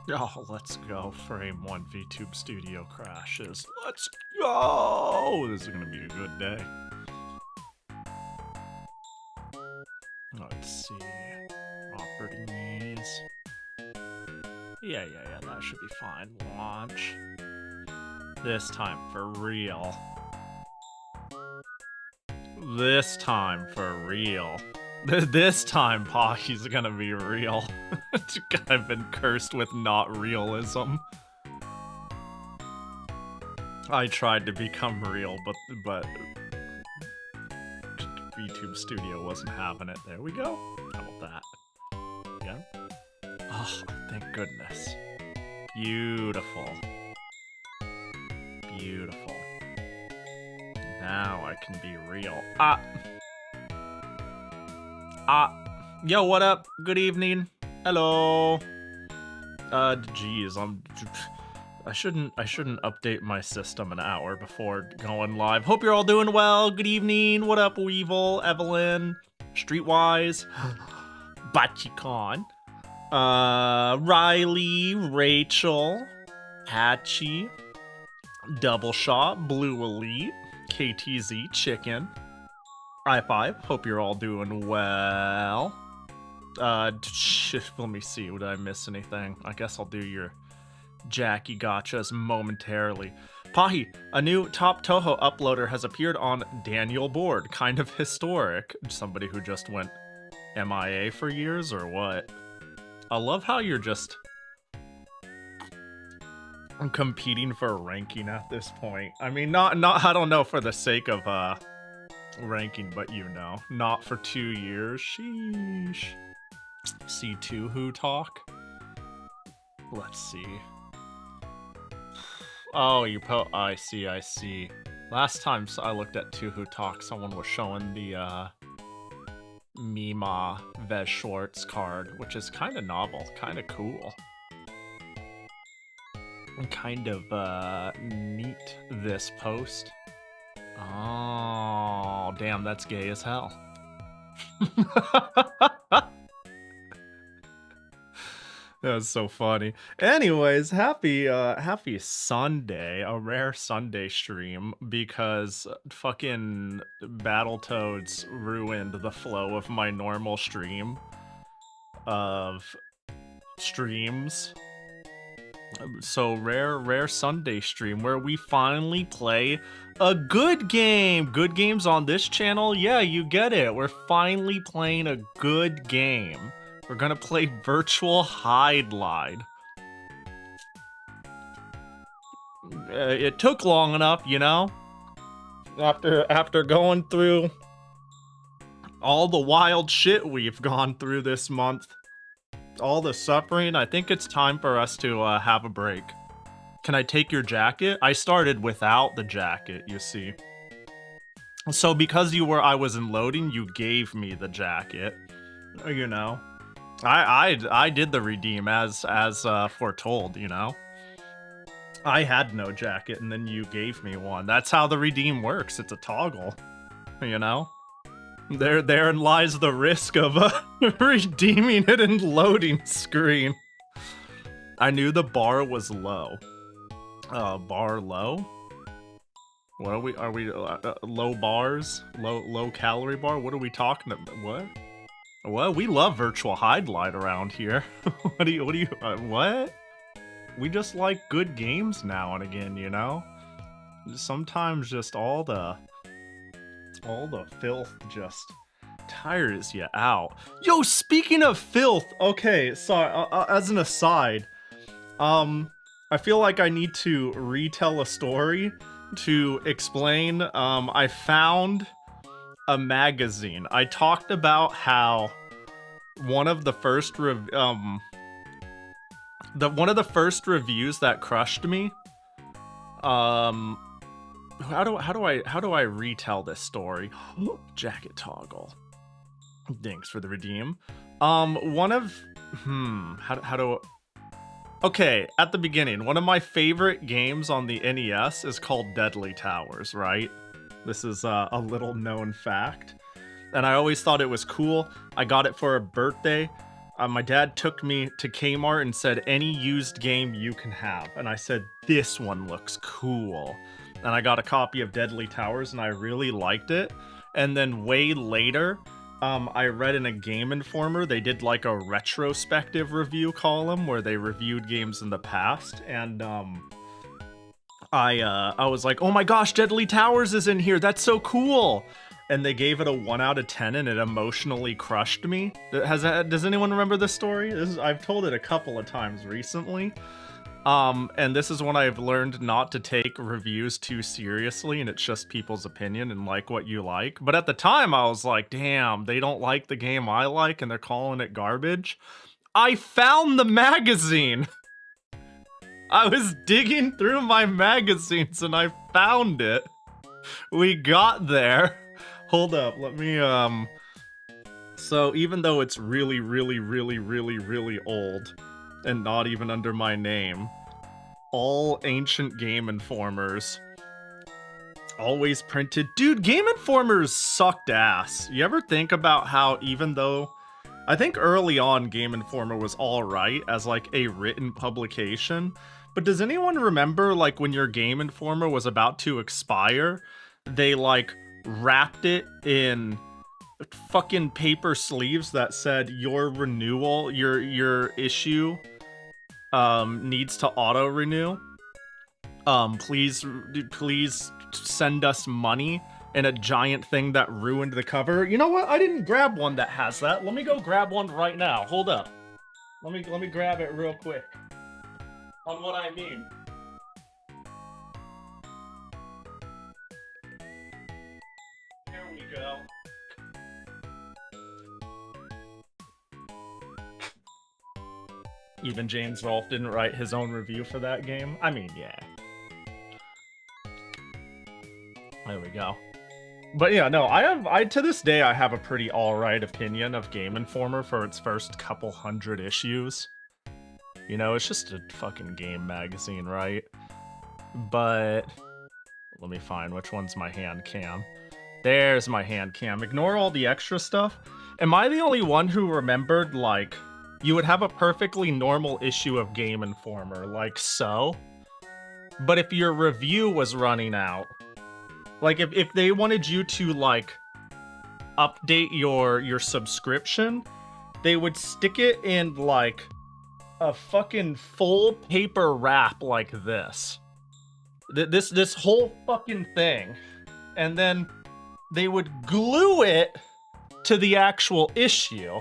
Oh, let's go. Frame 1 VTube Studio crashes. Let's go! This is gonna be a good day. Let's see. Properties. Yeah, that should be fine. Launch. This time for real. This time for real. This time Pahi's gonna be real. I've been cursed with not realism. I tried to become real, but VTube Studio wasn't having it. There we go. How about that? Yeah. Oh, thank goodness. Beautiful. Beautiful. Now I can be real. Yo, what up? Good evening. Hello. Geez, I shouldn't update my system an hour before going live. Hope you're all doing well. Good evening. What up, Weevil, Evelyn, Streetwise, Bachikon, Riley, Rachel, Hatchie, Double Shot, Blue Elite, KTZ, Chicken, I5. Hope you're all doing well. Let me see. Did I miss anything? I guess I'll do your Jackie gotchas momentarily. Pahi, a new top Toho uploader has appeared on Daniel Board. Kind of historic. Somebody who just went MIA for years or what? I love how you're just competing for ranking at this point. I mean, not I don't know for the sake of ranking, but you know, not for 2 years. Sheesh. C2 who talk? Let's see. Oh, I see. Last time I looked at 2 who talk, someone was showing the Mima Vez Schwartz card, which is kind of novel, kind of cool. And kind of neat, this post. Oh, damn, that's gay as hell. That's so funny. Anyways, happy Sunday, a rare Sunday stream, because fucking Battletoads ruined the flow of my normal stream of streams. So rare Sunday stream where we finally play a good game. Good games on this channel? Yeah, you get it. We're finally playing a good game. We're gonna play Virtual Hydlide. It took long enough, you know? After going through all the wild shit we've gone through this month, all the suffering, I think it's time for us to have a break. Can I take your jacket? I started without the jacket, you see. So because I was in loading, you gave me the jacket, you know? I did the redeem as foretold, you know? I had no jacket and then you gave me one. That's how the redeem works. It's a toggle, you know? Therein lies the risk of redeeming it in loading screen. I knew the bar was low. Bar low? What are we low bars? Low calorie bar? What are we talking about? What? Well, we love Virtual Hydlide around here. What? We just like good games now and again, you know? Sometimes just all the filth just tires you out. Yo, speaking of filth, okay, sorry, as an aside, I feel like I need to retell a story to explain. I found a magazine. I talked about how one of the first reviews that crushed me. How do I retell this story? Jacket toggle. Thanks for the redeem. Okay, at the beginning, one of my favorite games on the NES is called Deadly Towers, right? This is a little known fact. And I always thought it was cool. I got it for a birthday. my dad took me to Kmart and said, any used game you can have. And I said, this one looks cool. And I got a copy of Deadly Towers and I really liked it. And then way later, I read in a Game Informer, they did like a retrospective review column where they reviewed games in the past. And I was like, oh my gosh, Deadly Towers is in here. That's so cool. And they gave it a 1 out of 10 and it emotionally crushed me. Does anyone remember this story? I've told it a couple of times recently. And this is when I've learned not to take reviews too seriously and it's just people's opinion and like what you like. But at the time I was like, damn, they don't like the game I like and they're calling it garbage. I found the magazine. I was digging through my magazines and I found it. We got there. Hold up, let me, so even though it's really, really, really, really, really old, and not even under my name, all ancient Game Informers always printed. Dude, Game Informers sucked ass. You ever think about how even though, I think early on Game Informer was alright as like a written publication, but does anyone remember like when your Game Informer was about to expire, they like wrapped it in fucking paper sleeves that said your renewal, your issue needs to auto renew. Please send us money, and a giant thing that ruined the cover. You know what? I didn't grab one that has that. Let me go grab one right now. Hold up. Let me grab it real quick. On what I mean. Here we go. Even James Rolfe didn't write his own review for that game. I mean, yeah. There we go. But yeah, no, I to this day I have a pretty alright opinion of Game Informer for its first couple hundred issues. You know, it's just a fucking game magazine, right? But let me find which one's my hand cam. There's my hand cam. Ignore all the extra stuff. Am I the only one who remembered, like, you would have a perfectly normal issue of Game Informer, like so? But if your review was running out, like if they wanted you to, like, update your subscription, they would stick it in, like, a fucking full paper wrap like this. This whole fucking thing. And then they would glue it to the actual issue.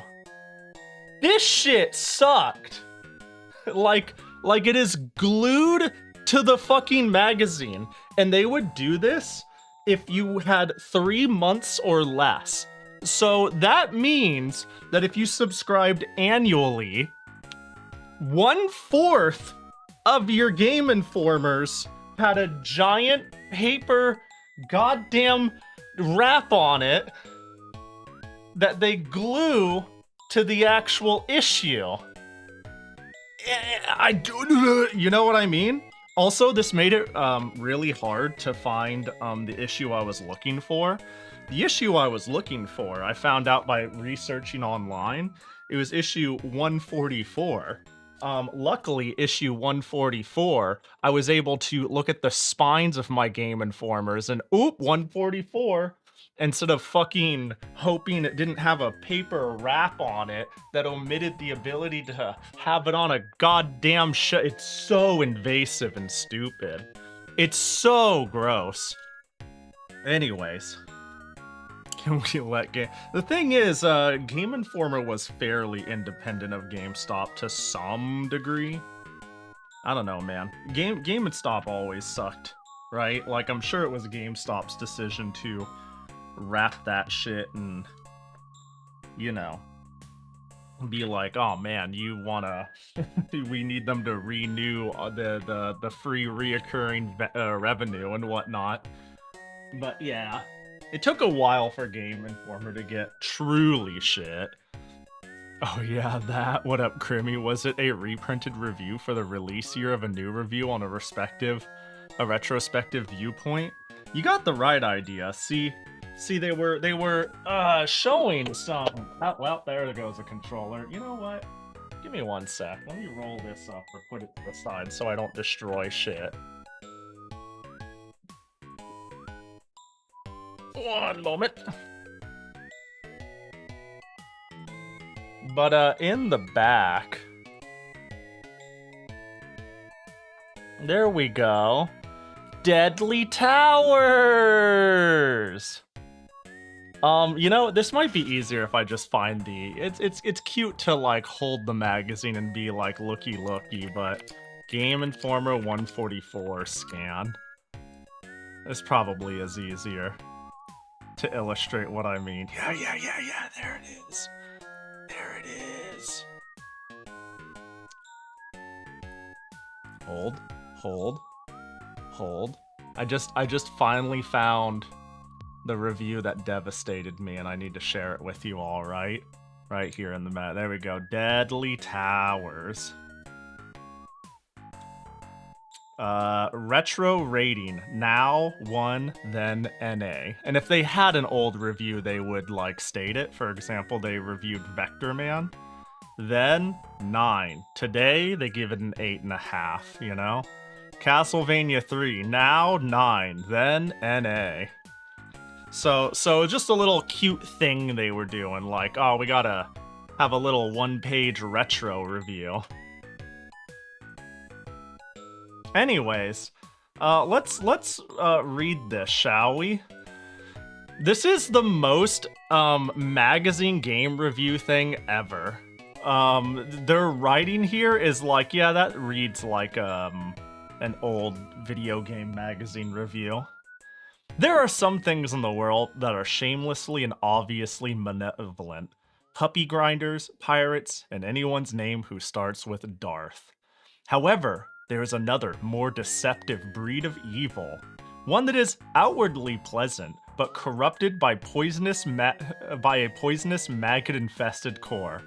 This shit sucked. Like it is glued to the fucking magazine. And they would do this if you had 3 months or less. So that means that if you subscribed annually, 1/4 of your Game Informers had a giant paper goddamn wrap on it that they glue to the actual issue. You know what I mean? Also, this made it really hard to find the issue I was looking for. The issue I was looking for, I found out by researching online. It was issue 144. Luckily, issue 144, I was able to look at the spines of my Game Informers and, oop, 144, instead of fucking hoping it didn't have a paper wrap on it that omitted the ability to have it on a goddamn It's so invasive and stupid. It's so gross. Anyways. Can we let Game... The thing is, Game Informer was fairly independent of GameStop to some degree. I don't know, man. GameStop always sucked, right? Like, I'm sure it was GameStop's decision to wrap that shit and, you know, be like, oh man, you wanna... we need them to renew the free reoccurring revenue and whatnot. But yeah. It took a while for Game Informer to get truly shit. Oh yeah, that. What up, Crimmy? Was it a reprinted review for the release year of a new review on a retrospective viewpoint? You got the right idea. See, See, they were showing some. Oh, well, there goes the controller. You know what? Give me 1 sec. Let me roll this up or put it to the side so I don't destroy shit. 1 moment. But in the back, there we go. Deadly Towers. You know, this might be easier if I just find the. It's cute to like hold the magazine and be like looky, but Game Informer 144 scan. This probably is easier to illustrate what I mean. Yeah. There it is. There it is. Hold. I just finally found the review that devastated me, and I need to share it with you all, right? Right here in the mat. There we go. Deadly Towers. Retro rating. Now 1, then NA. And if they had an old review, they would, like, state it. For example, they reviewed Vector Man. Then 9. Today, they give it an 8.5, you know? Castlevania 3. Now 9. Then NA. So just a little cute thing they were doing, like, oh, we gotta have a little 1-page retro review. Anyways, let's read this, shall we? This is the most magazine game review thing ever. Their writing here is like, yeah, that reads like an old video game magazine review. There are some things in the world that are shamelessly and obviously malevolent. Puppy grinders, pirates, and anyone's name who starts with Darth. However, there is another, more deceptive breed of evil. One that is outwardly pleasant, but corrupted by a poisonous maggot-infested core.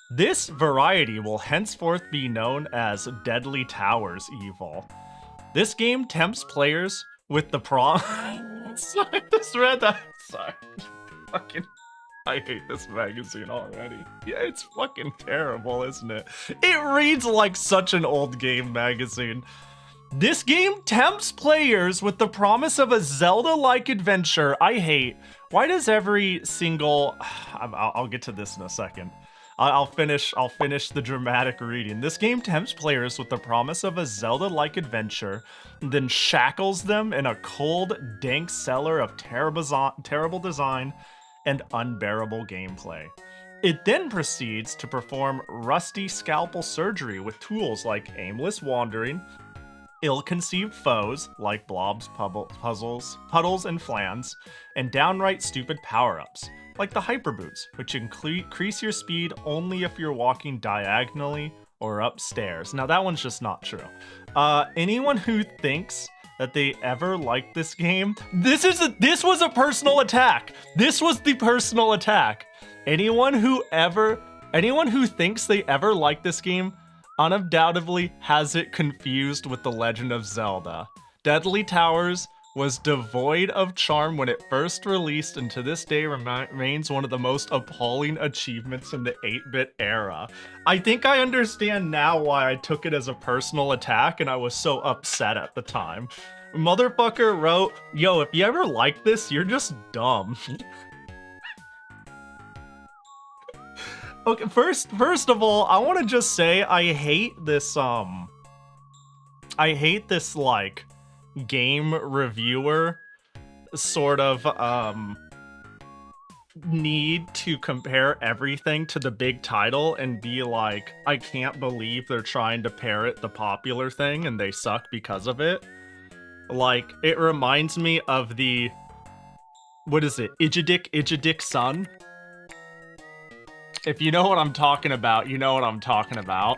This variety will henceforth be known as Deadly Towers evil. This game tempts players with the Sorry, I just read that. Sorry. I hate this magazine already. Yeah, it's fucking terrible, isn't it? It reads like such an old game magazine. This game tempts players with the promise of a Zelda-like adventure. I hate. Why does every single... I'll get to this in a second. I'll finish the dramatic reading. This game tempts players with the promise of a Zelda-like adventure, then shackles them in a cold, dank cellar of terrible design and unbearable gameplay. It then proceeds to perform rusty scalpel surgery with tools like aimless wandering, ill-conceived foes like blobs, puddles, and flans, and downright stupid power-ups, like the hyper boots, which increase your speed only if you're walking diagonally or upstairs. Now that one's just not true. Anyone who thinks that they ever liked this game, this was a personal attack. This was the personal attack. Anyone who thinks they ever liked this game undoubtedly has it confused with The Legend of Zelda. Deadly Towers was devoid of charm when it first released, and to this day remains one of the most appalling achievements in the 8-bit era. I think I understand now why I took it as a personal attack and I was so upset at the time. Motherfucker wrote, yo, if you ever like this, you're just dumb. Okay, first of all, I want to just say I hate this, like, game reviewer sort of need to compare everything to the big title and be like, I can't believe they're trying to parrot the popular thing and they suck because of it. Like, it reminds me of the, what is it, Ijidik Sun? If you know what I'm talking about, you know what I'm talking about.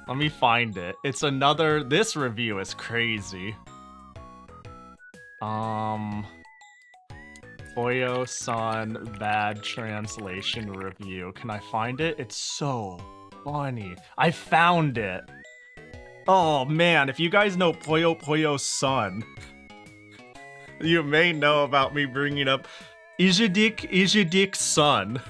Let me find it. It's another, this review is crazy. Foyo-san bad translation review. Can I find it? It's so funny. I found it. Oh man, if you guys know Puyo-Puyo-san. You may know about me bringing up Ijidik Sun.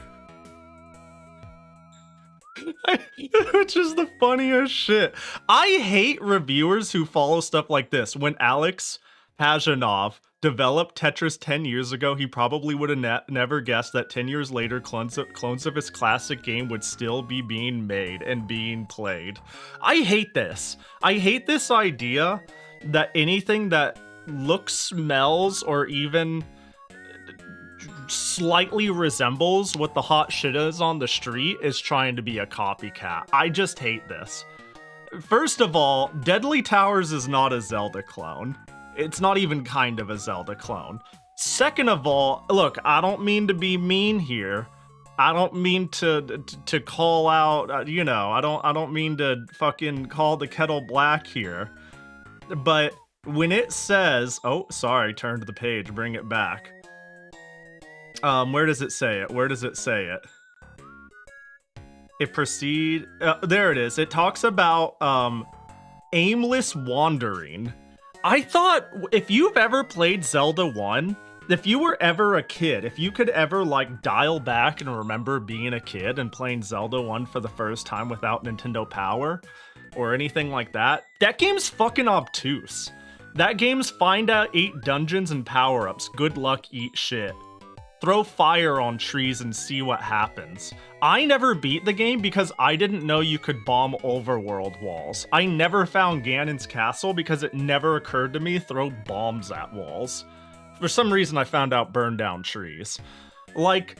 Which is the funniest shit. I hate reviewers who follow stuff like this. When Alex Pajanov developed Tetris 10 years ago, he probably would have never guessed that 10 years later, clones of his classic game would still be being made and being played. I hate this. I hate this idea that anything that looks, smells, or even slightly resembles what the hot shit is on the street is trying to be a copycat. I just hate this. First of all, Deadly Towers is not a Zelda clone. It's not even kind of a Zelda clone. Second of all, look, I don't mean to be mean here. I don't mean to call out, you know, I don't mean to fucking call the kettle black here. But when it says, oh, sorry, turn to the page, bring it back. Where does it say it? Where does it say it? It proceed. There it is. It talks about aimless wandering. I thought if you've ever played Zelda 1, if you were ever a kid, if you could ever like dial back and remember being a kid and playing Zelda 1 for the first time without Nintendo Power or anything like that, that game's fucking obtuse. That game's find out 8 dungeons and power-ups. Good luck, eat shit. Throw fire on trees and see what happens. I never beat the game because I didn't know you could bomb overworld walls. I never found Ganon's castle because it never occurred to me to throw bombs at walls. For some reason I found out burn down trees. Like,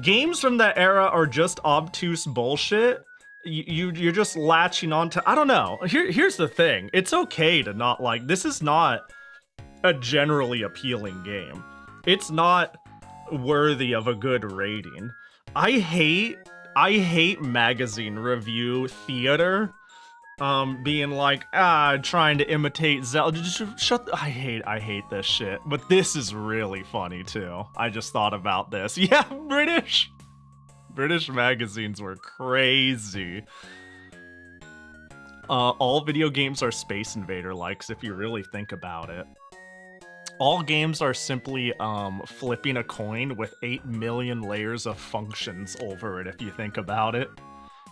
games from that era are just obtuse bullshit. You're just latching on to, I don't know. Here's the thing. It's okay to not like, this is not a generally appealing game. It's not worthy of a good rating. I hate magazine review theater being like, trying to imitate Zelda. Just shut I hate this shit. But this is really funny too. I just thought about this. Yeah, British magazines were crazy. All video games are Space Invader likes if you really think about it. All games are simply flipping a coin with 8 million layers of functions over it, if you think about it.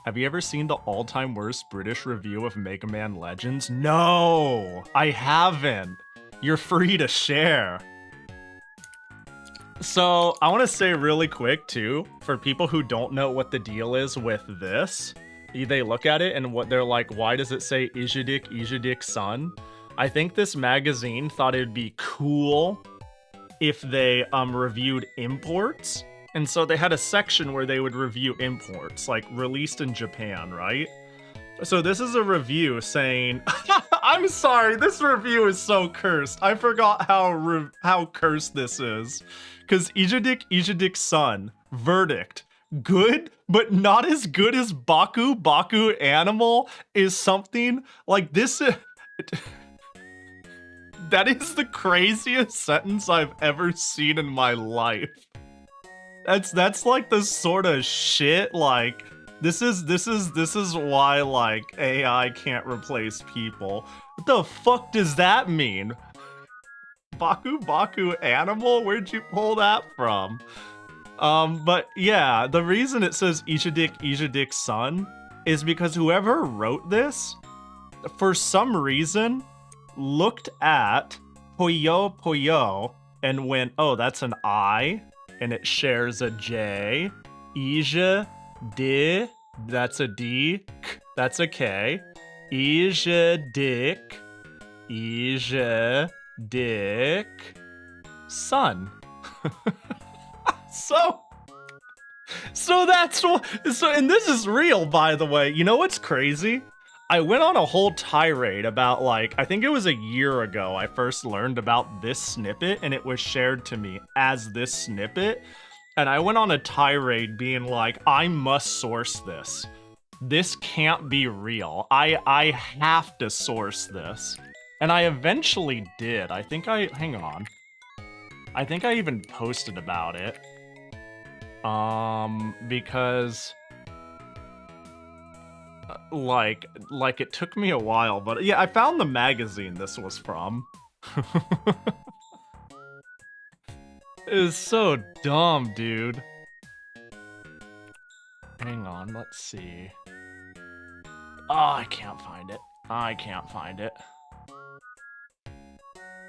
Have you ever seen the all-time worst British review of Mega Man Legends? No, I haven't. You're free to share. So, I want to say really quick, too, for people who don't know what the deal is with this, they look at it and what they're like, why does it say Ijidik Sun? I think this magazine thought it'd be cool if they reviewed imports. And so they had a section where they would review imports, like released in Japan, right? So this is a review saying, I'm sorry, this review is so cursed. I forgot how cursed this is. Because Ijidik Sun, verdict, good, but not as good as Baku Animal is something like this. That is the craziest sentence I've ever seen in my life. That's like the sort of shit, like, this is why, like, AI can't replace people. What the fuck does that mean? Baku Animal? Where'd you pull that from? But yeah, the reason it says Ijidik Sun is because whoever wrote this, for some reason, looked at Puyo and went, oh, that's an I, and it shares a J. Ija, di, that's a D, k, that's a K. Ija Dick, Sun. So that's what, and this is real, by the way. You know what's crazy? I went on a whole tirade about, like, I think it was a year ago I first learned about this snippet, and it was shared to me as this snippet. And I went on a tirade being like, I must source this. This can't be real. I have to source this. And I eventually did. Hang on. I think I even posted about it. Because like it took me a while, but yeah, I found the magazine this was from. is so dumb, dude. Hang on, let's see. Oh, I can't find it. I can't find it.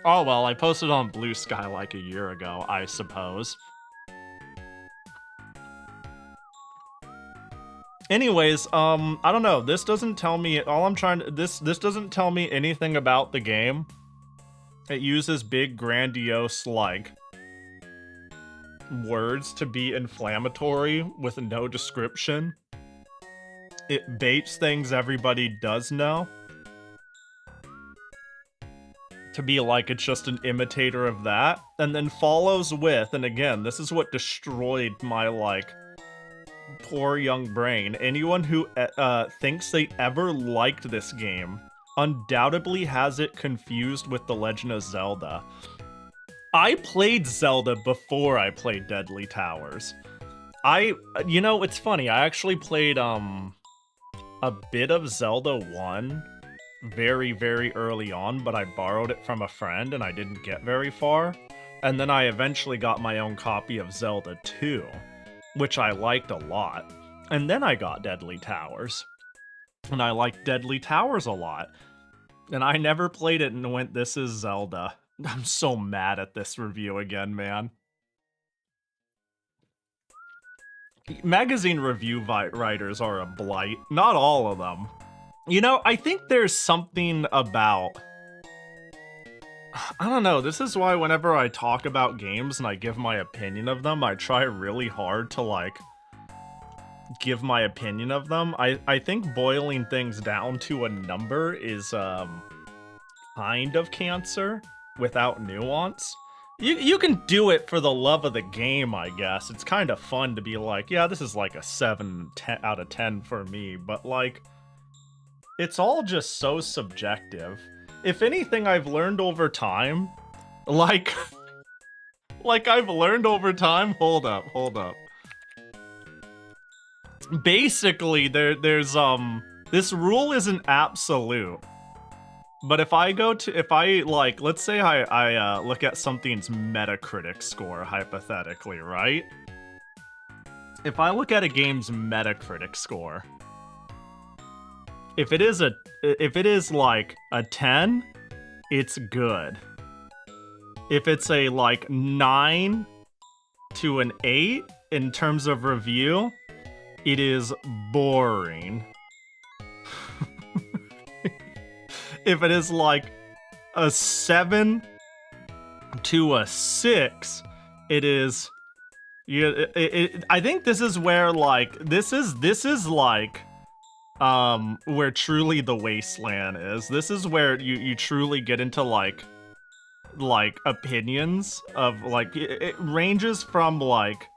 Oh well, I posted on Blue Sky like a year ago, I suppose. Anyways, I don't know. This doesn't tell me this doesn't tell me anything about the game. It uses big grandiose like words to be inflammatory with no description. It baits things everybody does know to be like it's just an imitator of that, and then follows with, and again, this is what destroyed my like poor young brain. Anyone who thinks they ever liked this game undoubtedly has it confused with The Legend of Zelda. I played Zelda before I played Deadly Towers. You know, it's funny, I actually played a bit of Zelda 1 very, very early on, but I borrowed it from a friend and I didn't get very far. And then I eventually got my own copy of Zelda 2, which I liked a lot. And then I got Deadly Towers. And I liked Deadly Towers a lot. And I never played it and went, this is Zelda. I'm so mad at this review again, man. Magazine review writers are a blight. Not all of them. You know, I think there's something about... I don't know, this is why whenever I talk about games and I give my opinion of them, I try really hard to, like, give my opinion of them. I think boiling things down to a number is, kind of cancer without nuance. You can do it for the love of the game, I guess. It's kind of fun to be like, yeah, this is like a 7 out of 10 for me, but, like, it's all just so subjective. If anything, I've learned over time, like I've learned over time, hold up. Basically, there's, this rule isn't absolute, but if I let's say I look at something's Metacritic score, hypothetically, right? If I look at a game's Metacritic score, if it is like a 10, it's good. If it's a like 9 to an 8 in terms of review, it is boring. If it is like a 7 to a 6, it is I think this is where like this is like where truly the wasteland is. This is where you truly get into like opinions of like it ranges from like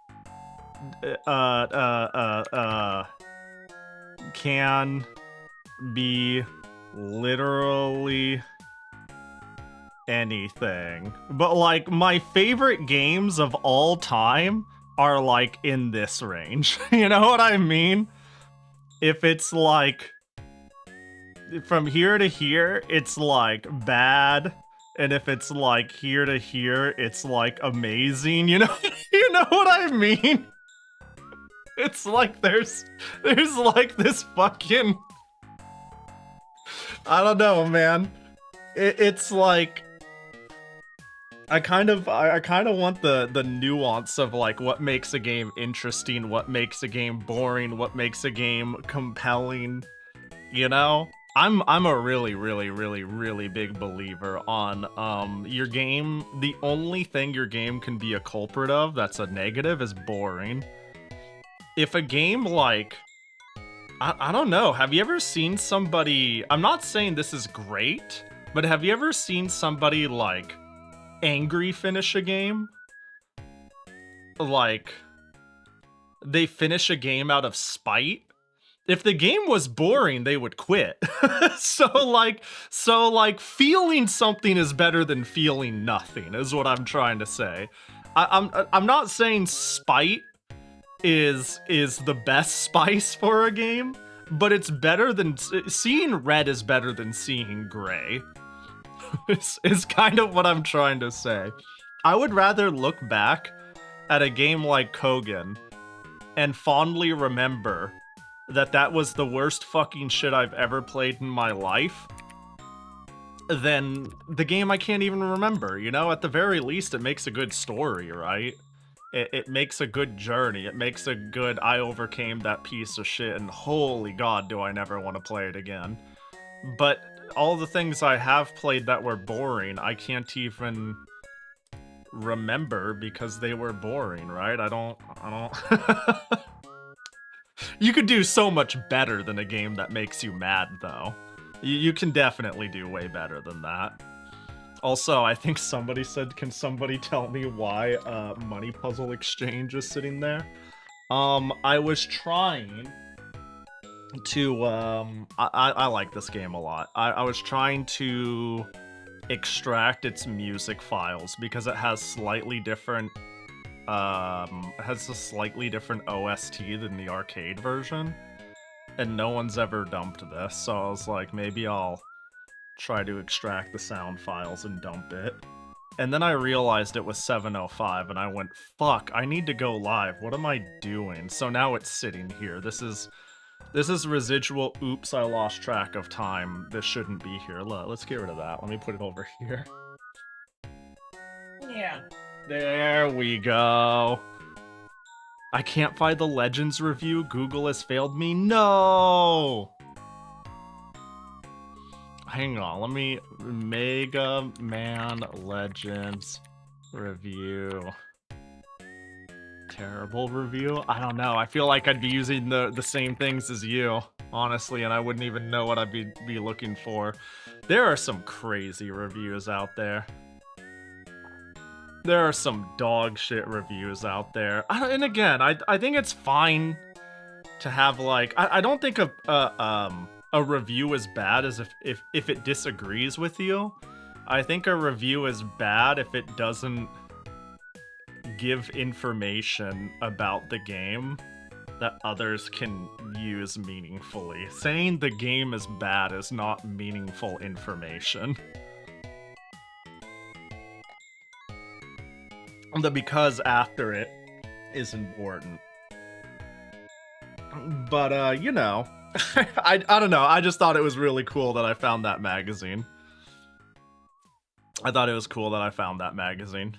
can be literally anything, but like my favorite games of all time are like in this range. You know what I mean? If it's like from here to here, it's like bad, and if it's like here to here, it's like amazing. You know, you know what I mean? It's like there's like this fucking, I don't know, man. It's like I kind of want the nuance of like what makes a game interesting, what makes a game boring, what makes a game compelling, you know? I'm a really big believer on your game, the only thing your game can be a culprit of that's a negative is boring. If a game like I don't know, have you ever seen somebody, I'm not saying this is great, but have you ever seen somebody like angry finish a game? Like they finish a game out of spite. If the game was boring, they would quit. so like feeling something is better than feeling nothing is what I'm trying to say. I'm not saying spite is the best spice for a game, but it's better than seeing red is better than seeing gray. is kind of what I'm trying to say. I would rather look back at a game like Kogan and fondly remember that that was the worst fucking shit I've ever played in my life, then the game I can't even remember, you know? At the very least, it makes a good story, right? It makes a good journey. It makes a good, I overcame that piece of shit, and holy god, do I never want to play it again. But all the things I have played that were boring, I can't even remember because they were boring, right? I don't... You could do so much better than a game that makes you mad, though. You can definitely do way better than that. Also, I think somebody said, can somebody tell me why Money Puzzle Exchange is sitting there? I was trying to, I like this game a lot. I was trying to extract its music files because it has slightly different, has a slightly different OST than the arcade version. And no one's ever dumped this, so I was like, maybe I'll try to extract the sound files and dump it. And then I realized it was 7:05, and I went, fuck, I need to go live. What am I doing? So now it's sitting here. This is residual, oops, I lost track of time. This shouldn't be here. Let's get rid of that. Let me put it over here. Yeah. There we go. I can't find the Legends review. Google has failed me. No! Hang on, let me... Mega Man Legends review. Terrible review? I don't know. I feel like I'd be using the same things as you, honestly, and I wouldn't even know what I'd be looking for. There are some crazy reviews out there. There are some dog shit reviews out there. And again, I think it's fine to have, like... I don't think a review is bad as if it disagrees with you. I think a review is bad if it doesn't give information about the game that others can use meaningfully. Saying the game is bad is not meaningful information. The because after it is important. But, you know, I don't know, I just thought it was really cool that I found that magazine. I thought it was cool that I found that magazine.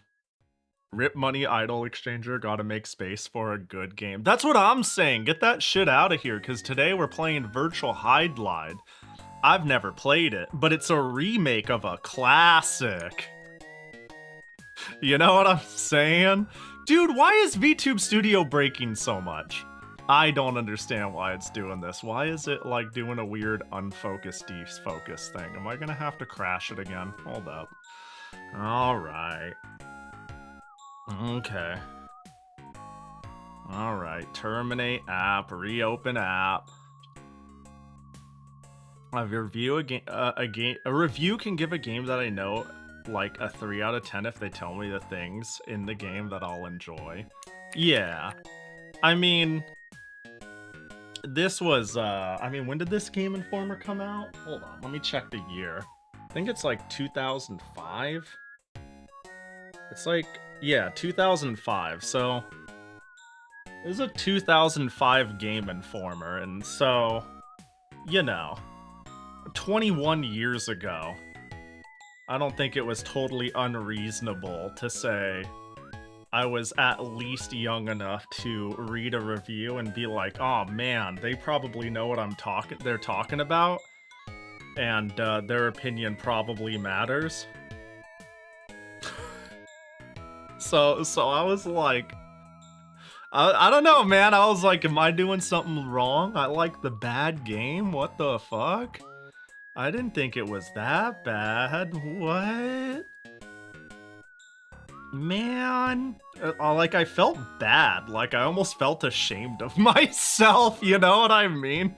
Rip Money Idol Exchanger, gotta make space for a good game. That's what I'm saying, get that shit out of here, because today we're playing Virtual Hydlide. I've never played it, but it's a remake of a classic. You know what I'm saying? Dude, why is VTube Studio breaking so much? I don't understand why it's doing this. Why is it, like, doing a weird unfocused defocus thing? Am I gonna have to crash it again? Hold up. Alright. Okay. Alright. Terminate app. Reopen app. A review a review can give a game that I know like a 3 out of 10 if they tell me the things in the game that I'll enjoy. Yeah. I mean, this was, I mean, when did this Game Informer come out? Hold on, let me check the year. I think it's like 2005? It's like, yeah, 2005, so... This is a 2005 Game Informer, and so, you know, 21 years ago, I don't think it was totally unreasonable to say I was at least young enough to read a review and be like, oh man, they probably know what they're talking about, and their opinion probably matters. So I was like, I don't know, man. I was like, am I doing something wrong? I like the bad game? What the fuck? I didn't think it was that bad. What? Man. Like, I felt bad. Like, I almost felt ashamed of myself. You know what I mean?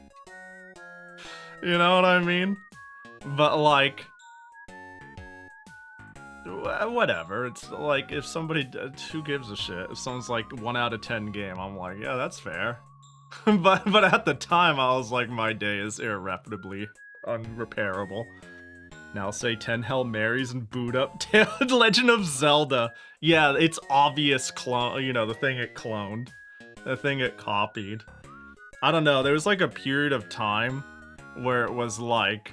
You know what I mean? But, like... whatever. It's like, if somebody... who gives a shit? If someone's like, 1 out of 10 game, I'm like, yeah, that's fair. but at the time, I was like, my day is irreparably unrepairable. Now say 10 Hail Marys and boot up Legend of Zelda. Yeah, it's obvious clone, you know, the thing it cloned. The thing it copied. I don't know, there was like a period of time where it was like,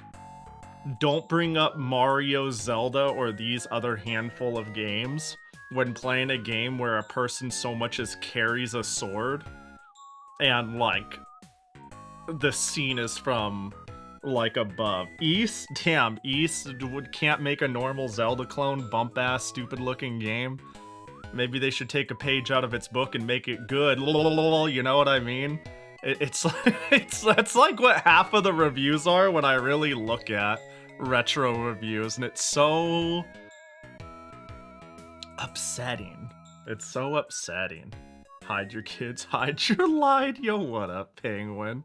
don't bring up Mario, Zelda, or these other handful of games when playing a game where a person so much as carries a sword. And like, the scene is from like above. East? Damn, East can't make a normal Zelda clone, bump ass, stupid looking game. Maybe they should take a page out of its book and make it good. You know what I mean? It's that's like what half of the reviews are when I really look at retro reviews, and it's so upsetting. It's so upsetting. Hide your kids, hide your light. Yo, what up, Penguin?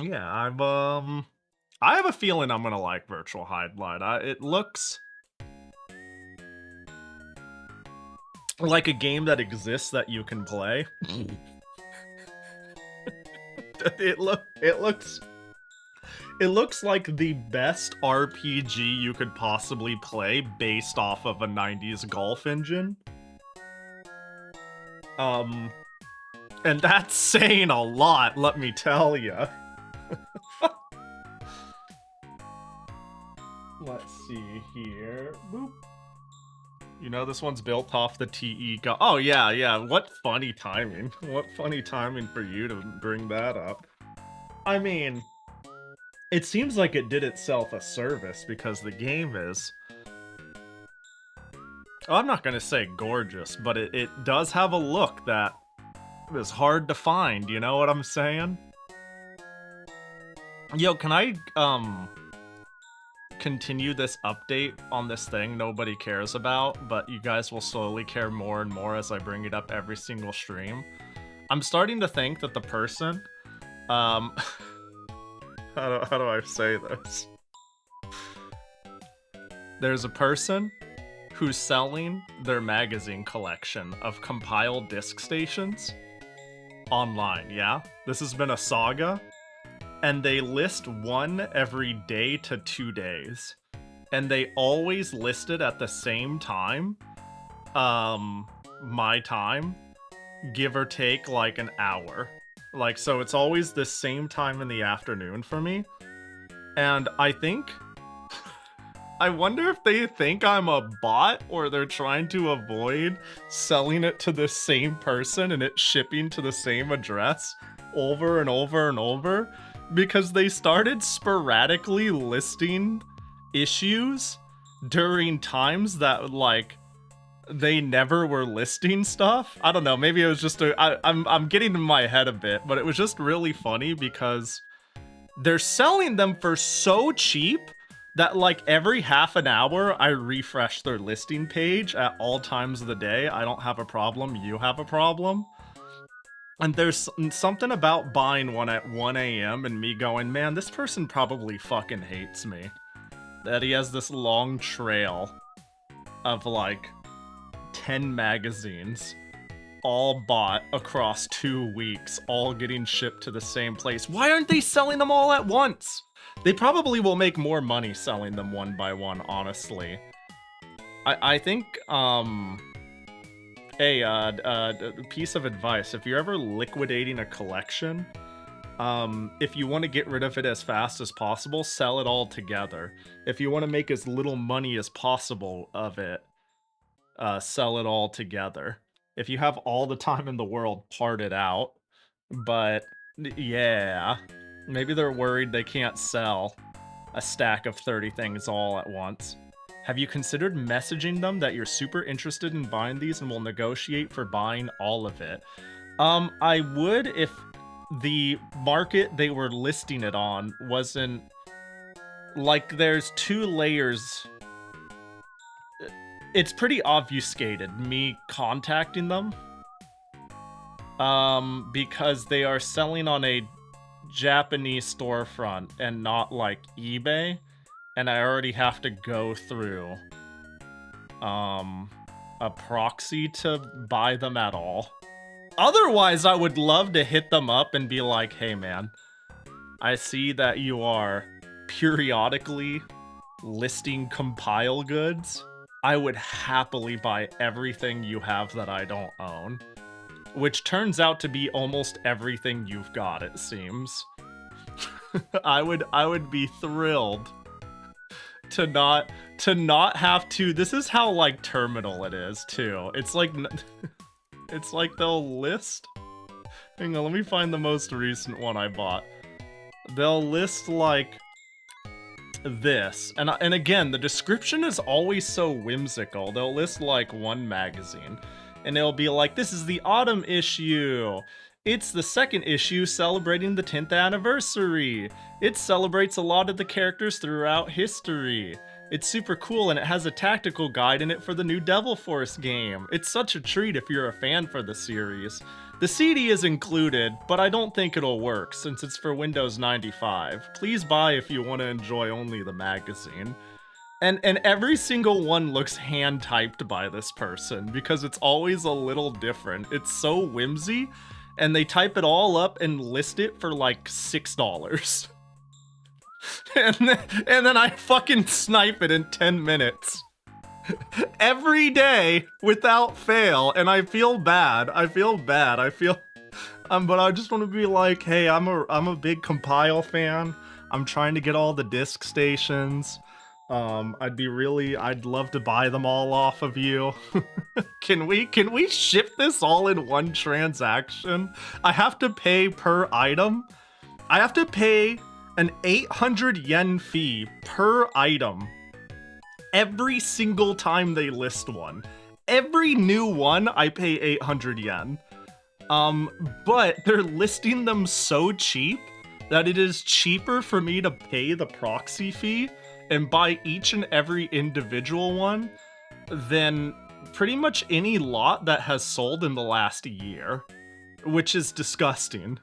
Yeah, I have a feeling I'm gonna like Virtual Hydlide. It looks like a game that exists that you can play. It looks like the best RPG you could possibly play based off of a 90s golf engine. And that's saying a lot, let me tell ya. Let's see here. Boop. You know, this one's built off the TE go. Oh, yeah. What funny timing. What funny timing for you to bring that up. I mean, it seems like it did itself a service because the game is... Oh, I'm not gonna say gorgeous, but it does have a look that is hard to find, you know what I'm saying? Yo, can I, continue this update on this thing nobody cares about, but you guys will slowly care more and more as I bring it up every single stream? I'm starting to think that the person, how do I say this? There's a person who's selling their magazine collection of compiled disc stations online, yeah? This has been a saga. And they list one every day to 2 days. And they always list it at the same time. My time. Give or take like an hour. Like, so it's always the same time in the afternoon for me. And I think... I wonder if they think I'm a bot or they're trying to avoid selling it to the same person and it shipping to the same address over and over and over. Because they started sporadically listing issues during times that, like, they never were listing stuff. I don't know, maybe it was just I'm getting in my head a bit, but it was just really funny because they're selling them for so cheap that, like, every half an hour I refresh their listing page at all times of the day. I don't have a problem, you have a problem. And there's something about buying one at 1 a.m. and me going, man, this person probably fucking hates me. That he has this long trail of like 10 magazines, all bought across 2 weeks, all getting shipped to the same place. Why aren't they selling them all at once? They probably will make more money selling them one by one, honestly. I think, hey, piece of advice. If you're ever liquidating a collection, if you want to get rid of it as fast as possible, sell it all together. If you want to make as little money as possible of it, sell it all together. If you have all the time in the world, part it out. But, yeah. Maybe they're worried they can't sell a stack of 30 things all at once. Have you considered messaging them that you're super interested in buying these and will negotiate for buying all of it? I would if the market they were listing it on wasn't... Like, there's 2 layers. It's pretty obfuscated, me contacting them. Because they are selling on a Japanese storefront and not, like, eBay. And I already have to go through a proxy to buy them at all. Otherwise, I would love to hit them up and be like, hey man, I see that you are periodically listing compile goods, I would happily buy everything you have that I don't own. Which turns out to be almost everything you've got, it seems. I would be thrilled to not have to. This is how like terminal it is too. It's like it's like they'll list. Hang on, let me find the most recent one I bought. They'll list like this, and again, the description is always so whimsical. They'll list like one magazine, and it'll be like, this is the autumn issue. It's the second issue celebrating the 10th anniversary. It celebrates a lot of the characters throughout history. It's super cool, and it has a tactical guide in it for the new Devil Force game. It's such a treat if you're a fan for the series. The CD is included, but I don't think it'll work since it's for Windows 95. Please buy if you want to enjoy only the magazine. And every single one looks hand-typed by this person because it's always a little different. It's so whimsy, and they type it all up and list it for like $6. and then I fucking snipe it in 10 minutes. Every day without fail, and I feel bad. But I just want to be like, hey, I'm a big compile fan. I'm trying to get all the disc stations. I'd love to buy them all off of you. Can we ship this all in one transaction? I have to pay per item. I have to pay an 800 yen fee per item every single time they list one. Every new one, I pay 800 yen. But they're listing them so cheap that it is cheaper for me to pay the proxy fee and buy each and every individual one than pretty much any lot that has sold in the last year, which is disgusting.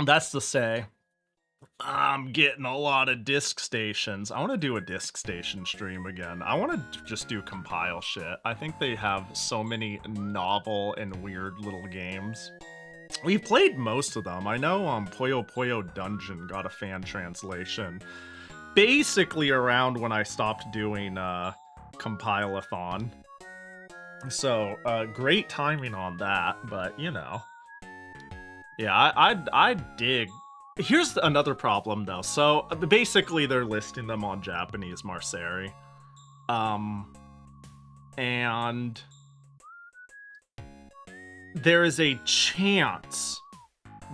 That's to say, I'm getting a lot of disc stations. I want to do a disc station stream again. I want to just do compile shit. I think they have so many novel and weird little games. We've played most of them. I know Puyo Puyo Dungeon got a fan translation basically around when I stopped doing Compile-a-thon. So, great timing on that, but you know. Yeah, I dig. Here's another problem though. So, basically they're listing them on Japanese Marceri. And there is a chance,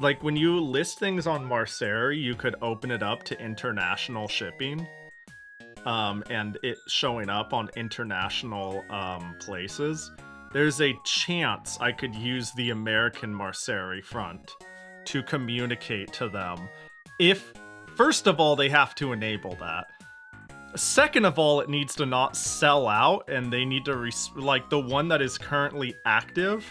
like when you list things on Marceri, you could open it up to international shipping, and it showing up on international places. There's a chance I could use the American Marceri front to communicate to them. If, first of all, they have to enable that. Second of all, it needs to not sell out, and they need to, like, the one that is currently active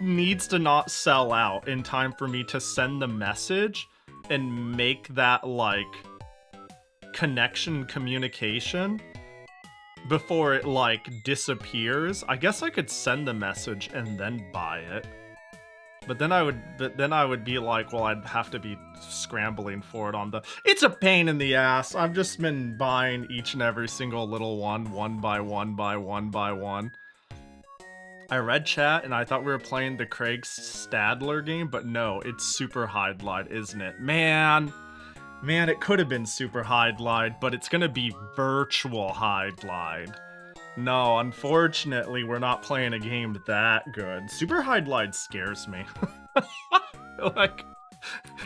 needs to not sell out in time for me to send the message and make that, like, communication before it, like, disappears. I guess I could send the message and then buy it. But then I would be like, well, I'd have to be scrambling for it on the... It's a pain in the ass. I've just been buying each and every single little one by one by one. I read chat and I thought we were playing the Craig Stadler game, but no, it's Super Hydlide, isn't it? Man, it could have been Super Hydlide, but it's gonna be Virtual Hydlide. No, unfortunately, we're not playing a game that good. Super Hydlide scares me. Like,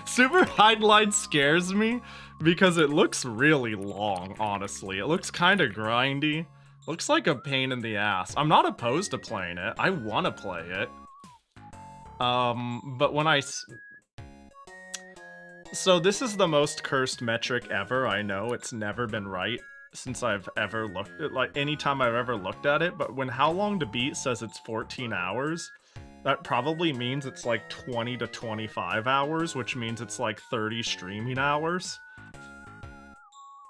Super Hydlide scares me because it looks really long, honestly. It looks kind of grindy. Looks like a pain in the ass. I'm not opposed to playing it. I want to play it. But when So this is the most cursed metric ever. I know it's never been right since I've ever looked at, like, anytime I've ever looked at it, but when How Long to Beat says it's 14 hours, that probably means it's like 20 to 25 hours, which means it's like 30 streaming hours.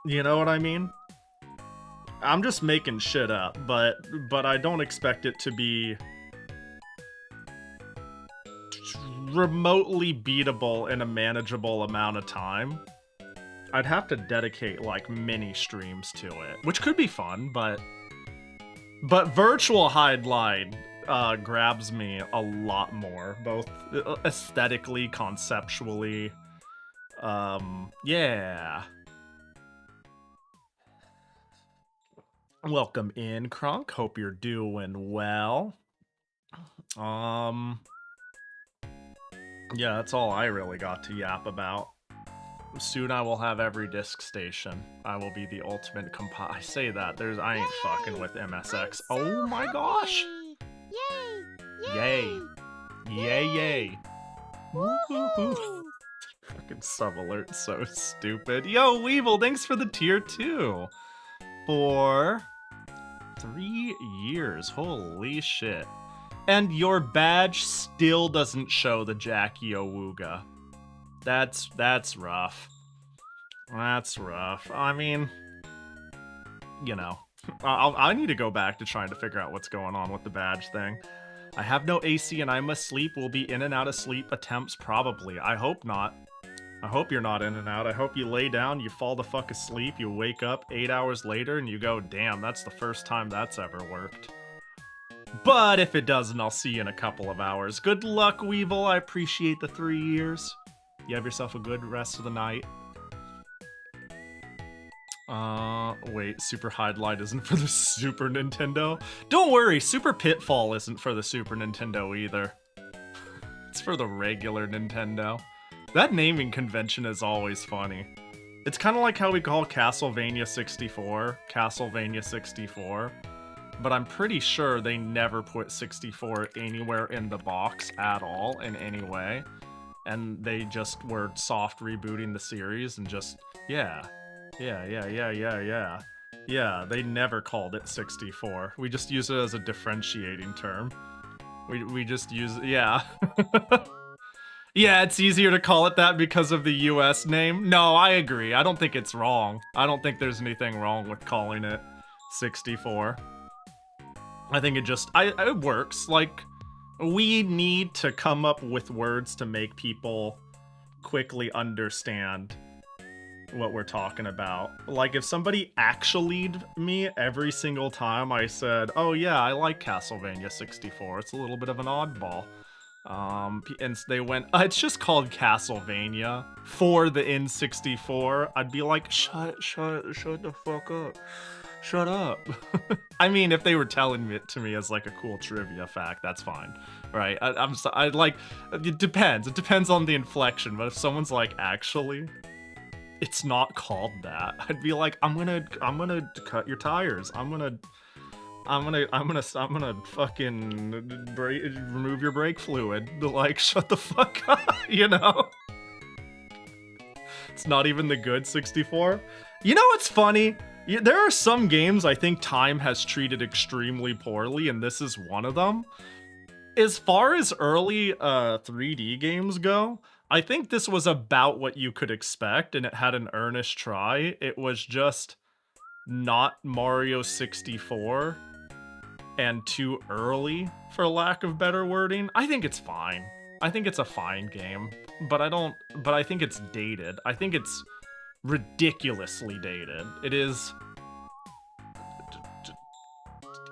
You know what I mean? I'm just making shit up, but I don't expect it to be remotely beatable in a manageable amount of time, I'd have to dedicate like mini streams to it, which could be fun, but Virtual Hydlide grabs me a lot more, both aesthetically, conceptually. Yeah. Welcome in, Krunk. Hope you're doing well. Yeah, that's all I really got to yap about. Soon I will have every disc station. I will be the ultimate I say that, I ain't fucking with MSX. Oh my gosh! Yay! Yay! Yay! Woohoo! Fucking sub alert, so stupid. Yo, Weevil, thanks for the tier 2. For 3 years. Holy shit. And your badge still doesn't show the Jackie Owuga. That's rough. That's rough. I mean, you know, I need to go back to trying to figure out what's going on with the badge thing. I have no AC and I must sleep. Will be in and out of sleep attempts probably. I hope not. I hope you're not in and out. I hope you lay down, you fall the fuck asleep, you wake up 8 hours later and you go, damn, that's the first time that's ever worked. But if it doesn't, I'll see you in a couple of hours. Good luck, Weevil. I appreciate the 3 years. You have yourself a good rest of the night. Wait, Super Hydlide isn't for the Super Nintendo? Don't worry, Super Pitfall isn't for the Super Nintendo either. It's for the regular Nintendo. That naming convention is always funny. It's kind of like how we call Castlevania 64, Castlevania 64. But I'm pretty sure they never put 64 anywhere in the box at all in any way. And they just were soft rebooting the series and just, yeah, they never called it 64. We just use it as a differentiating term. We just use, yeah. Yeah, it's easier to call it that because of the US name. No, I agree. I don't think it's wrong. I don't think there's anything wrong with calling it 64. I think it just, it works. Like, we need to come up with words to make people quickly understand what we're talking about. Like, if somebody actually'd me every single time I said, oh yeah, I like Castlevania 64, it's a little bit of an oddball. And they went, it's just called Castlevania for the N64. I'd be like, shut the fuck up. Shut up. I mean, if they were telling it to me as like a cool trivia fact, that's fine, right? I like, it depends. It depends on the inflection. But if someone's like, actually, it's not called that, I'd be like, I'm gonna cut your tires. I'm gonna fucking remove your brake fluid. Like, shut the fuck up, you know? It's not even the good 64. You know what's funny? There are some games I think Time has treated extremely poorly, and this is one of them. As far as early 3D games go, I think this was about what you could expect, and it had an earnest try. It was just not Mario 64 and too early, for lack of better wording. I think it's fine. I think it's a fine game, but I think it's dated. I think it's ridiculously dated. It is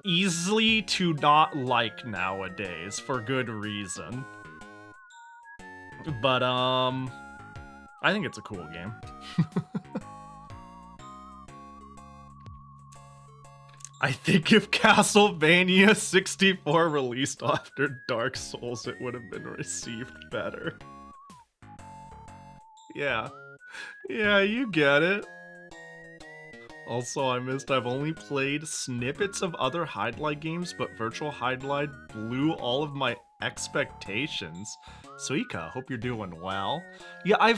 easily to not like nowadays for good reason. But I think it's a cool game. I think if Castlevania 64 released after Dark Souls, it would have been received better. Yeah. Yeah, you get it. Also, I've only played snippets of other Hydlide games, but Virtual Hydlide blew all of my expectations. Suika, hope you're doing well. Yeah,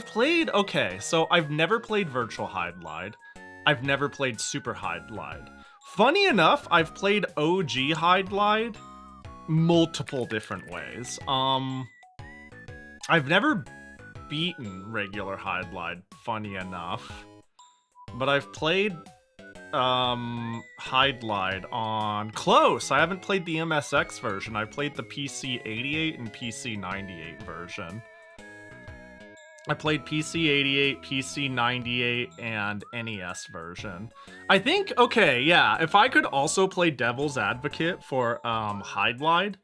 okay, so I've never played Virtual Hydlide. I've never played Super Hydlide. Funny enough, I've played OG Hydlide multiple different ways. I've never beaten regular Hydlide, funny enough. But I've played Hydlide on close. I haven't played the MSX version. I played the PC 88 and PC 98 version. I played PC 88, PC 98, and NES version. I think, okay, yeah, if I could also play Devil's Advocate for Hydlide,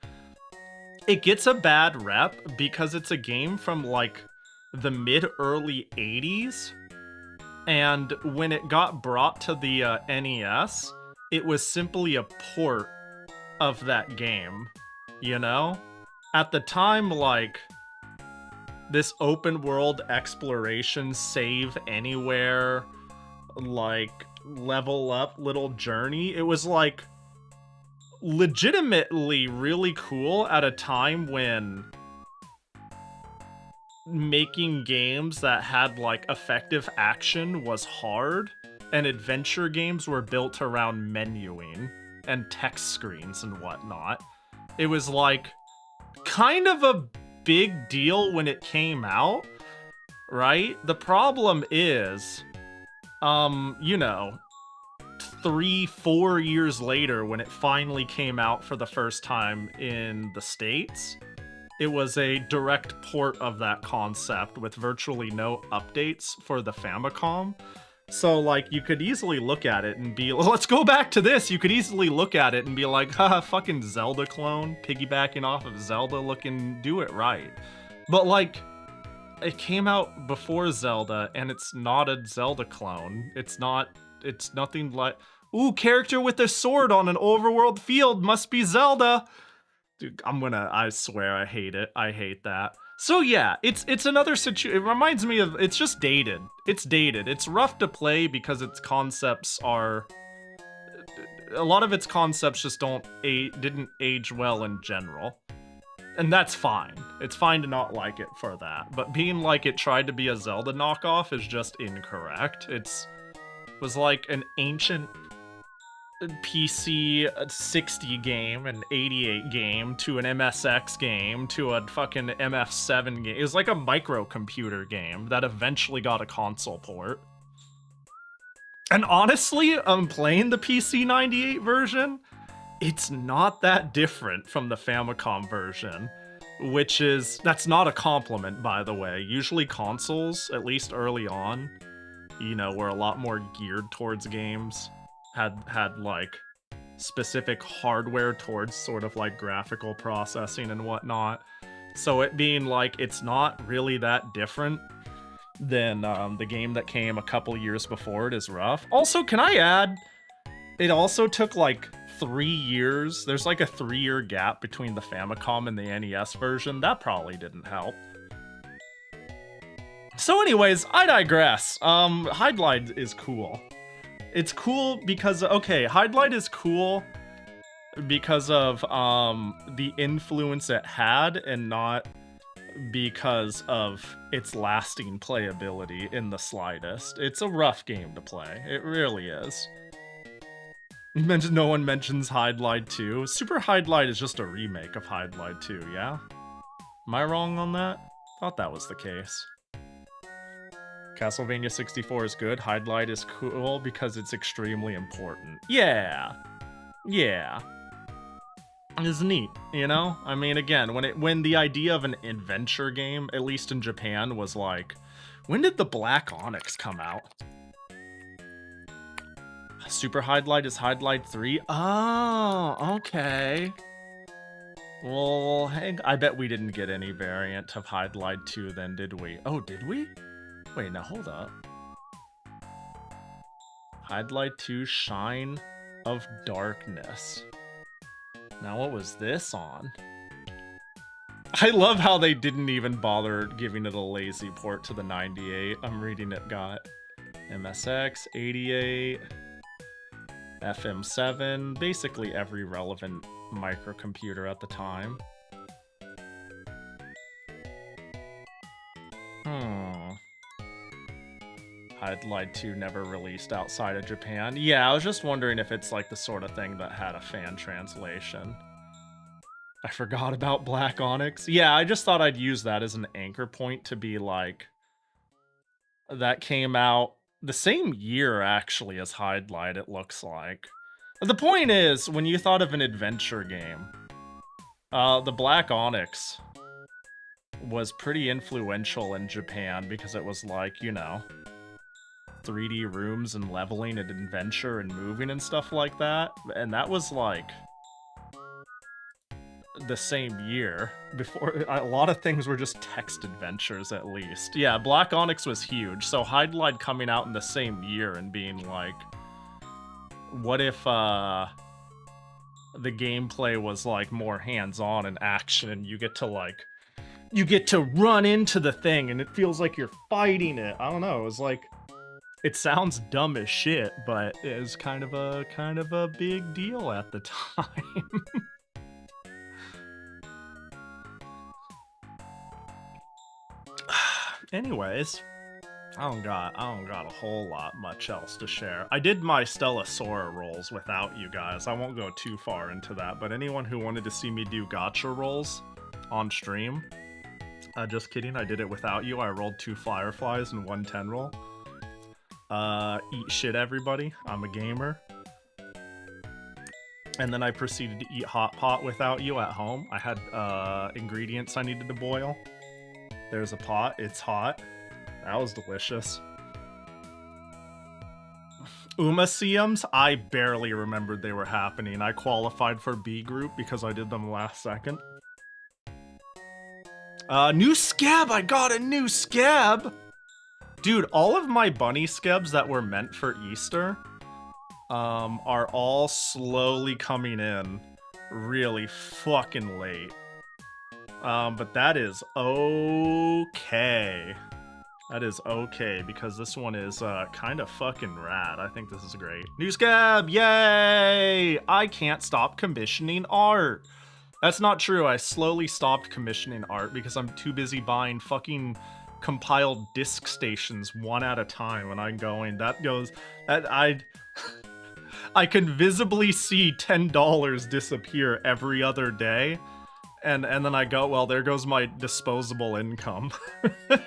it gets a bad rep because it's a game from like the mid-early 80s. And when it got brought to the NES, it was simply a port of that game, you know? At the time, like, this open world exploration, save anywhere, like, level up little journey, it was like legitimately really cool at a time when making games that had like effective action was hard, and adventure games were built around menuing and text screens and whatnot. It was like kind of a big deal when it came out, right? The problem is, you know, 3-4 years later when it finally came out for the first time in the States, it was a direct port of that concept with virtually no updates for the Famicom. So, like, you could easily look at it and be, let's go back to this. You could easily look at it and be like, haha, fucking Zelda clone, piggybacking off of Zelda, looking, do it right. But, like, it came out before Zelda, and it's not a Zelda clone. It's nothing like, ooh, character with a sword on an overworld field must be Zelda. Dude, I swear I hate it. I hate that. So yeah, it's another situation. It reminds me of, it's just dated. It's dated. It's rough to play because its concepts are, a lot of its concepts just didn't age well in general. And that's fine. It's fine to not like it for that. But being like it tried to be a Zelda knockoff is just incorrect. It was like an ancient PC 60 game, an 88 game, to an MSX game, to a fucking MF7 game. It was like a microcomputer game that eventually got a console port. And honestly, I'm playing the PC 98 version. It's not that different from the Famicom version, that's not a compliment, by the way. Usually consoles, at least early on, you know, were a lot more geared towards games. Had like specific hardware towards sort of like graphical processing and whatnot. So it being like it's not really that different than the game that came a couple years before it is rough. Also, can I add, it also took like 3 years. There's like a 3-year gap between the Famicom and the NES version. That probably didn't help. So anyways, I digress. Hydlide is cool. It's cool because, okay, Hydlide is cool because of the influence it had and not because of its lasting playability in the slightest. It's a rough game to play. It really is. No one mentions Hydlide 2. Super Hydlide is just a remake of Hydlide 2, yeah? Am I wrong on that? Thought that was the case. Castlevania 64 is good. Hydlide is cool because it's extremely important. Yeah. Yeah. It's neat, you know? I mean, again, when the idea of an adventure game, at least in Japan, was like, when did the Black Onyx come out? Super Hydlide is Hydlide 3? Oh, okay. Well, I bet we didn't get any variant of Hydlide 2 then, did we? Oh, did we? Wait, now hold up. Hydlide 2 Shine of Darkness. Now what was this on? I love how they didn't even bother giving it a lazy port to the 98. I'm reading it got MSX, 88, FM7, basically every relevant microcomputer at the time. Hydlide 2 never released outside of Japan. Yeah, I was just wondering if it's like the sort of thing that had a fan translation. I forgot about Black Onyx. Yeah, I just thought I'd use that as an anchor point to be like, that came out the same year actually as Hydlide, it looks like. The point is, when you thought of an adventure game, the Black Onyx was pretty influential in Japan because it was like, you know, 3D rooms and leveling and adventure and moving and stuff like that. And that was like the same year. Before, a lot of things were just text adventures at least. Yeah, Black Onyx was huge. So Hydlide coming out in the same year and being like, what if the gameplay was like more hands-on and action and you get to run into the thing and it feels like you're fighting it. I don't know, it was like, it sounds dumb as shit, but it was kind of a big deal at the time. Anyways, I don't got a whole lot much else to share. I did my Stellasora rolls without you guys. I won't go too far into that, but anyone who wanted to see me do gacha rolls on stream, just kidding, I did it without you. I rolled 2 Fireflies and 1 10 roll. Eat shit, everybody. I'm a gamer. And then I proceeded to eat hot pot without you at home. I had ingredients I needed to boil. There's a pot. It's hot. That was delicious. Umaseums, I barely remembered they were happening. I qualified for B group because I did them last second. New scab! I got a new scab! Dude, all of my bunny scabs that were meant for Easter are all slowly coming in really fucking late. But that is okay. That is okay, because this one is kind of fucking rad. I think this is great. New scab! Yay! I can't stop commissioning art. That's not true. I slowly stopped commissioning art because I'm too busy buying fucking compiled disc stations one at a time, and I'm going, that goes, I can visibly see $10 disappear every other day, and then I go, well, there goes my disposable income.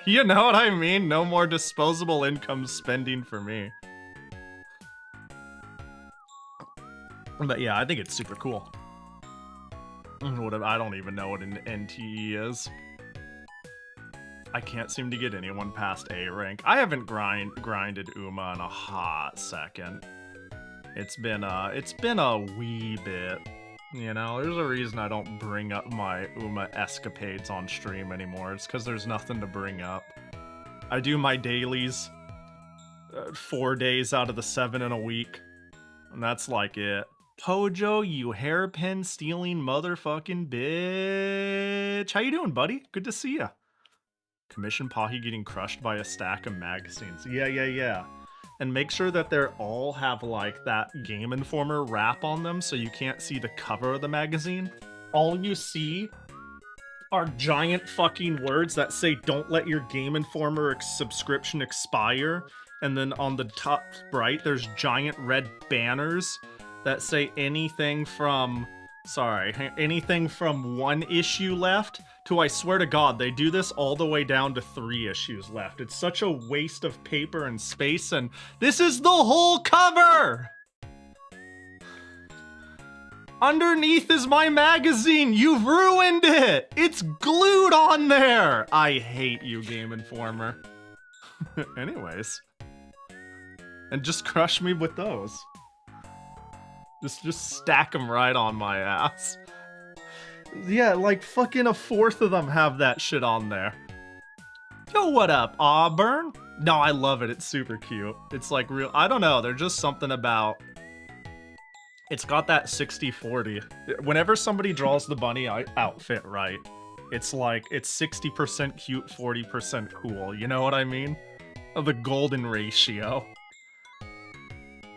You know what I mean? No more disposable income spending for me. But yeah, I think it's super cool. I don't even know what an NTE is. I can't seem to get anyone past A rank. I haven't grinded Uma in a hot second. It's been a wee bit. You know, there's a reason I don't bring up my Uma escapades on stream anymore. It's because there's nothing to bring up. I do my dailies 4 days out of the 7 in a week, and that's like it. Pojo, you hairpin stealing motherfucking bitch. How you doing, buddy? Good to see ya. Commission Pahi getting crushed by a stack of magazines. Yeah. And make sure that they all have like that Game Informer wrap on them so you can't see the cover of the magazine. All you see are giant fucking words that say don't let your Game Informer subscription expire. And then on the top right, there's giant red banners that say anything from 1 issue left to, I swear to God, they do this all the way down to 3 issues left. It's such a waste of paper and space, and this is the whole cover! Underneath is my magazine! You've ruined it! It's glued on there! I hate you, Game Informer. Anyways. And just crush me with those. Just stack them right on my ass. Yeah, like fucking 1/4 of them have that shit on there. Yo, what up, Auburn? No, I love it. It's super cute. It's like real. I don't know. There's just something about. It's got that 60-40. Whenever somebody draws the bunny outfit right, it's like it's 60% cute, 40% cool. You know what I mean? The golden ratio.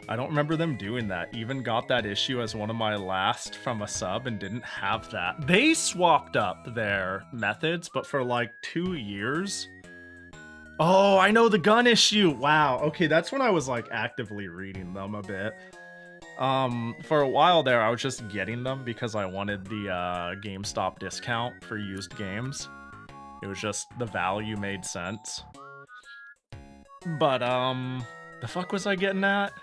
I don't remember them doing that. Even got that issue as one of my last from a sub and didn't have that. They swapped up their methods, but for like 2 years. Oh, I know the gun issue. Wow. Okay, that's when I was like actively reading them a bit. For a while there, I was just getting them because I wanted the GameStop discount for used games. It was just the value made sense. But The fuck was I getting at?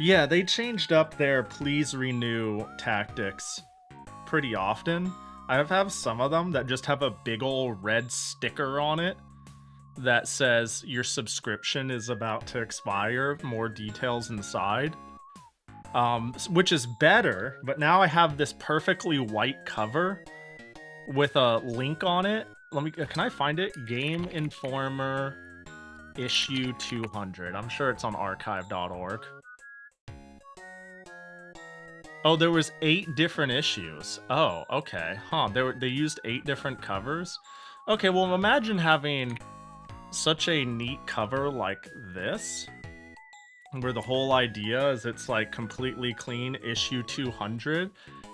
Yeah, they changed up their please renew tactics pretty often. I have some of them that just have a big ol' red sticker on it that says your subscription is about to expire, more details inside. Which is better, but now I have this perfectly white cover with a link on it. Can I find it? Game Informer issue 200. I'm sure it's on archive.org. Oh, there was 8 different issues. Oh, okay. Huh, they used 8 different covers? Okay, well imagine having such a neat cover like this, where the whole idea is it's like completely clean issue 200,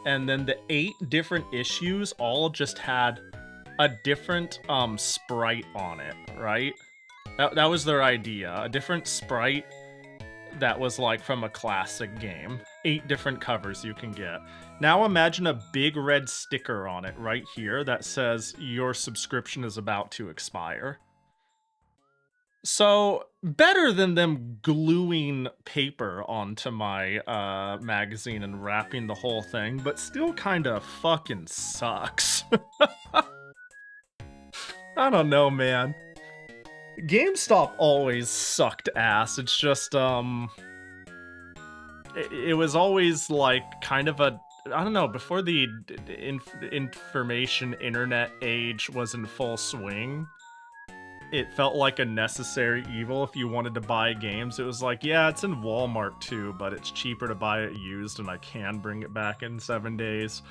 and then the 8 different issues all just had a different sprite on it, right? That was their idea, a different sprite that was like from a classic game. 8 different covers you can get. Now imagine a big red sticker on it right here that says your subscription is about to expire. So, better than them gluing paper onto my magazine and wrapping the whole thing, but still kind of fucking sucks. I don't know, man. GameStop always sucked ass. It's just, it was always like kind of a, I don't know, before the information internet age was in full swing, it felt like a necessary evil if you wanted to buy games. It was like, yeah, it's in Walmart too, but it's cheaper to buy it used and I can bring it back in 7 days.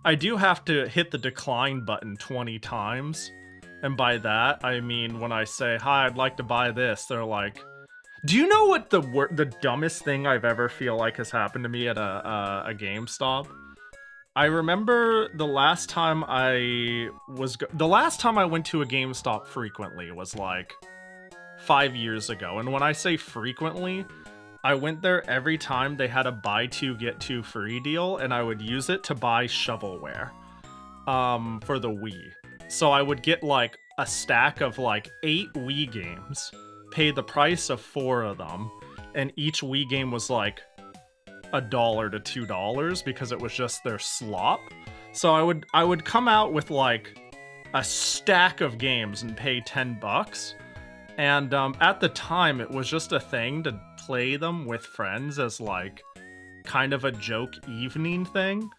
I do have to hit the decline button 20 times. And by that, I mean when I say, hi, I'd like to buy this, they're like, do you know what the dumbest thing I've ever feel like has happened to me at a GameStop? I remember the last time I went to a GameStop frequently was like 5 years ago. And when I say frequently, I went there every time they had a buy 2 get 2 free deal, and I would use it to buy shovelware for the Wii. So I would get like a stack of like 8 Wii games, pay the price of 4 of them, and each Wii game was like $1 to $2 because it was just their slop. So I would come out with like a stack of games and pay $10. And at the time, it was just a thing to play them with friends as like kind of a joke evening thing.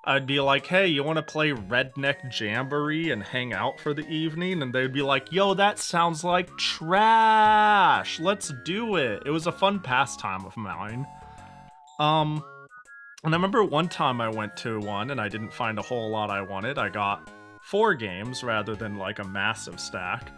I'd be like, hey, you want to play Redneck Jamboree and hang out for the evening? And they'd be like, yo, that sounds like trash. Let's do it. It was a fun pastime of mine. And I remember one time I went to one and I didn't find a whole lot I wanted. I got 4 games rather than like a massive stack.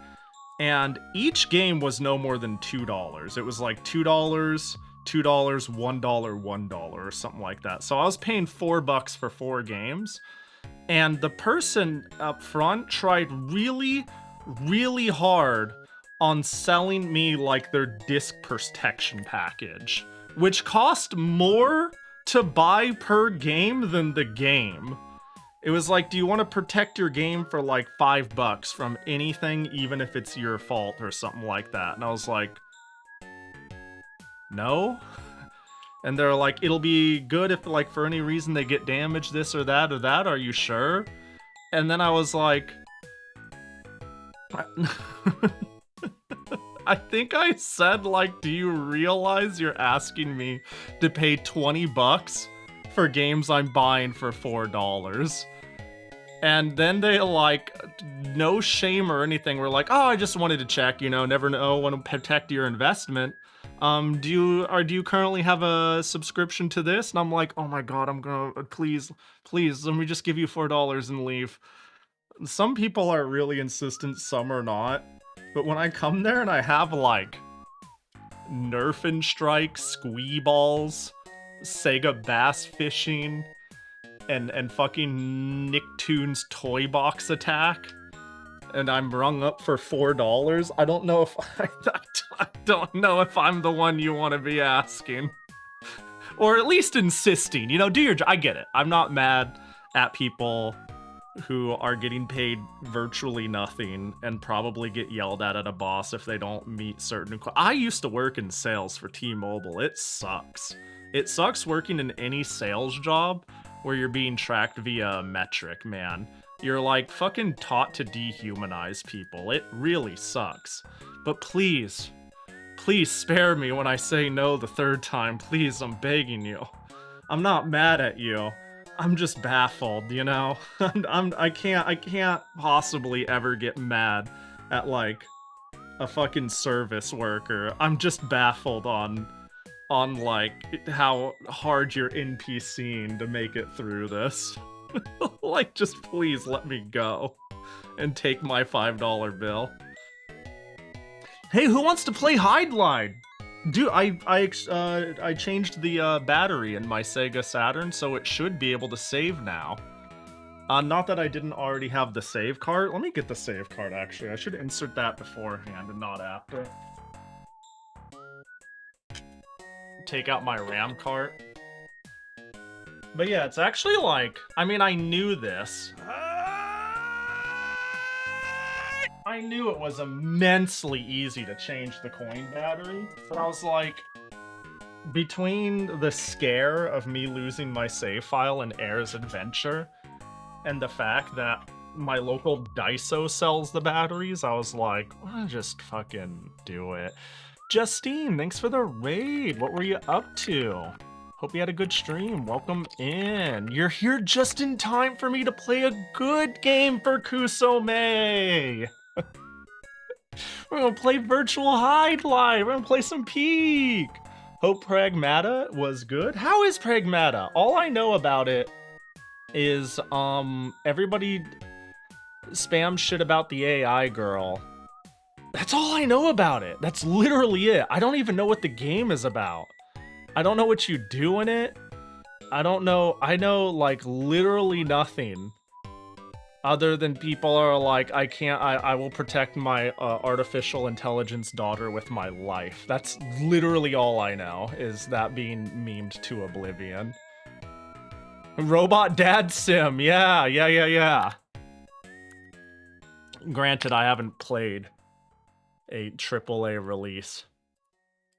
And each game was no more than $2. It was like $2, $2, $1, $1 or something like that. So I was paying $4 for 4 games. And the person up front tried really, really hard on selling me like their disc protection package, which cost more to buy per game than the game. It was like, do you want to protect your game for like $5 from anything, even if it's your fault or something like that? And I was like, no. And they're like, it'll be good if like for any reason they get damaged, this or that or that. Are you sure? And then I was like, I think I said, like, do you realize you're asking me to pay $20 for games I'm buying for $4? And then they, like, no shame or anything, were like, oh, I just wanted to check, you know, never know, want to protect your investment. Do you currently have a subscription to this? And I'm like, oh my god, I'm gonna, please, let me just give you $4 and leave. Some people are really insistent, some are not. But when I come there and I have, like, Nerf and Strike, Squee Balls, Sega Bass Fishing, and fucking Nicktoons Toy Box Attack, and I'm rung up for $4, I don't know if I don't know if I'm the one you want to be asking. Or at least insisting, you know, do your job. I get it. I'm not mad at people who are getting paid virtually nothing and probably get yelled at a boss if they don't meet certain. I used to work in sales for T-Mobile. It sucks. It sucks working in any sales job where you're being tracked via a metric, man. You're like fucking taught to dehumanize people. It really sucks. But please, please spare me when I say no the third time. Please, I'm begging you. I'm not mad at you. I'm just baffled, you know? I can't possibly ever get mad at, like, a fucking service worker. I'm just baffled on like, how hard you're NPCing to make it through this. Like, just please let me go and take my $5 bill. Hey, who wants to play Hydlide? Dude, I changed the battery in my Sega Saturn, so it should be able to save now. Not that I didn't already have the save card. Let me get the save card, actually. I should insert that beforehand and not after. Take out my RAM card. But yeah, it's actually like, I mean, I knew this. I knew it was immensely easy to change the coin battery, but I was like, between the scare of me losing my save file in Air's Adventure and the fact that my local Daiso sells the batteries, I was like, I'll just fucking do it. Justine, thanks for the raid. What were you up to? Hope you had a good stream. Welcome in. You're here just in time for me to play a good game for Kusome. We're gonna play Virtual Hydlide. We're gonna play some Peak. Hope Pragmata was good. How is Pragmata? All I know about it is everybody spams shit about the AI girl. That's all I know about it. That's literally it. I don't even know what the game is about. I don't know what you do in it. I don't know. I know like literally nothing. Other than people are like, I will protect my artificial intelligence daughter with my life. That's literally all I know, is that being memed to oblivion. Robot Dad Sim, yeah. Granted, I haven't played a AAA release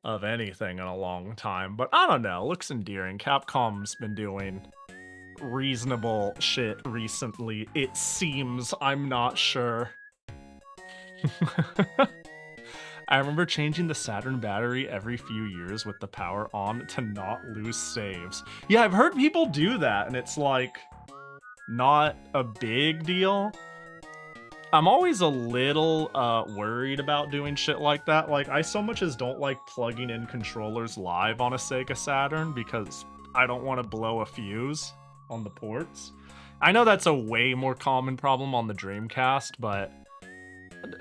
of anything in a long time, but I don't know, looks endearing. Capcom's been doing reasonable shit recently, it seems. I'm not sure. I remember changing the Saturn battery every few years with the power on to not lose saves. Yeah, I've heard people do that, and it's like not a big deal. I'm always a little worried about doing shit like that. Like, I so much as don't like plugging in controllers live on a Sega Saturn because I don't want to blow a fuse on the ports. I know that's a way more common problem on the Dreamcast, but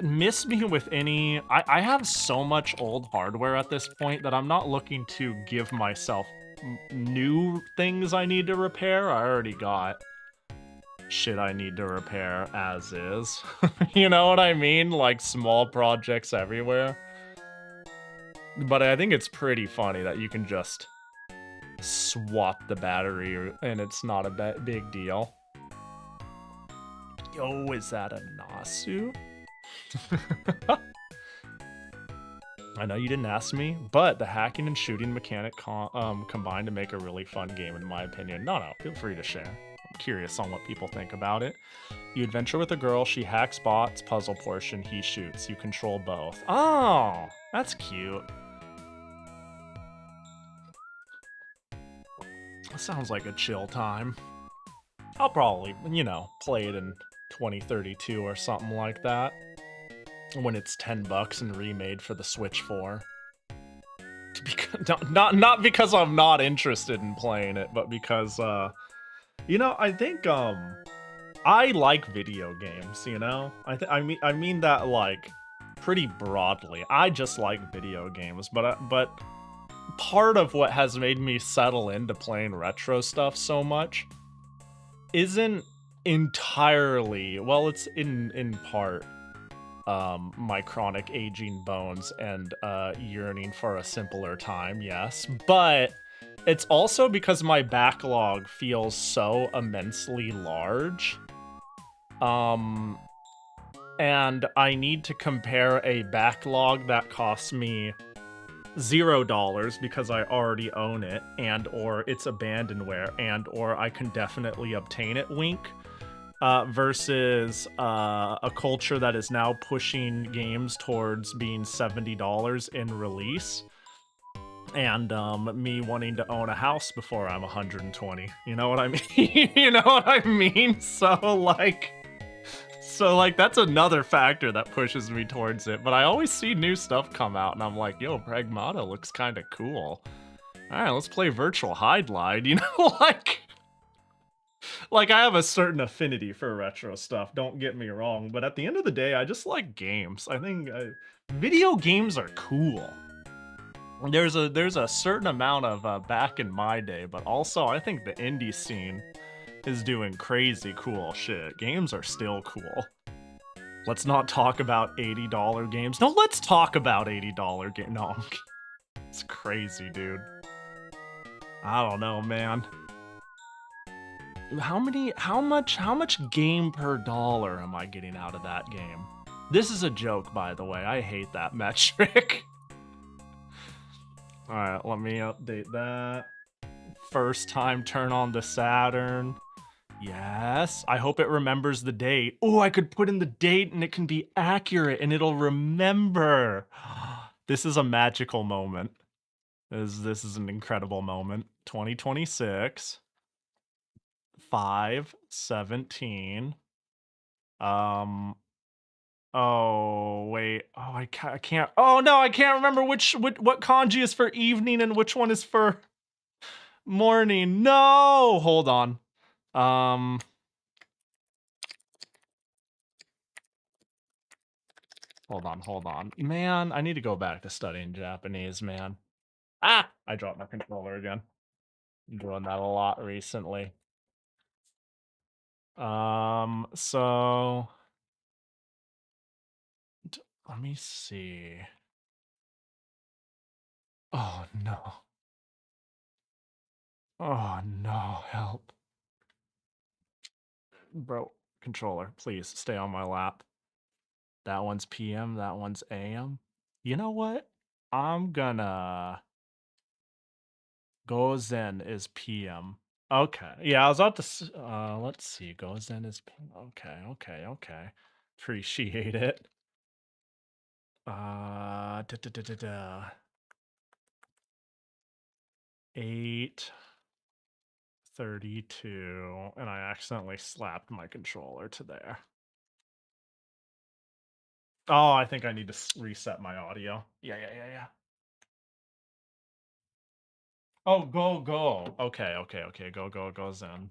miss me with any... I have so much old hardware at this point that I'm not looking to give myself new things I need to repair. I already got shit I need to repair as is. You know what I mean? Like small projects everywhere. But I think it's pretty funny that you can just swap the battery and it's not a big deal. Yo, is that a Nasu? I know you didn't ask me, but the hacking and shooting mechanic combined to make a really fun game in my opinion. No, feel free to share. I'm curious on what people think about it. You adventure with a girl, she hacks bots, puzzle portion, he shoots. You control both. Oh, that's cute. Sounds like a chill time. I'll probably, you know, play it in 2032 or something like that. When it's $10 and remade for the Switch 4. Not because I'm not interested in playing it, but because, you know, I think, I like video games, you know? I mean that, like, pretty broadly. I just like video games, but part of what has made me settle into playing retro stuff so much isn't entirely, well, it's in part my chronic aging bones and yearning for a simpler time, yes, but it's also because my backlog feels so immensely large And I need to compare a backlog that costs me $0 because I already own it, and or it's abandonware, and or I can definitely obtain it, wink, versus a culture that is now pushing games towards being $70 in release, and me wanting to own a house before I'm 120. You know what I mean? You know what I mean? So like that's another factor that pushes me towards it. But I always see new stuff come out, and I'm like, yo, Pragmata looks kind of cool. All right, let's play Virtual Hydlide. You know, like I have a certain affinity for retro stuff. Don't get me wrong, but at the end of the day, I just like games. I think video games are cool. There's a certain amount of back in my day, but also I think the indie scene is doing crazy cool shit. Games are still cool. Let's not talk about $80 games. No, let's talk about $80 games. No, it's crazy, dude. I don't know, man. How much game per dollar am I getting out of that game? This is a joke, by the way. I hate that metric. All right, let me update that. First time turn on the Saturn. Yes, I hope it remembers the date. Oh, I could put in the date and it can be accurate and it'll remember. This is a magical moment. This is an incredible moment. 2026. 5/17. Oh, wait. Oh, I can't. Oh, no, I can't remember what kanji is for evening and which one is for morning. No, hold on. Hold on. Man, I need to go back to studying Japanese, man. Ah! I dropped my controller again. I'm doing that a lot recently. So... let me see. Oh, no. Oh, no, help. Bro, controller, please stay on my lap. That one's PM, that one's AM. You know what? I'm gonna... Gozen is PM. Okay. Yeah, I was about to... let's see. Gozen is PM. Okay. Appreciate it. Da, da, da, da, da. 8:32, and I accidentally slapped my controller to there. Oh, I think I need to reset my audio. Yeah. Oh, go. Okay, go Zen.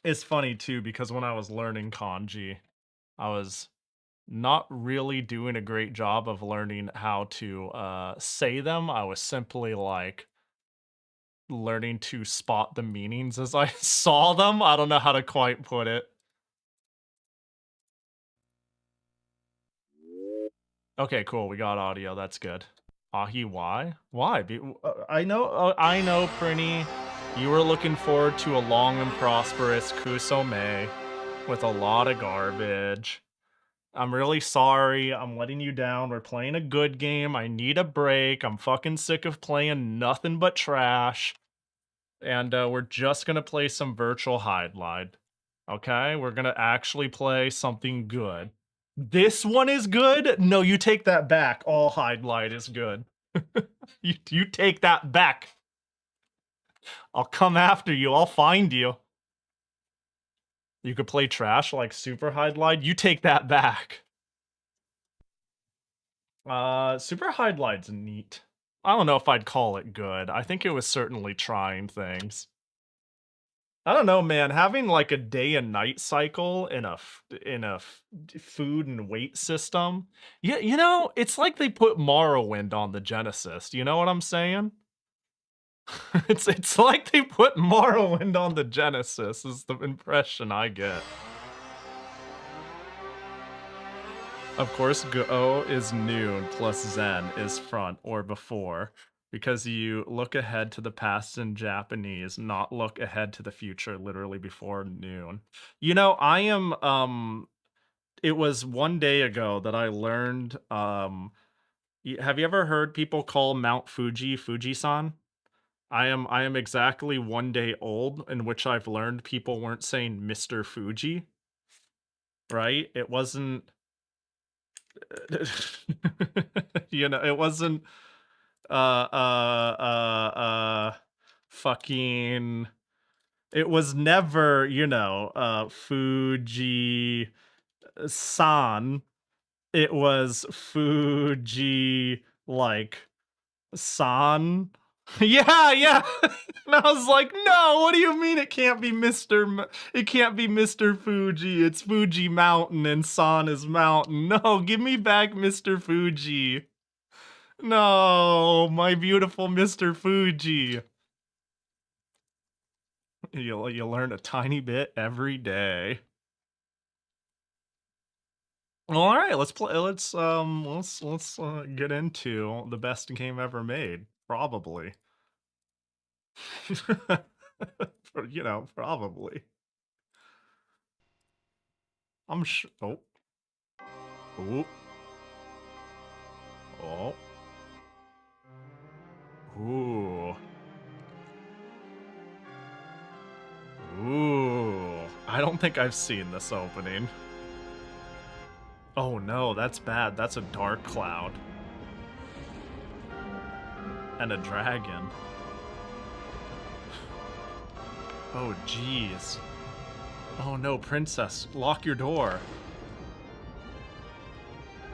It's funny too, because when I was learning kanji, I was not really doing a great job of learning how to say them. I was simply like learning to spot the meanings as I saw them. I don't know how to quite put it. Okay, cool. We got audio. That's good. Pahi, why? Why? I know, Prinny. You were looking forward to a long and prosperous Kusome with a lot of garbage. I'm really sorry. I'm letting you down. We're playing a good game. I need a break. I'm fucking sick of playing nothing but trash. And we're just gonna play some Virtual Hydlide. Okay? We're gonna actually play something good. This one is good? No, you take that back. All Hydlide is good. You take that back. I'll come after you. I'll find you. You could play trash like Super Hydlide. You take that back. Super Hydlide's neat. I don't know if I'd call it good. I think it was certainly trying things. I don't know, man. Having like a day and night cycle in a food and weight system. Yeah, you know, it's like they put Morrowind on the Genesis. You know what I'm saying? It's like they put Morrowind on the Genesis is the impression I get. Of course, Go is noon plus Zen is front or before. Because you look ahead to the past in Japanese, not look ahead to the future literally before noon. You know, I am it was one day ago that I learned have you ever heard people call Mount Fuji Fujisan? I am exactly one day old in which I've learned people weren't saying Mr. Fuji, right? It wasn't you know, it wasn't fucking it was never, you know, Fuji san. It was Fuji like san. Yeah, yeah. And I was like, no, what do you mean it can't be it can't be Mr. Fuji. It's Fuji Mountain and san is mountain. No, give me back Mr. Fuji. No, my beautiful Mr. Fuji. You learn a tiny bit every day. All right, let's play. Let's get into the best game ever made. Probably. You know, probably. I'm sure. Oh. Oh. Oh. Ooh. Ooh. I don't think I've seen this opening. Oh no, that's bad. That's a dark cloud. And a dragon. Oh jeez. Oh no, princess, lock your door.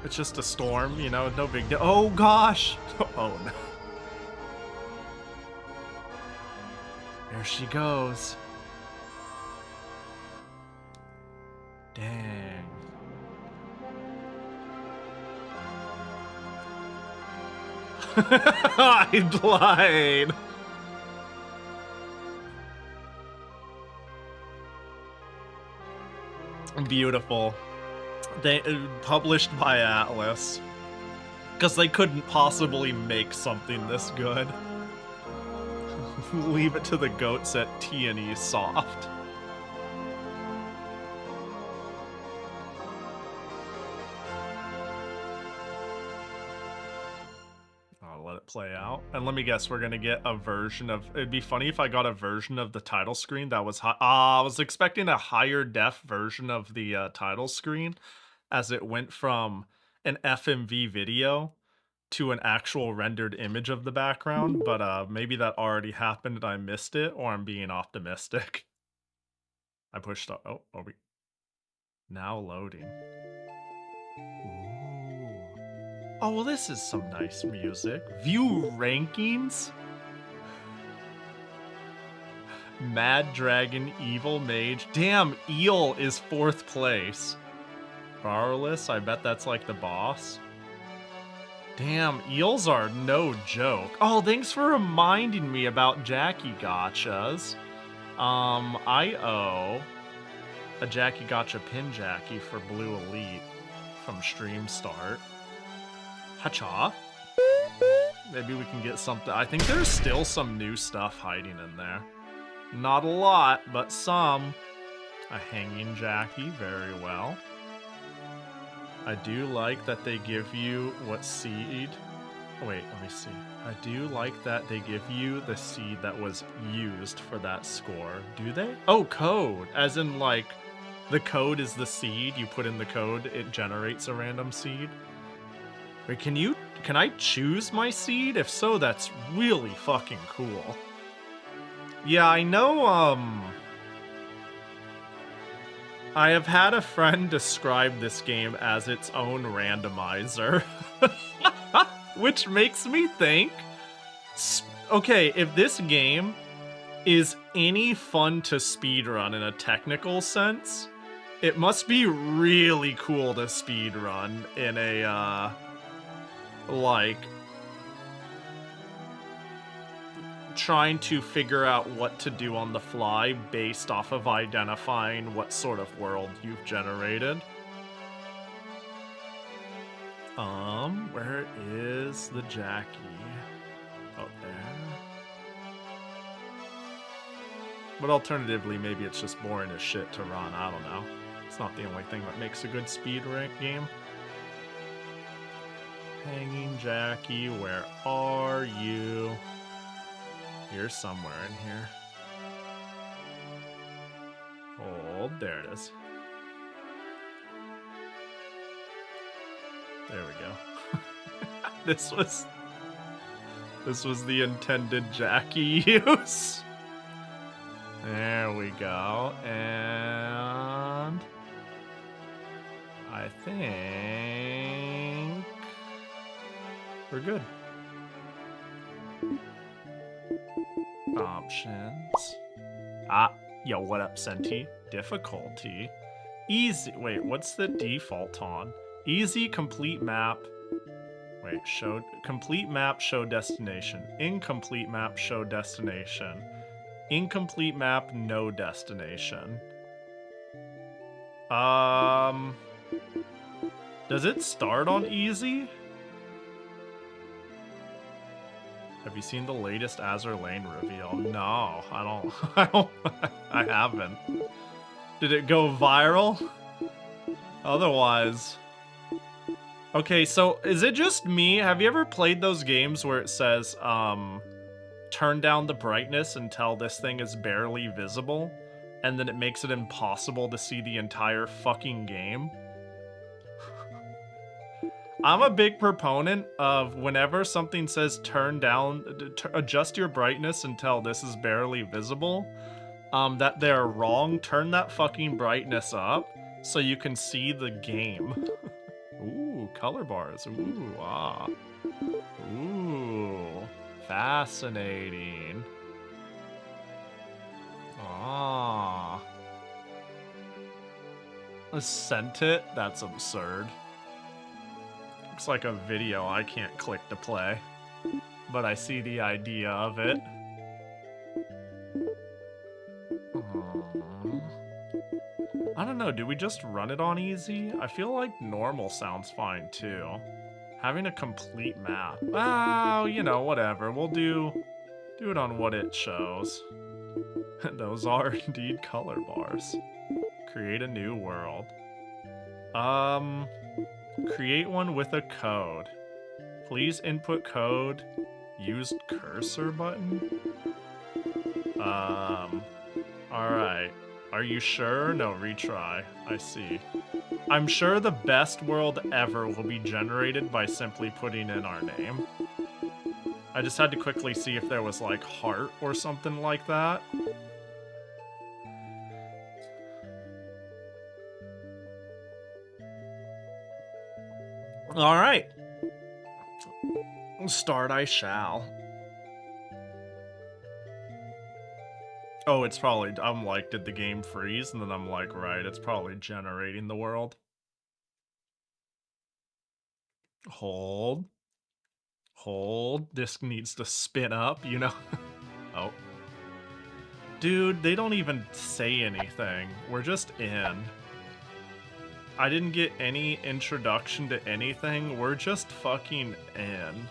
It's just a storm, you know, no big deal. Oh gosh! Oh no. There she goes. Dang. Hydlide. Beautiful. They published by Atlas because they couldn't possibly make something this good. Leave it to the goats at T&E Soft. I'll let it play out. And let me guess, we're gonna get a version of... It'd be funny if I got a version of the title screen that was high. I was expecting a higher def version of the title screen, as it went from an FMV video to an actual rendered image of the background, but maybe that already happened and I missed it, or I'm being optimistic. I pushed up. Oh, are we now loading? Ooh. Oh, well, this is some nice music. View rankings. Mad Dragon, Evil Mage. Damn, Eel is 4th place. Powerless, I bet that's like the boss. Damn, eels are no joke. Oh, thanks for reminding me about Jackie Gotchas. I owe a Jackie Gotcha pin Jackie for Blue Elite from Stream Start. Hacha. Maybe we can get something. I think there's still some new stuff hiding in there. Not a lot, but some. A hanging Jackie, very well. I do like that they give you what seed. Oh, wait, let me see. I do like that they give you the seed that was used for that score. Do they? Oh, code. As in, like, the code is the seed. You put in the code, it generates a random seed. Wait, can I choose my seed? If so, that's really fucking cool. Yeah, I know, I have had a friend describe this game as its own randomizer. Which makes me think, okay, if this game is any fun to speedrun in a technical sense, it must be really cool to speedrun in a, like, trying to figure out what to do on the fly based off of identifying what sort of world you've generated. Where is the Jackie? Oh, But alternatively, maybe it's just boring as shit to run. I don't know. It's not the only thing that makes a good speed game. Hanging Jackie, where are you? You're somewhere in here. Hold, there it is. There we go. This was the intended Jackie use. There we go. And I think we're good. Options. Yo, what up, Senti? Difficulty. Easy. Wait, what's the default on? Easy, complete map. Wait, show complete map, show destination. Incomplete map, show destination. Incomplete map, no destination. Does it start on easy? Have you seen the latest Azur Lane reveal? No, I haven't. Did it go viral? Otherwise... Okay, so is it just me? Have you ever played those games where it says, turn down the brightness until this thing is barely visible, and then it makes it impossible to see the entire fucking game? I'm a big proponent of whenever something says turn down, adjust your brightness until this is barely visible, that they're wrong. Turn that fucking brightness up so you can see the game. Ooh, color bars. Ooh, ah. Ooh, fascinating. Ah. Sent it? That's absurd. Looks like a video I can't click to play, but I see the idea of it. I don't know, do we just run it on easy? I feel like normal sounds fine too. Having a complete map. Oh, you know, whatever. We'll do it on what it shows. Those are indeed color bars. Create a new world. Create one with a code. Please input code. Use cursor button. Alright. Are you sure? No, retry. I see. I'm sure the best world ever will be generated by simply putting in our name. I just had to quickly see if there was, like, heart or something like that. Alright. Start I shall. Oh, it's probably, I'm like, did the game freeze? And then I'm like, right, it's probably generating the world. Hold. Hold. This needs to spin up, you know? Oh. Dude, they don't even say anything. We're just in. I didn't get any introduction to anything. We're just fucking in.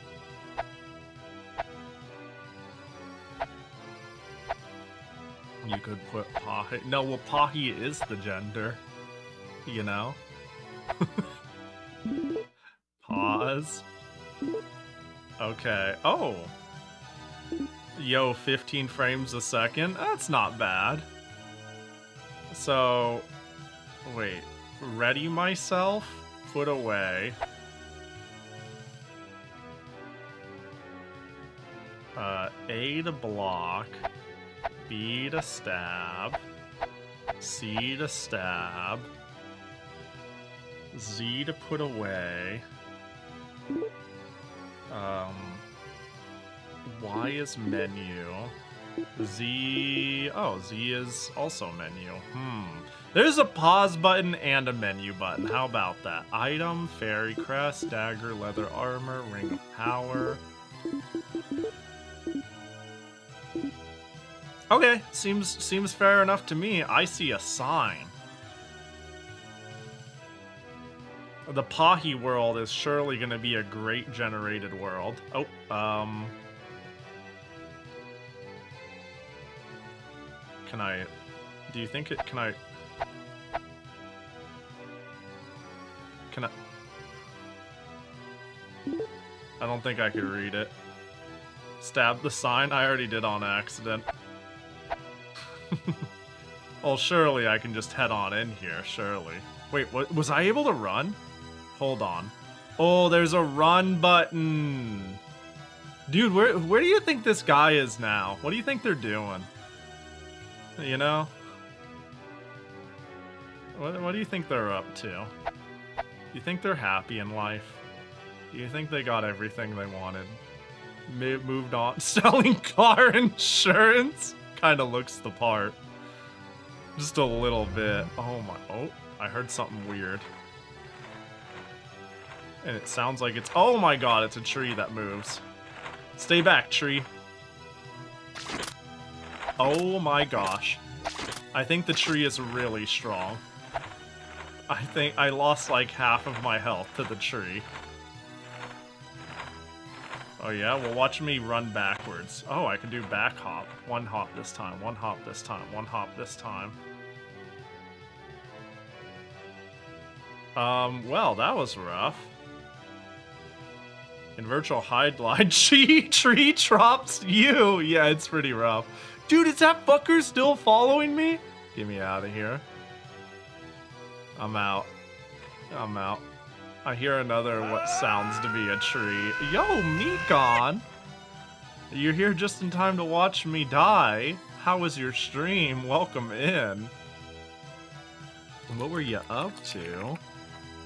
You could put Pahi. No, well, Pahi is the gender. You know? Pause. Okay. Oh. Yo, 15 frames a second? That's not bad. So, wait. Ready myself? Put away. A to block. B to stab. C to stab. Z to put away. Y is menu. Z... Oh, Z is also menu. There's a pause button and a menu button. How about that? Item, fairy crest, dagger, leather armor, ring of power. Okay, seems fair enough to me. I see a sign. The Pahi world is surely going to be a great generated world. Oh, Can I... Do you think it... Can I... Can I... I don't think I could read it. Stab the sign? I already did on accident. Well, surely I can just head on in here, surely. Wait, what? Was I able to run? Hold on. Oh, there's a run button. Dude, where do you think this guy is now? What do you think they're doing? You know? What do you think they're up to? You think they're happy in life? You think they got everything they wanted? Moved on. Selling car insurance? Kinda looks the part. Just a little bit. Oh my... Oh, I heard something weird. And it sounds like it's... Oh my god, it's a tree that moves. Stay back, tree. Oh my gosh. I think the tree is really strong. I think I lost like half of my health to the tree. Oh yeah? Well, watch me run backwards. Oh, I can do back hop. One hop this time, one hop this time, one hop this time. Well, that was rough. In Virtual Hydlide, tree drops you! Yeah, it's pretty rough. Dude, is that fucker still following me? Get me out of here. I'm out. I'm out. I hear another what sounds to be a tree. Yo, Mikon! You're here just in time to watch me die. How was your stream? Welcome in. What were you up to?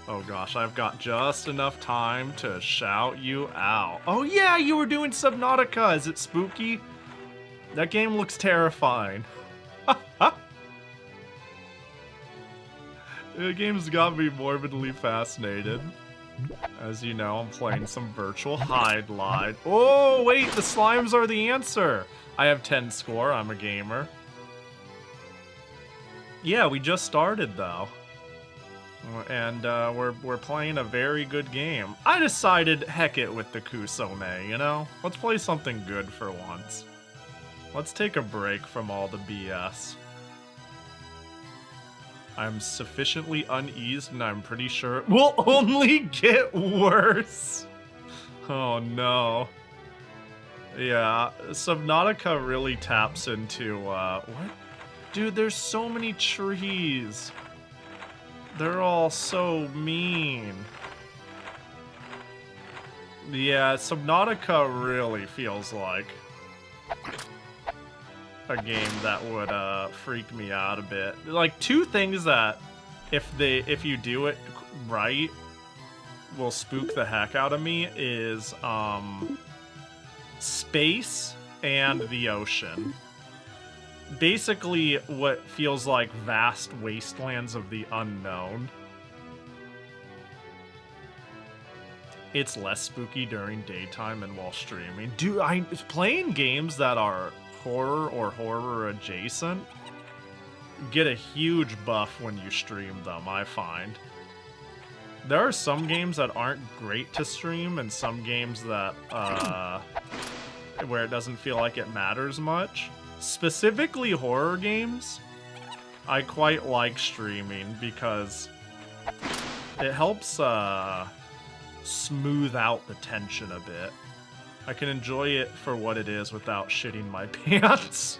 Oh gosh, I've got just enough time to shout you out. Oh yeah, you were doing Subnautica. Is it spooky? That game looks terrifying. The game's got me morbidly fascinated. As you know, I'm playing some Virtual Hydlide. Oh, wait, the slimes are the answer. I have 10 score, I'm a gamer. Yeah, we just started, though. And we're playing a very good game. I decided, heck it with the Kusome, you know? Let's play something good for once. Let's take a break from all the BS. I'm sufficiently uneased and I'm pretty sure it will only get worse. Oh no. Yeah, Subnautica really taps into, what? Dude, there's so many trees. They're all so mean. Yeah, Subnautica really feels like a game that would freak me out a bit. Like, two things that if you do it right will spook the heck out of me is space and the ocean. Basically what feels like vast wastelands of the unknown. It's less spooky during daytime and while streaming. Dude, I'm playing games that are horror or horror adjacent get a huge buff when you stream them, I find. There are some games that aren't great to stream and some games that where it doesn't feel like it matters much. Specifically horror games, I quite like streaming because it helps smooth out the tension a bit. I can enjoy it for what it is without shitting my pants.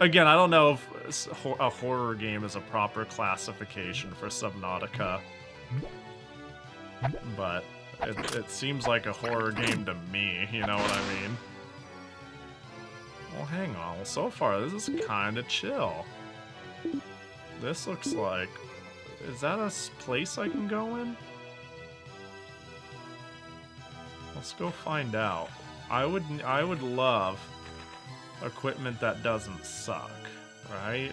Again, I don't know if a horror game is a proper classification for Subnautica, but it seems like a horror game to me, you know what I mean? Well, hang on. Well, so far, this is kind of chill. This looks like... Is that a place I can go in? Let's go find out. I would love equipment that doesn't suck, right?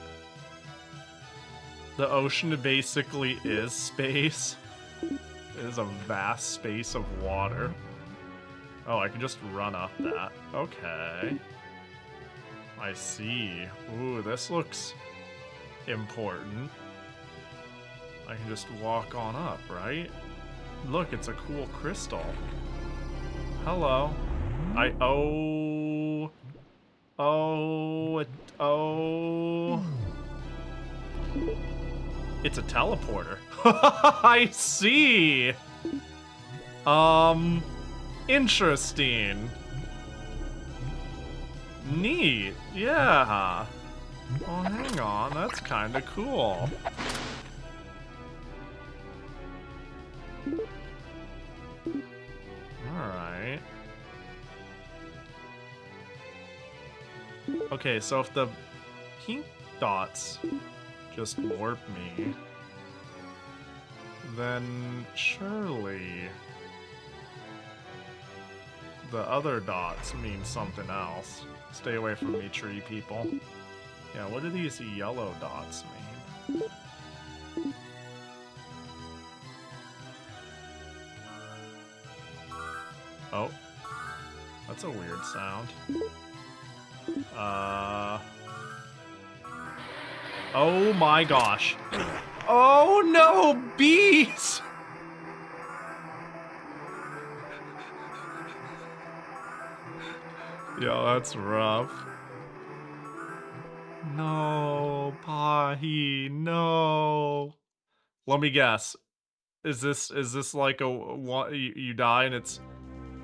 The ocean basically is space. It is a vast space of water. Oh, I can just run up that. Okay. I see. Ooh, this looks important. I can just walk on up, right? Look, it's a cool crystal. Hello. Oh, oh. It's a teleporter. I see. Interesting. Neat. Yeah. Oh, hang on. That's kind of cool. Alright. Okay, so if the pink dots just warp me, then surely the other dots mean something else. Stay away from me, tree people. Yeah, what do these yellow dots mean? Oh. That's a weird sound. Oh my gosh. Oh no, bees! Yo, that's rough. No, Pahi, no. Let me guess. Is this like a what you die and it's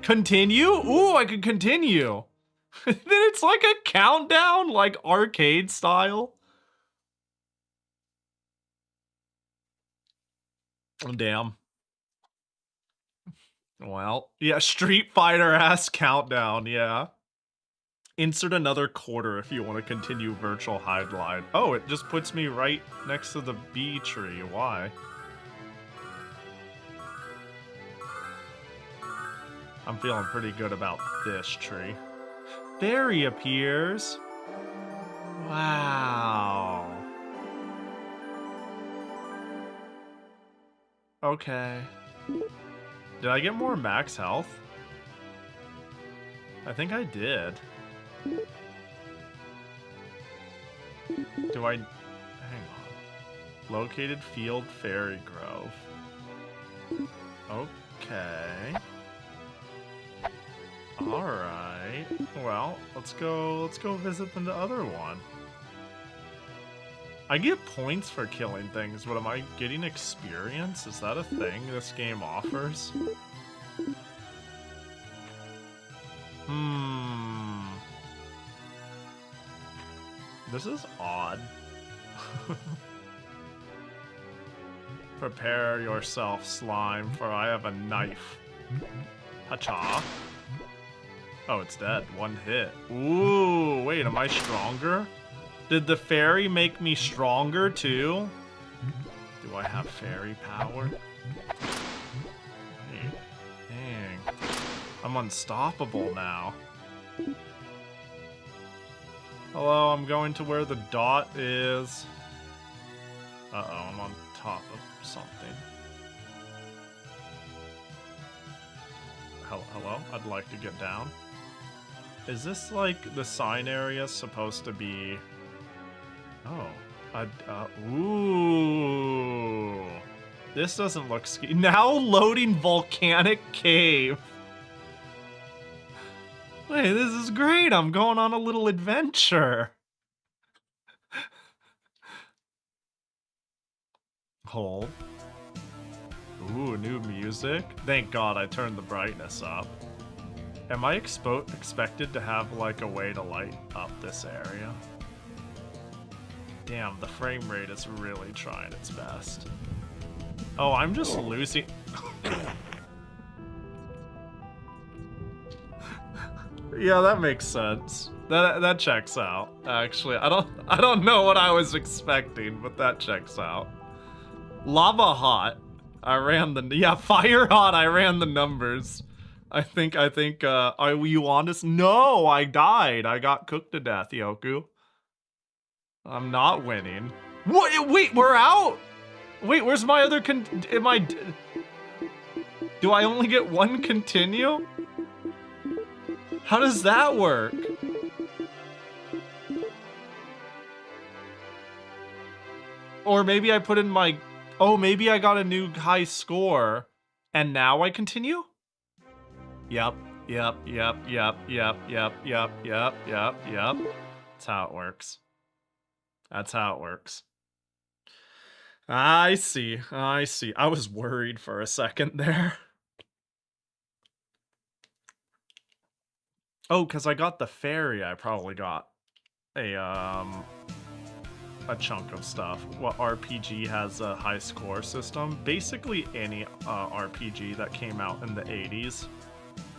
continue? Ooh, I could continue. Then it's like a countdown, like arcade style. Oh, damn. Well, yeah, Street Fighter-ass countdown, yeah. Insert another quarter if you want to continue Virtual Hydlide. Oh, it just puts me right next to the bee tree. Why? I'm feeling pretty good about this tree. There he appears. Wow. Okay. Did I get more max health? I think I did. Do I... Hang on. Located Field Fairy Grove. Okay. Alright. Well, let's go visit the other one. I get points for killing things, but am I getting experience? Is that a thing this game offers? This is odd. Prepare yourself, slime, for I have a knife. Hacha. Oh, it's dead. One hit. Ooh, wait, am I stronger? Did the fairy make me stronger, too? Do I have fairy power? Hey, dang. I'm unstoppable now. Hello, I'm going to where the dot is. Uh-oh, I'm on top of something. Hello? I'd like to get down. Is this, like, the sign area supposed to be... Oh. Ooh. This doesn't look ski. Now loading volcanic cave. Wait, this is great. I'm going on a little adventure. Hold. Ooh, new music. Thank God I turned the brightness up. Am I expected to have, like, a way to light up this area? Damn, the frame rate is really trying its best. Oh, I'm just losing... Yeah, that makes sense. That checks out. Actually, I don't know what I was expecting, but that checks out. Lava hot. I ran the... Yeah, fire hot, I ran the numbers. I think, are you honest? No, I died. I got cooked to death, Yoku. I'm not winning. What? Wait, we're out? Wait, where's my other do I only get one continue? How does that work? Or maybe I put in my... Oh, maybe I got a new high score. And now I continue? Yep. Yep. That's how it works. That's how it works. I see. I was worried for a second there. Oh, because I got the fairy, I probably got a chunk of stuff. What RPG has a high score system? Basically any RPG that came out in the 80s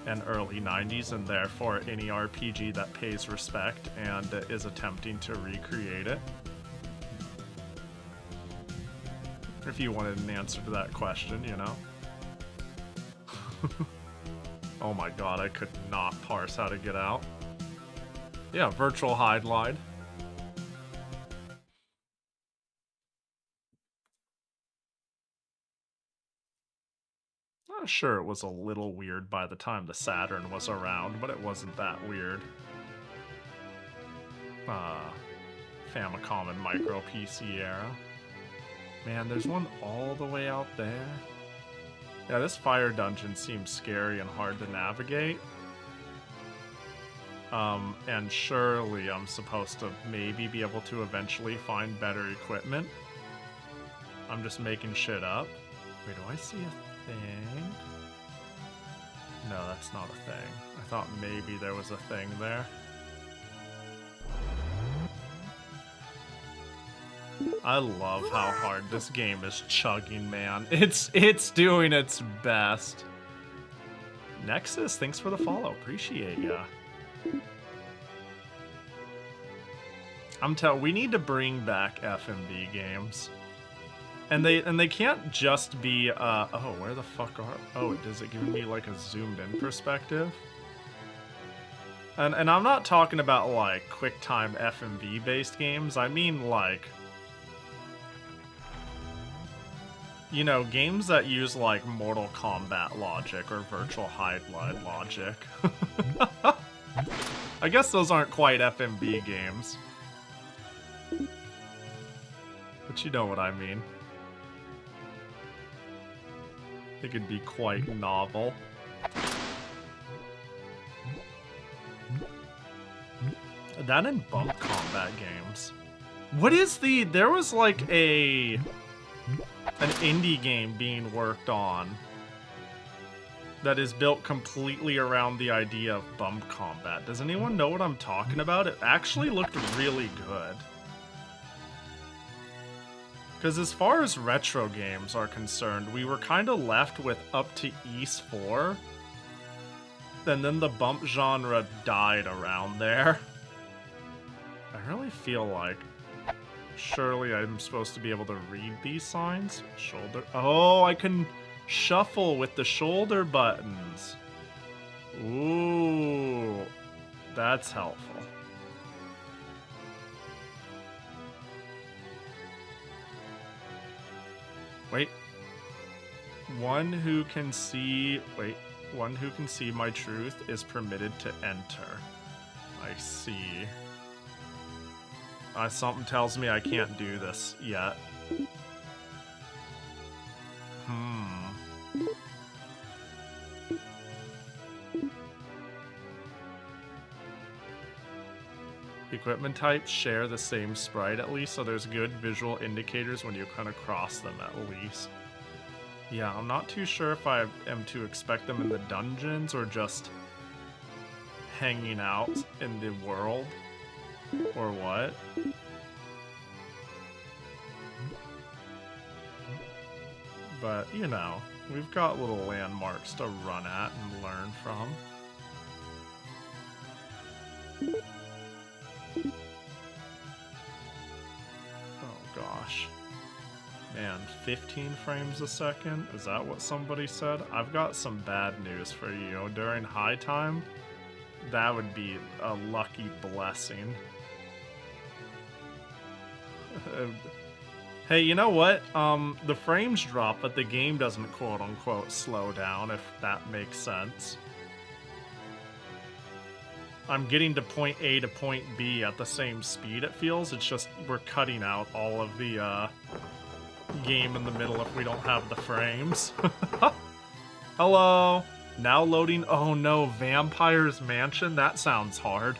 and early 90s, and therefore any RPG that pays respect and is attempting to recreate it. If you wanted an answer to that question, you know? Oh my god, I could not parse how to get out. Yeah, Virtual Hydlide. Sure, it was a little weird by the time the Saturn was around, but it wasn't that weird. Famicom and Micro PC era. Man, there's one all the way out there. Yeah, this fire dungeon seems scary and hard to navigate. And surely I'm supposed to maybe be able to eventually find better equipment. I'm just making shit up. Wait, do I see a thing? No, that's not a thing. I thought maybe there was a thing there. I love how hard this game is chugging, man. It's doing its best. Nexus, thanks for the follow. Appreciate ya. We need to bring back FMV games. And they can't just be oh, where the fuck are... Oh, does it give me like a zoomed in perspective? And I'm not talking about like QuickTime FMV based games. I mean like, you know, games that use like Mortal Kombat logic or Virtual Hydlide logic. I guess those aren't quite FMV games. But you know what I mean. It could be quite novel. That in bump combat games. What is the... There was like an indie game being worked on that is built completely around the idea of bump combat. Does anyone know what I'm talking about? It actually looked really good. Because as far as retro games are concerned, we were kind of left with up to Ys 4. And then the bump genre died around there. I really feel like... Surely I'm supposed to be able to read these signs? Shoulder... Oh, I can shuffle with the shoulder buttons. Ooh. That's helpful. Wait. One who can see my truth is permitted to enter. I see. Something tells me I can't do this yet. Equipment types share the same sprite at least, so there's good visual indicators when you kind of cross them at least. Yeah, I'm not too sure if I am to expect them in the dungeons or just hanging out in the world, or what. But, you know, we've got little landmarks to run at and learn from. Oh gosh. Man, 15 frames a second? Is that what somebody said? I've got some bad news for you. During high time, that would be a lucky blessing. Hey, you know what? The frames drop, but the game doesn't quote-unquote slow down, if that makes sense. I'm getting to point A to point B at the same speed, it feels. It's just we're cutting out all of the game in the middle if we don't have the frames. Hello! Now loading. Oh no, Vampire's Mansion? That sounds hard.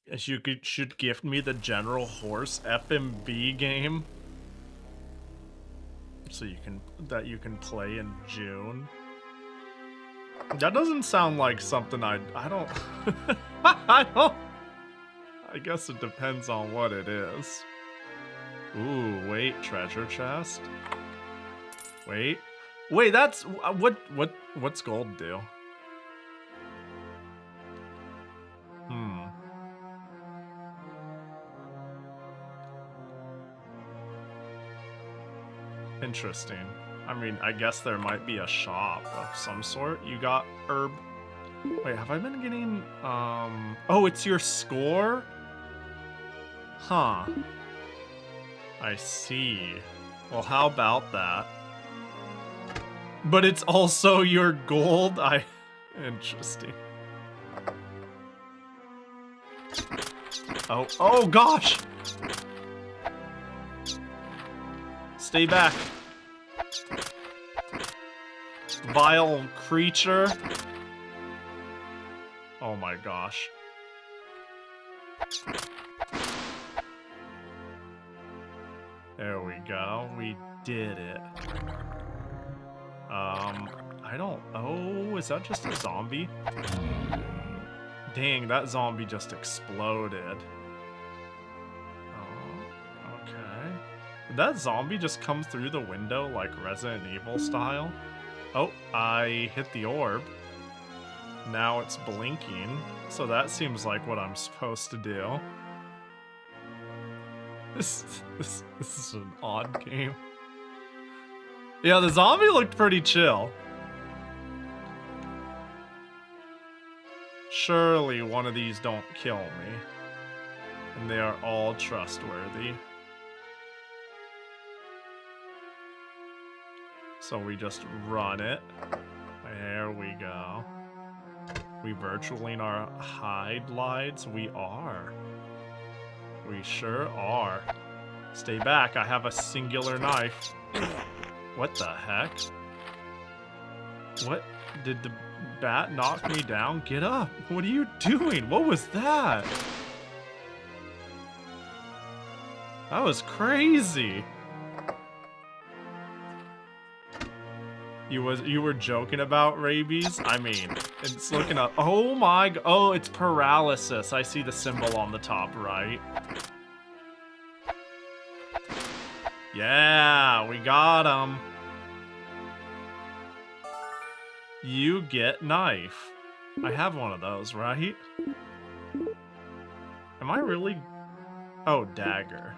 You should gift me the General Horse FMB game. So you can play in June. That doesn't sound like something I don't I don't. I guess it depends on what it is. Ooh, wait, treasure chest. Wait, that's what's gold do? Interesting. I mean, I guess there might be a shop of some sort. You got herb. Wait, have I been getting, oh, it's your score? Huh. I see. Well, how about that? But it's also your gold? Interesting. Oh gosh! Stay back. Vile creature. Oh my gosh. There we go. We did it. I don't... Oh, is that just a zombie? Dang, that zombie just exploded. Oh, okay. Did that zombie just come through the window like Resident Evil style? Oh, I hit the orb. Now it's blinking, so that seems like what I'm supposed to do. This is an odd game. Yeah, the zombie looked pretty chill. Surely one of these don't kill me. And they are all trustworthy. So we just run it. There we go. We virtualing our Hydlides? We are. We sure are. Stay back, I have a singular knife. What the heck? What? Did the bat knock me down? Get up! What are you doing? What was that? That was crazy! You were joking about rabies? I mean, it's looking up. Oh my god. Oh, it's paralysis. I see the symbol on the top right. Yeah, we got him. You get knife. I have one of those, right? Am I really... Oh, dagger.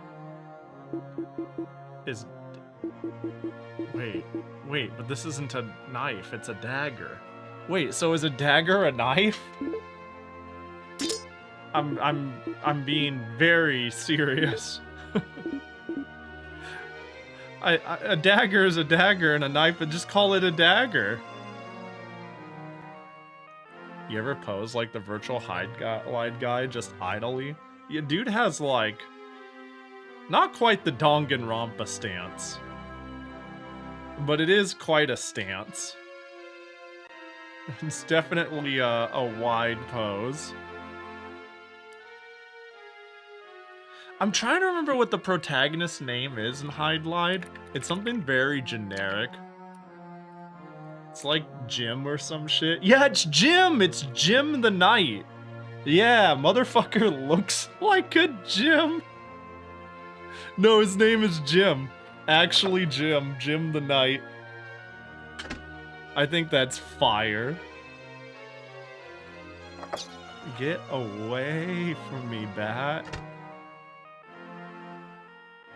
Wait, but this isn't a knife, it's a dagger. Wait, so is a dagger a knife? I'm being very serious. A dagger is a dagger and a knife, but just call it a dagger. You ever pose like the Virtual Hydlide guy just idly? Yeah, dude has like not quite the Danganronpa stance, but it is quite a stance. It's definitely a wide pose. I'm trying to remember what the protagonist's name is in Hydlide. It's something very generic. It's like Jim or some shit. Yeah, it's Jim! It's Jim the Knight. Yeah, motherfucker looks like a Jim. No, his name is Jim. Actually Jim. Jim the Knight. I think that's fire. Get away from me, bat.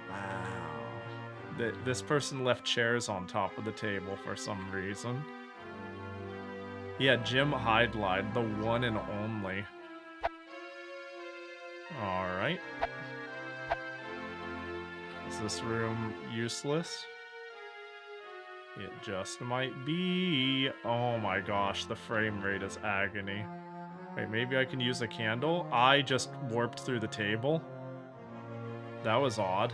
Wow. This person left chairs on top of the table for some reason. Yeah, Jim Hydlide, the one and only. Alright. Is this room useless? It just might be. Oh my gosh, the frame rate is agony. Wait, maybe I can use a candle? I just warped through the table. That was odd.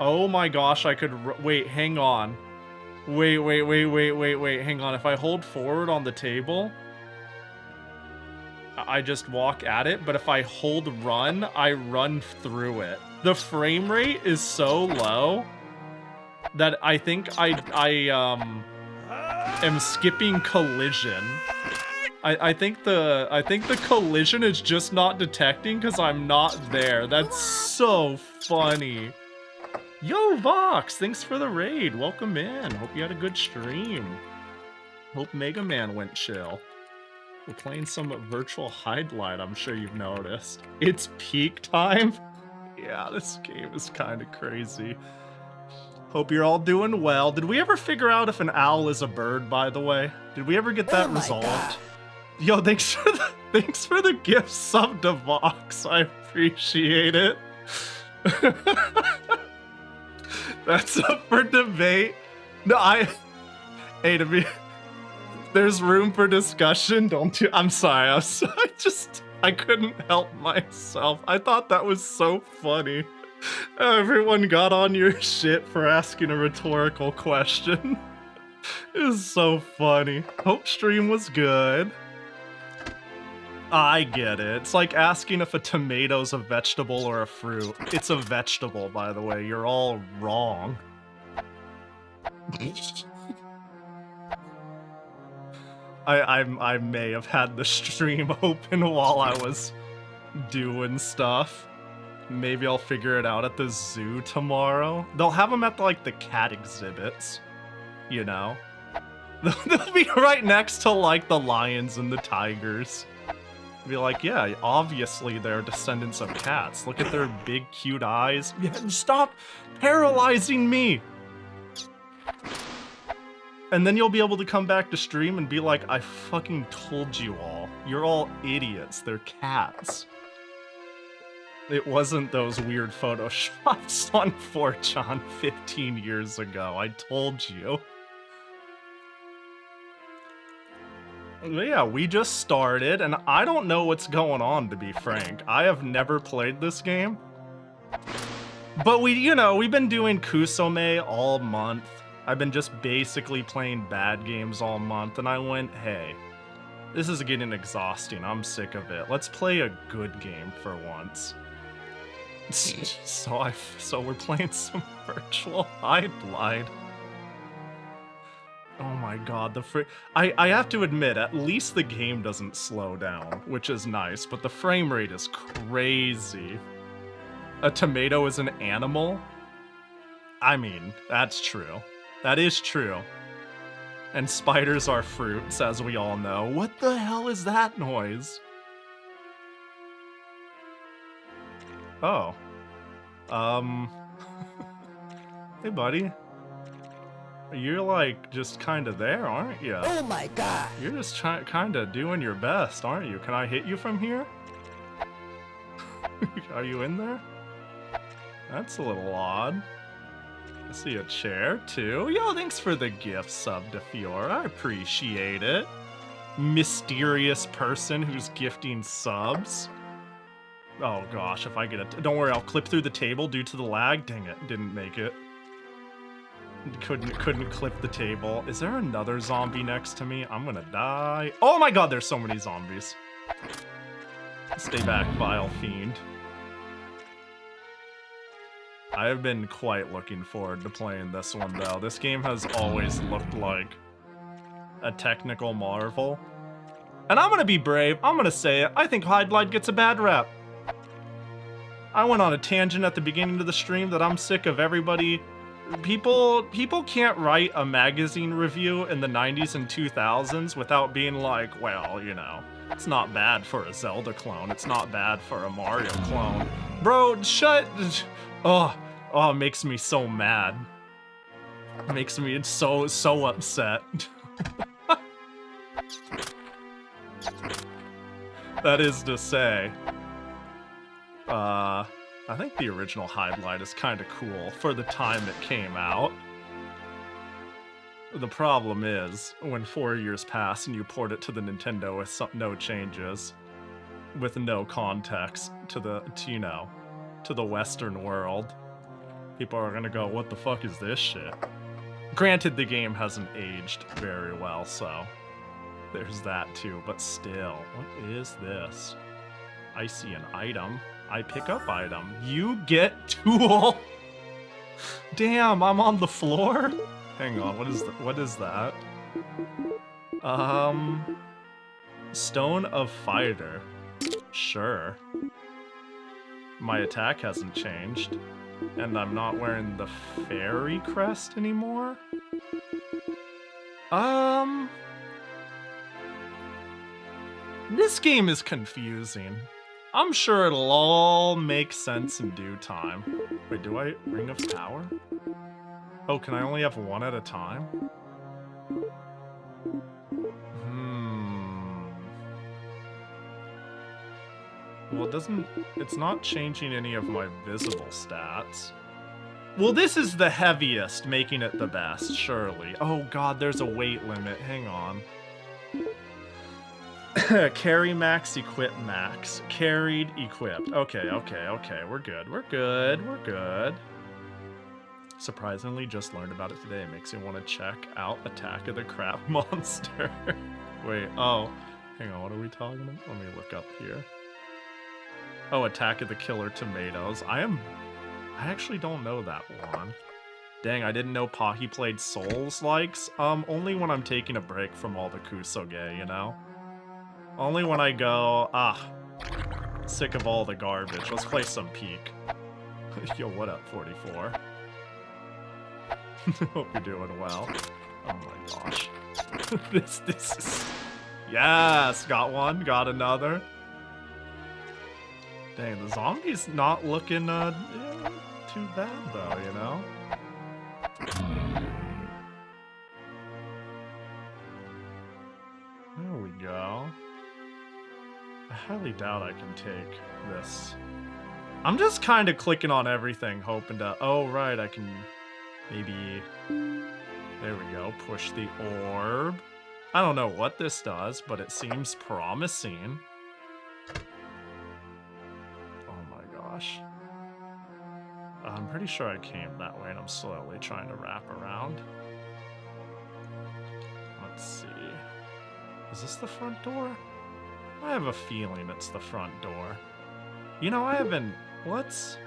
Oh my gosh, I could... Wait, hang on. Wait, hang on. If I hold forward on the table, I just walk at it, but if I hold run, I run through it. The frame rate is so low that I think I am skipping collision. I think the collision is just not detecting because I'm not there. That's so funny. Yo, Vox, thanks for the raid. Welcome in. Hope you had a good stream. Hope Mega Man went chill. We're playing some Virtual Hydlide, I'm sure you've noticed. It's peak time? Yeah, this game is kind of crazy. Hope you're all doing well. Did we ever figure out if an owl is a bird, by the way? Did we ever get that resolved? God. Yo, thanks for the gift sub to Vox. I appreciate it. That's up for debate. No, hey, to be... There's room for discussion. Don't you? I'm sorry. I couldn't help myself. I thought that was so funny. Everyone got on your shit for asking a rhetorical question. It was so funny. Hope stream was good. I get it. It's like asking if a tomato's a vegetable or a fruit. It's a vegetable, by the way. You're all wrong. I may have had the stream open while I was doing stuff. Maybe I'll figure it out at the zoo tomorrow. They'll have them at like the cat exhibits, you know? They'll be right next to like the lions and the tigers. Be like, yeah, obviously they're descendants of cats. Look at their big cute eyes. Yeah, stop paralyzing me! And then you'll be able to come back to stream and be like, I fucking told you all. You're all idiots. They're cats. It wasn't those weird photoshops on 4chan 15 years ago. I told you. But yeah, we just started, and I don't know what's going on, to be frank. I have never played this game. But we've been doing Kusome all month. I've been just basically playing bad games all month, and I went, hey, this is getting exhausting. I'm sick of it. Let's play a good game for once. So we're playing some Virtual Hydlide. Oh my god, I have to admit, at least the game doesn't slow down, which is nice, but the frame rate is crazy. A tomato is an animal? I mean, that's true. That is true. And spiders are fruits, as we all know. What the hell is that noise? Oh. Hey, buddy. You're, like, just kind of there, aren't you? Oh my god! You're just kind of doing your best, aren't you? Can I hit you from here? Are you in there? That's a little odd. I see a chair, too. Yo, thanks for the gift sub to Fiora. I appreciate it. Mysterious person who's gifting subs. Oh gosh, if I get it. Don't worry, I'll clip through the table due to the lag. Dang it, didn't make it. Couldn't clip the table. Is there another zombie next to me? I'm gonna die. Oh my god, there's so many zombies. Stay back, vile fiend. I have been quite looking forward to playing this one, though. This game has always looked like a technical marvel. And I'm gonna be brave. I'm gonna say it. I think Hydlide gets a bad rep. I went on a tangent at the beginning of the stream that I'm sick of everybody. People can't write a magazine review in the 90s and 2000s without being like, well, you know, it's not bad for a Zelda clone. It's not bad for a Mario clone. Bro, shut... Oh, it makes me so mad. It makes me so upset. That is to say, I think the original Hydlide is kind of cool for the time it came out. The problem is, when 4 years pass and you port it to the Nintendo with no changes, with no context to the Western world, People are gonna go, what the fuck is this shit? Granted, the game hasn't aged very well, so there's that too, but still, what is this? I see an item. I pick up item. You get tool! Damn, I'm on the floor? Hang on, what is that? Stone of Fighter. Sure. My attack hasn't changed. And I'm not wearing the fairy crest anymore? This game is confusing. I'm sure it'll all make sense in due time. Wait, do I Ring of Power? Oh, can I only have one at a time? Well, it's not changing any of my visible stats. Well, this is the heaviest, making it the best, surely. Oh god, there's a weight limit, hang on. Carry max, equip max. Carried, equipped. Okay, we're good. Surprisingly, just learned about it today. It makes me want to check out Attack of the Crab Monster. Wait, oh. Hang on, what are we talking about? Let me look up here. Oh, Attack of the Killer Tomatoes. I actually don't know that one. Dang, I didn't know Pahi played Souls-likes. Only when I'm taking a break from all the kusoge, you know? Only when I go, sick of all the garbage. Let's play some Peak. Yo, what up, 44? Hope you're doing well. Oh my gosh. This is... Yes! Got one, got another. Dang, the zombie's not looking too bad though, you know? There we go. I highly doubt I can take this. I'm just kind of clicking on everything, hoping to... Oh, right, I can maybe... There we go, push the orb. I don't know what this does, but it seems promising. I'm pretty sure I came that way and I'm slowly trying to wrap around. Let's see. Is this the front door? I have a feeling it's the front door. You know, I haven't... Let's...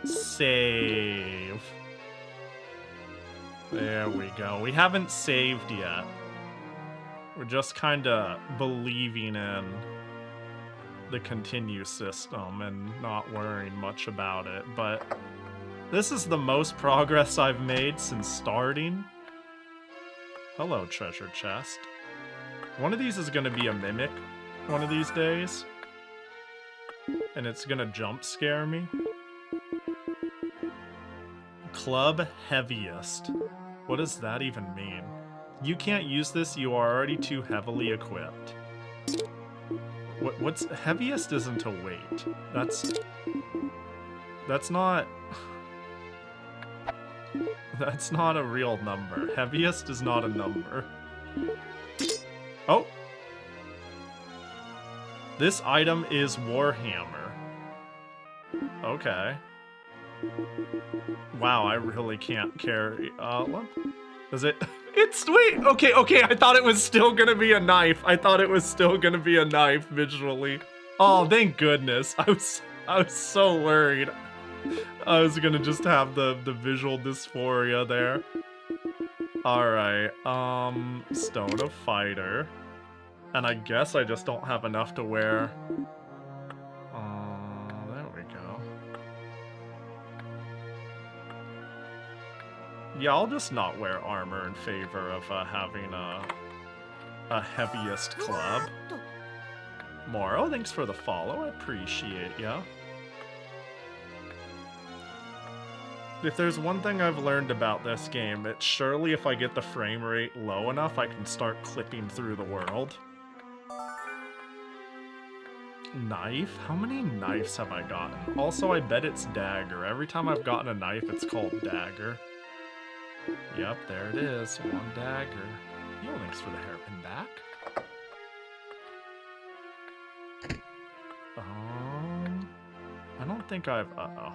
Save. There we go. We haven't saved yet. We're just kind of believing in the continue system and not worrying much about it, but this is the most progress I've made since starting. Hello, treasure chest. One of these is going to be a mimic one of these days, and it's going to jump scare me. Club heaviest. What does that even mean? You can't use this, you are already too heavily equipped. What's heaviest isn't a weight. That's not... That's not a real number. Heaviest is not a number. Oh! This item is Warhammer. Okay. Wow, I really can't carry... what? Is it... It's... Wait! Okay, I thought it was still gonna be a knife. I thought it was still gonna be a knife visually. Oh, thank goodness. I was so worried. I was gonna just have the visual dysphoria there. Alright, Stone of Fighter. And I guess I just don't have enough to wear... there we go. Yeah, I'll just not wear armor in favor of having a heaviest club. Moro, thanks for the follow. I appreciate ya. If there's one thing I've learned about this game, it's surely if I get the frame rate low enough, I can start clipping through the world. Knife? How many knives have I gotten? Also, I bet it's dagger. Every time I've gotten a knife, it's called dagger. Yep, there it is. One dagger. Yo, thanks for the hairpin back. I don't think I've... Uh-oh.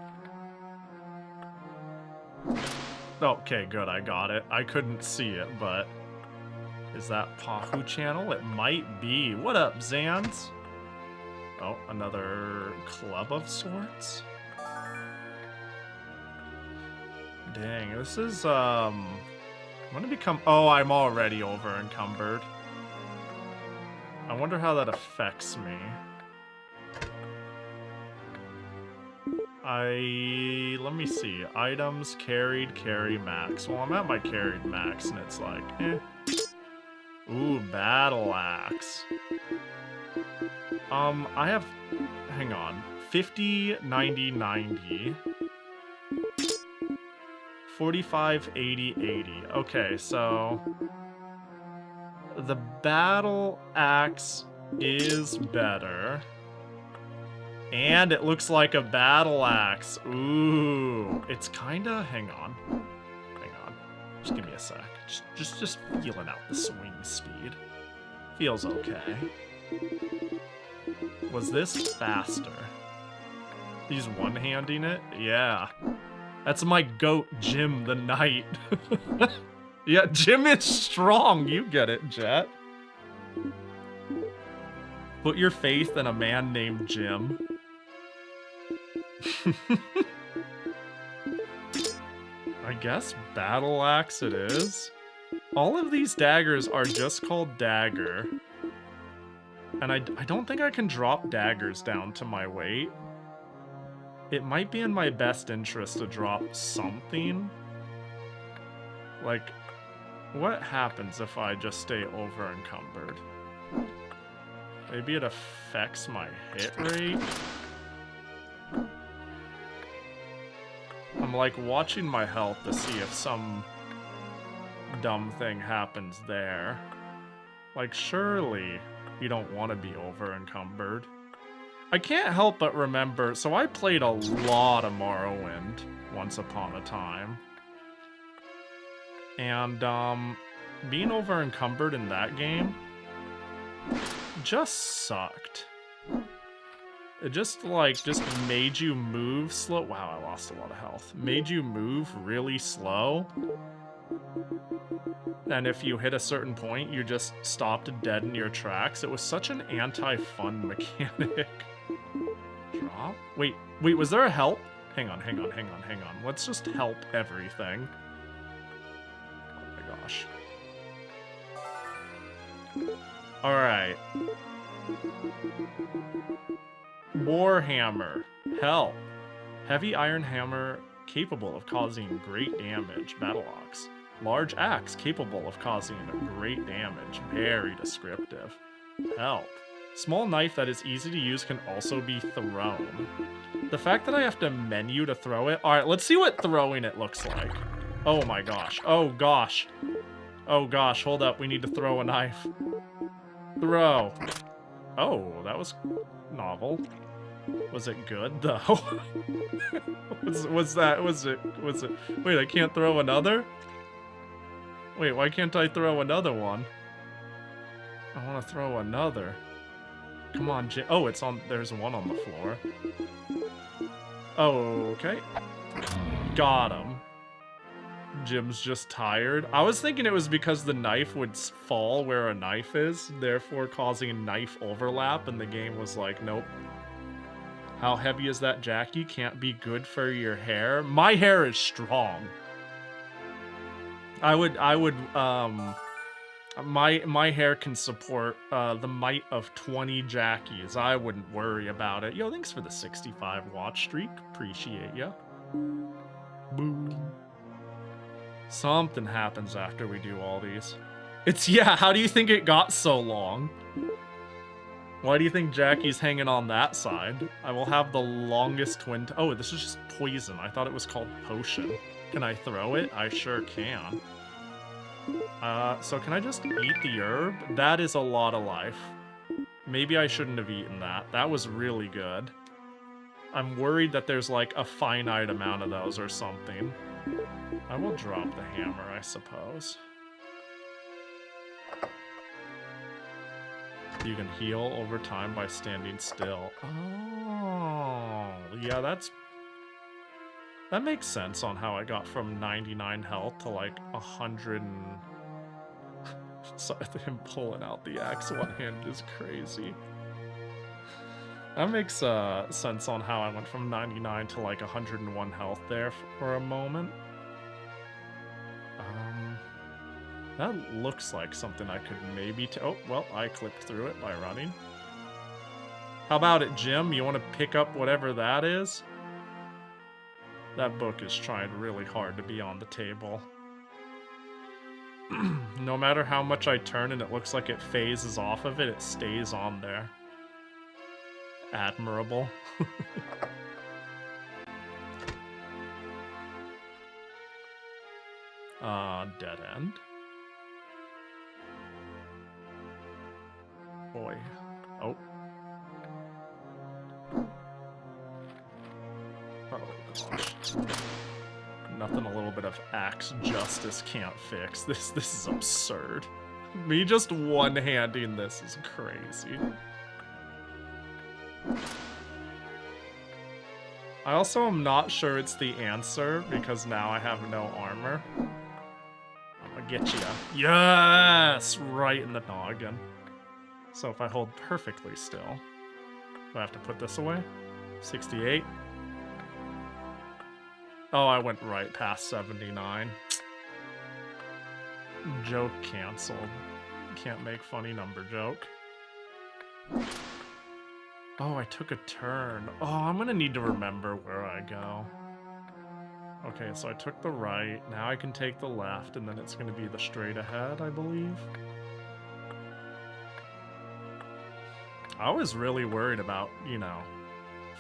Okay, good, I got it. I couldn't see it, but... Is that Pahu channel? It might be. What up, Zans? Oh, another club of sorts? Dang, this is, I'm gonna become... Oh, I'm already over encumbered. I wonder how that affects me. Let me see. Items, carried, carry max. Well, I'm at my carried max, and it's like, eh. Ooh, battle axe. I have... Hang on. 50, 90, 90. 45, 80, 80. Okay, so... The battle axe is better. And it looks like a battle axe. Ooh. It's kinda... Hang on. Hang on. Just give me a sec. Just feeling out the swing speed. Feels okay. Was this faster? He's one-handing it? Yeah. That's my goat, Jim the Knight. Yeah, Jim is strong. You get it, Jet. Put your faith in a man named Jim. I guess battle axe it is. All of these daggers are just called dagger. And I don't think I can drop daggers down to my weight. It might be in my best interest to drop something. Like, what happens if I just stay over encumbered? Maybe it affects my hit rate? I'm like watching my health to see if some dumb thing happens there. Like, surely you don't want to be over encumbered. I can't help but remember, so I played a lot of Morrowind once upon a time. And, being over encumbered in that game just sucked. It just made you move slow. Wow, I lost a lot of health. Made you move really slow. And if you hit a certain point, you just stopped dead in your tracks. It was such an anti-fun mechanic. Drop? Wait, was there a help? Hang on. Let's just help everything. Oh my gosh. Alright. Warhammer. Help. Heavy iron hammer capable of causing great damage. Battle axe. Large axe capable of causing great damage. Very descriptive. Help. Small knife that is easy to use can also be thrown. The fact that I have to menu to throw it... Alright, let's see what throwing it looks like. Oh my gosh. Oh gosh. Oh gosh, hold up. We need to throw a knife. Throw. Oh, that was novel. Was it good though? was it? Wait, I can't throw another? Wait, why can't I throw another one? I want to throw another. Come on, Jim. Oh, it's on. There's one on the floor. Oh, okay. Got him. Jim's just tired. I was thinking it was because the knife would fall where a knife is, therefore causing knife overlap, and the game was like, nope. How heavy is that, Jackie? Can't be good for your hair. My hair is strong. My hair can support the might of 20 Jackies. I wouldn't worry about it. Yo, thanks for the 65 watch streak. Appreciate ya. Boom. Something happens after we do all these. Yeah, how do you think it got so long? Why do you think Jackie's hanging on that side? I will have the longest twin... Oh, this is just poison. I thought it was called potion. Can I throw it? I sure can. So can I just eat the herb? That is a lot of life. Maybe I shouldn't have eaten that. That was really good. I'm worried that there's like a finite amount of those or something. I will drop the hammer, I suppose. You can heal over time by standing still. Oh, yeah, that's... That makes sense on how I got from 99 health to like 100 and... Sorry, him pulling out the axe one-handed is crazy. That makes sense on how I went from 99 to like 101 health there for a moment. That looks like something I could maybe... Oh, well, I clipped through it by running. How about it, Jim? You want to pick up whatever that is? That book is trying really hard to be on the table. No matter how much I turn and it looks like it phases off of it, it stays on there. Admirable. Dead end. Boy. Oh. Oh gosh. Nothing a little bit of axe justice can't fix. This is absurd. Me just one-handing this is crazy. I also am not sure it's the answer because now I have no armor. I'm gonna get you. Yes! Right in the noggin. So if I hold perfectly still, do I have to put this away? 68. Oh, I went right past 79. Joke canceled. Can't make funny number joke. Oh, I took a turn. Oh, I'm gonna need to remember where I go. Okay, so I took the right. Now I can take the left, and then it's gonna be the straight ahead, I believe. I was really worried about, you know,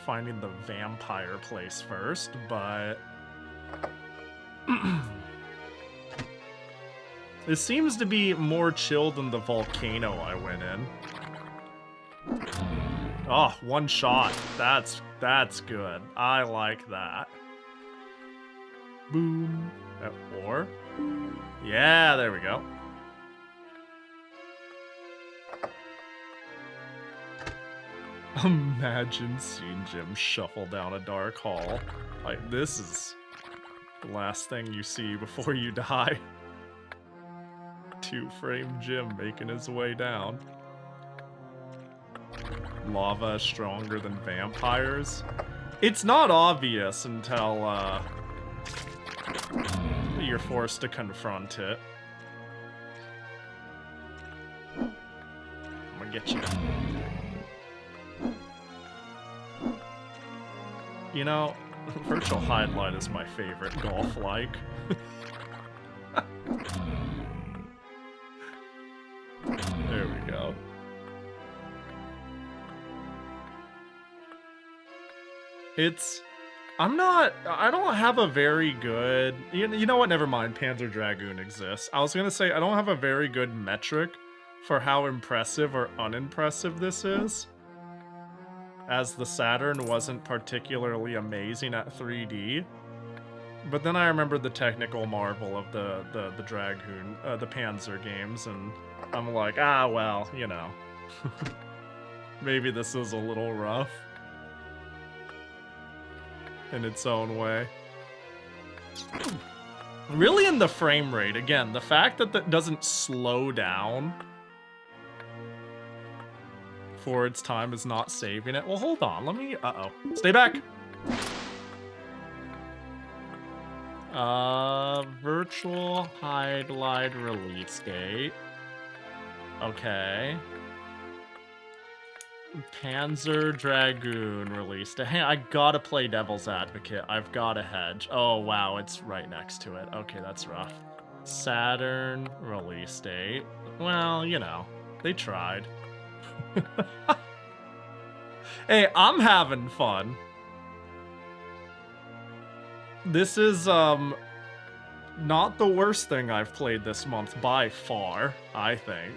finding the vampire place first, but... This seems to be more chill than the volcano I went in. Oh, one shot. That's good. I like that. Boom. Or? Yeah, there we go. Imagine seeing Jim shuffle down a dark hall. Like, this is the last thing you see before you die. Two-frame Jim making his way down. Lava is stronger than vampires. It's not obvious until you're forced to confront it. I'm gonna get you. You know, Virtual Hydlide is my favorite golf-like. There we go. I don't have a very good, you know what, never mind, Panzer Dragoon exists. I was gonna say, I don't have a very good metric for how impressive or unimpressive this is, as the Saturn wasn't particularly amazing at 3D. But then I remembered the technical marvel of the Dragoon, the Panzer games, and I'm like, ah, well, you know. Maybe this is a little rough. In its own way. Really in the frame rate, again, the fact that that doesn't slow down for its time is not saving it. Well, hold on, let me, stay back! Virtual Hydlide release date. Okay. Panzer Dragoon released. Hey, I gotta play Devil's Advocate. I've gotta hedge. Oh, wow, it's right next to it. Okay, that's rough. Saturn release date. Well, you know, they tried. Hey, I'm having fun. This is, not the worst thing I've played this month by far, I think.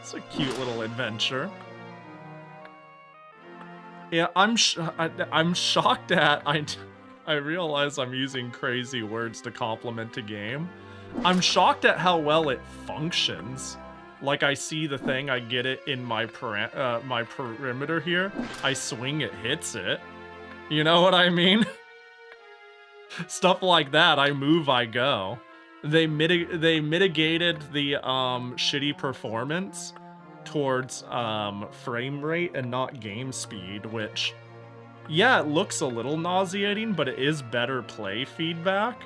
It's a cute little adventure. Yeah, I'm shocked at, I realize I'm using crazy words to compliment a game. I'm shocked at how well it functions. Like, I see the thing, I get it in my perimeter here, I swing, it hits it. You know what I mean? Stuff like that. I move, I go. They mitigated the shitty performance towards frame rate and not game speed, which, yeah, it looks a little nauseating, but it is better play feedback.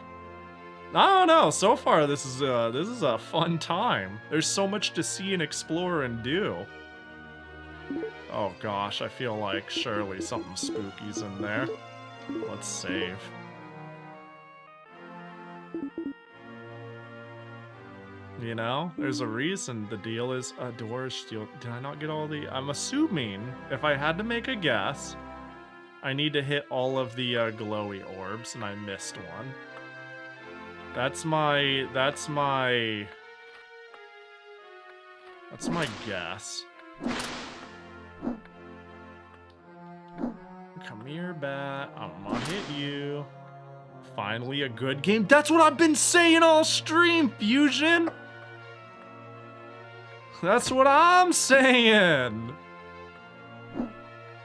I don't know. So far, this is a fun time. There's so much to see and explore and do. Oh gosh, I feel like surely something spooky's in there. Let's save. You know, there's a reason the deal is a door is steel. Did I not get all the? I'm assuming if I had to make a guess, I need to hit all of the glowy orbs, and I missed one. That's my guess. Come here, bat. I'm gonna hit you. Finally a good game. That's what I've been saying all stream, Fusion. That's what I'm saying.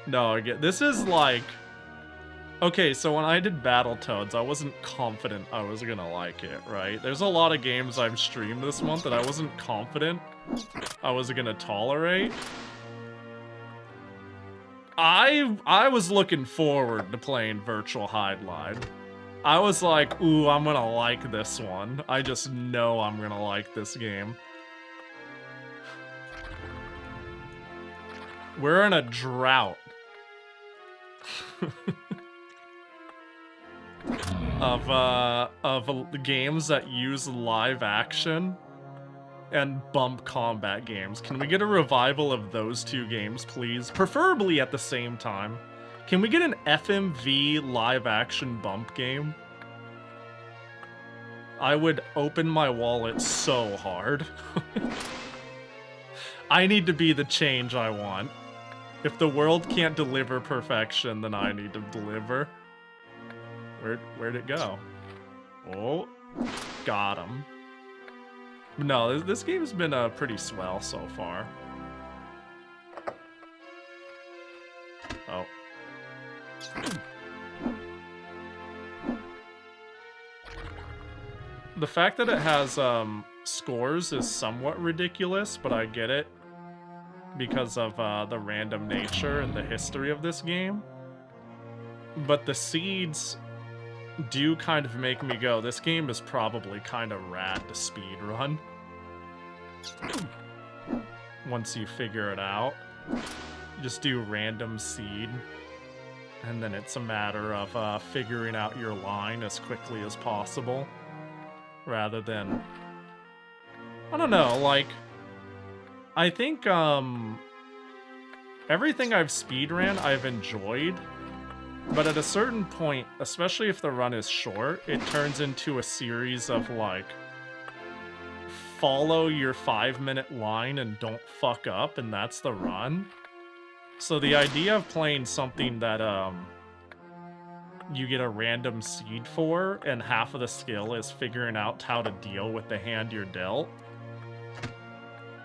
No, again, this is like... Okay, so when I did Battletoads, I wasn't confident I was gonna like it, right? There's a lot of games I've streamed this month that I wasn't confident I was gonna tolerate. I was looking forward to playing Virtual Hydlide. I was like, ooh, I'm gonna like this one. I just know I'm gonna like this game. We're in a drought of games that use live action and bump combat games. Can we get a revival of those two games, please? Preferably at the same time. Can we get an FMV live action bump game? I would open my wallet so hard. I need to be the change I want. If the world can't deliver perfection, then I need to deliver. Where'd it go? Oh, got him. No, this game's been pretty swell so far. Oh. The fact that it has scores is somewhat ridiculous, but I get it because of the random nature and the history of this game. But the seeds do kind of make me go, this game is probably kind of rad to speedrun. Once you figure it out. Just do random seed. And then it's a matter of figuring out your line as quickly as possible. Rather than... I don't know, like... I think, everything I've speedran, I've enjoyed. But at a certain point, especially if the run is short, it turns into a series of, like, follow your 5-minute line and don't fuck up, and that's the run. So the idea of playing something that, you get a random seed for, and half of the skill is figuring out how to deal with the hand you're dealt,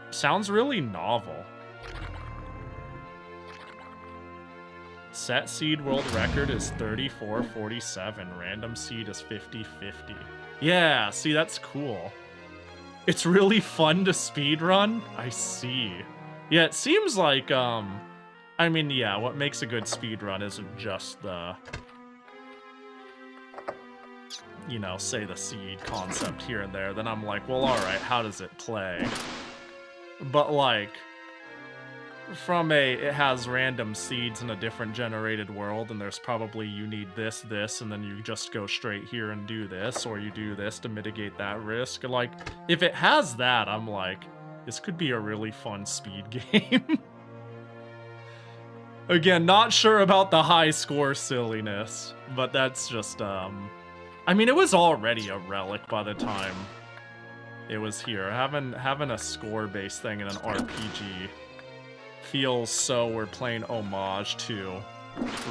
sounds really novel. Set seed world record is 3447. Random seed is 5050. Yeah, see, that's cool. It's really fun to speedrun? I see. Yeah, it seems like, I mean, yeah, what makes a good speedrun isn't just the... you know, say the seed concept here and there. Then I'm like, well, alright, how does it play? But, like... from it has random seeds in a different generated world, and there's probably you need this, and then you just go straight here and do this, or you do this to mitigate that risk. Like, if it has that, I'm like, this could be a really fun speed game. Again, not sure about the high score silliness, but that's just, I mean, it was already a relic by the time it was here. Having a score-based thing in an RPG feels so we're playing homage to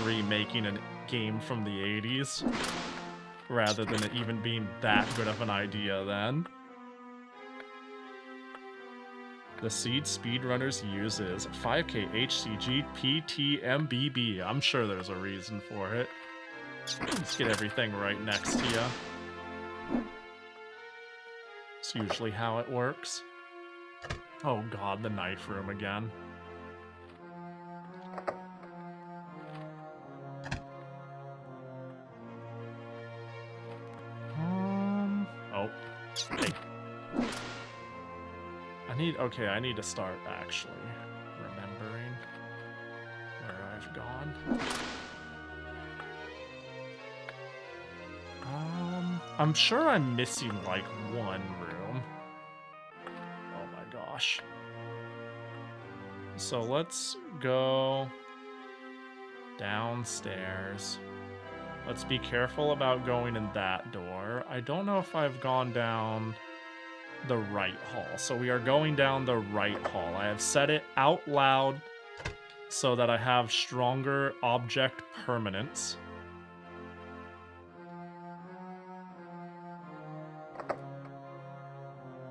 remaking a game from the 80s, rather than it even being that good of an idea then. The seed speedrunners uses 5K HCG PTMBB. I'm sure there's a reason for it. Let's get everything right next to you. It's usually how it works. Oh god, the knife room again. Oh. Hey. I need to start actually remembering where I've gone. I'm sure I'm missing like one room. Oh my gosh. So let's go downstairs. Let's be careful about going in that door. I don't know if I've gone down the right hall. So we are going down the right hall. I have said it out loud so that I have stronger object permanence.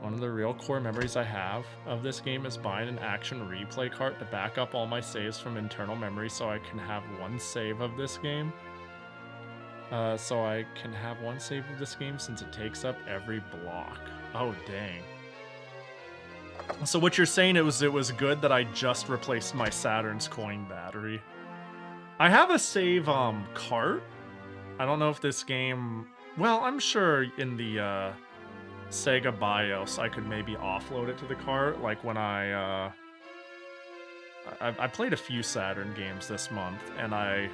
One of the real core memories I have of this game is buying an action replay cart to back up all my saves from internal memory so I can have one save of this game. Since it takes up every block. Oh, dang. So what you're saying it was good that I just replaced my Saturn's coin battery. I have a save cart. I don't know if this game... Well, I'm sure in the Sega BIOS I could maybe offload it to the cart. Like when I played a few Saturn games this month, and I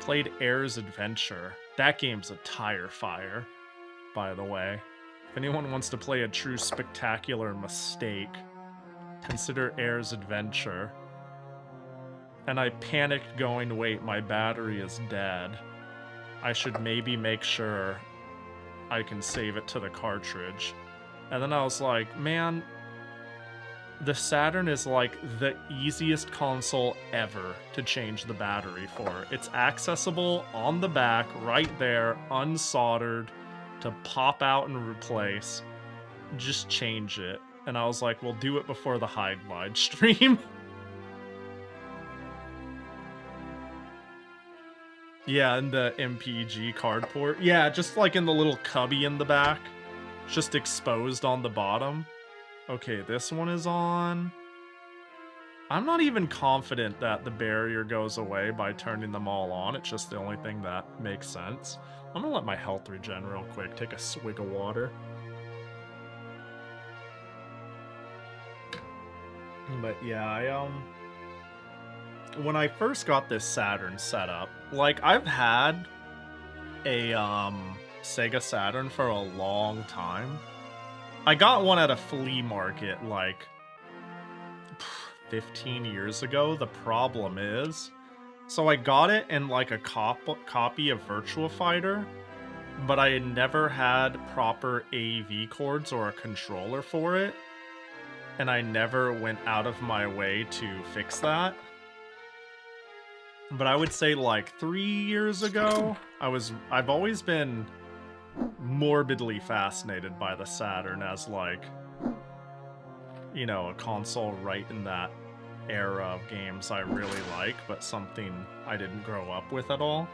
played Air's Adventure. That game's a tire fire, by the way. If anyone wants to play a true spectacular mistake, consider Air's Adventure. And I panicked going, wait, my battery is dead. I should maybe make sure I can save it to the cartridge. And then I was like, man, the Saturn is like the easiest console ever to change the battery for. It's accessible on the back, right there, unsoldered, to pop out and replace. Just change it. And I was like, we'll do it before the Hydlide stream. Yeah, and the MPG card port. Yeah, just like in the little cubby in the back. Just exposed on the bottom. Okay, this one is on. I'm not even confident that the barrier goes away by turning them all on. It's just the only thing that makes sense. I'm gonna let my health regen real quick. Take a swig of water. But yeah, when I first got this Saturn set up, like, I've had a Sega Saturn for a long time. I got one at a flea market like 15 years ago. The problem is, so I got it in like a copy of Virtual Fighter, but I had never had proper AV cords or a controller for it, and I never went out of my way to fix that. But I would say like 3 years ago, I've always been morbidly fascinated by the Saturn as, like, you know, a console right in that era of games I really like, but something I didn't grow up with at all.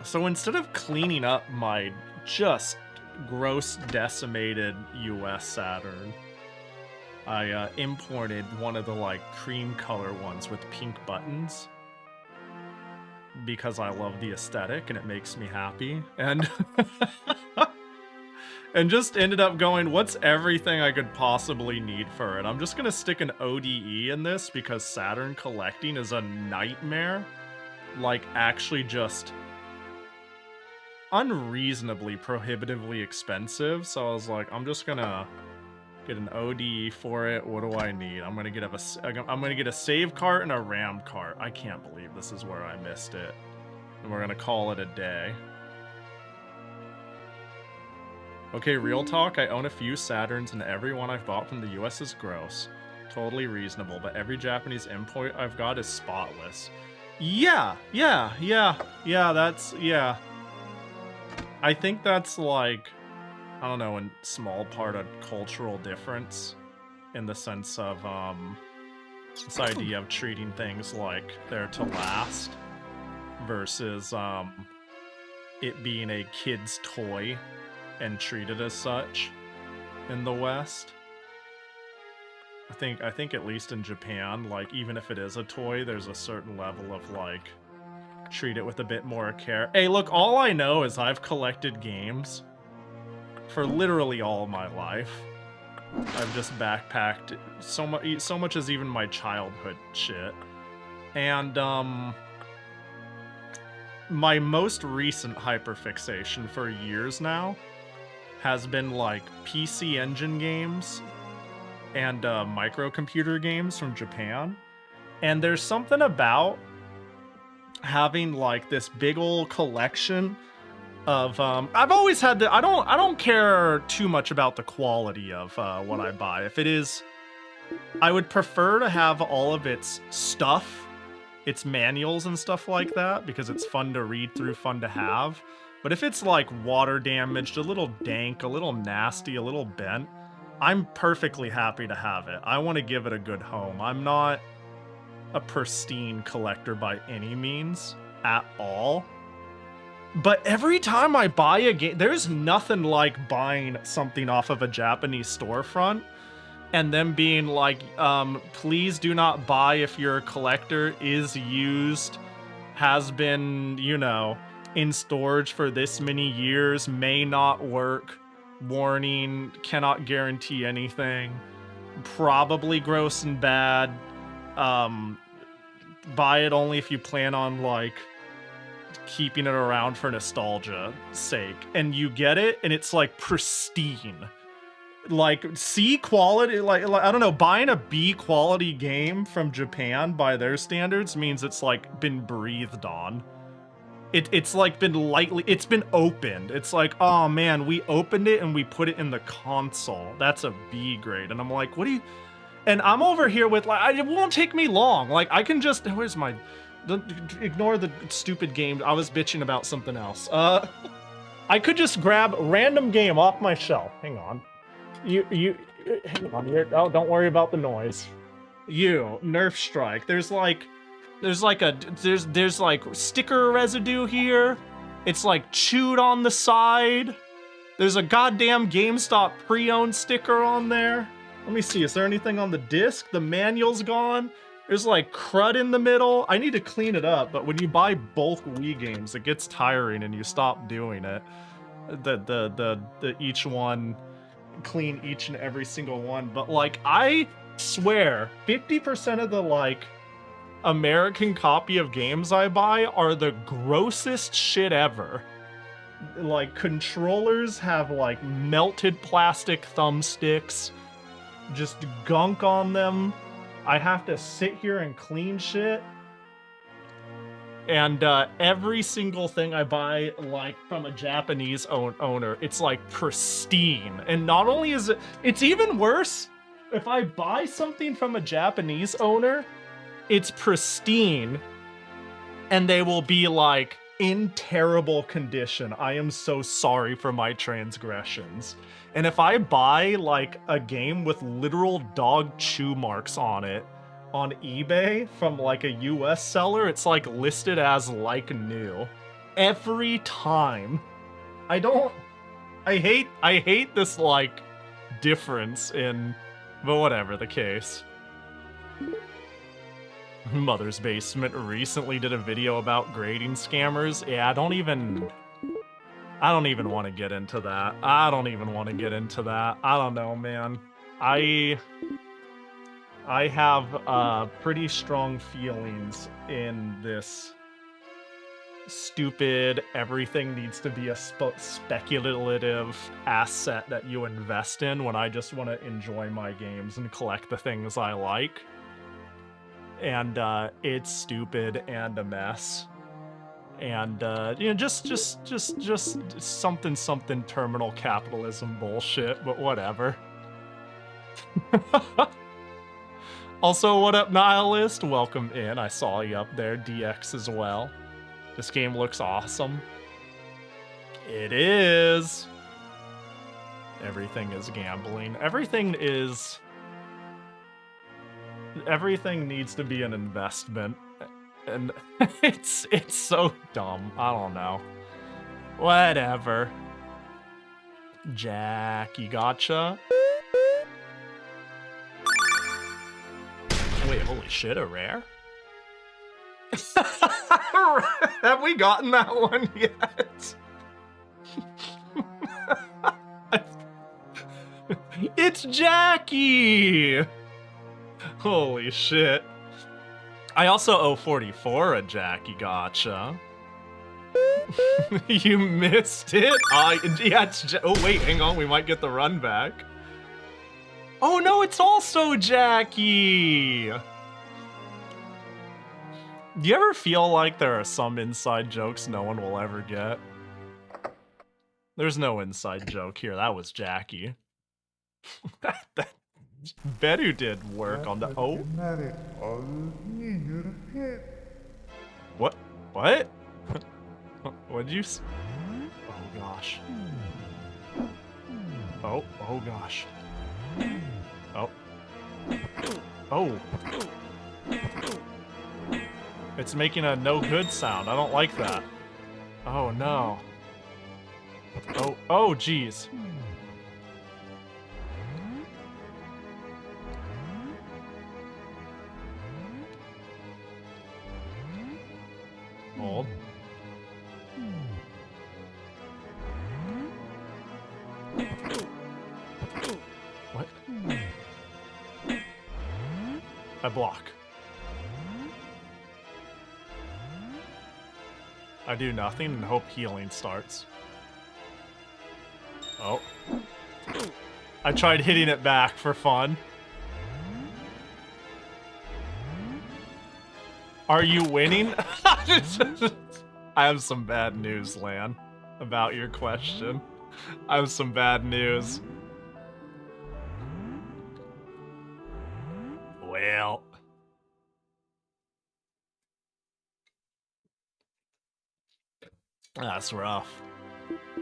So instead of cleaning up my just gross decimated US Saturn, I imported one of the, like, cream color ones with pink buttons because I love the aesthetic and it makes me happy. And and just ended up going, what's everything I could possibly need for it? I'm just gonna stick an ODE in this because Saturn collecting is a nightmare. Like, actually just unreasonably prohibitively expensive. So I was like, I'm just gonna get an ODE for it. What do I need? I'm gonna get a save cart and a RAM cart. I can't believe this is where I missed it. And we're gonna call it a day. Okay, real talk. I own a few Saturns and every one I've bought from the US is gross. Totally reasonable, but every Japanese import I've got is spotless. Yeah. I think that's like, I don't know, a small part of cultural difference in the sense of this idea of treating things like they're to last. versus it being a kid's toy and treated as such in the West. I think at least in Japan, like, even if it is a toy, there's a certain level of, like, treat it with a bit more care. Hey, look, all I know is I've collected games for literally all my life. I've just backpacked so much as even my childhood shit. And, my most recent hyperfixation for years now has been, like, PC Engine games and microcomputer games from Japan. And there's something about having, like, this big old collection of I've always had the I don't care too much about the quality of what I buy. If it is, I would prefer to have all of its stuff, its manuals and stuff like that, because it's fun to read through, fun to have. But if it's like water damaged, a little dank, a little nasty, a little bent, I'm perfectly happy to have it. I want to give it a good home. I'm not a pristine collector by any means at all. But every time I buy a game, there's nothing like buying something off of a Japanese storefront and them being like, please do not buy if you're a collector, is used, has been, you know, in storage for this many years, may not work, warning, cannot guarantee anything, probably gross and bad, buy it only if you plan on, like, keeping it around for nostalgia's sake. And you get it, and it's, like, pristine. Like, C quality, like I don't know, buying a B quality game from Japan by their standards means it's, like, been breathed on. It's like been lightly, it's been opened. It's like, oh man, we opened it and we put it in the console. That's a B grade. And I'm like, what do you... And I'm over here with, like, it won't take me long. Like, I can just... Where's my... Ignore the stupid game. I was bitching about something else. I could just grab a random game off my shelf. Hang on. Hang on here. Oh, don't worry about the noise. Nerf Strike. There's like sticker residue here. It's like chewed on the side. There's a goddamn GameStop pre-owned sticker on there. Let me see, is there anything on the disc? The manual's gone. There's like crud in the middle. I need to clean it up, but when you buy bulk Wii games, it gets tiring and you stop doing it. Each one, clean each and every single one. But like, I swear, 50% of the like American copy of games I buy are the grossest shit ever. Like, controllers have like melted plastic thumbsticks, just gunk on them. I have to sit here and clean shit. And every single thing I buy, like, from a Japanese owner, it's like pristine. And not only is it's even worse if I buy something from a Japanese owner, it's pristine, and they will be like, in terrible condition. I am so sorry for my transgressions. And if I buy like a game with literal dog chew marks on it on eBay from like a US seller, it's like listed as like new. Every time. I hate this like difference in, but whatever the case. Mother's Basement recently did a video about grading scammers. Yeah, I don't even want to get into that. I don't know, man. I have pretty strong feelings in this stupid, everything needs to be a speculative asset that you invest in, when I just want to enjoy my games and collect the things I like. And it's stupid and a mess. And you know, just something terminal capitalism bullshit, but whatever. Also, what up, Nihilist? Welcome in. I saw you up there. DX as well. This game looks awesome. It is. Everything is gambling. Everything needs to be an investment. And it's so dumb. I don't know. Whatever. Jackie, gotcha. Wait, holy shit, a rare? Have we gotten that one yet? It's Jackie! Holy shit. I also owe 44 a Jackie, gotcha. You missed it? Yeah, it's oh wait, hang on, we might get the run back. Oh no, it's also Jackie! Do you ever feel like there are some inside jokes no one will ever get? There's no inside joke here, that was Jackie. Beru did work on the— oh? What? What? What'd you s— oh gosh. Oh, oh gosh. Oh. Oh. It's making a no good sound. I don't like that. Oh no. Oh, oh geez. Hold. What? I block. I do nothing and hope healing starts. Oh. I tried hitting it back for fun. Are you winning? I have some bad news, Lan, about your question. I have some bad news. Well. That's rough.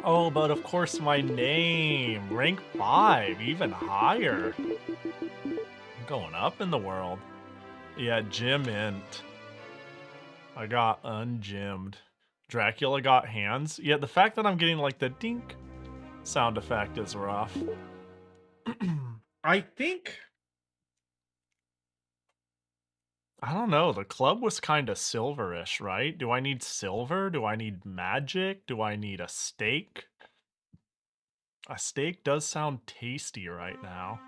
Oh, but of course my name. Rank 5, even higher. I'm going up in the world. Yeah, gym int. I got ungymmed. Dracula got hands. Yeah, the fact that I'm getting like the dink sound effect is rough. I think... I don't know, the club was kind of silverish, right? Do I need silver? Do I need magic? Do I need a steak? A steak does sound tasty right now.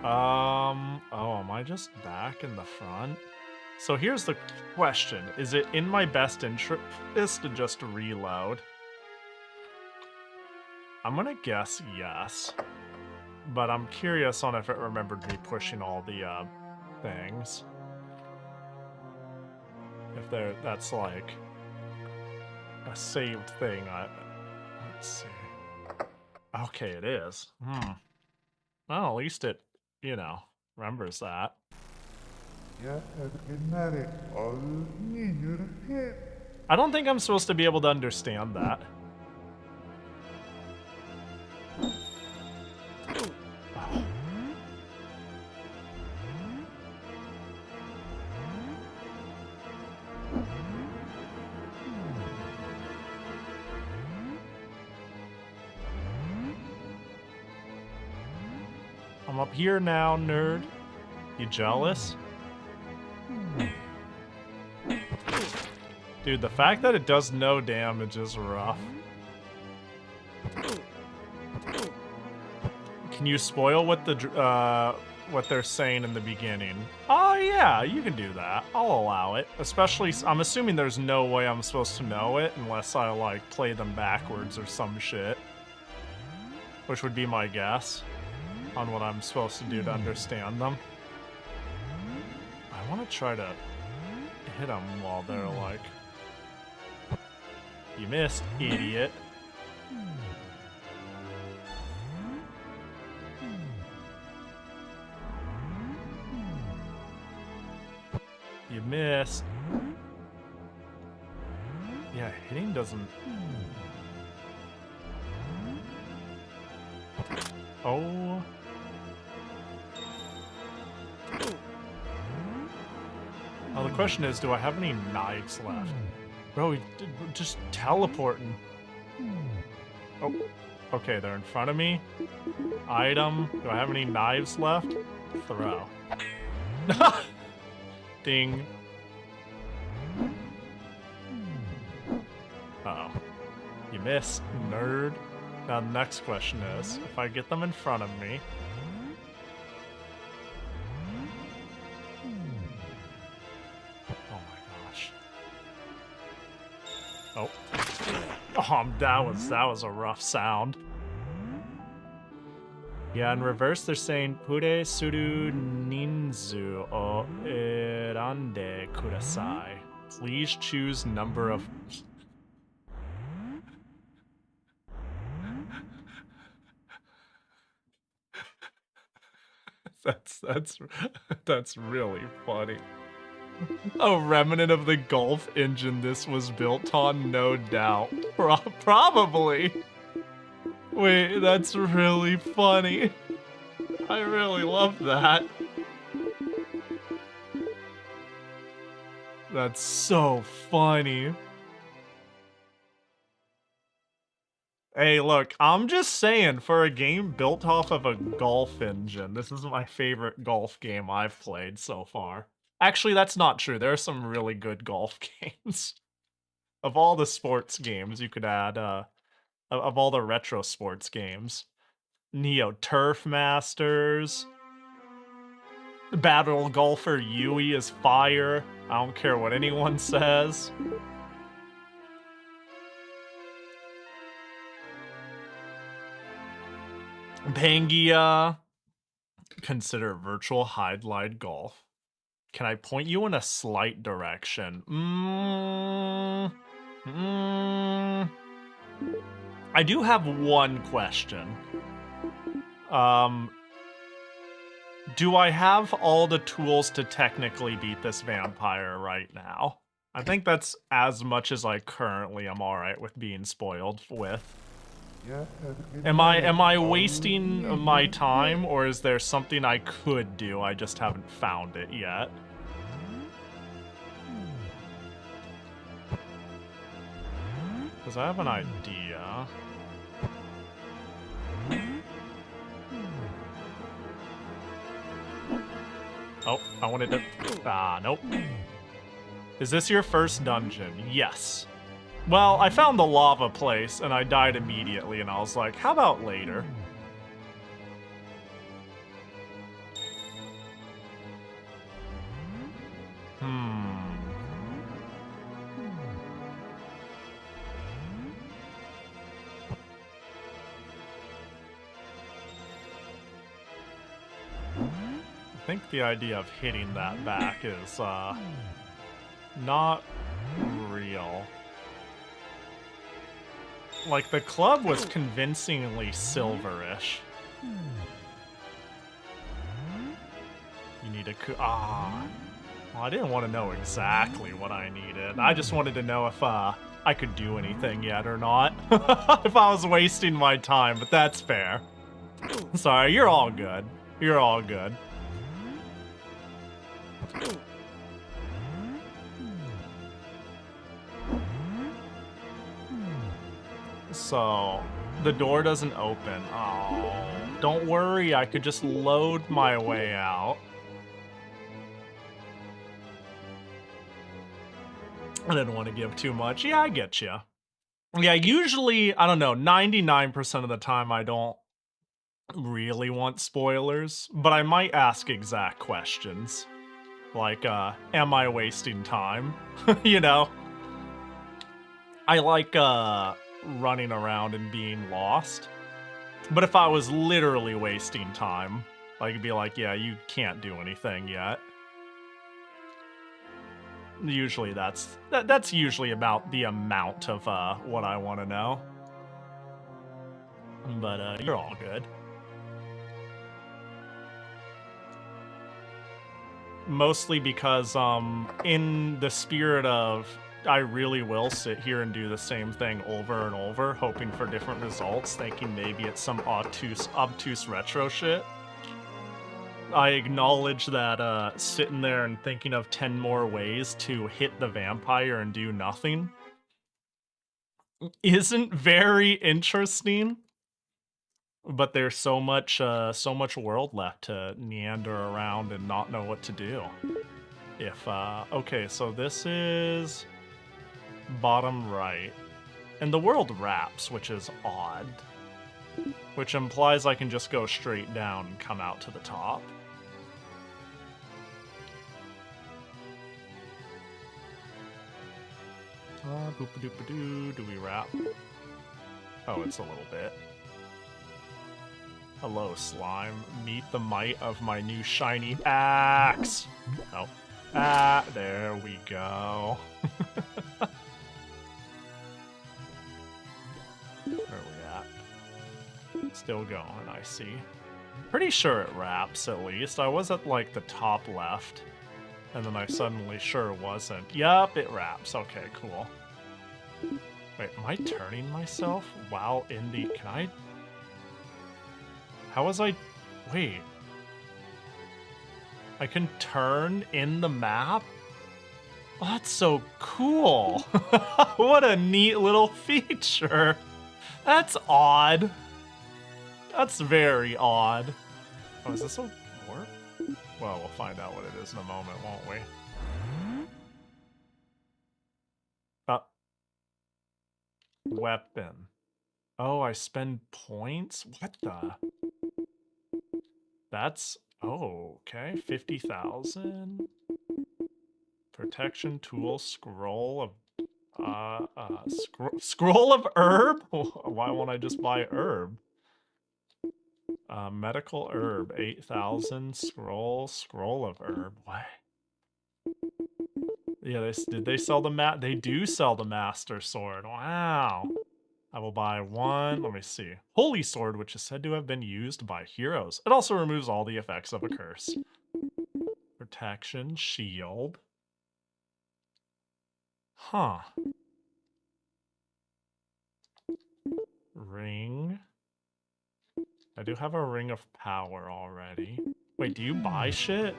Oh, am I just back in the front? So here's the question. Is it in my best interest to just reload? I'm gonna guess yes. But I'm curious on if it remembered me pushing all the, things. If that's like a saved thing. Let's see. Okay, it is. Well, at least it, you know, remembers that. I don't think I'm supposed to be able to understand that. I'm up here now, nerd. You jealous? Dude, the fact that it does no damage is rough. Can you spoil what what they're saying in the beginning? Oh yeah, you can do that. I'll allow it. Especially, I'm assuming there's no way I'm supposed to know it unless I like play them backwards or some shit. Which would be my guess on what I'm supposed to do to understand them. I want to try to hit them while they're like... You missed, idiot. You missed. Yeah, hitting doesn't... Oh. question is, do I have any knives left? Bro, just teleporting. Oh, okay, they're in front of me. Item. Do I have any knives left? Throw. Ding. Uh-oh. You missed, nerd. Now the next question is, if I get them in front of me... Oh my gosh. Oh. Oh, that was a rough sound. Yeah, in reverse, they're saying Pure suru ninzu o erande kudasai. Please choose number of... That's really funny. A remnant of the Gulf engine this was built on, no doubt. Probably. Wait, that's really funny. I really love that. That's so funny. Hey, look, I'm just saying, for a game built off of a golf engine, this is my favorite golf game I've played so far. Actually, that's not true. There are some really good golf games. Of all the sports games you could add, of all the retro sports games. Neo Turf Masters. Battle Golfer Yui is fire. I don't care what anyone says. Pangaea. Consider Virtual Hydlide Golf. Can I point you in a slight direction? I do have one question. Do I have all the tools to technically beat this vampire right now? I think that's as much as I currently am alright with being spoiled with. Am I wasting my time, or is there something I could do? I just haven't found it yet. Because I have an idea. Oh, I wanted to... Ah, nope. Is this your first dungeon? Yes. Well, I found the lava place, and I died immediately, and I was like, how about later? I think the idea of hitting that back is, not real. Like, the club was convincingly silverish. You need a well, I didn't want to know exactly what I needed. I just wanted to know if, I could do anything yet or not. If I was wasting my time, but that's fair. Sorry, you're all good. You're all good. So, the door doesn't open. Oh, don't worry, I could just load my way out. I didn't want to give too much. Yeah, I get you. Yeah, usually, I don't know, 99% of the time I don't really want spoilers, but I might ask exact questions. Like, am I wasting time? You know? I like, running around and being lost. But if I was literally wasting time, I could be like, yeah, you can't do anything yet. Usually that's usually about the amount of what I want to know. But you're all good. Mostly because in the spirit of I really will sit here and do the same thing over and over, hoping for different results, thinking maybe it's some obtuse retro shit. I acknowledge that sitting there and thinking of 10 more ways to hit the vampire and do nothing isn't very interesting. But there's so much world left to meander around and not know what to do. If okay, so this is bottom right, and the world wraps, which is odd, which implies I can just go straight down and come out to the top. Boop-a-doop-a-doo. Do we wrap? Oh, it's a little bit. Hello, slime. Meet the might of my new shiny axe. Oh. Ah, there we go. Where are we at? Still going, I see. Pretty sure it wraps, at least. I was at, like, the top left. And then I suddenly sure wasn't. Yup, it wraps. Okay, cool. Wait, am I turning myself while in the... Can I... How was I... Wait. I can turn in the map? Oh, that's so cool. What a neat little feature. That's odd. That's very odd. Oh, is this a warp? Well, we'll find out what it is in a moment, won't we? Weapon. Oh, I spend points? What the... That's... Oh, okay. 50,000. Protection tool, scroll of... scroll of herb? Why won't I just buy herb? Medical herb, 8,000. Scroll of herb. What? Yeah, did they sell the They do sell the Master Sword. Wow. I will buy one. Let me see. Holy Sword, which is said to have been used by heroes. It also removes all the effects of a curse. Protection, shield. Huh. Ring. I do have a ring of power already. Wait, do you buy shit?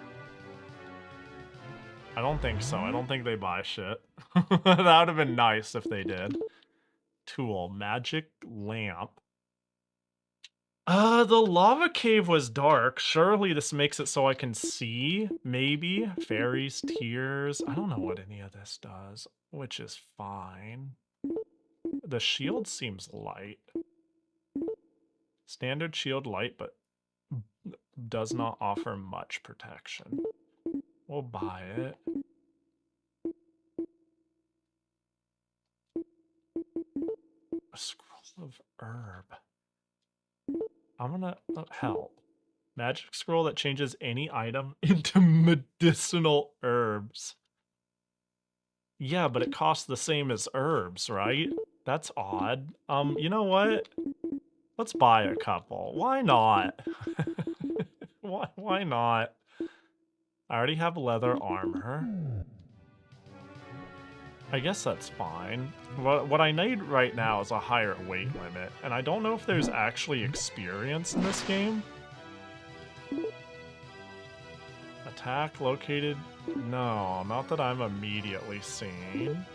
I don't think so. I don't think they buy shit. That would have been nice if they did. Tool, magic lamp. The lava cave was dark. Surely this makes it so I can see, maybe. Fairies, tears. I don't know what any of this does, which is fine. The shield seems light. Standard shield light, but does not offer much protection. We'll buy it. A scroll of herb. I'm gonna help. Magic scroll that changes any item into medicinal herbs. Yeah, but it costs the same as herbs, right? That's odd. You know what? Let's buy a couple. Why not? Why not? I already have leather armor. I guess that's fine. What I need right now is a higher weight limit, and I don't know if there's actually experience in this game. Attack located... No, not that I'm immediately seeing.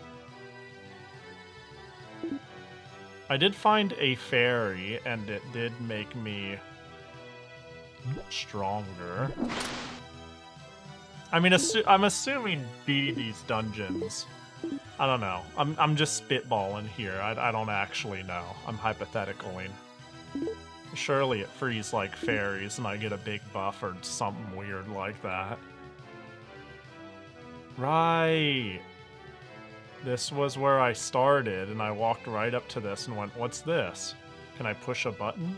I did find a fairy, and it did make me stronger. I mean, I'm assuming beating these dungeons... I don't know. I'm just spitballing here. I don't actually know. I'm hypotheticaling. Surely it frees like fairies and I get a big buff or something weird like that. Right. This was where I started and I walked right up to this and went, what's this? Can I push a button?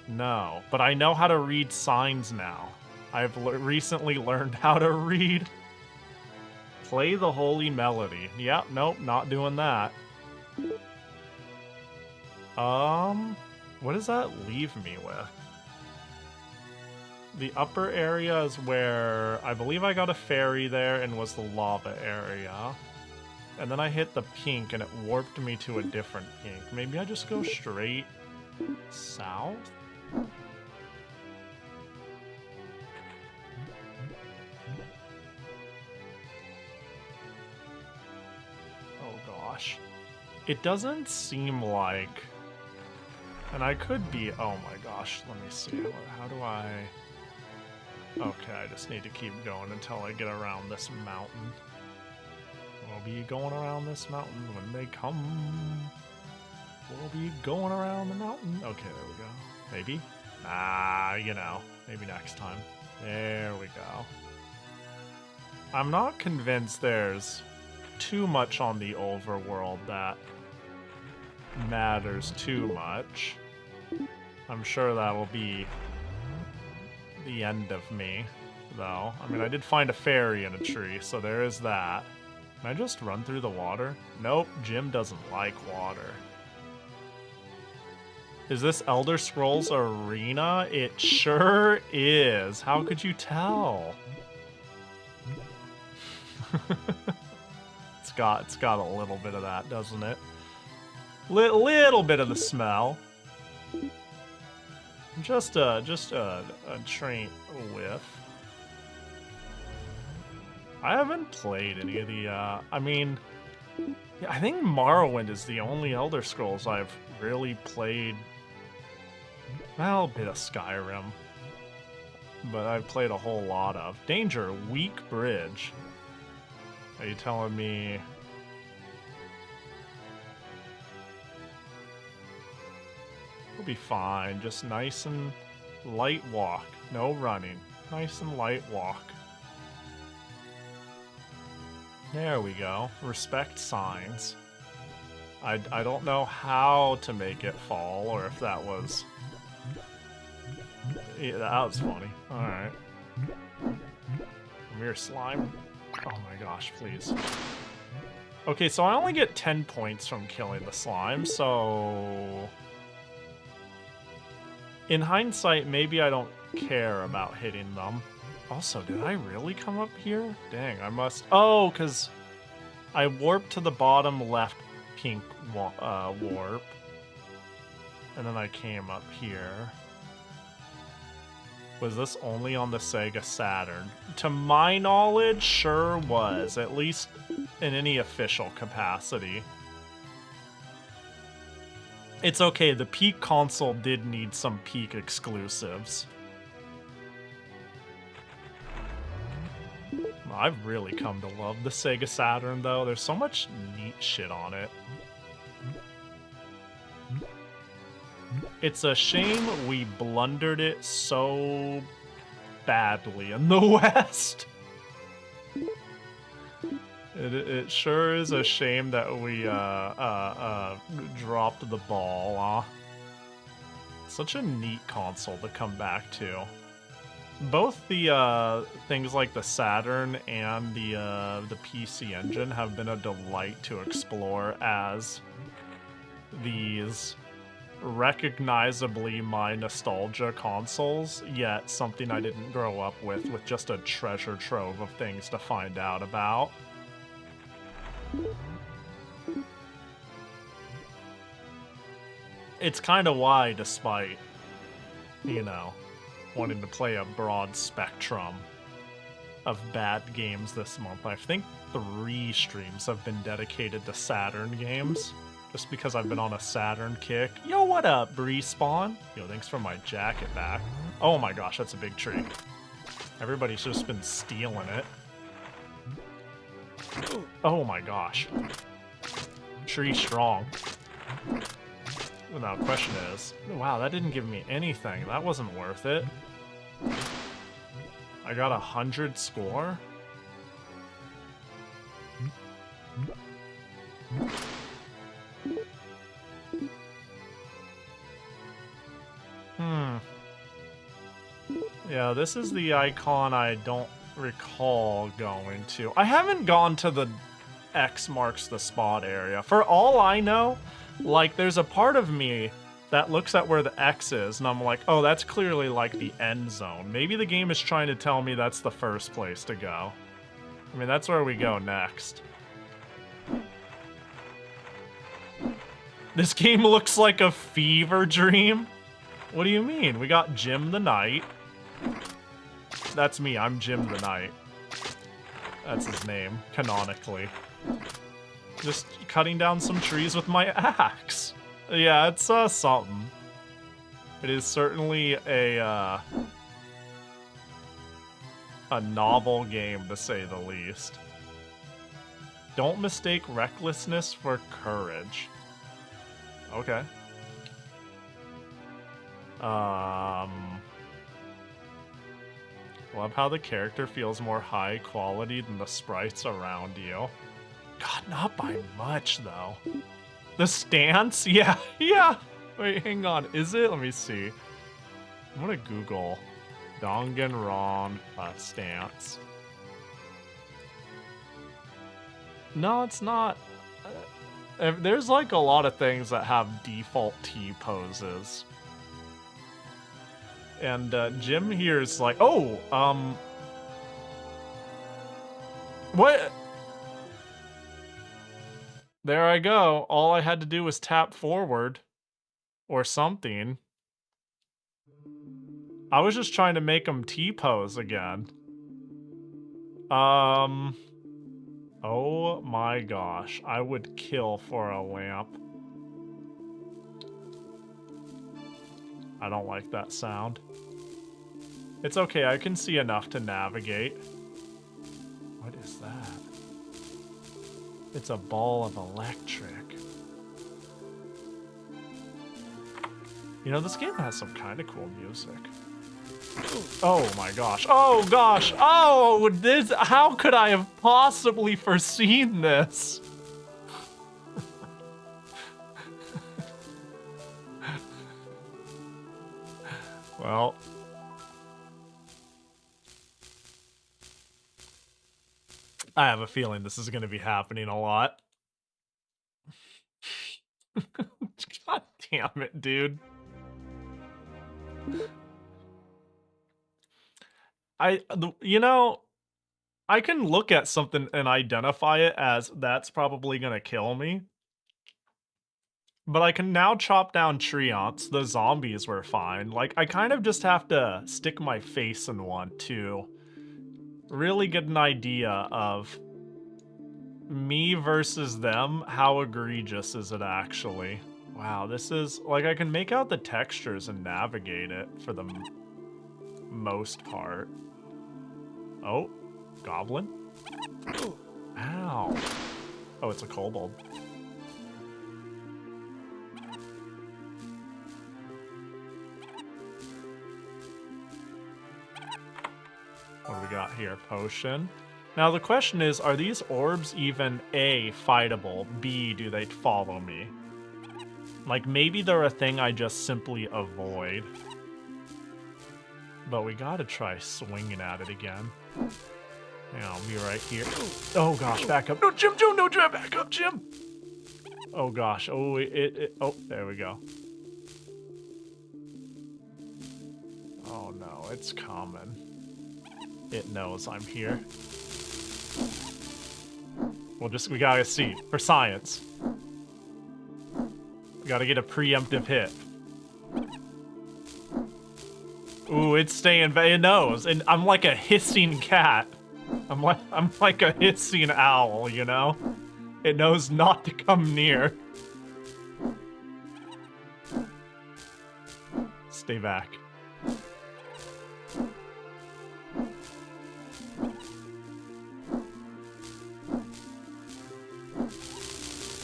No. But I know how to read signs now. I've recently learned how to read. Play the holy melody. Yep, nope, not doing that. What does that leave me with? The upper area is where I believe I got a fairy there and was the lava area. And then I hit the pink and it warped me to a different pink. Maybe I just go straight south? gosh. It doesn't seem like... And I could be... Oh my gosh, let me see. How do I... Okay, I just need to keep going until I get around this mountain. We'll be going around this mountain when they come. We'll be going around the mountain. Okay, there we go. Maybe? Nah, you know. Maybe next time. There we go. I'm not convinced there's too much on the overworld that matters too much. I'm sure that'll be the end of me, though. I mean, I did find a fairy in a tree, so there is that. Can I just run through the water? Nope, Jim doesn't like water. Is this Elder Scrolls Arena? It sure is. How could you tell? It's got a little bit of that, doesn't it? Little bit of the smell. Just a train whiff. I haven't played any of the, I mean, yeah, I think Morrowind is the only Elder Scrolls I've really played. Well, a bit of Skyrim. But I've played a whole lot of. Danger, weak bridge. Are you telling me... We'll be fine. Just nice and light walk. No running. Nice and light walk. There we go. Respect signs. I don't know how to make it fall, or if that was... Yeah, that was funny. Alright. Come here, slime. Oh my gosh, please. Okay, so I only get 10 points from killing the slime, so... In hindsight, maybe I don't care about hitting them. Also, did I really come up here? Dang, I must... Oh, because I warped to the bottom left pink warp. And then I came up here. Was this only on the Sega Saturn? To my knowledge, sure was. At least in any official capacity. It's okay, the Peak console did need some Peak exclusives. I've really come to love the Sega Saturn, though. There's so much neat shit on it. It's a shame we blundered it so badly in the West. It sure is a shame that we dropped the ball. Such a neat console to come back to. Both the things like the Saturn and the PC Engine have been a delight to explore as these recognizably my nostalgia consoles, yet something I didn't grow up with just a treasure trove of things to find out about. It's kind of why, despite, you know, wanting to play a broad spectrum of bad games this month, I think 3 streams have been dedicated to Saturn games. Just because I've been on a Saturn kick. Yo, what up, Respawn? Yo, thanks for my jacket back. Oh my gosh, that's a big tree. Everybody's just been stealing it. Oh my gosh. Tree strong. Now, the question is, wow, that didn't give me anything. That wasn't worth it. I got 100 score? Yeah, this is the icon I don't recall going to. I haven't gone to the X marks the spot area. For all I know, like, there's a part of me that looks at where the X is, and I'm like, oh, that's clearly like the end zone. Maybe the game is trying to tell me that's the first place to go. I mean, that's where we go next. This game looks like a fever dream? What do you mean? We got Jim the Knight. That's me, I'm Jim the Knight. That's his name, canonically. Just cutting down some trees with my axe. Yeah, it's something. It is certainly a novel game, to say the least. Don't mistake recklessness for courage. Okay. Love how the character feels more high quality than the sprites around you. God, not by much, though. The stance? Yeah, yeah. Wait, hang on. Is it? Let me see. I'm gonna Google Danganronpa stance. No, it's not. There's like a lot of things that have default T poses. And Jim here is like, oh, what? There I go. All I had to do was tap forward or something. I was just trying to make him T-pose again. Oh my gosh. I would kill for a lamp. I don't like that sound. It's okay, I can see enough to navigate. What is that? It's a ball of electric. You know, this game has some kind of cool music. Oh my gosh. Oh gosh. Oh, this. How could I have possibly foreseen this? Well. I have a feeling this is going to be happening a lot. God damn it, dude. You know, I can look at something and identify it as that's probably gonna kill me. But I can now chop down treants. The zombies were fine. Like, I kind of just have to stick my face in one to really get an idea of me versus them. How egregious is it actually? Wow, this is... Like, I can make out the textures and navigate it for the most part. Oh, goblin? Ow. Oh, it's a kobold. What do we got here? Potion. Now the question is, are these orbs even A, fightable, B, do they follow me? Like, maybe they're a thing I just simply avoid. But we gotta try swinging at it again. Yeah, I'll be right here. Oh gosh, back up. No, Jim, no, Jim, back up, Jim! Oh gosh, oh, oh, there we go. Oh no, it's coming. It knows I'm here. We gotta see, for science. We gotta get a preemptive hit. Ooh, it's staying back. It knows, and I'm like a hissing cat. I'm like a hissing owl, you know? It knows not to come near. Stay back.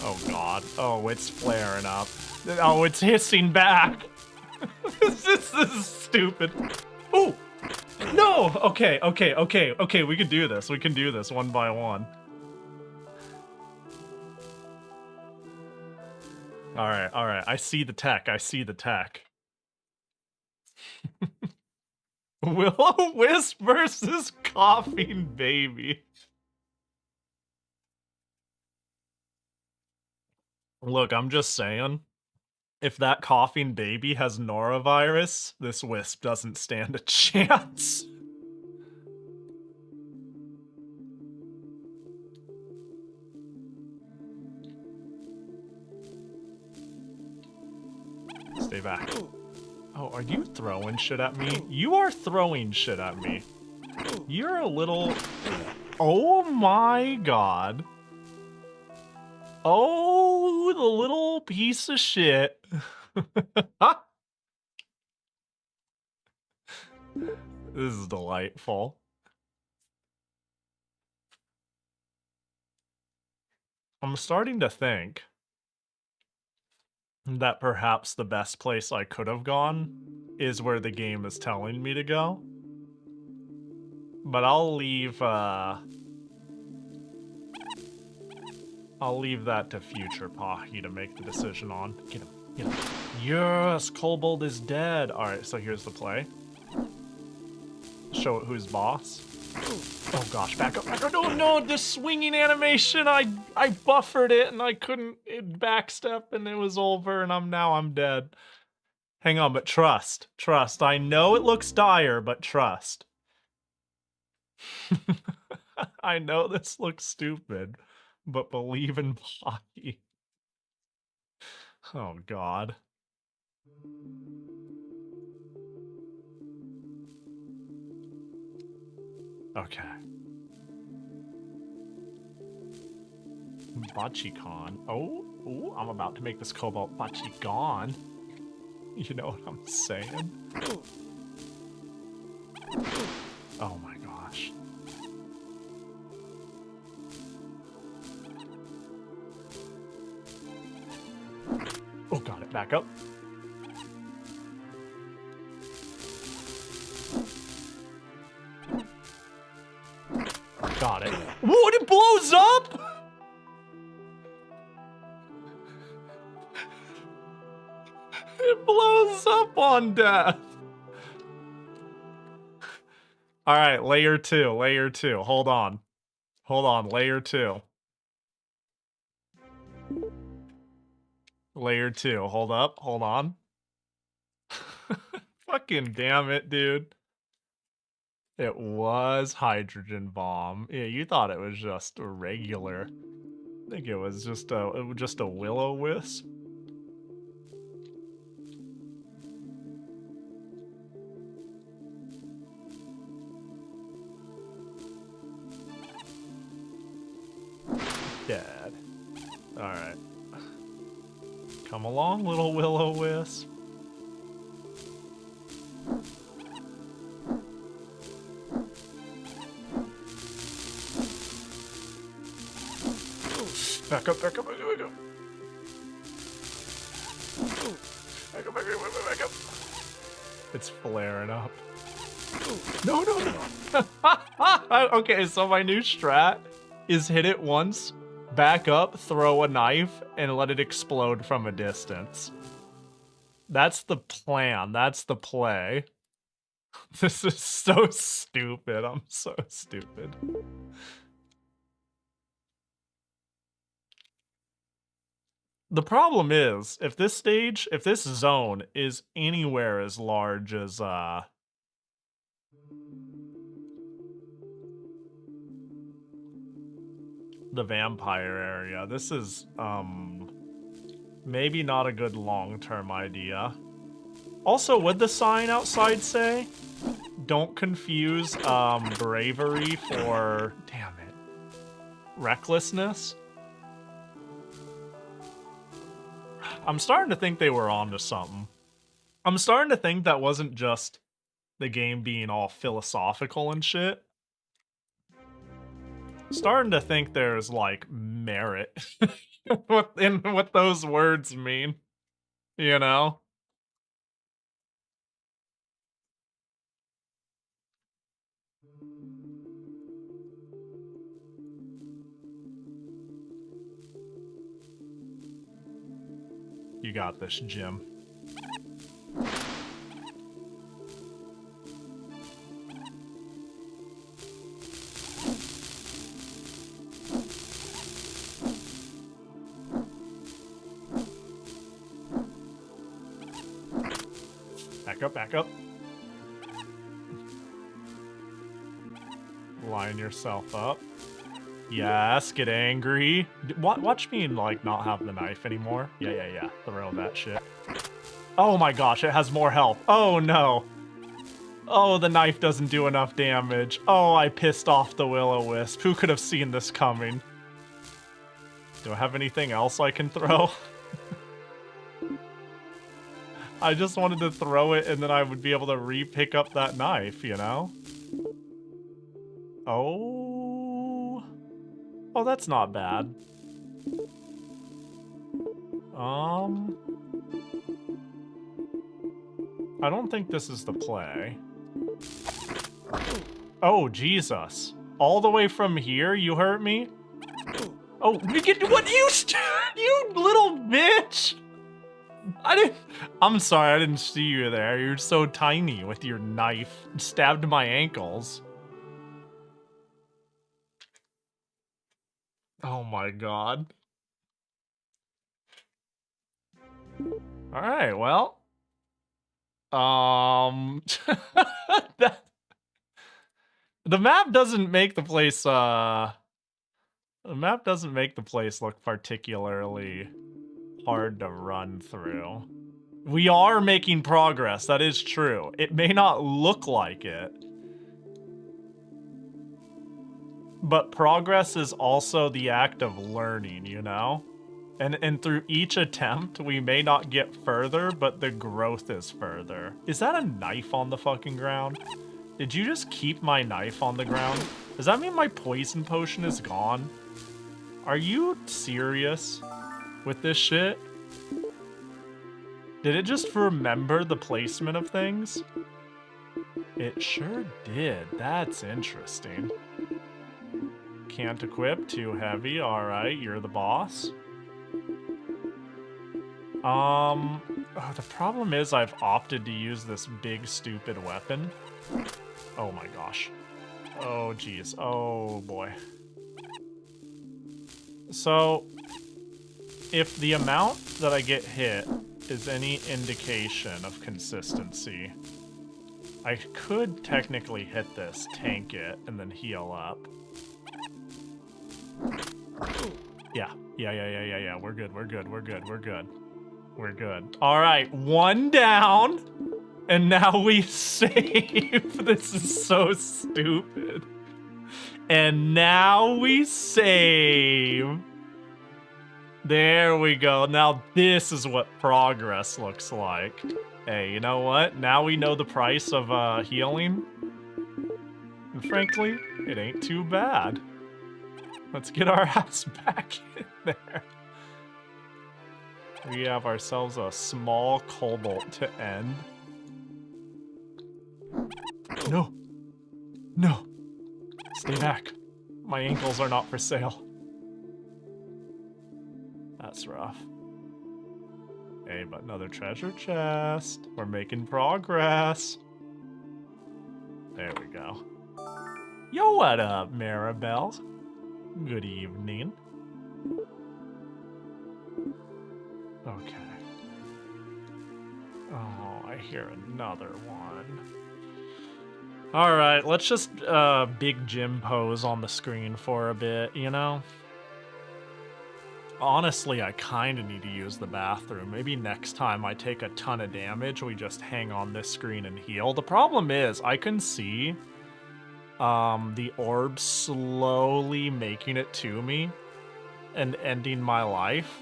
Oh god. Oh, it's flaring up. Oh, it's hissing back. This is stupid. Oh! No! Okay, we can do this. We can do this one by one. Alright. I see the tech. Will-O-Wisp versus Coughing Baby. Look, I'm just saying. If that coughing baby has norovirus, this wisp doesn't stand a chance. Stay back. Oh, are you throwing shit at me? You are throwing shit at me. You're a little... Oh my god. Oh, the little piece of shit. This is delightful. I'm starting to think that perhaps the best place I could have gone is where the game is telling me to go. But I'll leave that to future Pahi to make the decision on. Get him. Get him. Yes, Kobold is dead. Alright, so here's the play. Show it who's boss. Oh gosh, back up, back up. No, no, the swinging animation, I buffered it and I couldn't backstep and it was over and I'm dead. Hang on, but trust. Trust. I know it looks dire, but trust. I know this looks stupid, but believe in Pahi. Oh god. Okay. Bachikon. Oh, ooh, I'm about to make this Cobalt Bachikon. You know what I'm saying? Oh my gosh. Oh, got it. Back up. Got it. What? It blows up? It blows up on death. All right, layer 2, layer 2. Hold on. Hold on, layer 2. Layer 2. Hold up. Hold on. Fucking damn it, dude. It was hydrogen bomb. Yeah, you thought it was just a regular. I think it was just a will-o-wisp. Dead. Alright. Come along, little will-o-wisp. Back up, back up, back up, back up. Back up, back up, back up. It's flaring up. No, no, no. Okay, so my new strat is hit it once, back up, throw a knife, and let it explode from a distance. That's the plan. That's the play. This is so stupid. I'm so stupid. The problem is, if this zone is anywhere as large as, the vampire area, this is, maybe not a good long-term idea. Also, would the sign outside say, don't confuse, bravery for, damn it, recklessness? I'm starting to think they were onto something. I'm starting to think that wasn't just the game being all philosophical and shit. Starting to think there's, like, merit in what those words mean, you know? You got this, Jim. Back up, back up. Line yourself up. Yes, get angry. Watch me, like, not have the knife anymore. Yeah. Throw that shit. Oh my gosh, it has more health. Oh no. Oh, the knife doesn't do enough damage. Oh, I pissed off the will-o-wisp. Who could have seen this coming? Do I have anything else I can throw? I just wanted to throw it and then I would be able to re-pick up that knife, you know? Oh. Oh, that's not bad. I don't think this is the play. Oh, Jesus. All the way from here, you hurt me? Oh, what you little bitch! I'm sorry, I didn't see you there. You're so tiny with your knife. Stabbed my ankles. Oh my god. Alright, well. The map doesn't make the place, the map doesn't make the place look particularly hard to run through. We are making progress, that is true. It may not look like it. But progress is also the act of learning, you know? And through each attempt, we may not get further, but the growth is further. Is that a knife on the fucking ground? Did you just keep my knife on the ground? Does that mean my poison potion is gone? Are you serious with this shit? Did it just remember the placement of things? It sure did. That's interesting. Can't equip, too heavy. Alright, you're the boss. Oh, the problem is I've opted to use this big stupid weapon. Oh my gosh. Oh geez. Oh boy. So, if the amount that I get hit is any indication of consistency, I could technically hit this, tank it, and then heal up. Yeah. We're good. We're good. All right, one down, and now we save. This is so stupid. And now we save. There we go. Now this is what progress looks like. Hey, you know what? Now we know the price of healing. And frankly, it ain't too bad. Let's get our ass back in there. We have ourselves a small cobalt to end. No. No. Stay back. My ankles are not for sale. That's rough. Hey, but another treasure chest. We're making progress. There we go. Yo, what up, Maribel? Good evening. Okay. Oh, I hear another one. Alright, let's just big Jim pose on the screen for a bit, you know? Honestly, I kind of need to use the bathroom. Maybe next time I take a ton of damage, we just hang on this screen and heal. The problem is, I can see the orb slowly making it to me and ending my life.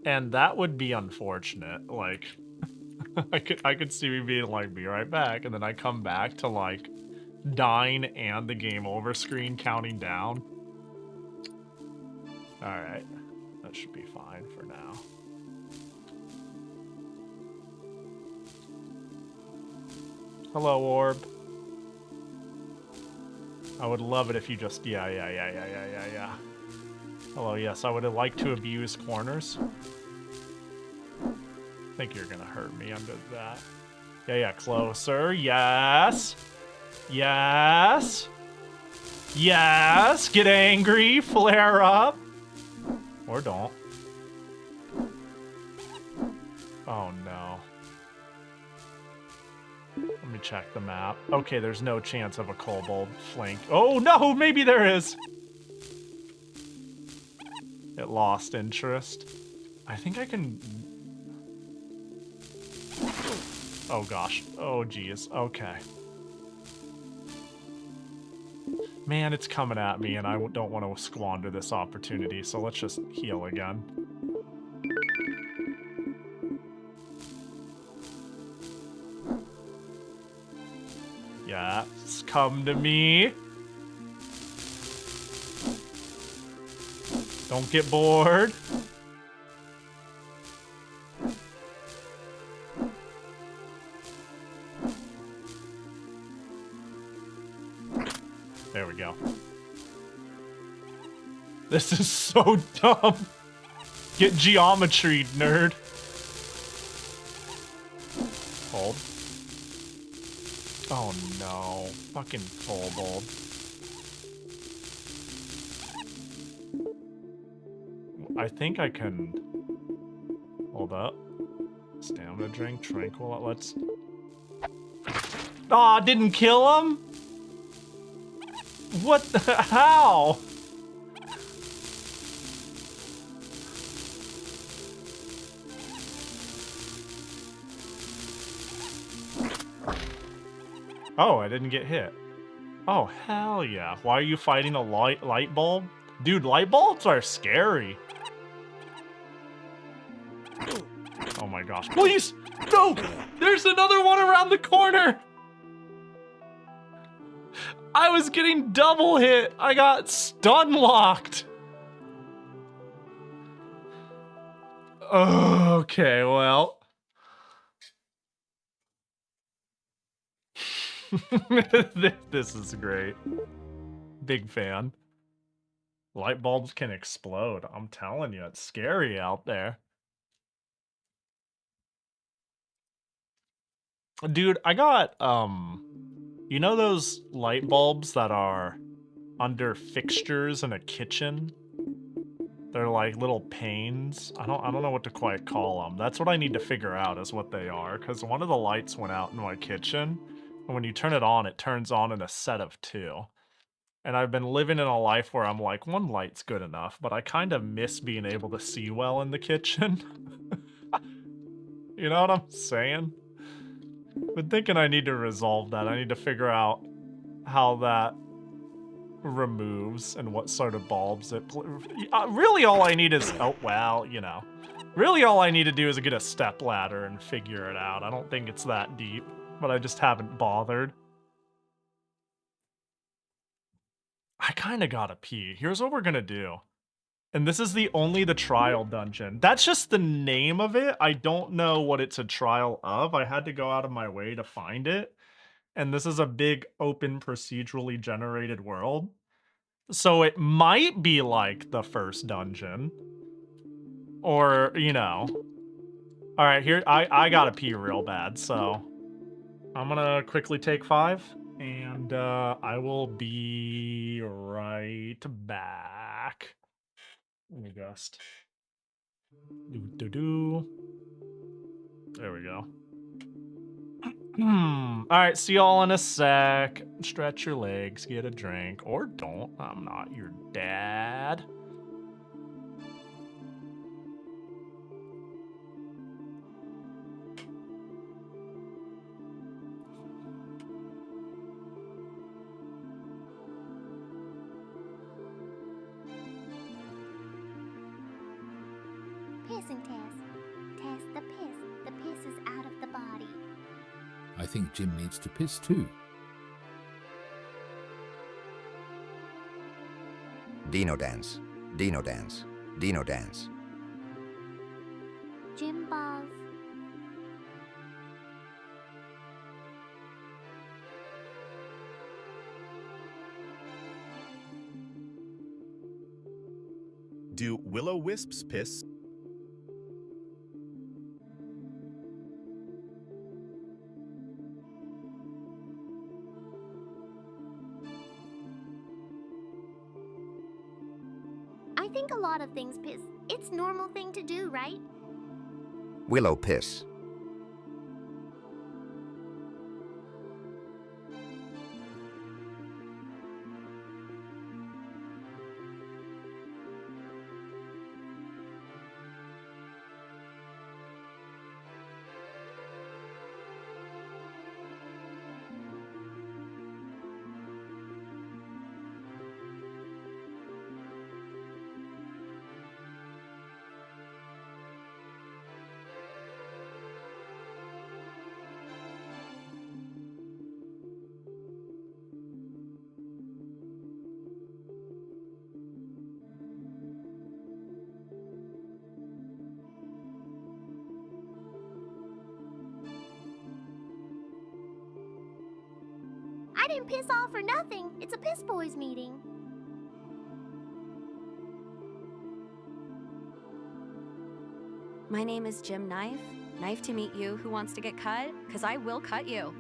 And that would be unfortunate. Like, I could see me being like, be right back, and then I come back to like dying and the game over screen counting down. Alright, that should be fine for now. Hello, orb. I would love it if you just, yeah. Hello, yes, I would have liked to abuse corners. I think you're gonna hurt me under that. Yeah, closer, yes. Yes. Yes, get angry, flare up. Or don't. Oh no. Let me check the map. Okay, there's no chance of a kobold flank. Oh no, maybe there is. It lost interest. I think I can... Oh gosh. Oh geez. Okay. Man, it's coming at me, and I don't want to squander this opportunity, so let's just heal again. Yes, come to me. Don't get bored. There we go. This is so dumb. Get geometry, nerd. Hold. Oh no. Fucking kobold. I think I can... Hold up. Stamina drink, tranquil. Let's... Aw, didn't kill him? What the... How? Oh, I didn't get hit. Oh, hell yeah. Why are you fighting a light bulb? Dude, light bulbs are scary. Oh my gosh. Please! No! There's another one around the corner! I was getting double hit! I got stun locked! Okay, well... This is great. Big fan. Light bulbs can explode. I'm telling you, it's scary out there. Dude, I got, you know those light bulbs that are under fixtures in a kitchen? They're like little panes. I don't know what to quite call them. That's what I need to figure out is what they are, because one of the lights went out in my kitchen, and when you turn it turns on in a set of 2. And I've been living in a life where I'm like, one light's good enough, but I kind of miss being able to see well in the kitchen. You know what I'm saying? Been thinking I need to resolve that. I need to figure out how that removes and what sort of bulbs it... really all I need is... Oh, well, you know. Really all I need to do is get a step ladder and figure it out. I don't think it's that deep, but I just haven't bothered. I kind of gotta pee. Here's what we're gonna do. And this is the trial dungeon. That's just the name of it. I don't know what it's a trial of. I had to go out of my way to find it. And this is a big, open, procedurally generated world. So it might be like the first dungeon. Or, you know. Alright, here, I gotta pee real bad, so... I'm gonna quickly take 5. And, I will be right back. Let me just... There we go. Alright, see y'all in a sec. Stretch your legs, get a drink. Or don't. I'm not your dad. Pissing test. Test the piss. The piss is out of the body. I think Jim needs to piss too. Dino dance. Dino dance. Dino dance. Gym balls. Do will-o-wisps piss? I think a lot of things piss. It's a normal thing to do, right? Willow piss. I didn't piss off for nothing. It's a piss boys meeting. My name is Jim Knife. Knife to meet you. Who wants to get cut? Because I will cut you.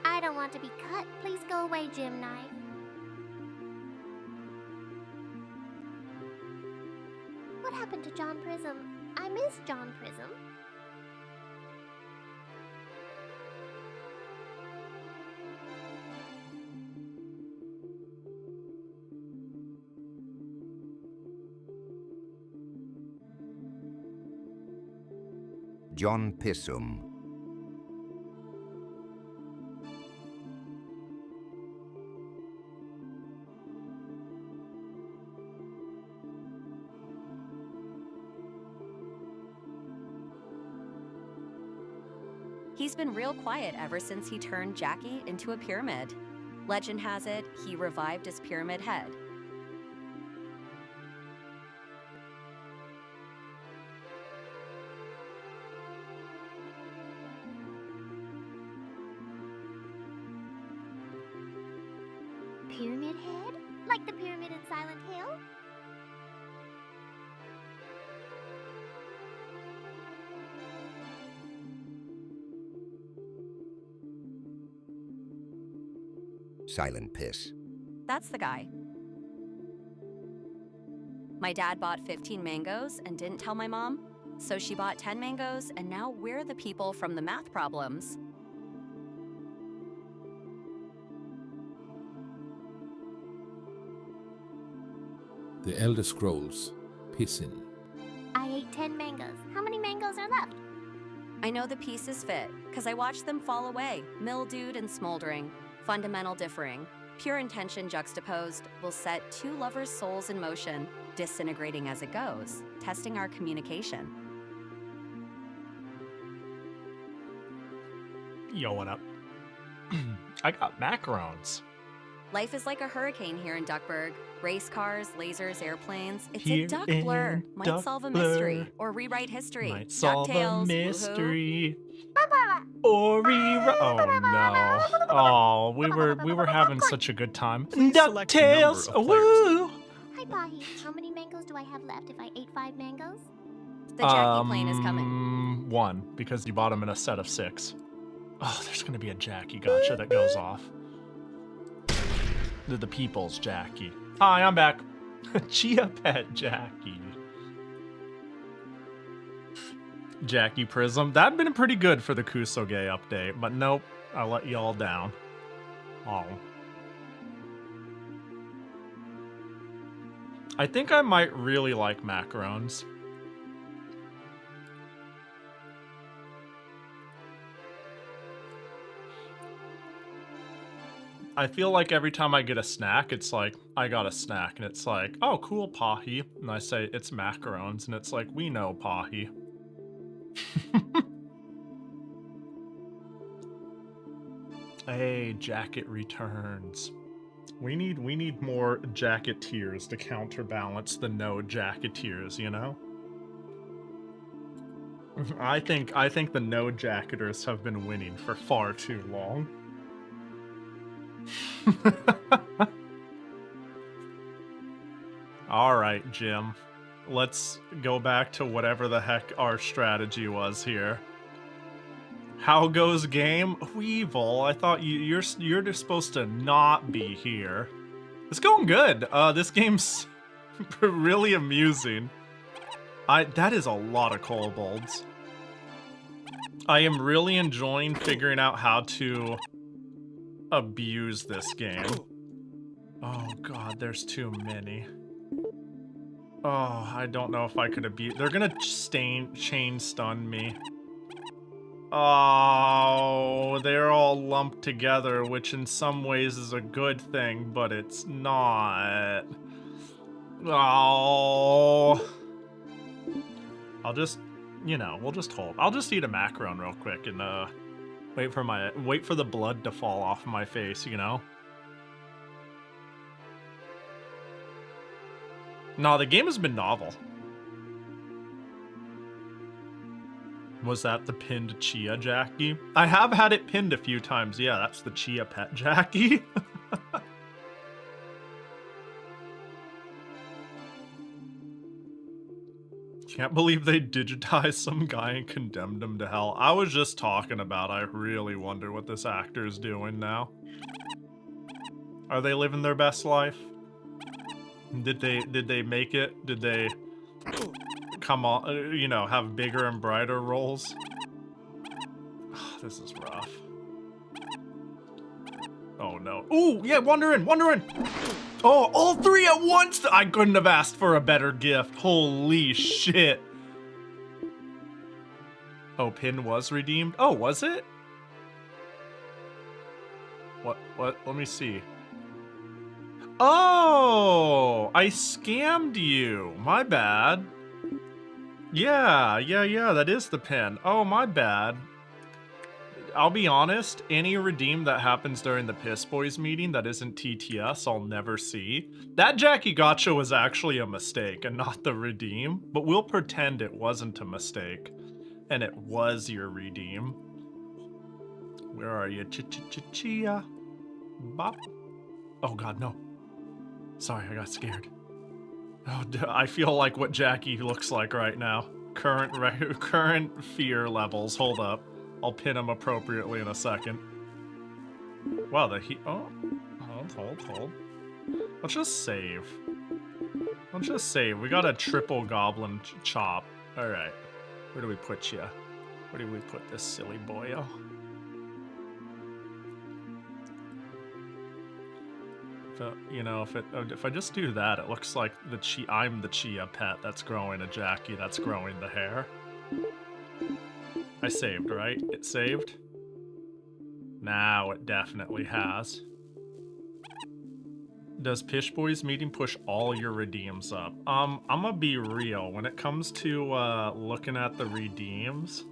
I don't want to be cut. Please go away, Jim Knife. What happened to John Prism? I miss John Prism. John Pissum. He's been real quiet ever since he turned Jackie into a pyramid. Legend has it, he revived his pyramid head. Pyramid Head? Like the pyramid in Silent Hill? Silent piss. That's the guy. My dad bought 15 mangoes and didn't tell my mom, so she bought 10 mangoes, and now we're the people from the math problems. The Elder Scrolls, Pissin. I ate 10 mangoes. How many mangoes are left? I know the pieces fit, because I watched them fall away, mildewed and smoldering, fundamental differing. Pure intention juxtaposed will set two lovers' souls in motion, disintegrating as it goes, testing our communication. Yo, what up? I got macarons. Life is like a hurricane here in Duckburg. Race cars, lasers, airplanes. It's Here a duck in blur. Might Duck solve a Blur. mystery or rewrite history. Might solve a DuckTales, woohoo. mystery. Or rewrite. Oh no! Oh, we were having such a good time. Please select a DuckTales. number of players. Woo! Hi, Pahi. How many mangoes do I have left if I ate 5 mangoes? The Jackie plane is coming. 1, because you bought them in a set of 6. Oh, there's gonna be a Jackie gotcha that goes off. The people's Jackie. Hi, I'm back. Chia Pet Jackie. Jackie Prism. That'd been pretty good for the Kusoge update, but nope. I let y'all down. Oh. I think I might really like macarons. I feel like every time I get a snack, it's like, I got a snack, and it's like, oh, cool, Pahi. And I say, it's macarons, and it's like, we know, Pahi. Hey, jacket returns. We need more jacketeers to counterbalance the no jacketeers, you know? I think the no jacketers have been winning for far too long. Alright, Jim. Let's go back to whatever the heck our strategy was here. How goes game? Weevil, I thought you're just supposed to not be here. It's going good. This game's really amusing. That is a lot of kobolds. I am really enjoying figuring out how to abuse this game. Oh god, there's too many. Oh, I don't know if I could abuse. They're gonna chain stun me. Oh, they're all lumped together, which in some ways is a good thing, but it's not. Oh. I'll just, you know, we'll just hold. I'll just eat a macaron real quick and wait for the blood to fall off my face, you know? No, the game has been novel. Was that the pinned Chia Jackie? I have had it pinned a few times. Yeah, that's the Chia Pet Jackie. Can't believe they digitized some guy and condemned him to hell. I was just talking about, I really wonder what this actor is doing now. Are they living their best life? Did they make it? Did they come on, you know, have bigger and brighter roles? This is rough. Oh no. Ooh, yeah, Wander in. Oh, all three at once! I couldn't have asked for a better gift. Holy shit. Oh, pin was redeemed? Oh, was it? What? Let me see. Oh, I scammed you. My bad. Yeah, that is the pin. Oh, my bad. I'll be honest, any redeem that happens during the Piss Boys meeting that isn't TTS, I'll never see. That Jackie Gotcha was actually a mistake and not the redeem, but we'll pretend it wasn't a mistake and it was your redeem. Where are you? Chia. Bop. Oh god, no. Sorry, I got scared. Oh, I feel like what Jackie looks like right now. Current fear levels. Hold up. I'll pin him appropriately in a second. Wow, oh. Hold. Let's just save. We got a triple goblin chop. Alright. Where do we put you? Where do we put this silly boyo? You know, if I just do that, it looks like I'm the Chia pet that's growing a Jackie that's growing the hair. I saved, right? It saved? Now it definitely has. Does Pish Boys meeting push all your redeems up? I'm gonna be real. When it comes to looking at the redeems,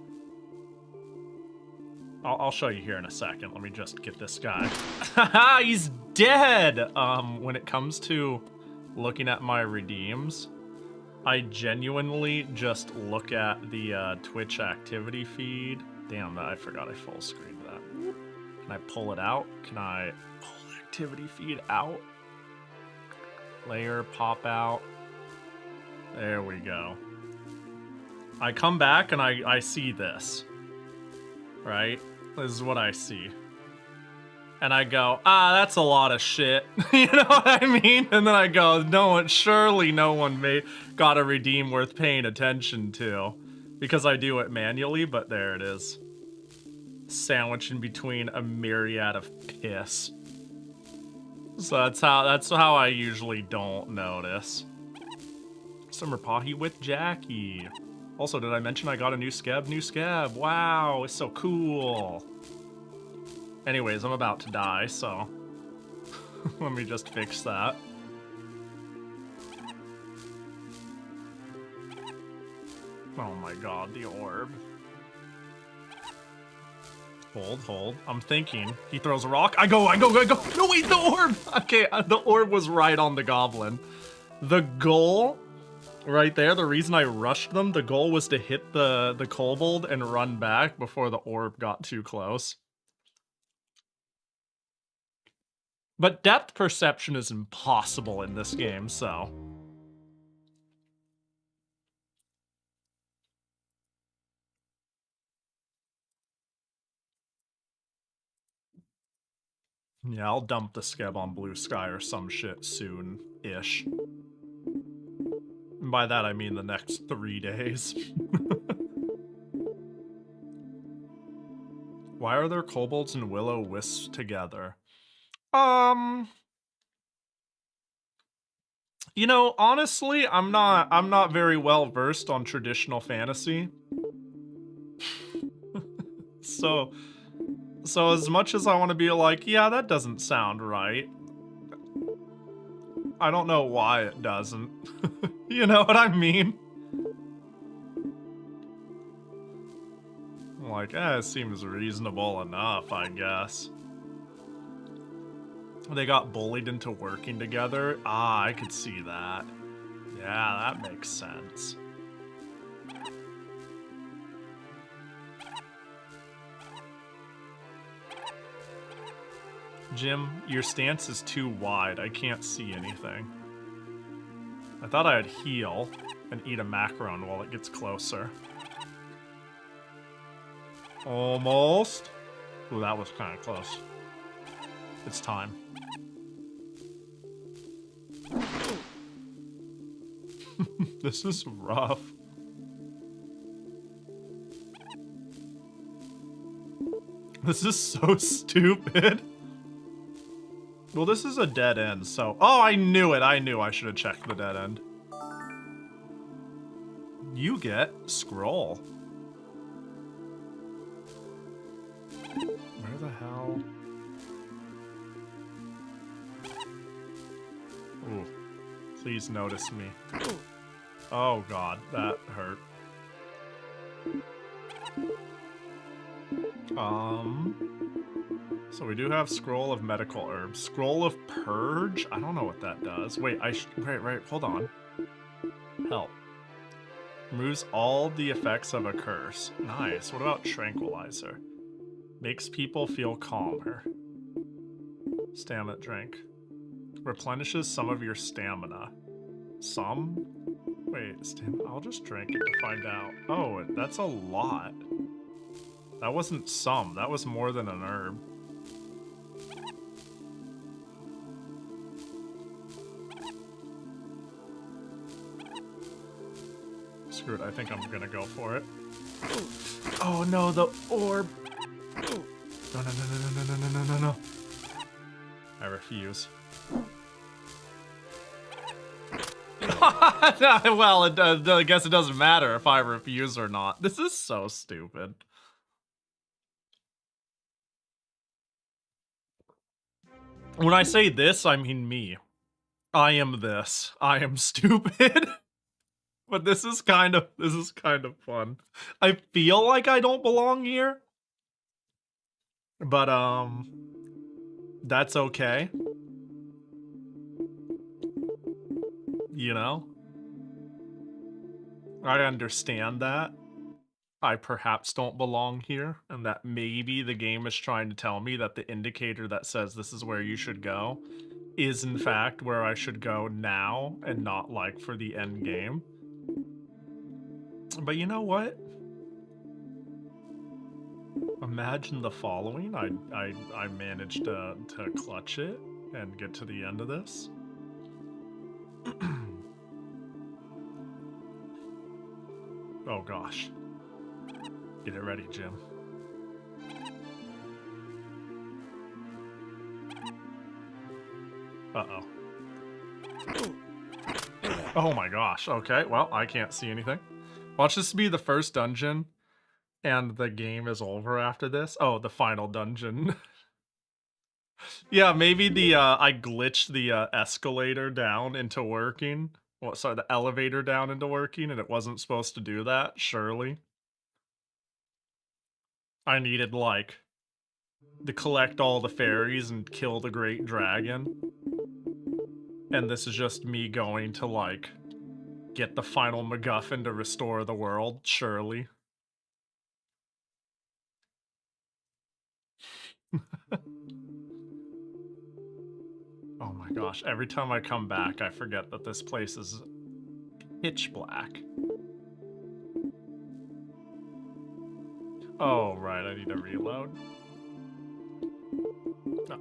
I'll show you here in a second. Let me just get this guy. Haha, he's dead! When it comes to looking at my redeems, I genuinely just look at the Twitch activity feed. Damn, I forgot I full screened that. Can I pull it out? Can I pull activity feed out? Layer, pop out. There we go. I come back and I see this. Right? This is what I see. And I go, that's a lot of shit. You know what I mean? And then I go, surely no one got a redeem worth paying attention to. Because I do it manually, but there it is. Sandwiched in between a myriad of piss. So that's how I usually don't notice. Summer Pahi with Jackie. Also, did I mention I got a new scab? New scab. Wow, it's so cool. Anyways, I'm about to die, so let me just fix that. Oh my god, the orb. Hold. I'm thinking. He throws a rock. I go. No, wait, the orb! Okay, the orb was right on the goblin. The goal, right there, the reason I rushed them, the goal was to hit the kobold and run back before the orb got too close. But depth perception is impossible in this game, so... Yeah, I'll dump the scab on Blue Sky or some shit soon-ish. And by that I mean the next 3 days. Why are there kobolds and will-o-wisps together? You know, honestly, I'm not very well versed on traditional fantasy. So as much as I want to be like, yeah, that doesn't sound right, I don't know why it doesn't. You know what I mean? I'm like, it seems reasonable enough, I guess. They got bullied into working together. I could see that. Yeah, that makes sense. Jim, your stance is too wide. I can't see anything. I thought I'd heal and eat a macaron while it gets closer. Almost. Ooh, that was kind of close. It's time. This is rough. This is so stupid. Well, this is a dead end, so... Oh, I knew it. I knew I should have checked the dead end. You get scroll. Where the hell? Ooh. Please notice me. Oh god, that hurt. So we do have Scroll of Medical Herbs. Scroll of Purge? I don't know what that does. Wait, right, hold on. Help. Removes all the effects of a curse. Nice. What about Tranquilizer? Makes people feel calmer. Stamina drink. Replenishes some of your stamina. Some? Wait, I'll just drink it to find out. Oh, that's a lot. That wasn't some. That was more than an herb. Screw it, I think I'm gonna go for it. Oh no, the orb! No. I refuse. Well, I guess it doesn't matter if I refuse or not. This is so stupid. When I say this, I mean me. I am this. I am stupid. But this is kind of fun. I feel like I don't belong here. But that's okay. You know? I understand that. I perhaps don't belong here, and that maybe the game is trying to tell me that the indicator that says this is where you should go is in fact where I should go now and not like for the end game. But you know what? Imagine the following. I managed to clutch it and get to the end of this. Oh gosh. Get it ready, Jim. Uh-oh. Oh my gosh. Okay, well, I can't see anything. Watch this be the first dungeon, and the game is over after this. Oh, the final dungeon. Yeah, maybe the, I glitched the, escalator down into working. Well, sorry, the elevator down into working, and it wasn't supposed to do that, surely. I needed, like, to collect all the fairies and kill the great dragon. And this is just me going to, like, get the final MacGuffin to restore the world, surely. Oh my gosh, every time I come back, I forget that this place is pitch black. Oh, right, I need to reload. Oh.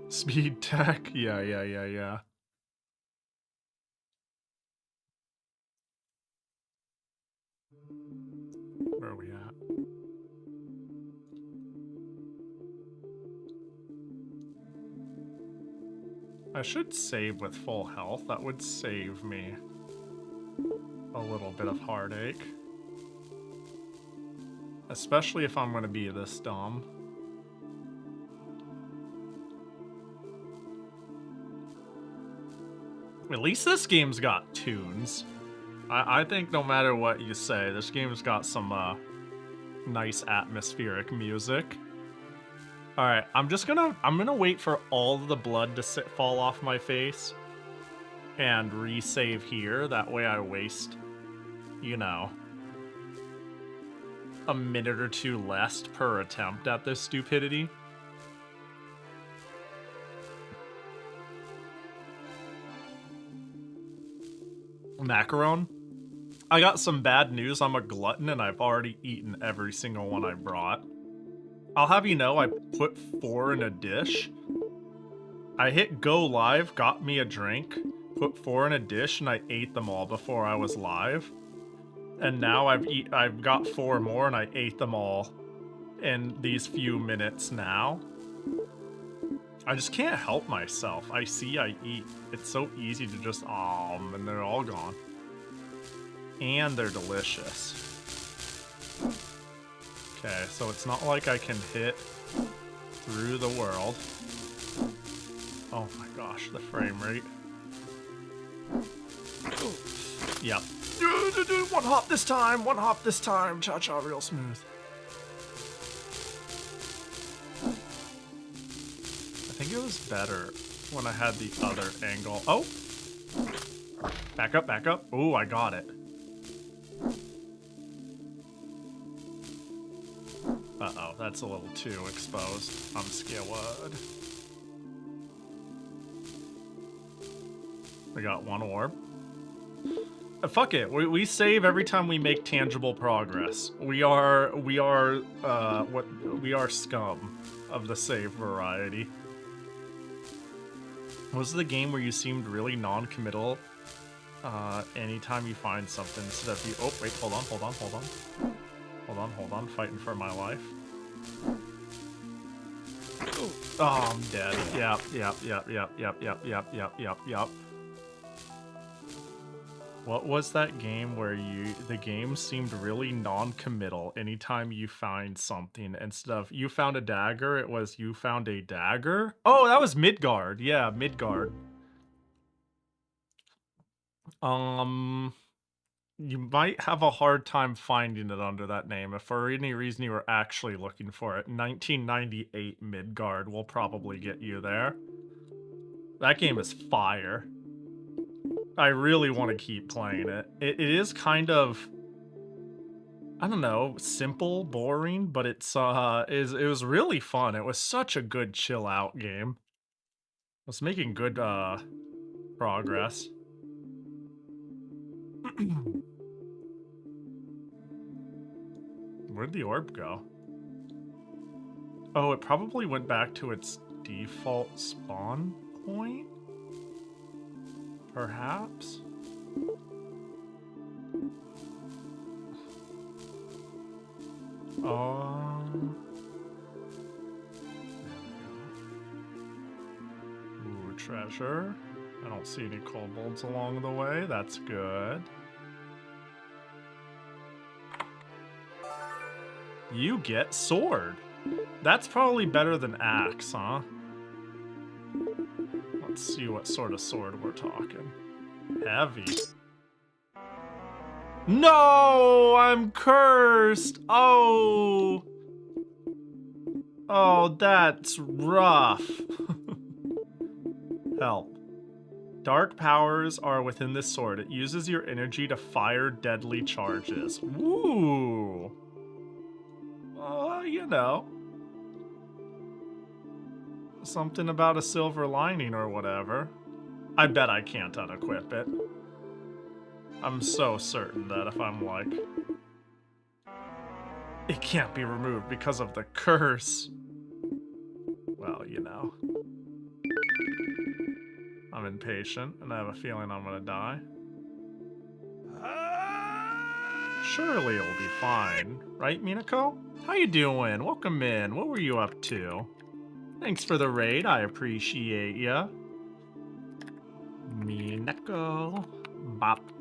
Speed tech? Yeah. Where are we at? I should save with full health. That would save me a little bit of heartache. Especially if I'm gonna be this dumb. At least this game's got tunes. I think no matter what you say, this game's got some nice atmospheric music. Alright, I'm gonna wait for all of the blood to fall off my face and resave here. That way I waste, you know, a minute or two less per attempt at this stupidity. Macaron? I got some bad news. I'm a glutton and I've already eaten every single one I brought. I'll have you know I put 4 in a dish. I hit go live, got me a drink, put 4 in a dish, and I ate them all before I was live. And now I've got 4 more and I ate them all in these few minutes now. I just can't help myself. I see, I eat. It's so easy to just and they're all gone. And they're delicious. Okay, so it's not like I can hit through the world. Oh my gosh, the frame rate. Yep. One hop this time, one hop this time. Cha-cha real smooth. I think it was better when I had the other angle. Oh! Back up, back up. Oh, I got it. Uh-oh, that's a little too exposed. I'm scared. We got 1 orb. Fuck it. We save every time we make tangible progress. We are scum of the save variety. Was the game where you seemed really non-committal anytime you find something instead of you... Oh, wait, hold on. Hold on, fighting for my life. Oh, I'm dead. Yep. What was that game where the game seemed really non-committal anytime you find something instead of you found a dagger, it was you found a dagger? Oh, that was Midgard. Yeah, Midgard. You might have a hard time finding it under that name. If for any reason you were actually looking for it, 1998 Midgard will probably get you there. That game is fire. I really want to keep playing it. It is kind of, I don't know, simple, boring, but it was really fun. It was such a good chill out game. It was making good progress. Where'd the orb go? Oh, it probably went back to its default spawn point? Perhaps? Ooh, treasure. I don't see any kobolds along the way. That's good. You get sword. That's probably better than axe, huh? Let's see what sort of sword we're talking. Heavy. No! I'm cursed! Oh! Oh, that's rough. Help. Dark powers are within this sword. It uses your energy to fire deadly charges. Ooh! You know. Something about a silver lining or whatever. I bet I can't unequip it. I'm so certain that if I'm like... It can't be removed because of the curse. Well, you know. I'm impatient, and I have a feeling I'm gonna die. Surely it'll be fine. Right, Minako? How you doing? Welcome in. What were you up to? Thanks for the raid. I appreciate ya. Minako. Bop.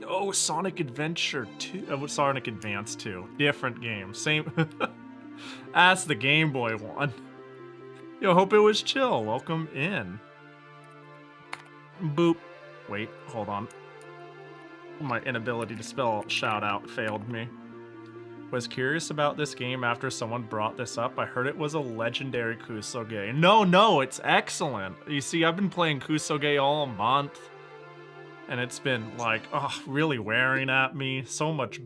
Oh, Sonic Adventure 2. Sonic Advance 2. Different game. Same. That's the Game Boy one. Yo, hope it was chill. Welcome in. Boop. Wait, hold on. My inability to spell shout out failed me. Was curious about this game after someone brought this up. I heard it was a legendary Kusoge. No, it's excellent. You see, I've been playing Kusoge all month. And it's been like, oh, really wearing at me. So much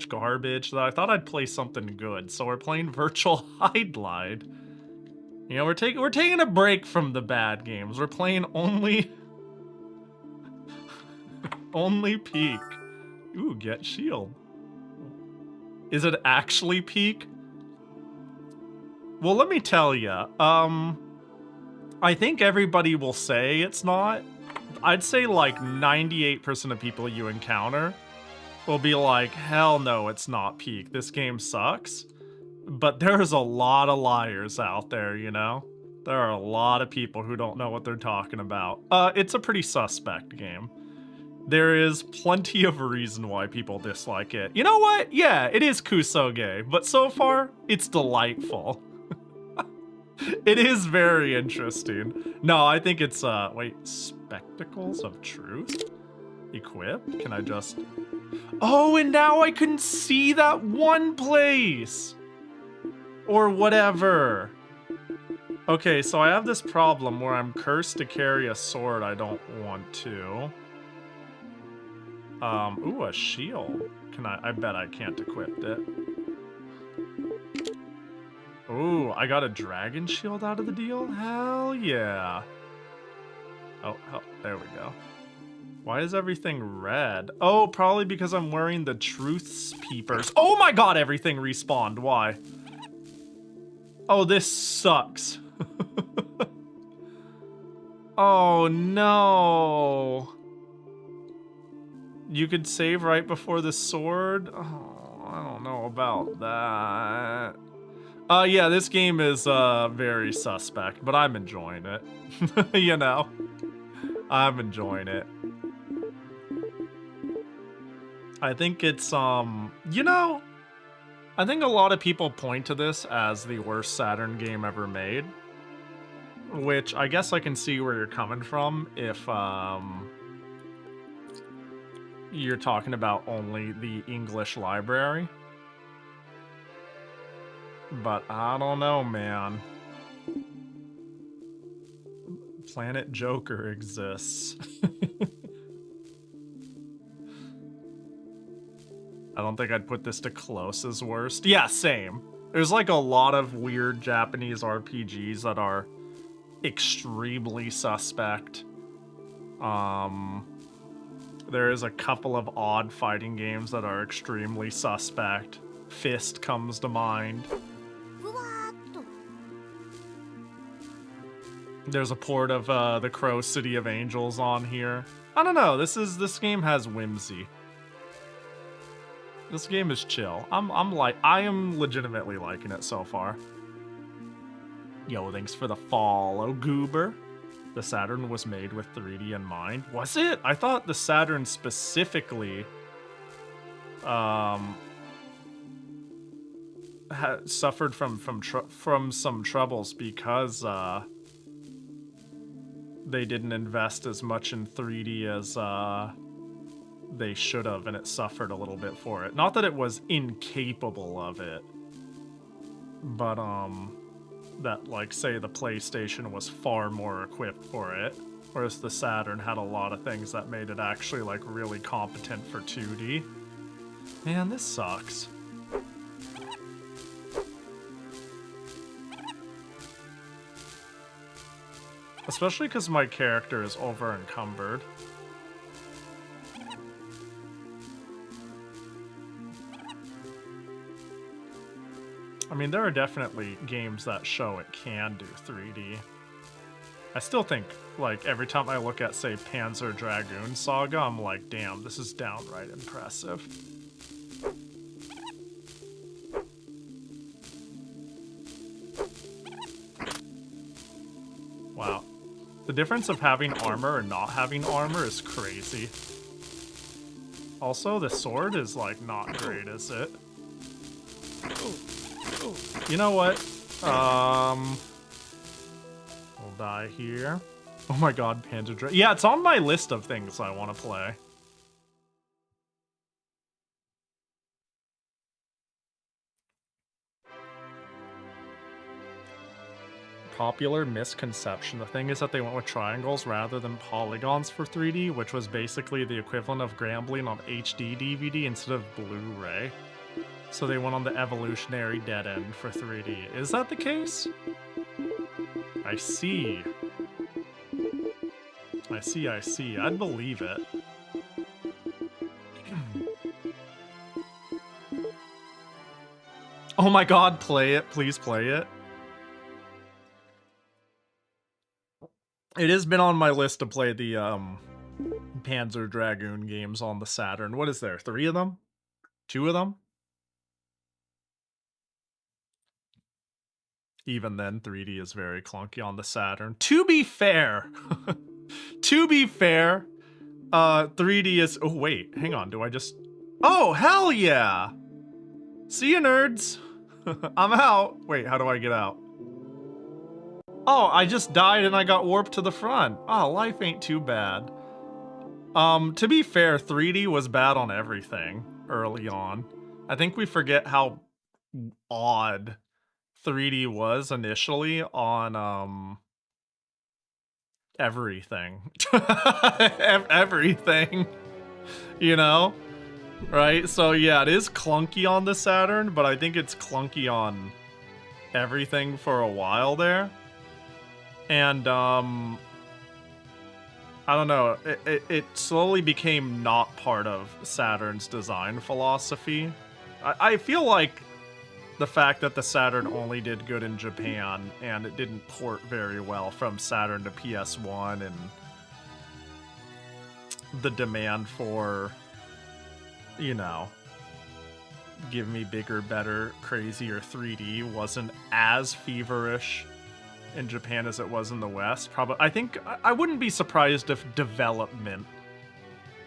garbage that I thought I'd play something good. So we're playing Virtual Hydlide. You know, we're taking a break from the bad games. We're playing only only Peak. Ooh, get shield. Is it actually Peak? Well, let me tell ya. I think everybody will say it's not. I'd say like 98% of people you encounter will be like, hell no, it's not Peak. This game sucks. But there's a lot of liars out there, you know? There are a lot of people who don't know what they're talking about. It's a pretty suspect game. There is plenty of reason why people dislike it. You know what? Yeah, it is kusoge, but so far, it's delightful. It is very interesting. No, I think it's, wait, Spectacles of Truth? Equipped? Can I just... Oh, and now I can see that one place! Or whatever. Okay, so I have this problem where I'm cursed to carry a sword I don't want to. Ooh, a shield. Can I bet I can't equip it. Ooh, I got a dragon shield out of the deal? Hell yeah. Oh, there we go. Why is everything red? Oh, probably because I'm wearing the Truth's Peepers. Oh my god, everything respawned. Why? Oh, this sucks. Oh no. You could save right before the sword? Oh, I don't know about that. Yeah, this game is very suspect, but I'm enjoying it. You know? I'm enjoying it. I think it's, you know, I think a lot of people point to this as the worst Saturn game ever made. Which I guess I can see where you're coming from if, you're talking about only the English library. But I don't know, man. Planet Joker exists. I don't think I'd put this to close as worst. Yeah, same. There's like a lot of weird Japanese RPGs that are extremely suspect. There is a couple of odd fighting games that are extremely suspect. Fist comes to mind. There's a port of the Crow City of Angels on here. I don't know. This game has whimsy. This game is chill. I am legitimately liking it so far. Yo, thanks for the follow, Goober. The Saturn was made with 3D in mind. Was it? I thought the Saturn specifically suffered from some troubles because they didn't invest as much in 3D as they should have, and it suffered a little bit for it. Not that it was incapable of it, but that, like, say the PlayStation was far more equipped for it, whereas the Saturn had a lot of things that made it actually, like, really competent for 2D. Man, this sucks. Especially because my character is over-encumbered. I mean, there are definitely games that show it can do 3D. I still think, like, every time I look at, say, Panzer Dragoon Saga, I'm like, damn, this is downright impressive. Wow. The difference of having armor and not having armor is crazy. Also, the sword is, like, not great, is it? You know what? We'll die here. Oh my god, Panzer Dragoon. Yeah, it's on my list of things I want to play. popular misconception. The thing is that they went with triangles rather than polygons for 3D, which was basically the equivalent of Grambling on HD DVD instead of Blu-ray. So they went on the evolutionary dead end for 3D. Is that the case? I see. I see. I'd believe it. Oh my god, play it. Please play it. It has been on my list to play the Panzer Dragoon games on the Saturn. What is there? 3 of them? 2 of them? Even then, 3D is very clunky on the Saturn. To be fair, 3D is... Oh, wait. Hang on. Do I just... Oh, hell yeah! See ya, nerds! I'm out! Wait, how do I get out? Oh, I just died and I got warped to the front. Oh, life ain't too bad. To be fair, 3D was bad on everything early on. I think we forget how odd 3D was initially on, everything. Everything. You know? Right? So yeah, it is clunky on the Saturn, but I think it's clunky on everything for a while there. And, I don't know, it slowly became not part of Saturn's design philosophy. I feel like the fact that the Saturn only did good in Japan and it didn't port very well from Saturn to PS1 and the demand for, you know, give me bigger, better, crazier 3D wasn't as feverish in Japan as it was in the West. Probably, I think I wouldn't be surprised if development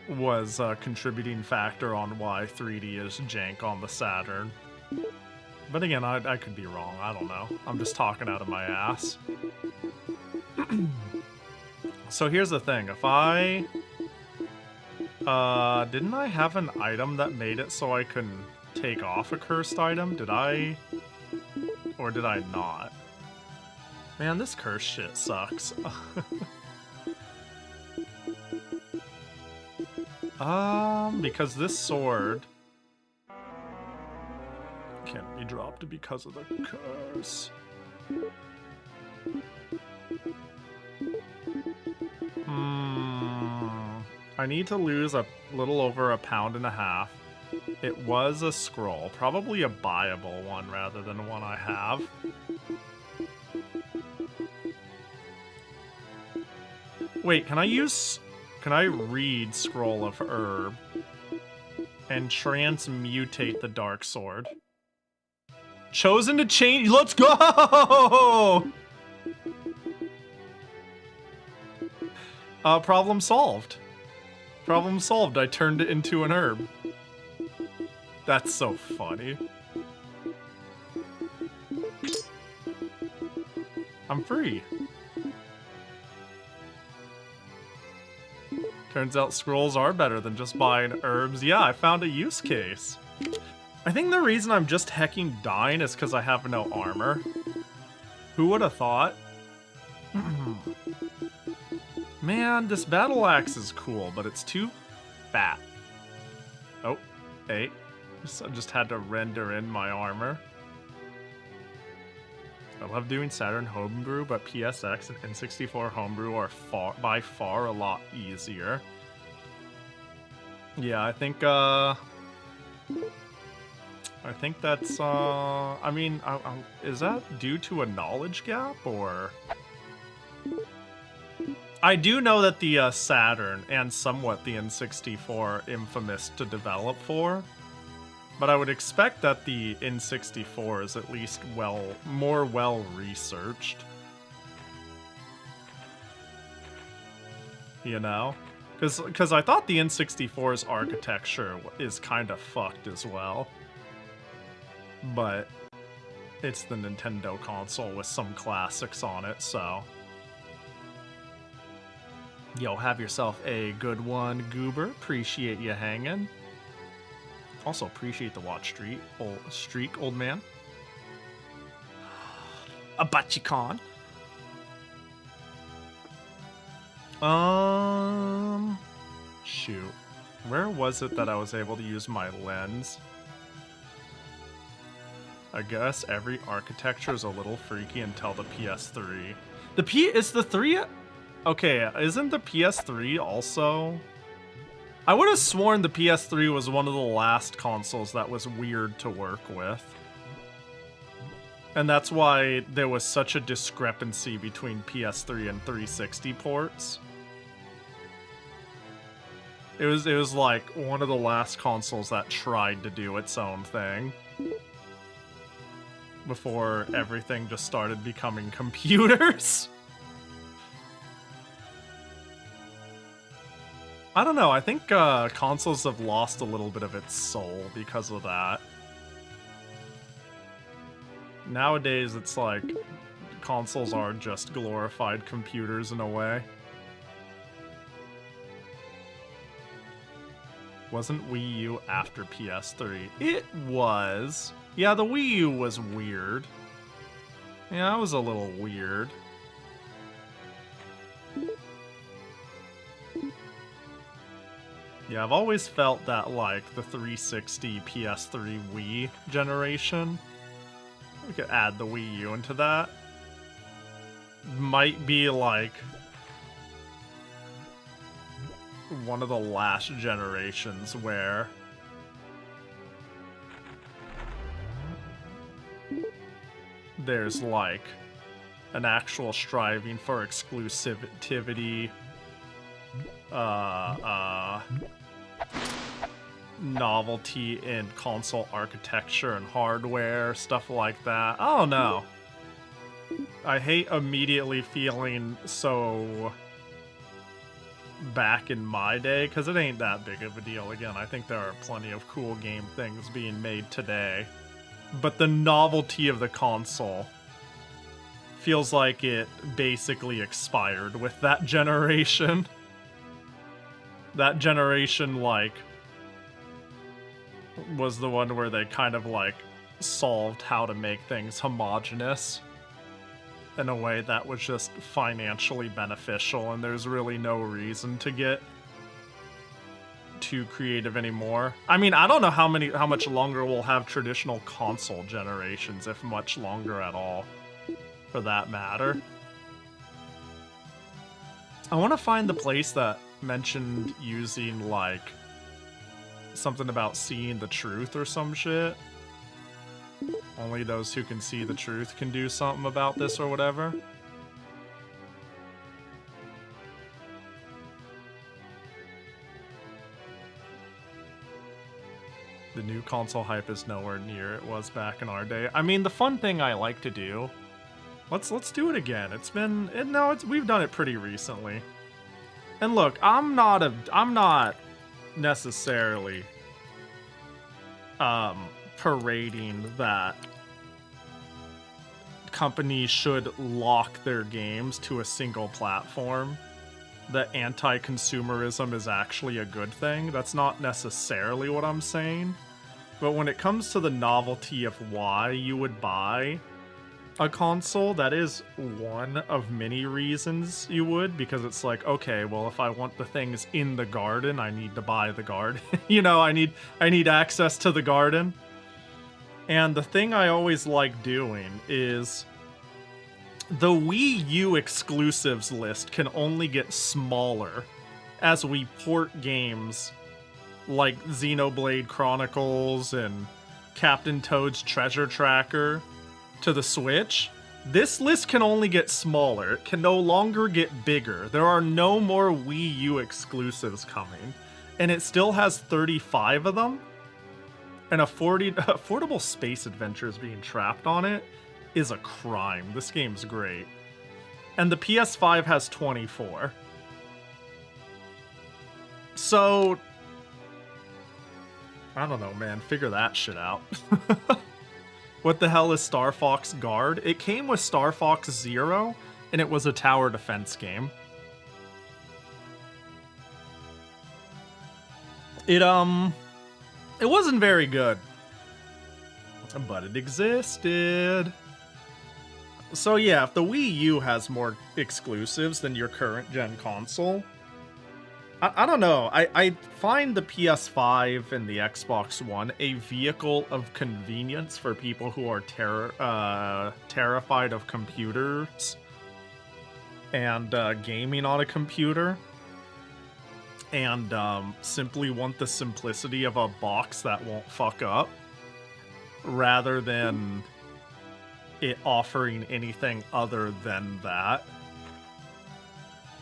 was a contributing factor on why 3D is jank on the Saturn. But again, I could be wrong. I don't know. I'm just talking out of my ass. So here's the thing. If I... didn't I have an item that made it so I can take off a cursed item? Did I? Or did I not? Man, this curse shit sucks. Because this sword can't be dropped because of the curse. I need to lose a little over 1.5 pounds. It was a scroll, probably a buyable one rather than one I have. Wait, can I read Scroll of Herb and transmutate the Dark Sword? Chosen to change. Let's go! Problem solved. Problem solved. I turned it into an herb. That's so funny. I'm free. Turns out scrolls are better than just buying herbs. Yeah, I found a use case. I think the reason I'm just hecking dying is because I have no armor. Who would have thought? Man, this battle axe is cool, but it's too fat. Oh, hey. I just had to render in my armor. I love doing Saturn homebrew, but PSX and N64 homebrew are by far a lot easier. Yeah, I think that's, I mean, is that due to a knowledge gap, or? I do know that the Saturn, and somewhat the N64, are infamous to develop for. But I would expect that the N64 is at least more well-researched. You know? Because I thought the N64's architecture is kind of fucked as well. But it's the Nintendo console with some classics on it, so... Yo, have yourself a good one, Goober. Appreciate you hanging. Also appreciate the watch streak, old man. A Bachicon. Shoot. Where was it that I was able to use my lens? I guess every architecture is a little freaky until the PS3. Is the 3... Okay, isn't the PS3 also... I would have sworn the PS3 was one of the last consoles that was weird to work with. And that's why there was such a discrepancy between PS3 and 360 ports. It was like one of the last consoles that tried to do its own thing. Before everything just started becoming computers. I don't know, I think consoles have lost a little bit of its soul because of that. Nowadays, it's like consoles are just glorified computers in a way. Wasn't Wii U after PS3? It was. Yeah, the Wii U was weird. Yeah, it was a little weird. Yeah, I've always felt that, like, the 360, PS3, Wii generation, we could add the Wii U into that, might be, like, one of the last generations where there's, like, an actual striving for exclusivity, novelty in console architecture and hardware, stuff like that. I don't know. I hate immediately feeling so back in my day, because it ain't that big of a deal. Again, I think there are plenty of cool game things being made today. But the novelty of the console feels like it basically expired with that generation. That generation, like, was the one where they kind of, like, solved how to make things homogenous in a way that was just financially beneficial, and there's really no reason to get too creative anymore. I mean, I don't know how much longer we'll have traditional console generations, if much longer at all, for that matter. I want to find the place that mentioned using, like, something about seeing the truth or some shit. Only those who can see the truth can do something about this or whatever. The new console hype is nowhere near it was back in our day. I mean, the fun thing I like to do, let's do it again. We've done it pretty recently. And look, I'm not necessarily parading that companies should lock their games to a single platform, that anti-consumerism is actually a good thing. That's not necessarily what I'm saying. But when it comes to the novelty of why you would buy a console, that is one of many reasons you would, because it's like, okay, well, if I want the things in the garden, I need to buy the garden. You know, I need access to the garden. And the thing I always like doing is the Wii U exclusives list can only get smaller as we port games like Xenoblade Chronicles and Captain Toad's Treasure Tracker to the Switch. This list can only get smaller. It can no longer get bigger. There are no more Wii U exclusives coming. And it still has 35 of them. And affordable space adventures being trapped on it is a crime. This game's great. And the PS5 has 24. So, I don't know, man. Figure that shit out. What the hell is Star Fox Guard? It came with Star Fox Zero, and it was a tower defense game. It wasn't very good, but it existed. So yeah, if the Wii U has more exclusives than your current gen console, I don't know. I find the PS5 and the Xbox One a vehicle of convenience for people who are terrified of computers and gaming on a computer, and simply want the simplicity of a box that won't fuck up, rather than it offering anything other than that.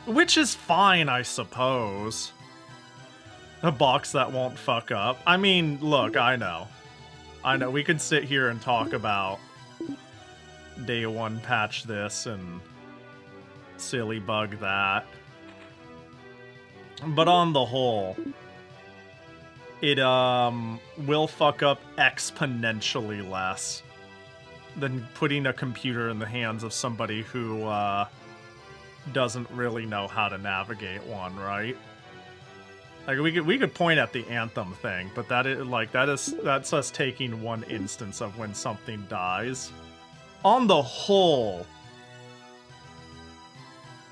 Which is fine, I suppose. A box that won't fuck up. I mean, look, I know, we could sit here and talk about day one patch this and silly bug that. But on the whole, it will fuck up exponentially less than putting a computer in the hands of somebody who doesn't really know how to navigate one, right? Like we could point at the Anthem thing, but that's us taking one instance of when something dies. On the whole,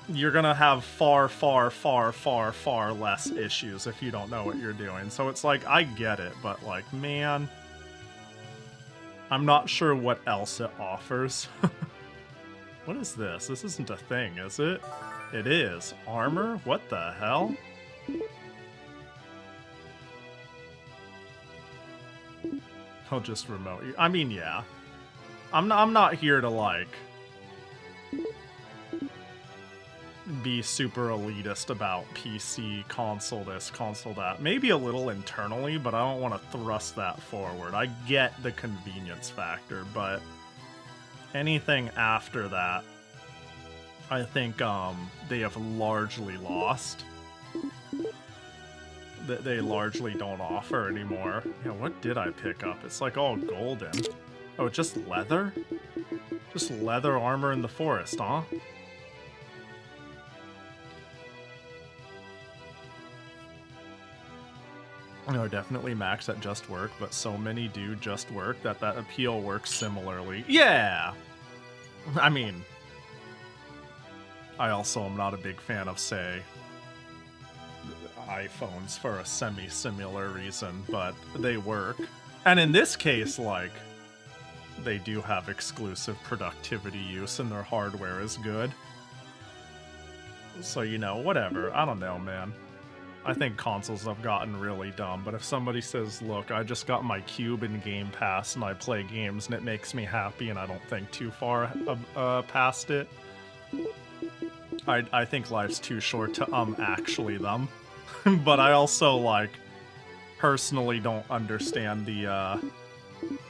you're gonna have far less issues if you don't know what you're doing. So it's like, I get it, but like, man, I'm not sure what else it offers. What is this? This isn't a thing, is it? It is. Armor? What the hell? I'll just remote you. I mean, yeah. I'm not here to, like, be super elitist about PC, console this, console that. Maybe a little internally, but I don't want to thrust that forward. I get the convenience factor, but anything after that, I think they have largely lost. They largely don't offer anymore. Yeah, what did I pick up? It's like all golden. Oh, just leather? Just leather armor in the forest, huh? No, definitely max at just work, but so many do just work that appeal works similarly. Yeah! I mean, I also am not a big fan of, say, iPhones for a semi-similar reason, but they work. And in this case, like, they do have exclusive productivity use and their hardware is good. So, you know, whatever. I don't know, man. I think consoles have gotten really dumb, but if somebody says, look, I just got my Cube in Game Pass and I play games and it makes me happy and I don't think too far past it, I think life's too short to actually them. But I also, like, personally don't understand the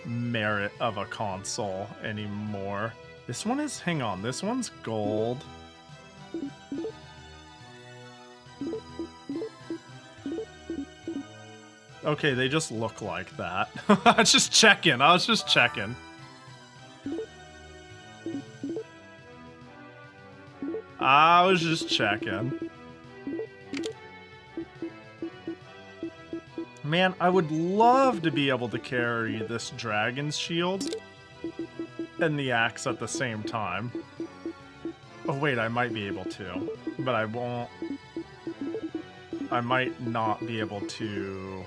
merit of a console anymore. This one is, hang on, this one's gold. Okay, they just look like that. I was just checking. Man, I would love to be able to carry this dragon's shield and the axe at the same time. Oh wait, I might be able to, but I won't. I might not be able to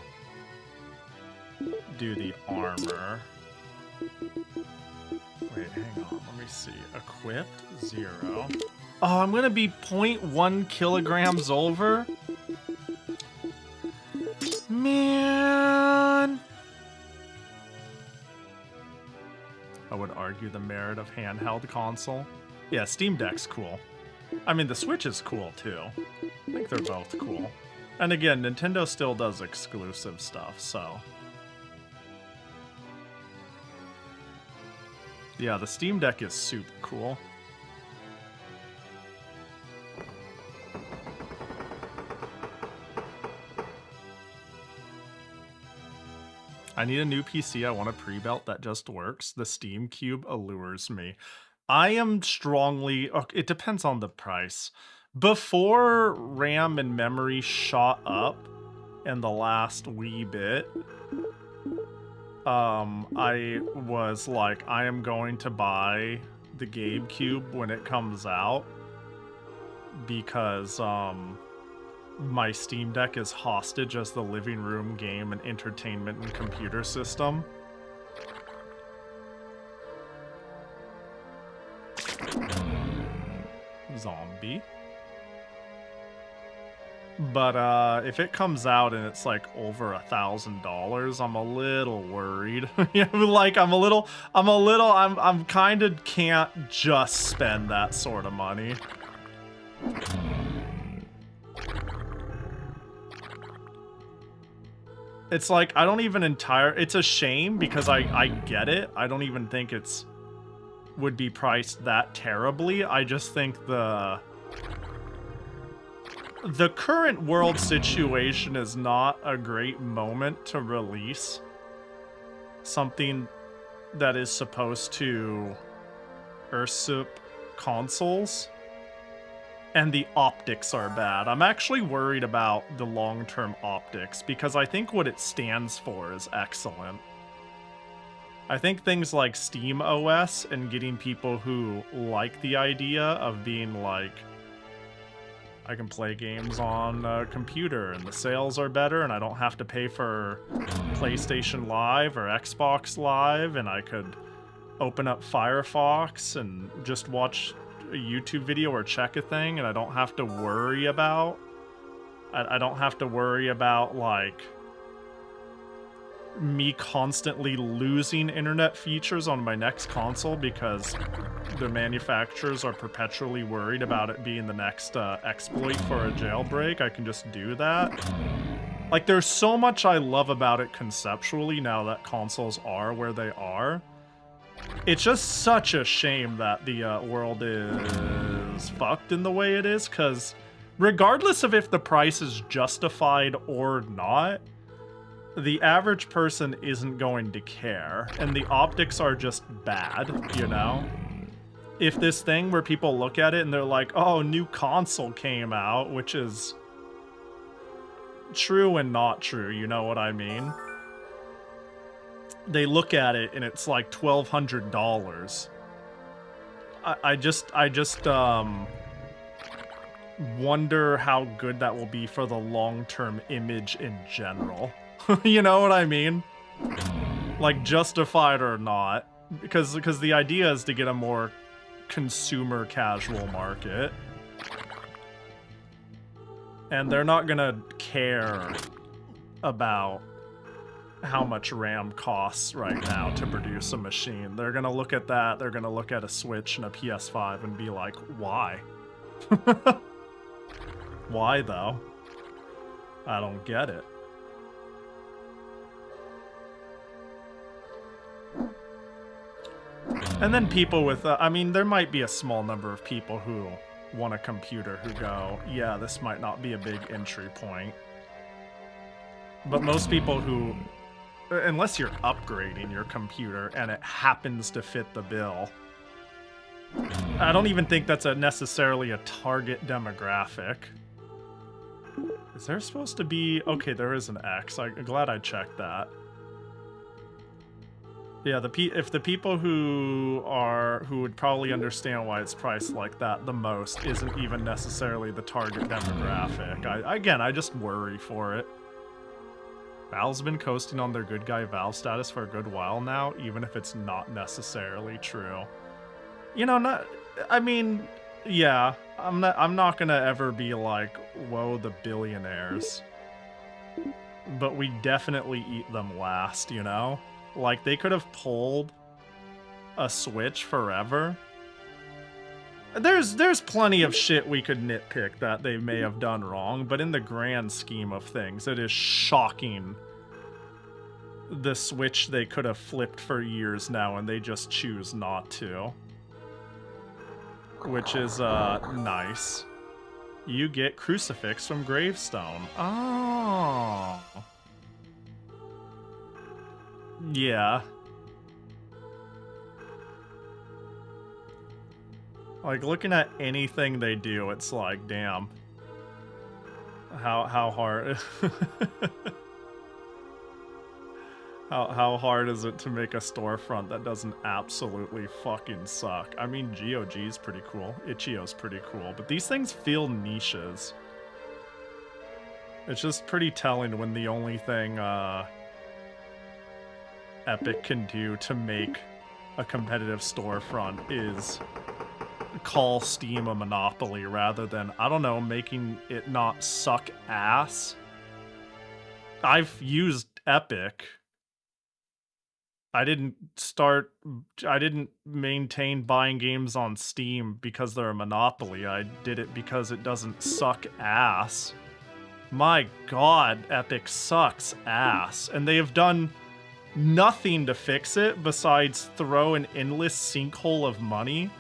do the armor. Wait, hang on, let me see. Equipped, 0. Oh, I'm gonna be 0.1 kilograms over? Man! I would argue the merit of handheld console. Yeah, Steam Deck's cool. I mean, the Switch is cool too. I think they're both cool. And again, Nintendo still does exclusive stuff, so. Yeah, the Steam Deck is super cool. I need a new PC. I want a pre-built that just works. The Steam Cube allures me. I am strongly... Okay, it depends on the price. Before RAM and memory shot up in the last wee bit, I was like, I am going to buy the GameCube when it comes out because my Steam Deck is hostage as the living room game and entertainment and computer system. Zombie. But if it comes out and it's like over $1,000, I'm a little worried. Yeah, like I'm kind of can't just spend that sort of money. It's like I don't even it's a shame because I get it. I don't even think it's would be priced that terribly. I just think the current world situation is not a great moment to release something that is supposed to usurp consoles, and the optics are bad. I'm actually worried about the long-term optics because I think what it stands for is excellent. I think things like Steam OS and getting people who like the idea of being like, I can play games on a computer and the sales are better and I don't have to pay for PlayStation Live or Xbox Live, and I could open up Firefox and just watch a YouTube video or check a thing, and I don't have to worry about like me constantly losing internet features on my next console because the manufacturers are perpetually worried about it being the next exploit for a jailbreak. I can just do that. Like, there's so much I love about it conceptually now that consoles are where they are. It's just such a shame that the world is fucked in the way it is, because regardless of if the price is justified or not, the average person isn't going to care, and the optics are just bad, you know? If this thing where people look at it and they're like, oh, new console came out, which is true and not true, you know what I mean? They look at it and it's like $1,200. I just wonder how good that will be for the long-term image in general. You know what I mean? Like, justified or not. Because the idea is to get a more consumer casual market. And they're not gonna care about how much RAM costs right now to produce a machine. They're gonna look at that, they're gonna look at a Switch and a PS5 and be like, why? Why though? I don't get it. And then people with, I mean, there might be a small number of people who want a computer who go, yeah, this might not be a big entry point. But most people who, unless you're upgrading your computer and it happens to fit the bill, I don't even think that's necessarily a target demographic. Is there supposed to be... Okay, there is an X. I'm glad I checked that. Yeah, if the people who would probably understand why it's priced like that the most isn't even necessarily the target demographic. I just worry for it. Valve's been coasting on their good guy Valve status for a good while now, even if it's not necessarily true. You know, I mean, yeah, I'm not gonna ever be like, whoa, the billionaires. But we definitely eat them last, you know? Like, they could have pulled a Switch forever. There's plenty of shit we could nitpick that they may have done wrong, but in the grand scheme of things, it is shocking the Switch they could have flipped for years now and they just choose not to. Which is, nice. You get Crucifix from Gravestone. Oh. Yeah. Like, looking at anything they do, it's like, damn. How hard... How hard is it to make a storefront that doesn't absolutely fucking suck? I mean, GOG's pretty cool. Itch.io's pretty cool, but these things feel niches. It's just pretty telling when the only thing Epic can do to make a competitive storefront is call Steam a monopoly rather than, I don't know, making it not suck ass. I've used Epic. I didn't maintain buying games on Steam because they're a monopoly. I did it because it doesn't suck ass. My god, Epic sucks ass. And they have done nothing to fix it besides throw an endless sinkhole of money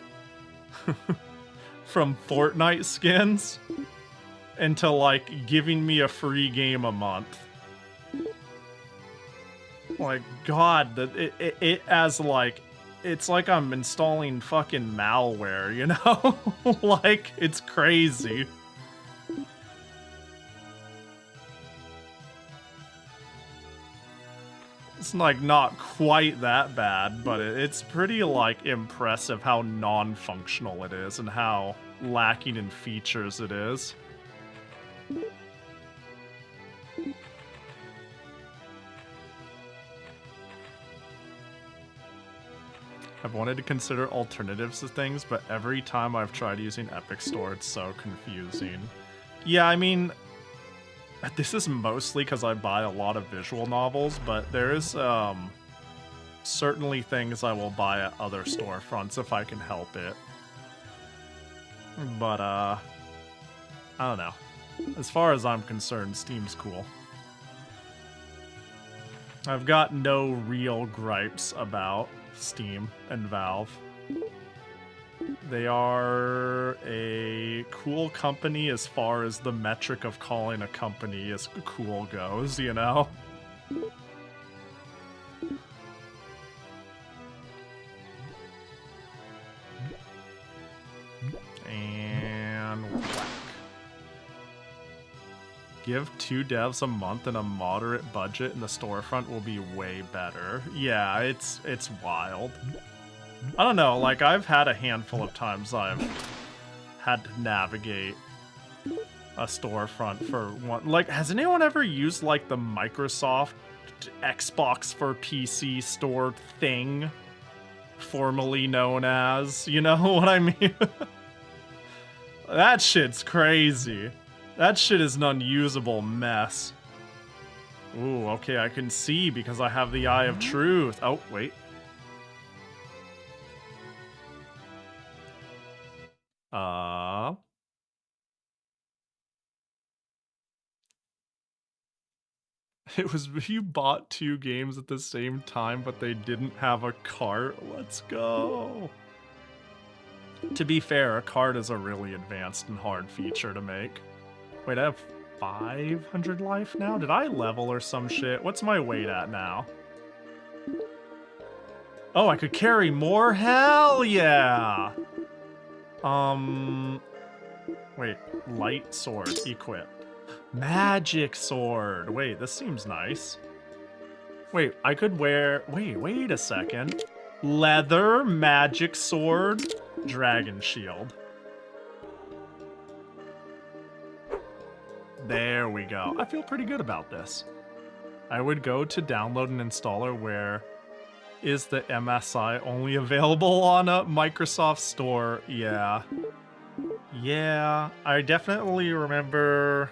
from Fortnite skins into, like, giving me a free game a month. Like, god, it as, like, it's like I'm installing fucking malware, you know? Like, it's crazy. It's, like, not quite that bad, but it's pretty, like, impressive how non-functional it is and how lacking in features it is. I've wanted to consider alternatives to things, but every time I've tried using Epic Store, it's so confusing. Yeah, I mean, this is mostly because I buy a lot of visual novels, but there's certainly things I will buy at other storefronts if I can help it. But, I don't know. As far as I'm concerned, Steam's cool. I've got no real gripes about Steam and Valve. They are a cool company as far as the metric of calling a company as cool goes, you know? And whack. Give 2 devs a month and a moderate budget and the storefront will be way better. Yeah, it's wild. I don't know, like, I've had a handful of times I've had to navigate a storefront for one. Like, has anyone ever used, like, the Microsoft Xbox for PC store thing? Formerly known as, you know what I mean? That shit's crazy. That shit is an unusable mess. Ooh, okay, I can see because I have the Eye of Truth. Oh, wait. It was you bought 2 games at the same time, but they didn't have a cart. Let's go. To be fair, a cart is a really advanced and hard feature to make. Wait, I have 500 life now? Did I level or some shit? What's my weight at now? Oh, I could carry more? Hell yeah! Wait, light sword equipped. Magic sword. Wait, this seems nice. Wait, I could wear... Wait a second. Leather, magic sword, dragon shield. There we go. I feel pretty good about this. I would go to download an installer where is the MSI only available on a Microsoft Store? Yeah. Yeah, I definitely remember...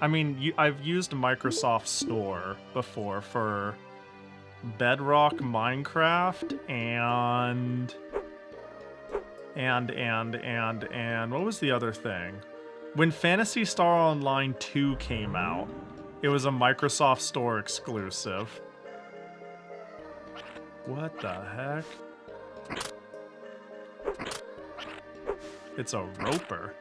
I mean, I've used Microsoft Store before for Bedrock Minecraft and what was the other thing? When Phantasy Star Online 2 came out, it was a Microsoft Store exclusive. What the heck? It's a roper.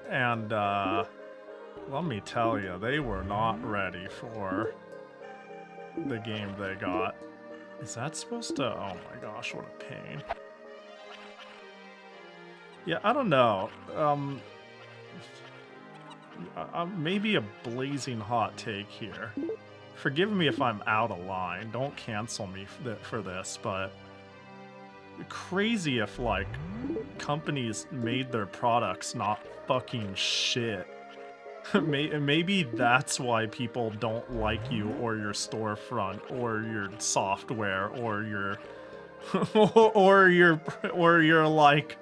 And, let me tell you, they were not ready for the game they got. Is that supposed to... Oh my gosh, what a pain. Yeah, I don't know. maybe a blazing hot take here. Forgive me if I'm out of line. Don't cancel me for this, but crazy if, like, companies made their products not fucking shit. Maybe that's why people don't like you or your storefront or your software or your or your like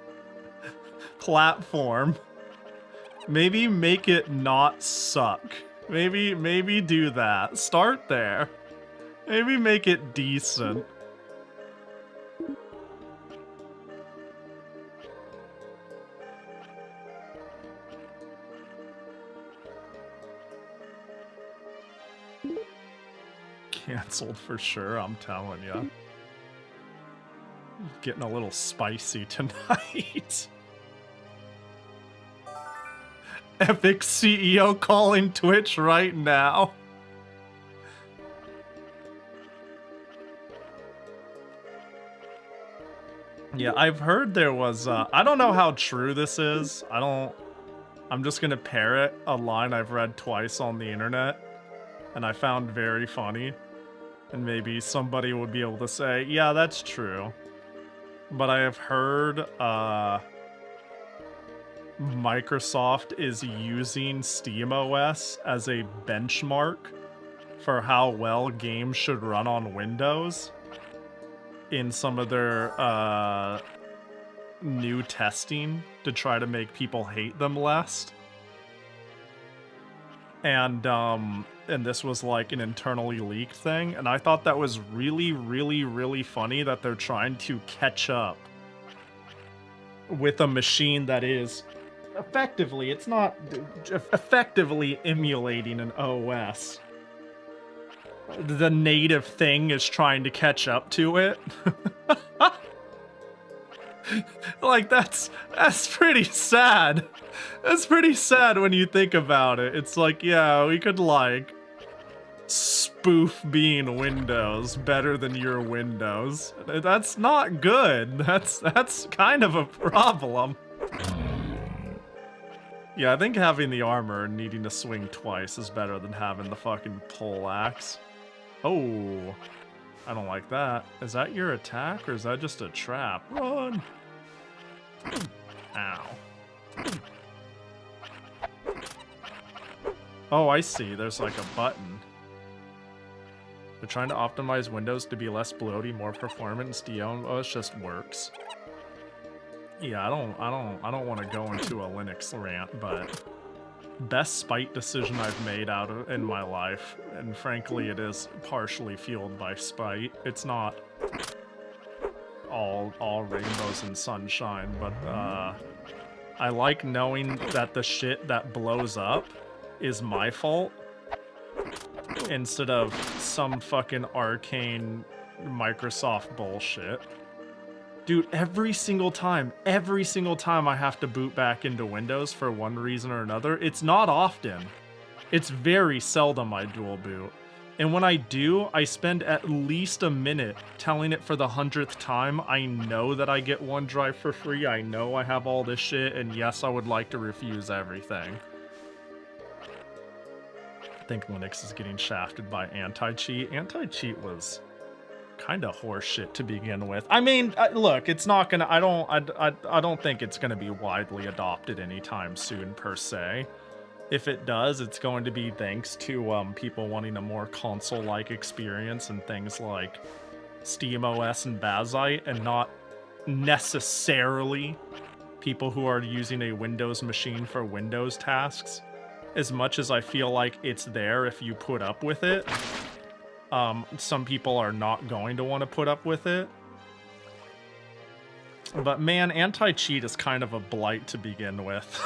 platform. Maybe make it not suck. Maybe do that. Start there. Maybe make it decent. Canceled for sure, I'm telling ya. Getting a little spicy tonight. Epic CEO calling Twitch right now. Yeah, I've heard there was, I don't know how true this is. I'm just gonna parrot a line I've read twice on the internet and I found very funny. And maybe somebody would be able to say, yeah, that's true. But I have heard, Microsoft is using SteamOS as a benchmark for how well games should run on Windows in some of their new testing to try to make people hate them less. And this was like an internally leaked thing, and I thought that was really, really, really funny that they're trying to catch up with a machine that is effectively, it's not effectively emulating an OS. The native thing is trying to catch up to it. Like, that's pretty sad. That's pretty sad when you think about it. It's like, yeah, we could, like, spoof being Windows better than your Windows. That's not good. That's kind of a problem. Yeah, I think having the armor and needing to swing twice is better than having the fucking pole axe. Oh, I don't like that. Is that your attack or is that just a trap? Run! Ow. Oh, I see. There's like a button. They're trying to optimize Windows to be less bloaty, more performant, and Steam. Oh, it just works. Yeah, I don't want to go into a Linux rant, but best spite decision I've made in my life, and frankly, it is partially fueled by spite. It's not all rainbows and sunshine, but I like knowing that the shit that blows up is my fault instead of some fucking arcane Microsoft bullshit. Dude, every single time I have to boot back into Windows for one reason or another, it's not often. It's very seldom I dual boot. And when I do, I spend at least a minute telling it for the 100th time, I know that I get OneDrive for free, I know I have all this shit, and yes, I would like to refuse everything. I think Linux is getting shafted by anti-cheat. Anti-cheat was kind of horseshit to begin with. I mean, look, it's not gonna. I don't think it's gonna be widely adopted anytime soon per se. If it does, it's going to be thanks to people wanting a more console-like experience and things like SteamOS and Bazite, and not necessarily people who are using a Windows machine for Windows tasks. As much as I feel like it's there if you put up with it, some people are not going to want to put up with it. But man, anti-cheat is kind of a blight to begin with.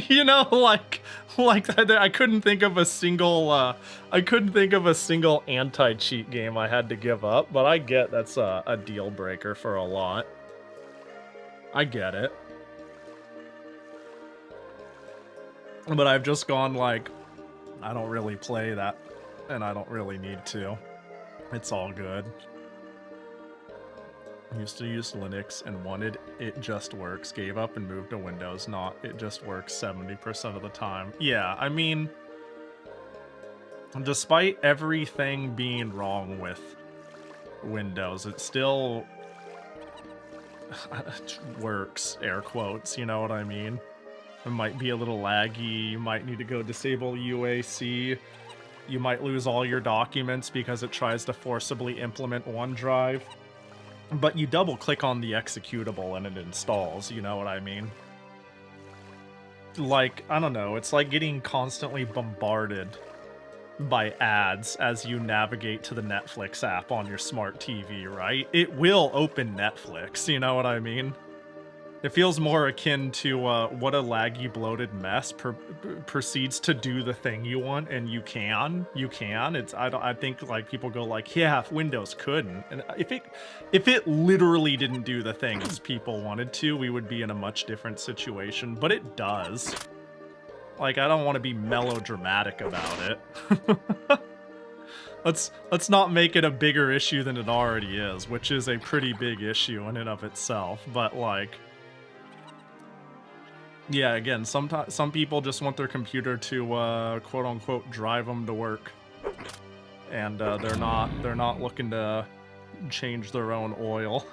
You know, like I couldn't think of a single anti-cheat game I had to give up, but I get that's a deal breaker for a lot. I get it. But I've just gone like, I don't really play that, and I don't really need to. It's all good. Used to use Linux and wanted it just works. Gave up and moved to Windows. Not it just works 70% of the time. Yeah, I mean, despite everything being wrong with Windows, it still works, air quotes, you know what I mean? It might be a little laggy, you might need to go disable UAC, you might lose all your documents because it tries to forcibly implement OneDrive, but you double click on the executable and it installs, you know what I mean? Like, I don't know, it's like getting constantly bombarded by ads as you navigate to the Netflix app on your smart TV, right? It will open Netflix, you know what I mean? It feels more akin to what a laggy bloated mess proceeds to do the thing you want, and you can. It's I think like people go like, yeah, if Windows couldn't, and if it literally didn't do the things people wanted to, we would be in a much different situation. But it does. Like, I don't want to be melodramatic about it. Let's not make it a bigger issue than it already is, which is a pretty big issue in and of itself. But like, yeah, again, some people just want their computer to quote unquote drive them to work, and they're not looking to change their own oil.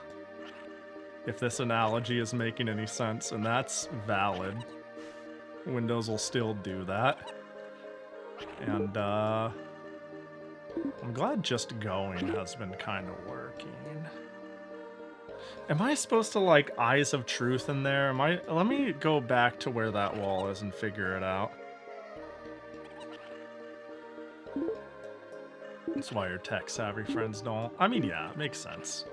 If this analogy is making any sense, and that's valid. Windows will still do that. And I'm glad just going has been kind of working. Am I supposed to like Eyes of Truth in there? Let me go back to where that wall is and figure it out. That's why your tech savvy friends don't. I mean, yeah, it makes sense.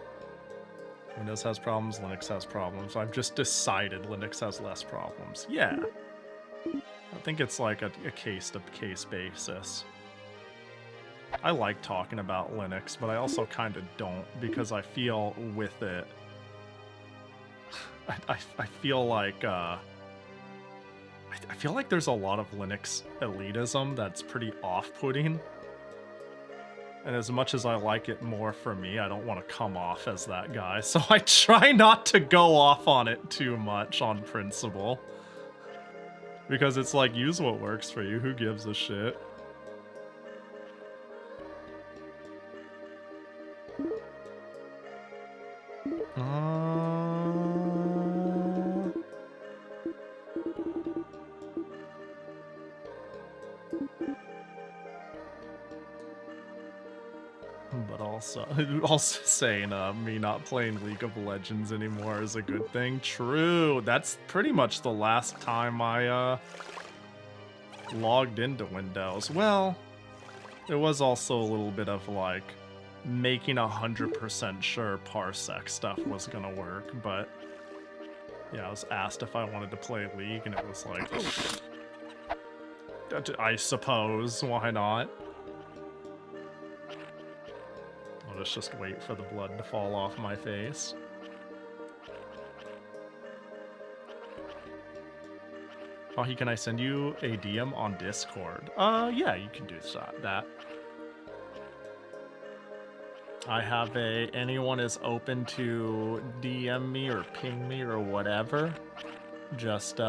Windows has problems, Linux has problems. I've just decided Linux has less problems. Yeah. I think it's like a case-to-case basis. I like talking about Linux, but I also kind of don't, because I feel with it... I feel like, I feel like there's a lot of Linux elitism that's pretty off-putting. And as much as I like it more for me, I don't want to come off as that guy, so I try not to go off on it too much on principle. Because it's like, use what works for you, who gives a shit? But also saying me not playing League of Legends anymore is a good thing. True, that's pretty much the last time I logged into Windows. Well, there was also a little bit of like making 100% sure Parsec stuff was gonna work, but yeah, I was asked if I wanted to play League, and it was like, I suppose, why not? Let's just wait for the blood to fall off my face. Pahi, can I send you a DM on Discord? Yeah, you can do that. I have anyone is open to DM me or ping me or whatever. Just,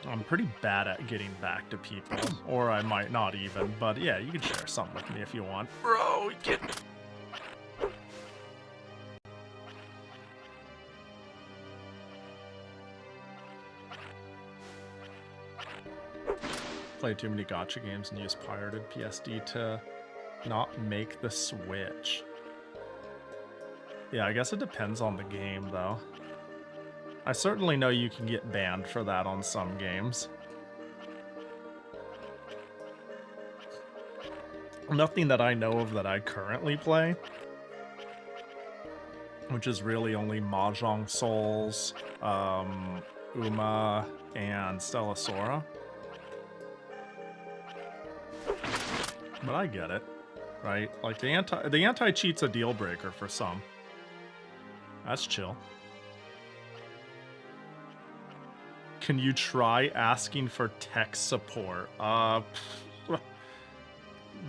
I'm pretty bad at getting back to people, or I might not even, but yeah, you can share something with me if you want. Bro, get... Play too many gacha games and use pirated PSD to not make the switch. Yeah, I guess it depends on the game, though. I certainly know you can get banned for that on some games. Nothing that I know of that I currently play, which is really only Mahjong Souls, Uma, and Stella Sora. But I get it, right? Like the anti-cheat's a deal breaker for some. That's chill. Can you try asking for tech support?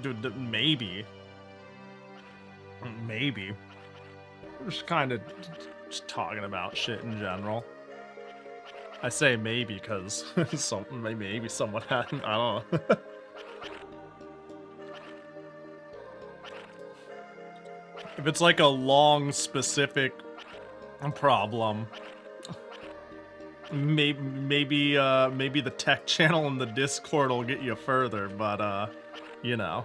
Dude, maybe. Maybe. Just kind of just talking about shit in general. I say maybe because maybe someone had, I don't know. If it's like a long, specific problem, maybe the tech channel in the Discord will get you further, but you know.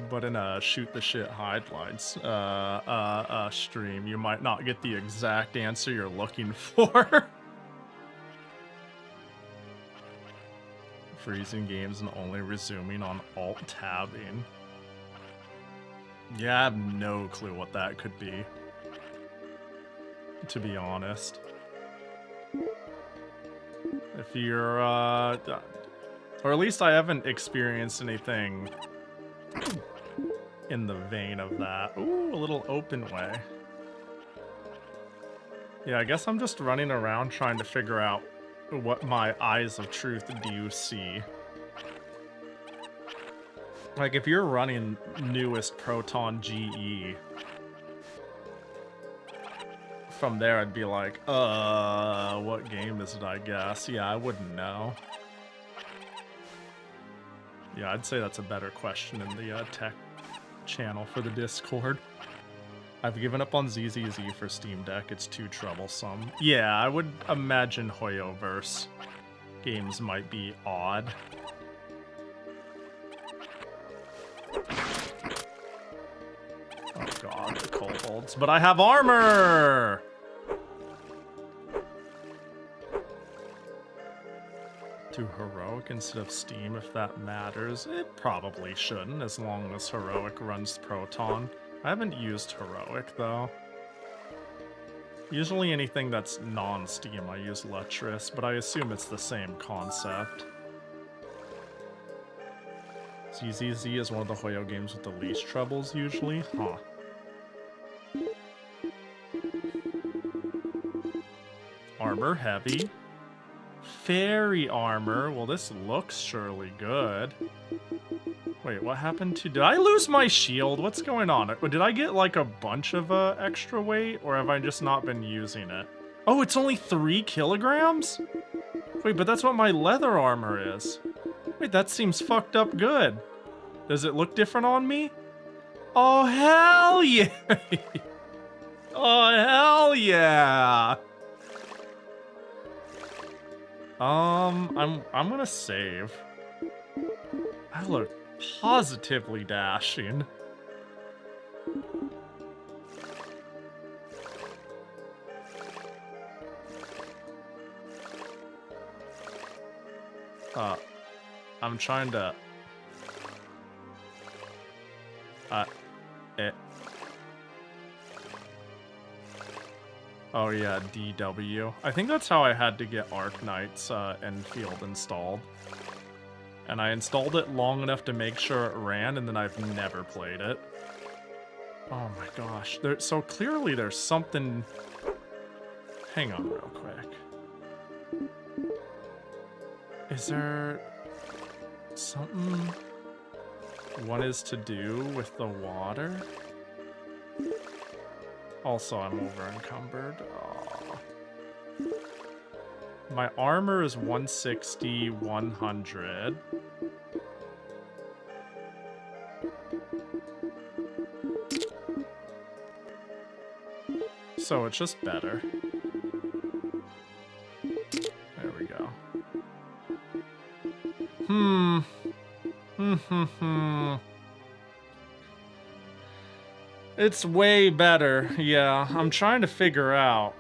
But in a shoot the shit Hydlides stream, you might not get the exact answer you're looking for. Freezing games and only resuming on alt-tabbing. Yeah, I have no clue what that could be, to be honest. If you're, or at least I haven't experienced anything in the vein of that. Ooh, a little open way. Yeah, I guess I'm just running around trying to figure out what my eyes of truth do see. Like, if you're running newest Proton GE, from there I'd be like, what game is it, I guess? Yeah, I wouldn't know. Yeah, I'd say that's a better question in the tech channel for the Discord. I've given up on ZZZ for Steam Deck. It's too troublesome. Yeah, I would imagine Hoyoverse games might be odd. Oh god, the kobolds. But I have armor! Do Heroic instead of Steam if that matters? It probably shouldn't, as long as Heroic runs Proton. I haven't used Heroic, though. Usually anything that's non-Steam, I use Lutris, but I assume it's the same concept. ZZZ is one of the Hoyo games with the least troubles, usually? Huh. Armor heavy. Fairy armor. Well, this looks surely good. Wait, what happened to... Did I lose my shield? What's going on? Did I get, like, a bunch of extra weight? Or have I just not been using it? Oh, it's only 3 kilograms? Wait, but that's what my leather armor is. Wait, that seems fucked up good. Does it look different on me? Oh, hell yeah! Oh, hell yeah! I'm gonna save. I look positively dashing. I'm trying to... Oh yeah, DW. I think that's how I had to get Arknight's Enfield installed. And I installed it long enough to make sure it ran, and then I've never played it. Oh my gosh. So clearly there's something... Hang on real quick. Is there... something... one is to do with the water? Also, I'm over encumbered. Aw. My armor is 160, 100. So it's just better. There we go. It's way better. Yeah, I'm trying to figure out.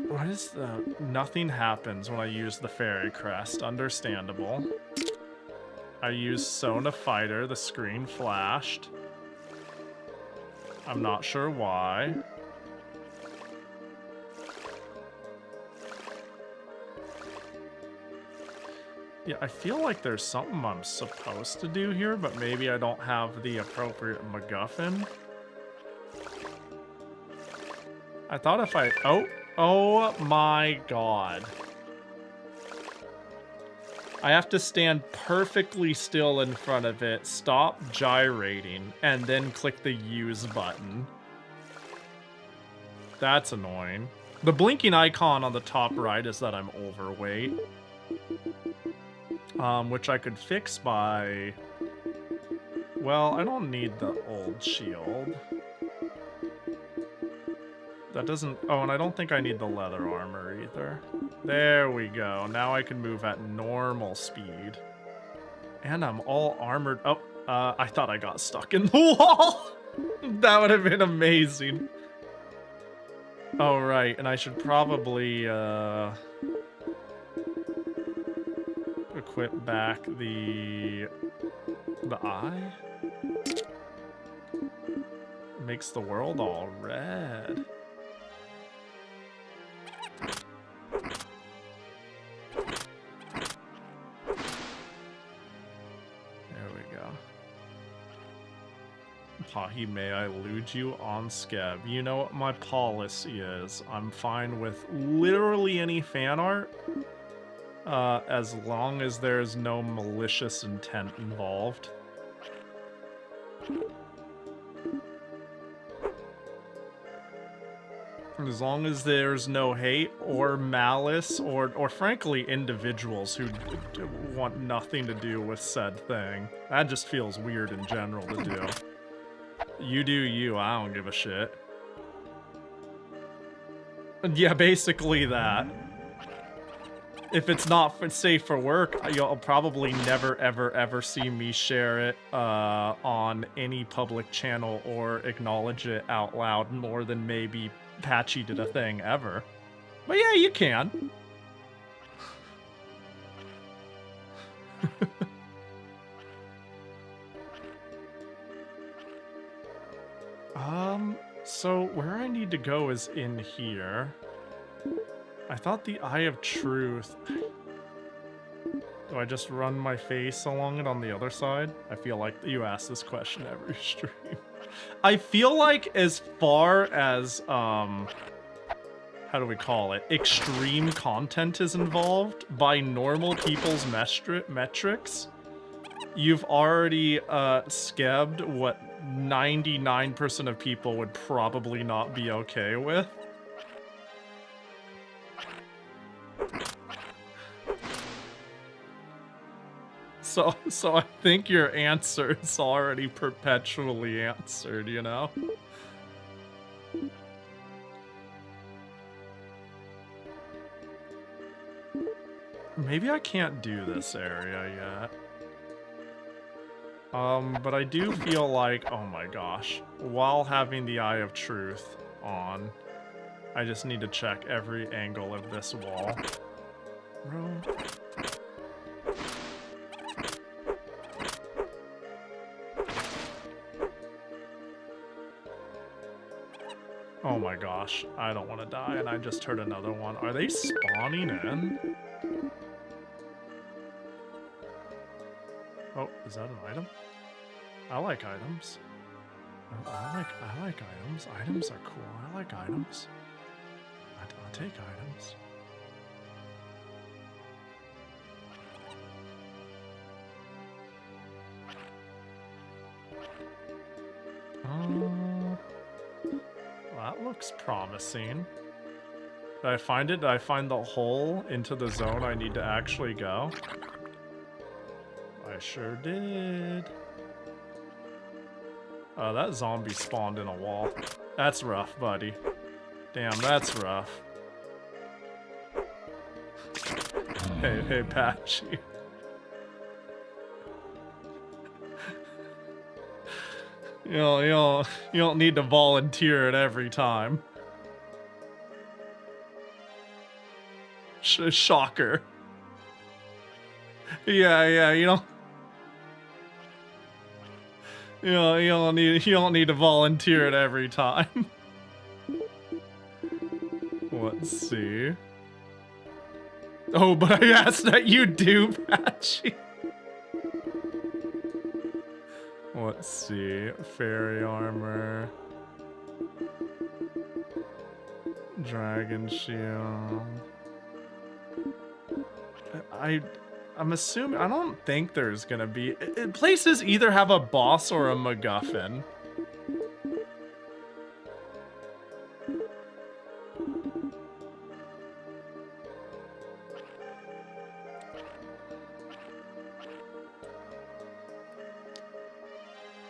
What is the... Nothing happens when I use the Fairy Crest. Understandable. I used Sona Fighter. The screen flashed. I'm not sure why. Yeah, I feel like there's something I'm supposed to do here, but maybe I don't have the appropriate MacGuffin. I thought if I... Oh my god. I have to stand perfectly still in front of it, stop gyrating, and then click the use button. That's annoying. The blinking icon on the top right is that I'm overweight. Which I could fix by... Well, I don't need the old shield. That doesn't... Oh, and I don't think I need the leather armor either. There we go. Now I can move at normal speed. And I'm all armored. Oh, I thought I got stuck in the wall. That would have been amazing. Oh, right. And I should probably, equip back the eye. Makes the world all red. Pahi, may I lewd you on Skeb? You know what my policy is. I'm fine with literally any fan art, as long as there's no malicious intent involved. As long as there's no hate or malice or frankly individuals who want nothing to do with said thing. That just feels weird in general to do. You do you, I don't give a shit. Yeah, basically that. If it's not safe for work, you'll probably never, ever, ever see me share it on any public channel or acknowledge it out loud more than maybe Patchy did a thing ever. But yeah, you can. So where I need to go is in here. I thought the Eye of Truth... Do I just run my face along it on the other side? I feel like you ask this question every stream. I feel like as far as, how do we call it? Extreme content is involved by normal people's metrics. You've already, skebbed what 99% of people would probably not be okay with. So I think your answer is already perpetually answered, you know? Maybe I can't do this area yet. But I do feel like, oh my gosh, while having the Eye of Truth on, I just need to check every angle of this wall. Road. Oh my gosh, I don't want to die, and I just heard another one. Are they spawning in? Oh, is that an item? I like items. Oh, I like items. Items are cool. I like items. I'll take items. That looks promising. Did I find it? Did I find the hole into the zone I need to actually go? I sure did. Oh, that zombie spawned in a wall. That's rough, buddy. Damn, that's rough. Hey, Patchy. You don't need to volunteer it every time. Shocker. Yeah, you don't need to volunteer it every time. Let's see. Oh, but I asked that you do, Patchy. Let's see. Fairy armor. Dragon shield. I'm assuming, I don't think there's gonna be, places either have a boss or a MacGuffin.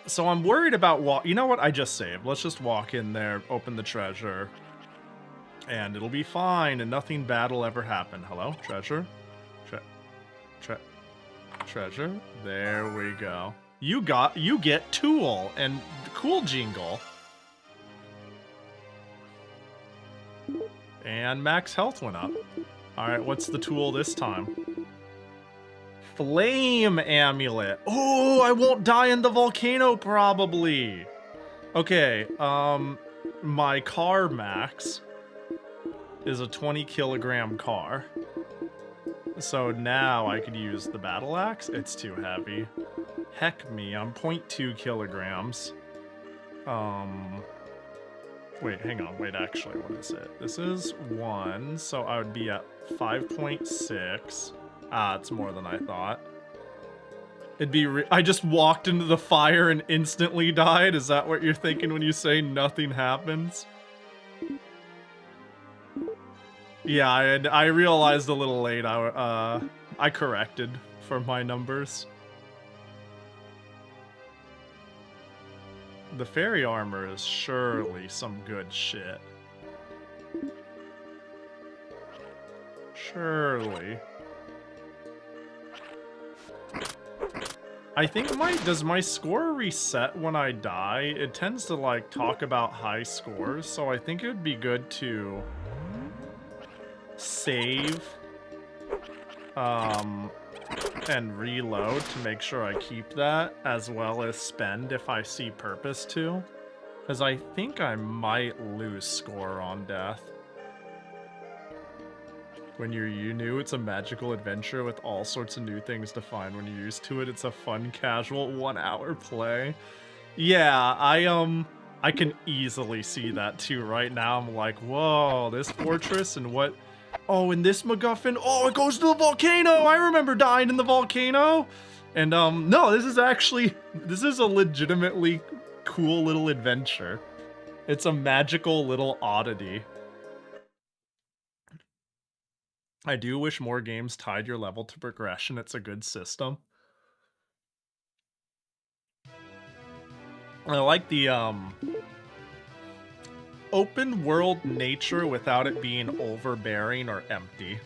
So I'm worried about you know what? I just saved. Let's just walk in there, open the treasure, and it'll be fine, and nothing bad will ever happen. Hello, treasure? Treasure? There we go. You get Tool and Cool Jingle. And max health went up. Alright, what's the tool this time? Flame Amulet. Oh, I won't die in the volcano, probably. Okay, my car max is a 20 kilogram car. So now I could use the battle axe. It's too heavy. Heck me, I'm 0.2 kilograms. Wait, hang on. Wait, actually, what is it? This is 1, so I would be at 5.6. Ah, it's more than I thought. It'd be I just walked into the fire and instantly died? Is that what you're thinking when you say nothing happens? Yeah, I realized a little late. I corrected for my numbers. The fairy armor is surely some good shit. Surely. I think does my score reset when I die? It tends to like talk about high scores, so I think it would be good to save and reload to make sure I keep that, as well as spend if I see purpose to, because I think I might lose score on death. When you're new, it's a magical adventure with all sorts of new things to find. When you're used to it, it's a fun, casual 1-hour play. Yeah, I can easily see that too. Right now, I'm like, whoa, this fortress and what? Oh, and this MacGuffin. Oh, it goes to the volcano. I remember dying in the volcano. And no, this is a legitimately cool little adventure. It's a magical little oddity. I do wish more games tied your level to progression. It's a good system. I like the open world nature without it being overbearing or empty.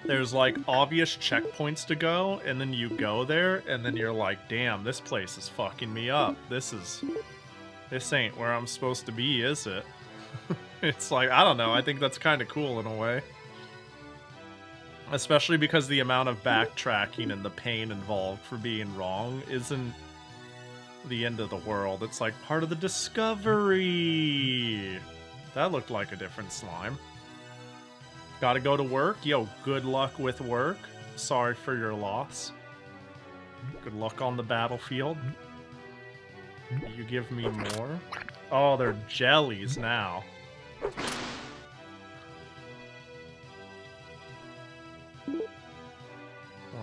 There's like obvious checkpoints to go, and then you go there, and then you're like, damn, this place is fucking me up. This ain't where I'm supposed to be, is it? It's like, I don't know, I think that's kind of cool in a way. Especially because the amount of backtracking and the pain involved for being wrong isn't the end of the world. It's like part of the discovery. That looked like a different slime. Gotta go to work? Yo, good luck with work. Sorry for your loss. Good luck on the battlefield. You give me more? Oh, they're jellies now.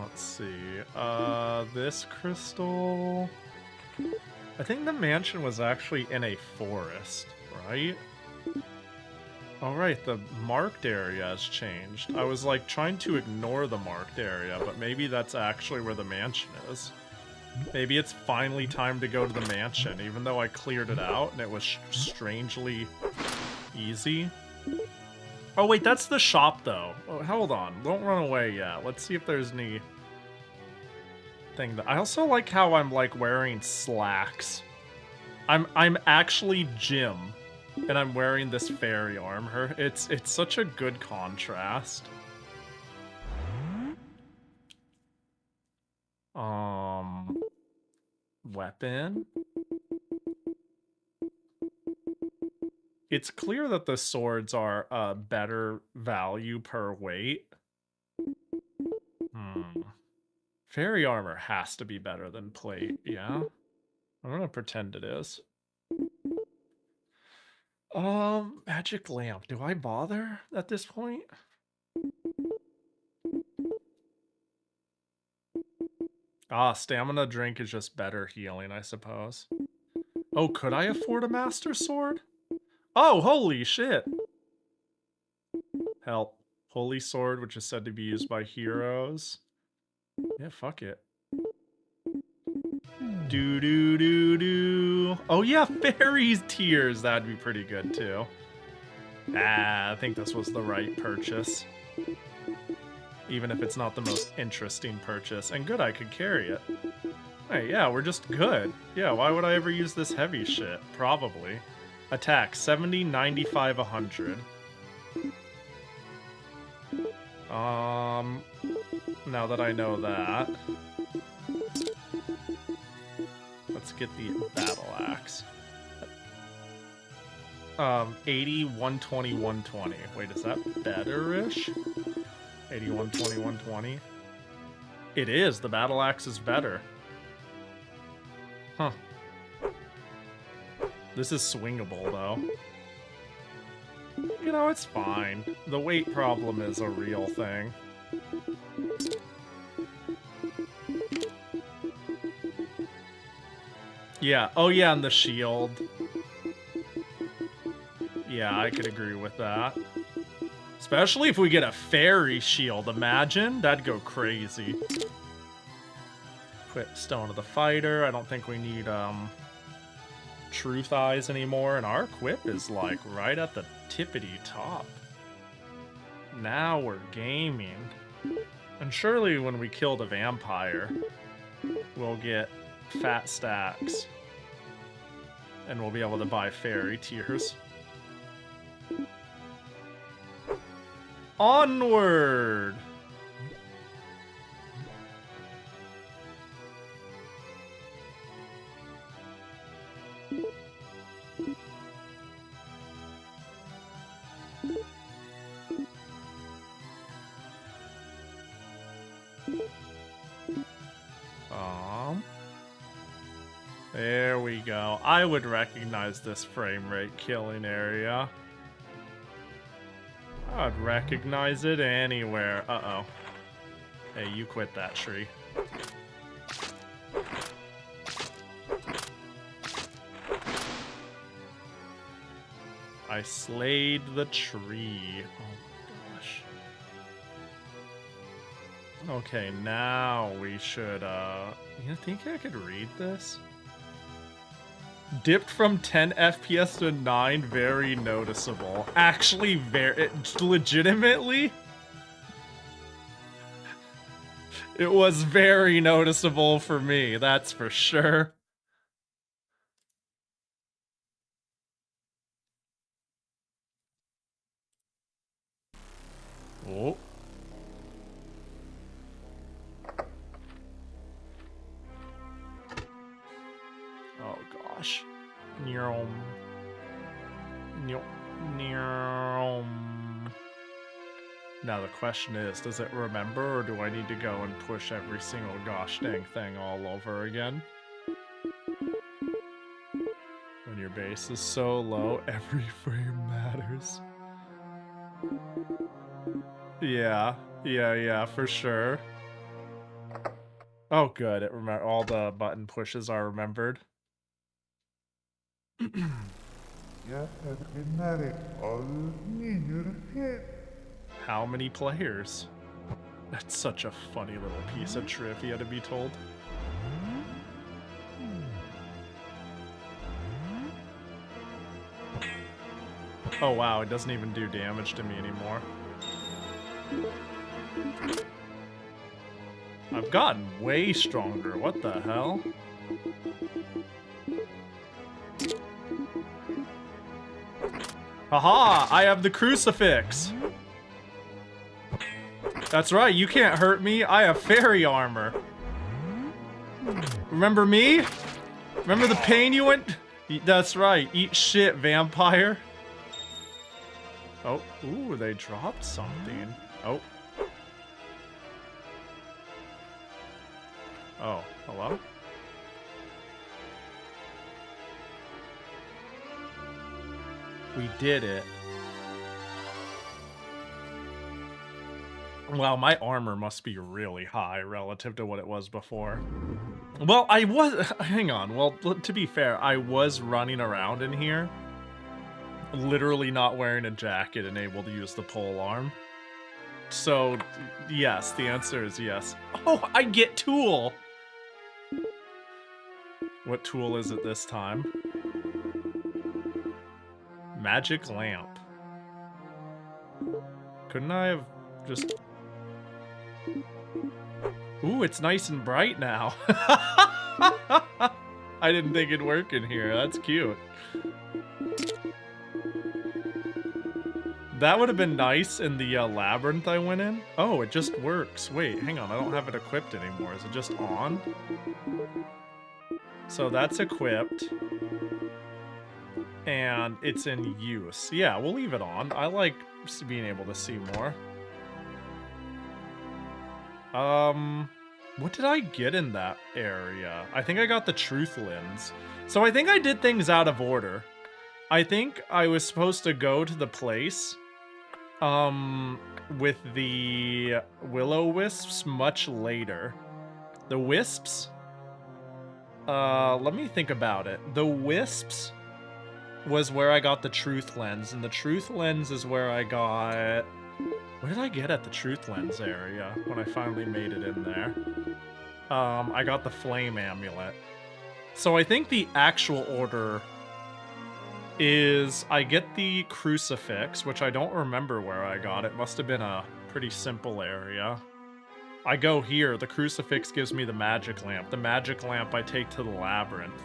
Let's see. This crystal... I think the mansion was actually in a forest, right? Alright, the marked area has changed. I was like trying to ignore the marked area, but maybe that's actually where the mansion is. Maybe it's finally time to go to the mansion, even though I cleared it out and it was strangely easy. Oh wait, that's the shop though. Oh, hold on, don't run away yet. Let's see if there's any thing that I also like how I'm like wearing slacks. I'm actually Jim, and I'm wearing this fairy armor. It's such a good contrast. Weapon. It's clear that the swords are a better value per weight. Fairy armor has to be better than plate, yeah? I'm gonna pretend it is. Magic lamp. Do I bother at this point? Stamina drink is just better healing, I suppose. Oh, could I afford a master sword? Oh, holy shit. Help. Holy sword, which is said to be used by heroes. Yeah, fuck it. Do do do do. Oh yeah, fairies tears. That'd be pretty good too. I think this was the right purchase. Even if it's not the most interesting purchase. And good, I could carry it. Hey, yeah, we're just good. Yeah, why would I ever use this heavy shit? Probably. Attack 70, 95, 100. Now that I know that, let's get the battle axe. 80, 120, 120. Wait, is that better-ish? 80, 120, 120. It is. The battle axe is better. Huh. This is swingable, though. You know, it's fine. The weight problem is a real thing. Yeah. Oh, yeah, and the shield. Yeah, I could agree with that. Especially if we get a fairy shield. Imagine? That'd go crazy. Quit Stone of the Fighter. I don't think we need, Truth Eyes anymore. And our equip is, like, right at the tippity top. Now we're gaming. And surely when we kill the vampire, we'll get fat stacks. And we'll be able to buy fairy tears. Onward! There we go. I would recognize this frame rate killing area. I'd recognize it anywhere. Uh-oh. Hey, you quit that tree. I slayed the tree. Oh, gosh. Okay, now we should, you think I could read this? Dipped from 10 FPS to 9, very noticeable. Actually, legitimately? It was very noticeable for me, that's for sure. Oh. Oh gosh. Neom. Now the question is, does it remember, or do I need to go and push every single gosh dang thing all over again? When your base is so low, every frame matters. Yeah, for sure. Oh good, it all the button pushes are remembered. How many players? That's such a funny little piece of trivia to be told. Oh wow, it doesn't even do damage to me anymore. I've gotten way stronger, what the hell? Haha, I have the crucifix! That's right, you can't hurt me, I have fairy armor. Remember me? Remember the pain you went? That's right, eat shit, vampire. Oh, ooh, they dropped something. Oh. Oh, hello? We did it. Wow, my armor must be really high relative to what it was before. Well, I was... Hang on. Well, to be fair, I was running around in here, literally not wearing a jacket and able to use the pole arm. So, yes, the answer is yes. Oh, I get tool! What tool is it this time? Magic lamp. Couldn't I have just... Ooh, it's nice and bright now. I didn't think it'd work in here. That's cute. That would have been nice in the labyrinth I went in. Oh, it just works. Wait, hang on. I don't have it equipped anymore. Is it just on? So that's equipped. And it's in use. Yeah, we'll leave it on. I like being able to see more. What did I get in that area? I think I got the truth lens. So I think I did things out of order. I think I was supposed to go to the place with the will-o-wisps much later. The wisps? Let me think about it. The wisps was where I got the truth lens, and the truth lens is where I got... What did I get at the truth lens area when I finally made it in there? I got the flame amulet. So I think the actual order is I get the crucifix, which I don't remember where I got. It must have been a pretty simple area. I go here, the crucifix gives me the magic lamp. The magic lamp I take to the labyrinth.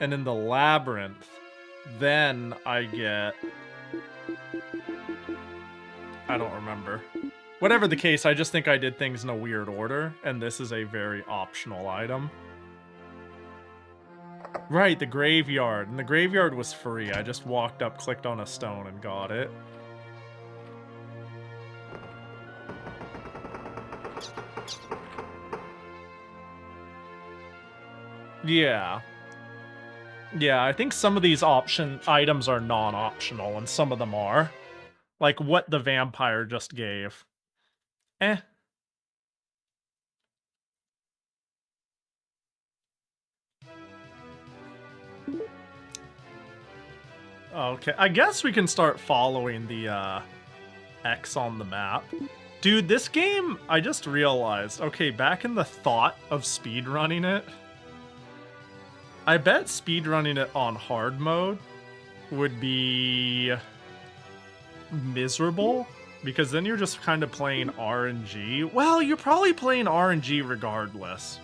And in the labyrinth, then I get... I don't remember. Whatever the case, I just think I did things in a weird order, and this is a very optional item. Right, the graveyard. And the graveyard was free. I just walked up, clicked on a stone, and got it. Yeah. Yeah, I think some of these option items are non-optional, and some of them are. Like what the vampire just gave. Eh. Okay, I guess we can start following the X on the map. Dude, this game, I just realized, okay, back in the thought of speedrunning it, I bet speedrunning it on hard mode would be miserable, because then you're just kind of playing RNG. Well, you're probably playing RNG regardless.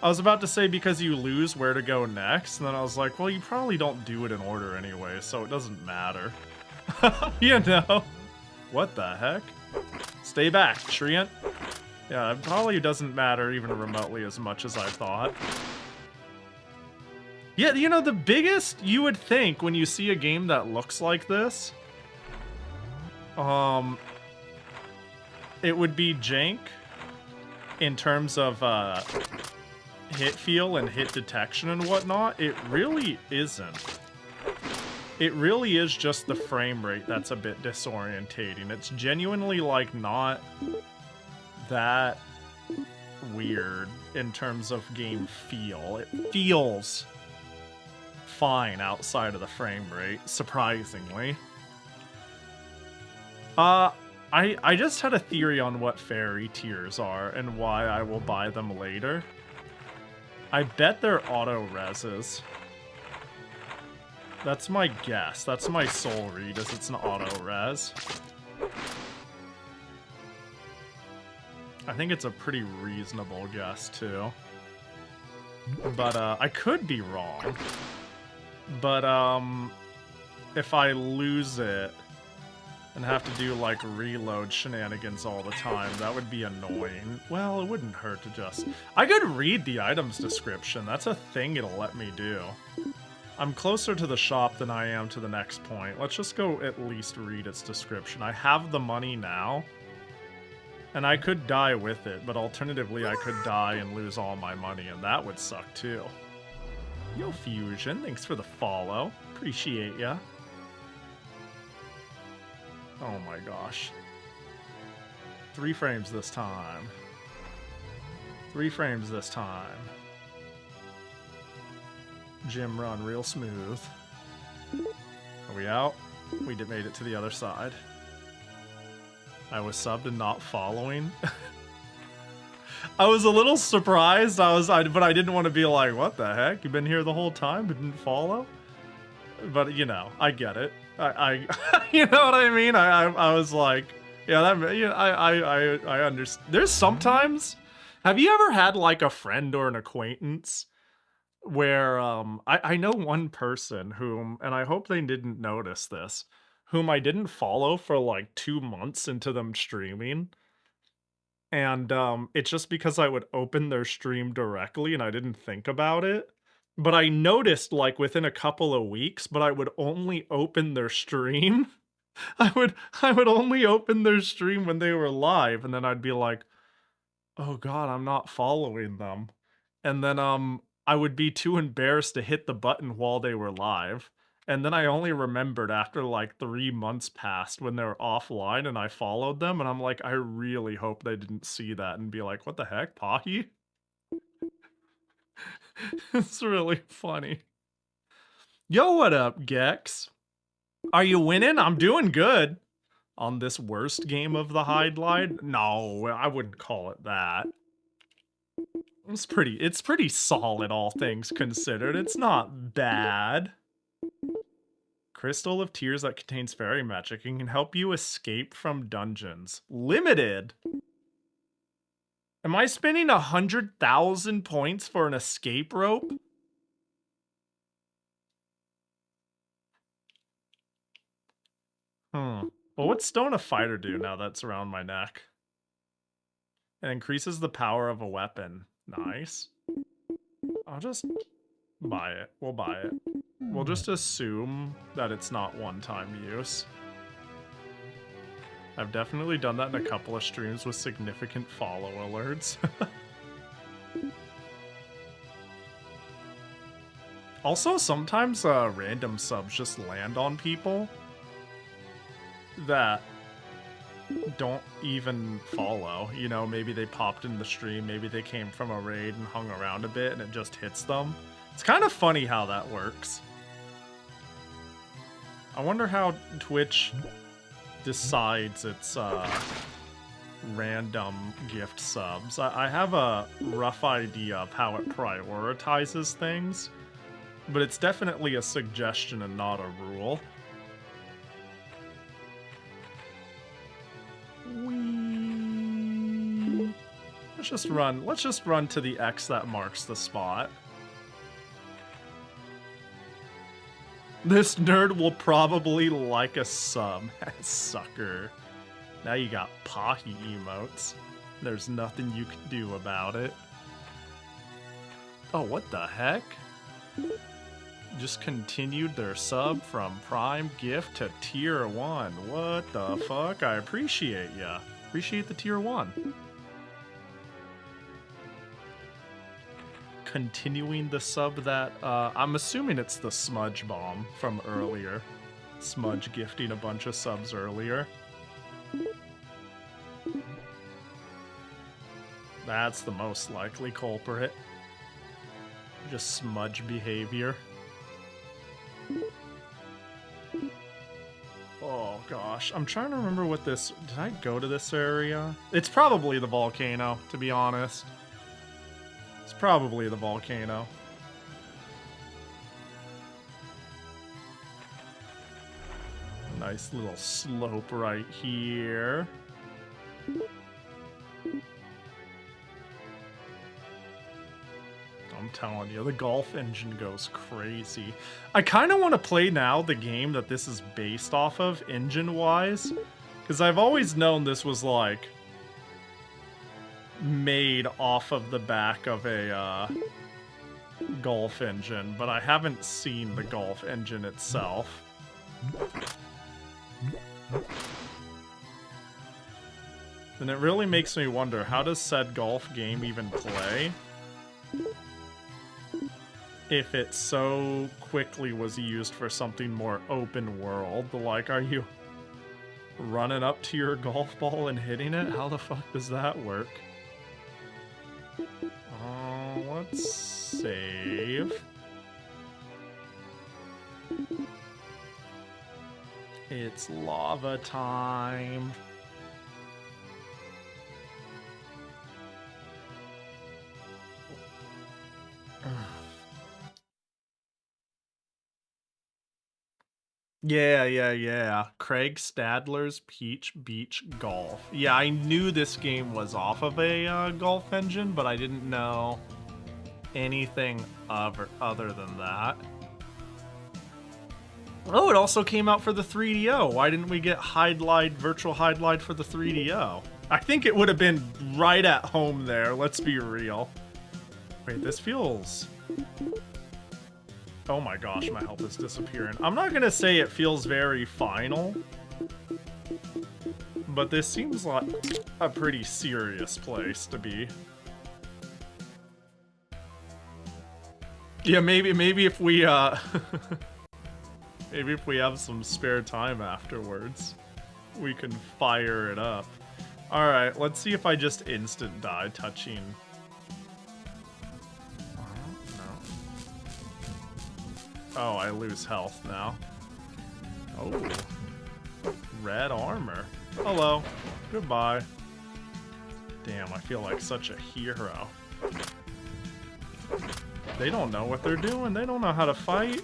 I was about to say because you lose where to go next, and then I was like, well, you probably don't do it in order anyway, so it doesn't matter. You know? What the heck? Stay back, Treant. Yeah, it probably doesn't matter even remotely as much as I thought. Yeah, you know, the biggest you would think when you see a game that looks like this, it would be jank in terms of hit feel and hit detection and whatnot. It really isn't. It really is just the frame rate that's a bit disorientating. It's genuinely, like, not that weird in terms of game feel. It feels fine outside of the frame rate, surprisingly. I just had a theory on what fairy tears are and why I will buy them later. I bet they're auto-reses. That's my guess. That's my soul read, is it's an auto-res. I think it's a pretty reasonable guess, too. But, I could be wrong. But, if I lose it and have to do, like, reload shenanigans all the time, that would be annoying. Well, it wouldn't hurt to just... I could read the item's description. That's a thing it'll let me do. I'm closer to the shop than I am to the next point. Let's just go at least read its description. I have the money now, and I could die with it, but alternatively I could die and lose all my money, and that would suck too. Yo, Fusion, thanks for the follow. Appreciate ya. Oh my gosh. 3 frames this time. 3 frames this time. Gym run real smooth. Are we out? We made it to the other side. I was subbed and not following. I was a little surprised. But I didn't want to be like, what the heck? You've been here the whole time but didn't follow? But you know, I get it. I you know what I mean? I was like, yeah, that, you know, I understand. There's sometimes, have you ever had like a friend or an acquaintance where I know one person whom, and I hope they didn't notice this, whom I didn't follow for like 2 months into them streaming. And it's just because I would open their stream directly and I didn't think about it. But I noticed like within a couple of weeks, but I would only open their stream. I would only open their stream when they were live, and then I'd be like, "Oh god, I'm not following them." And then I would be too embarrassed to hit the button while they were live. And then I only remembered after like 3 months passed when they were offline and I followed them, and I'm like, I really hope they didn't see that and be like, what the heck, Pahi? It's really funny. Yo, what up, Gex? Are you winning? I'm doing good. On this worst game of the Hydlide? No, I wouldn't call it that. It's pretty solid, all things considered. It's not bad. Crystal of Tears that contains fairy magic and can help you escape from dungeons. Limited? Am I spending 100,000 points for an escape rope? Well, what's Stone a Fighter do now that's around my neck? It increases the power of a weapon. Nice. I'll just buy it. We'll buy it. We'll just assume that it's not one-time use. I've definitely done that in a couple of streams with significant follow alerts. Also, sometimes random subs just land on people that don't even follow. You know, maybe they popped in the stream, maybe they came from a raid and hung around a bit and it just hits them. It's kind of funny how that works. I wonder how Twitch decides its random gift subs. I have a rough idea of how it prioritizes things, but it's definitely a suggestion and not a rule. Whee. Let's just run to the X that marks the spot. This nerd will probably like a sub. Sucker. Now you got Pahi emotes. There's nothing you can do about it. Oh, what the heck? Just continued their sub from Prime Gift to Tier 1. What the fuck? I appreciate ya. Appreciate the Tier 1. Continuing the sub that, I'm assuming it's the Smudge Bomb from earlier. Smudge gifting a bunch of subs earlier. That's the most likely culprit. Just Smudge behavior. Oh gosh, I'm trying to remember what this... Did I go to this area? It's probably the volcano, to be honest. It's probably the volcano. Nice little slope right here. I'm telling you, the golf engine goes crazy. I kind of want to play now the game that this is based off of, engine-wise. Because I've always known this was, like, made off of the back of a golf engine, but I haven't seen the golf engine itself. And it really makes me wonder, how does said golf game even play if it so quickly was used for something more open world? Like, are you Running up to your golf ball and hitting it? How the fuck does that work? Let's save. It's lava time. Yeah. Craig Stadler's Peach Beach Golf. Yeah, I knew this game was off of a golf engine, but I didn't know anything other than that. Oh, it also came out for the 3DO. Why didn't we get Hydlide, Virtual Hydlide for the 3DO? I think it would have been right at home there, let's be real. Wait, this feels... Oh my gosh, my health is disappearing. I'm not gonna say it feels very final, but this seems like a pretty serious place to be. Yeah, maybe if we maybe if we have some spare time afterwards, we can fire it up. All right, let's see if I just instant die touching. Oh, I lose health now. Oh. Red armor. Hello. Goodbye. Damn, I feel like such a hero. They don't know what they're doing. They don't know how to fight.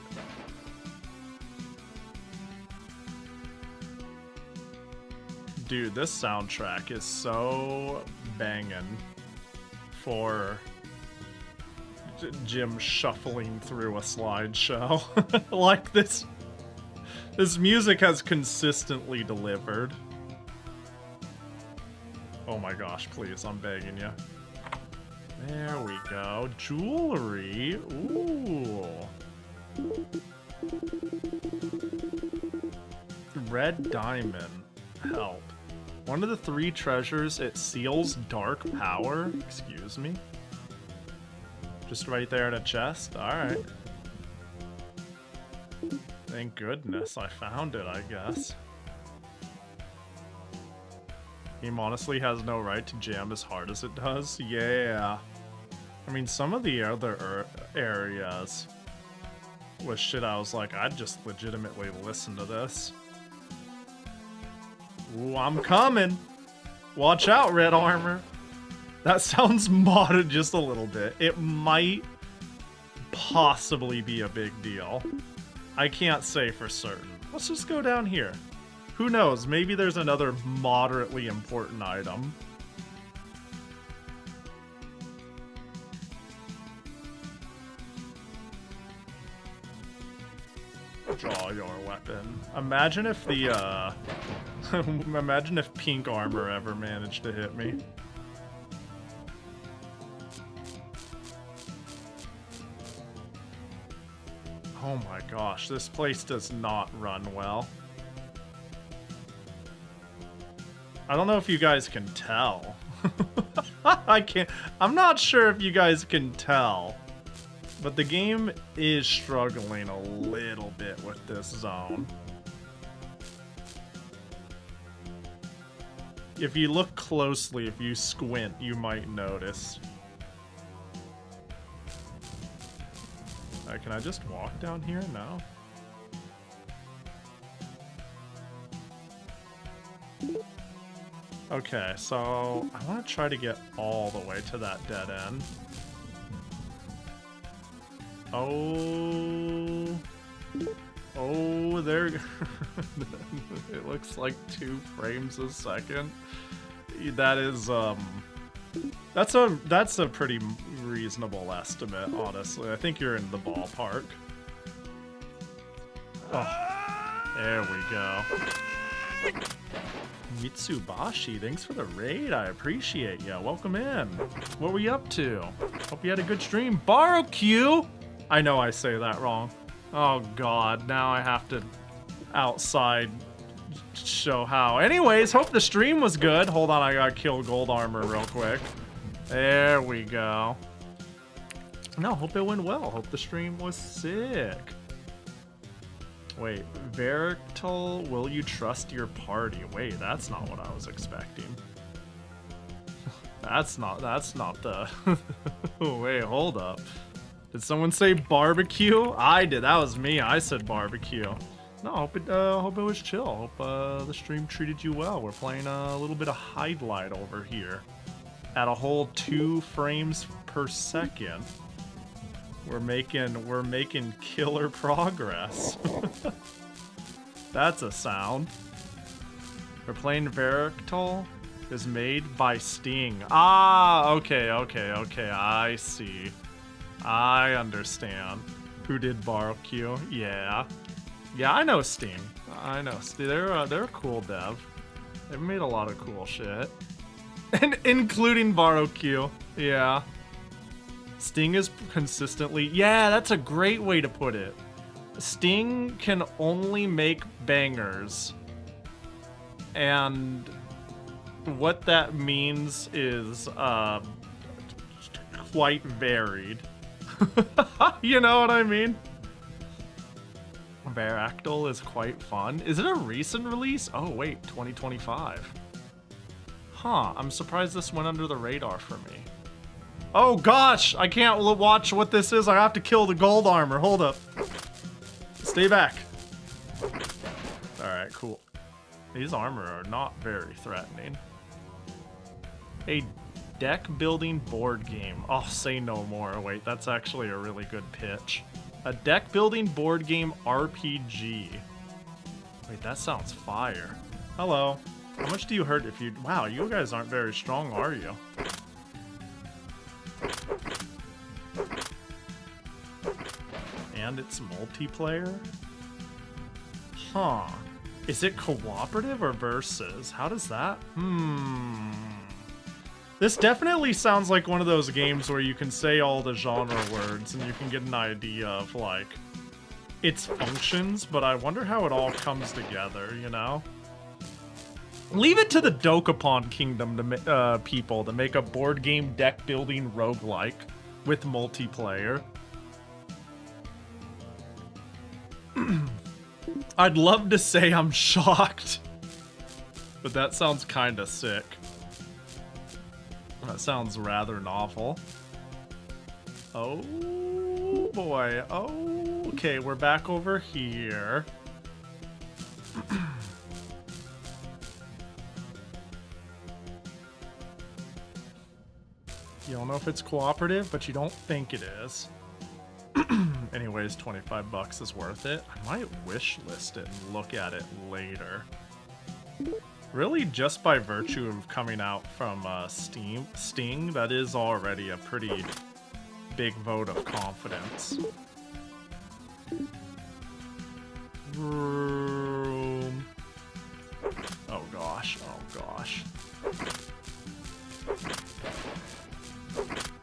Dude, this soundtrack is so banging for Jim shuffling through a slideshow. Like this music has consistently delivered. Oh my gosh, please, I'm begging you. There we go. Jewelry. Ooh. Red diamond. Help. One of the 3 treasures, it seals dark power. Excuse me. Just right there in a chest? Alright. Thank goodness I found it, I guess. Game honestly has no right to jam as hard as it does. Yeah. I mean, some of the other areas was shit I was like, I'd just legitimately listen to this. Ooh, I'm coming! Watch out, red armor! That sounds modded just a little bit. It might possibly be a big deal. I can't say for certain. Let's just go down here. Who knows? Maybe there's another moderately important item. Draw your weapon. Imagine if the, imagine if pink armor ever managed to hit me. Oh my gosh, this place does not run well. I don't know if you guys can tell. I'm not sure if you guys can tell. But the game is struggling a little bit with this zone. If you look closely, if you squint, you might notice. Can I just walk down here? No. Okay, so I want to try to get all the way to that dead end. Oh, there. It looks like 2 frames a second. That is, that's a pretty reasonable estimate, honestly. I think you're in the ballpark. Oh, there we go. Mitsubashi, thanks for the raid. I appreciate ya. Welcome in. What were you up to? Hope you had a good stream. Borrow Q. I know I say that wrong. Oh god, now I have to outside show how. Anyways, hope the stream was good. Hold on, I gotta kill gold armor real quick. There we go. No, hope it went well. Hope the stream was sick. Wait, Virtual, will you trust your party? Wait, that's not what I was expecting. That's not the... Wait, hold up. Did someone say barbecue? I did, that was me, I said barbecue. No, hope it was chill. Hope the stream treated you well. We're playing a little bit of Hydlide over here. At a whole 2 frames per second. We're making killer progress. That's a sound. We're playing Virtual is made by Sting. Ah, okay, I see. I understand. Who did barbecue? Yeah. Yeah, I know Sting. I know. They're a cool dev. They've made a lot of cool shit. And including barbecue. Yeah. Sting is consistently... Yeah, that's a great way to put it. Sting can only make bangers. And what that means is quite varied. You know what I mean? Baractyl is quite fun. Is it a recent release? Oh wait, 2025. Huh, I'm surprised this went under the radar for me. Oh gosh, I can't watch what this is. I have to kill the gold armor. Hold up. Stay back. Alright, cool. These armor are not very threatening. A deck building board game. Oh, say no more. Wait, that's actually a really good pitch. A deck building board game RPG. Wait, that sounds fire. Hello. How much do you hurt if you... Wow, you guys aren't very strong, are you? And it's multiplayer? Huh. Is it cooperative or versus? How does that... This definitely sounds like one of those games where you can say all the genre words and you can get an idea of, like, its functions, but I wonder how it all comes together, you know? Leave it to the Dokapon Kingdom to people to make a board game deck building roguelike with multiplayer. I'd love to say I'm shocked, but that sounds kinda sick. That sounds rather novel. Oh boy. Oh, okay, we're back over here. You don't know if it's cooperative, but you don't think it is. Anyways, 25 bucks is worth it. I might wish list it and look at it later. Really, just by virtue of coming out from Sting, that is already a pretty big vote of confidence. Room. Oh gosh, oh gosh.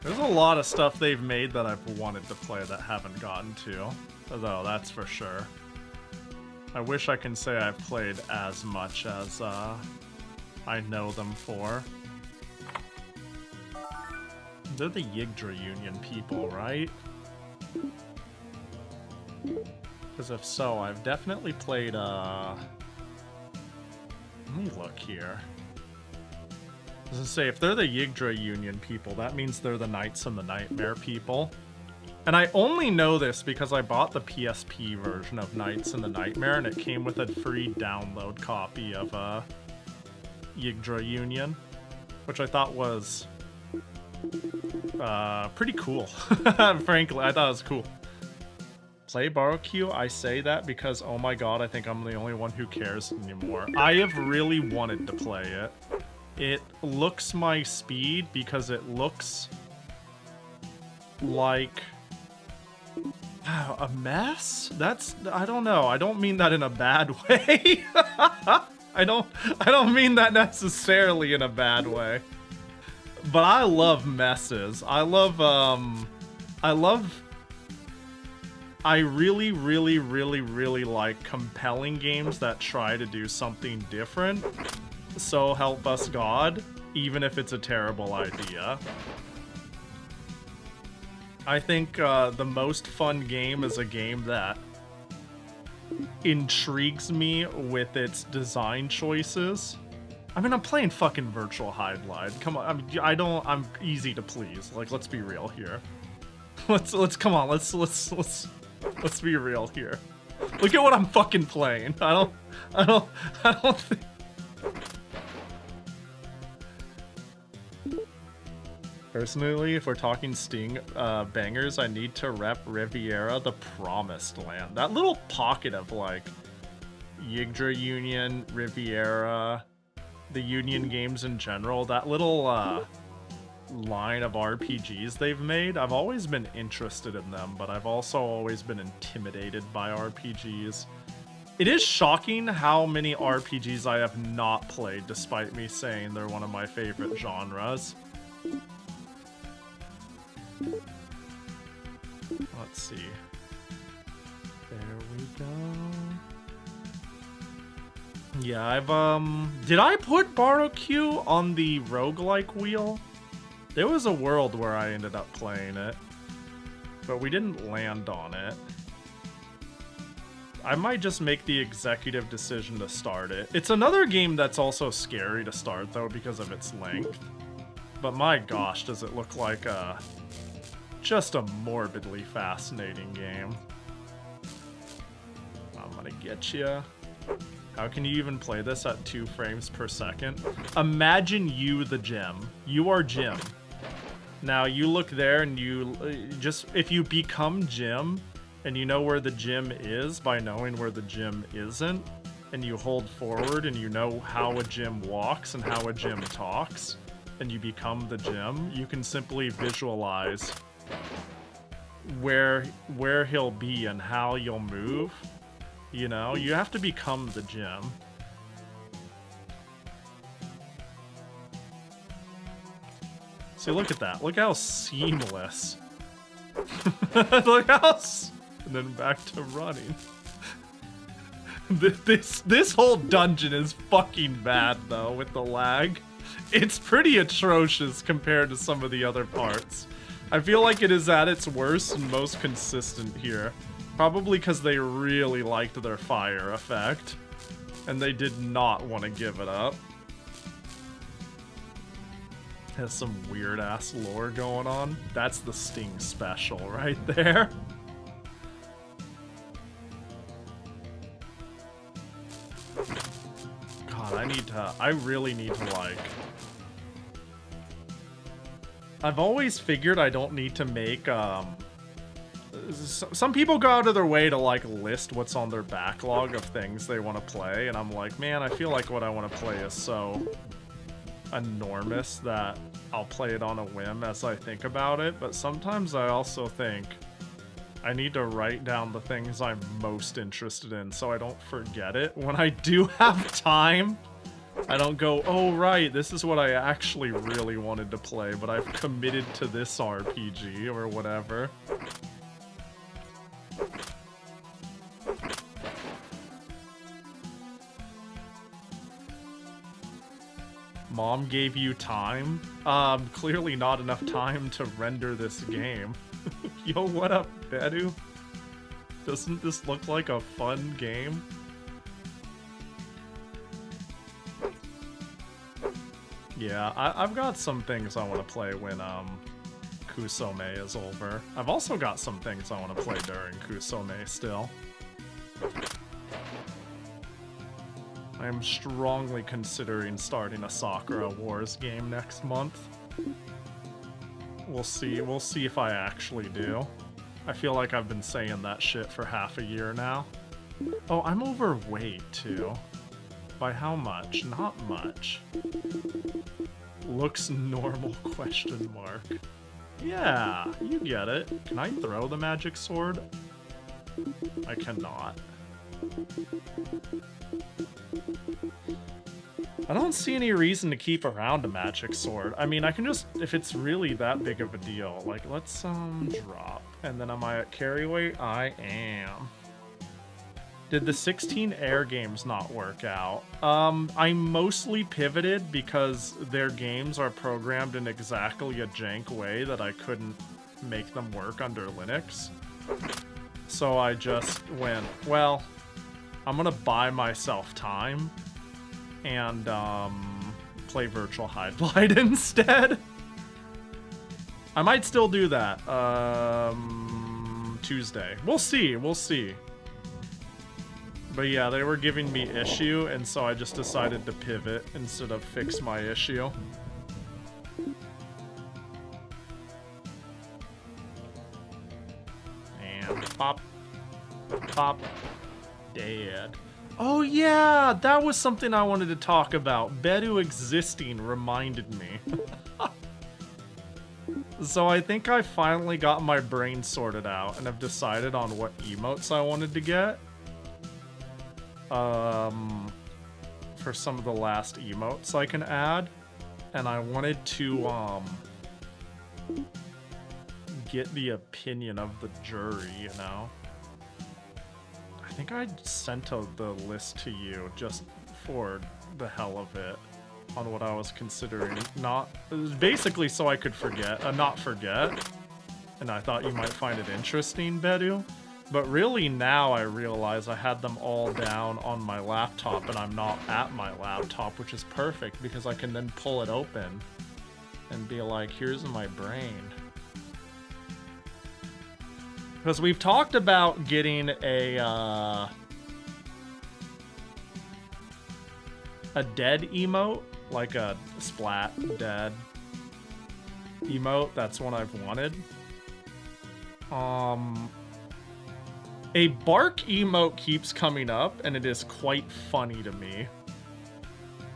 There's a lot of stuff they've made that I've wanted to play that haven't gotten to, though, that's for sure. I wish I can say I've played as much as I know them for. They're the Yggdra Union people, right? Because if so, I've definitely played, let me look here. I was gonna say, if they're the Yggdra Union people, that means they're the Knights in the Nightmare people. And I only know this because I bought the PSP version of Knights in the Nightmare, and it came with a free download copy of Yggdra Union, which I thought was pretty cool. Frankly, I thought it was cool. Play barbecue? I say that because, oh my god, I think I'm the only one who cares anymore. I have really wanted to play it. It looks my speed because it looks like a mess? That's, I don't know. I don't mean that in a bad way. I don't mean that necessarily in a bad way. But I love messes. I really like compelling games that try to do something different. So help us God, even if it's a terrible idea. I think the most fun game is a game that intrigues me with its design choices. I mean, I'm playing fucking Virtual Hydlide. Come on, I'm easy to please. Like, let's be real here. Let's come on. Let's be real here. Look at what I'm fucking playing. I don't think. Personally, if we're talking Sting bangers, I need to rep Riviera, the Promised Land. That little pocket of like Yggdra Union, Riviera, the Union games in general, that little line of RPGs they've made, I've always been interested in them, but I've also always been intimidated by RPGs. It is shocking how many RPGs I have not played, despite me saying they're one of my favorite genres. Let's see. There we go. Yeah, I've, did I put Baroque on the roguelike wheel? There was a world where I ended up playing it, but we didn't land on it. I might just make the executive decision to start it. It's another game that's also scary to start, though, because of its length. But my gosh, does it look like just a morbidly fascinating game. I'm gonna get you. How can you even play this at 2 frames per second? Imagine you, the gym. You are Jim. Now you look there and you just, if you become Jim and you know where the gym is by knowing where the gym isn't, and you hold forward and you know how a gym walks and how a gym talks, and you become the gym, you can simply visualize where he'll be and how you'll move. You know, you have to become the gym. See, look at that. Look how seamless. Look how... And then back to running. This whole dungeon is fucking bad, though, with the lag. It's pretty atrocious compared to some of the other parts. I feel like it is at its worst and most consistent here. Probably because they really liked their fire effect. And they did not want to give it up. Has some weird-ass lore going on. That's the Sting special right there. God, I really need to, like... I've always figured I don't need to make, some people go out of their way to, like, list what's on their backlog of things they want to play, and I'm like, man, I feel like what I want to play is so enormous that I'll play it on a whim as I think about it, but sometimes I also think I need to write down the things I'm most interested in so I don't forget it. When I do have time, I don't go, oh right, this is what I actually really wanted to play, but I've committed to this RPG or whatever. Mom gave you time? Clearly not enough time to render this game. Yo, what up, Bedu? Doesn't this look like a fun game? Yeah, I've got some things I want to play when Kusome is over. I've also got some things I want to play during Kusome still. I am strongly considering starting a Sakura Wars game next month. We'll see if I actually do. I feel like I've been saying that shit for half a year now. Oh, I'm overweight too. By how much? Not much. Looks normal, question mark. Yeah, you get it. Can I throw the magic sword? I cannot. I don't see any reason to keep around a magic sword. I mean, I can just, if it's really that big of a deal, like, let's, drop. And then am I at carry weight? I am. Did the 16 air games not work out? I mostly pivoted because their games are programmed in exactly a jank way that I couldn't make them work under Linux. So I just went, well, I'm gonna buy myself time and play Virtual Hydlide instead. I might still do that Tuesday. We'll see, we'll see. But yeah, they were giving me issue, and so I just decided to pivot instead of fix my issue. And pop, pop, dead. Oh yeah, that was something I wanted to talk about. Bedu existing reminded me. So I think I finally got my brain sorted out and have decided on what emotes I wanted to get. For some of the last emotes I can add. And I wanted to, get the opinion of the jury, you know? I think I sent the list to you just for the hell of it on what I was considering. Not, it was basically so I could forget, not forget. And I thought you might find it interesting, Bedu. But really now I realize I had them all down on my laptop and I'm not at my laptop, which is perfect because I can then pull it open and be like, here's my brain. Because we've talked about getting a dead emote, like a splat dead emote. That's one I've wanted. A bark emote keeps coming up, and it is quite funny to me.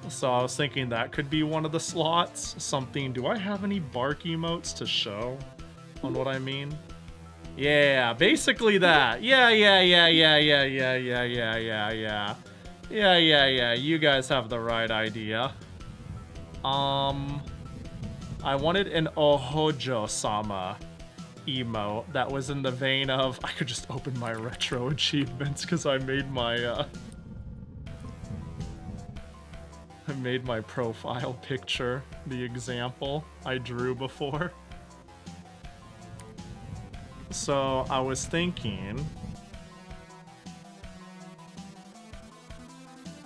So I was thinking that could be one of the slots. Something, do I have any bark emotes to show on what I mean? Yeah, basically that. Yeah. You guys have the right idea. I wanted an Ohojo-sama emote that was in the vein of, I could just open my retro achievements because I made my profile picture the example I drew before. So I was thinking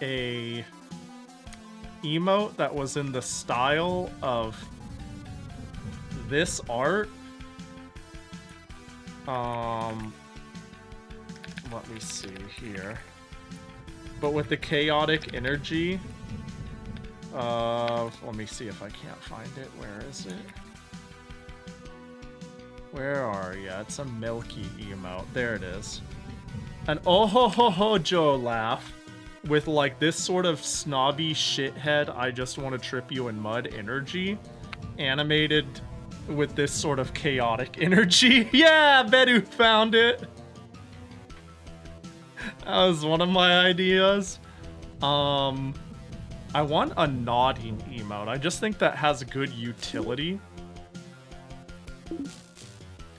a emote that was in the style of this art. Let me see here. But with the chaotic energy of, let me see if I can't find it. Where is it? Where are you? It's a milky emote. There it is. An oh-ho-ho-ho-jo laugh with like this sort of snobby shithead, I just want to trip you in mud energy, animated with this sort of chaotic energy. Yeah, Bedu found it. That was one of my ideas. I want a nodding emote. I just think that has good utility.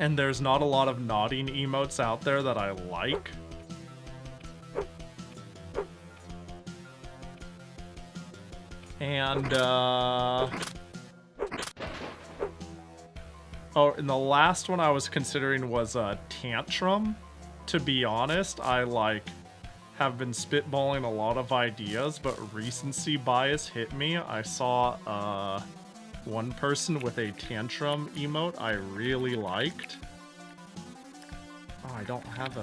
And there's not a lot of nodding emotes out there that I like. And, oh, and the last one I was considering was a tantrum. To be honest, I, have been spitballing a lot of ideas, but recency bias hit me. I saw, one person with a tantrum emote I really liked. Oh, I don't have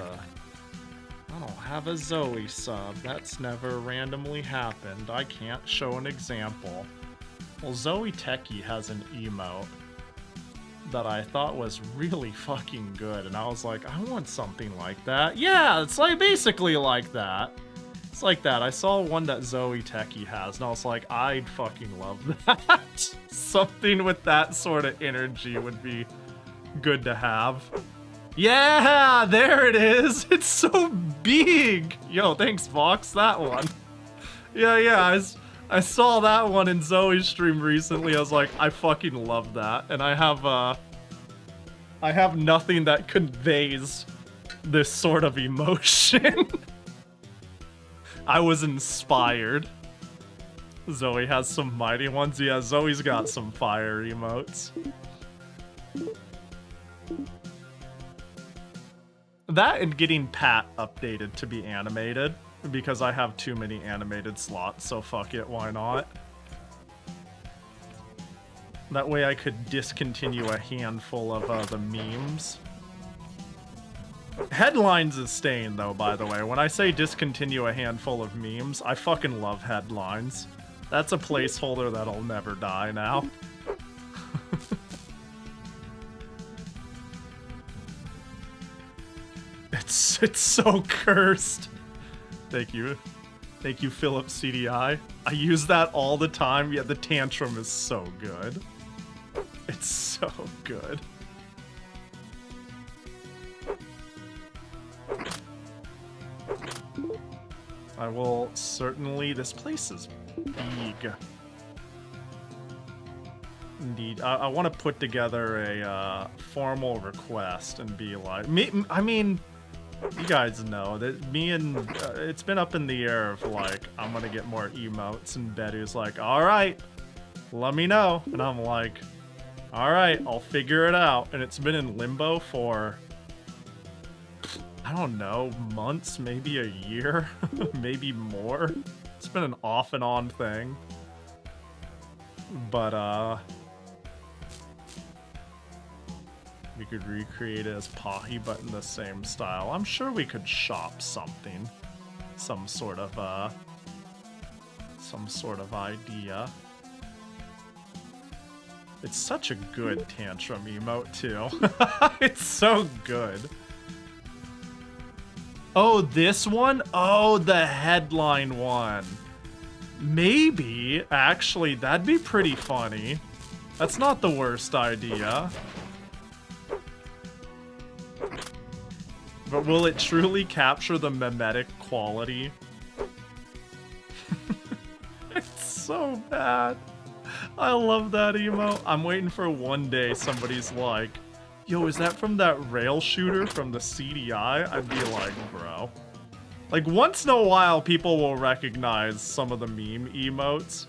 a Zoe sub. That's never randomly happened. I can't show an example. Well, Zensei-kun has an emote that I thought was really fucking good, and I was like, I want something like that. Yeah, it's like basically like that. It's like that. I saw one that Zensei-kun has, and I was like, I'd fucking love that. Something with that sort of energy would be good to have. Yeah, there it is. It's so big. Yo, thanks, Vox. That one. Yeah, I saw that one in Zoe's stream recently. I was like, I fucking love that. And I have nothing that conveys this sort of emotion. I was inspired. Zoe has some mighty ones. Yeah, Zoe's got some fire emotes. That and getting Pat updated to be animated because I have too many animated slots, so fuck it, why not? That way I could discontinue a handful of the memes. Headlines is staying, though, by the way. When I say discontinue a handful of memes, I fucking love headlines. That's a placeholder that'll never die now. It's so cursed. Thank you. Thank you, Philip CDI. I use that all the time, yet the tantrum is so good. It's so good. I will certainly... This place is big. Indeed. I want to put together a formal request and be like... I mean, you guys know that me and... it's been up in the air of like, I'm gonna get more emotes, and Betty's like, alright, let me know. And I'm like, alright, I'll figure it out. And it's been in limbo for... I don't know, months, maybe a year, maybe more. It's been an off and on thing. But, we could recreate it as Pahi, but in the same style. I'm sure we could shop something. Some sort of idea. It's such a good tantrum emote, too. It's so good. Oh, this one? Oh, the headline one. Maybe, actually, that'd be pretty funny. That's not the worst idea. But will it truly capture the mimetic quality? It's so bad. I love that emote. I'm waiting for one day somebody's like, yo, is that from that rail shooter from the CDI? I'd be like, bro. Like, once in a while, people will recognize some of the meme emotes.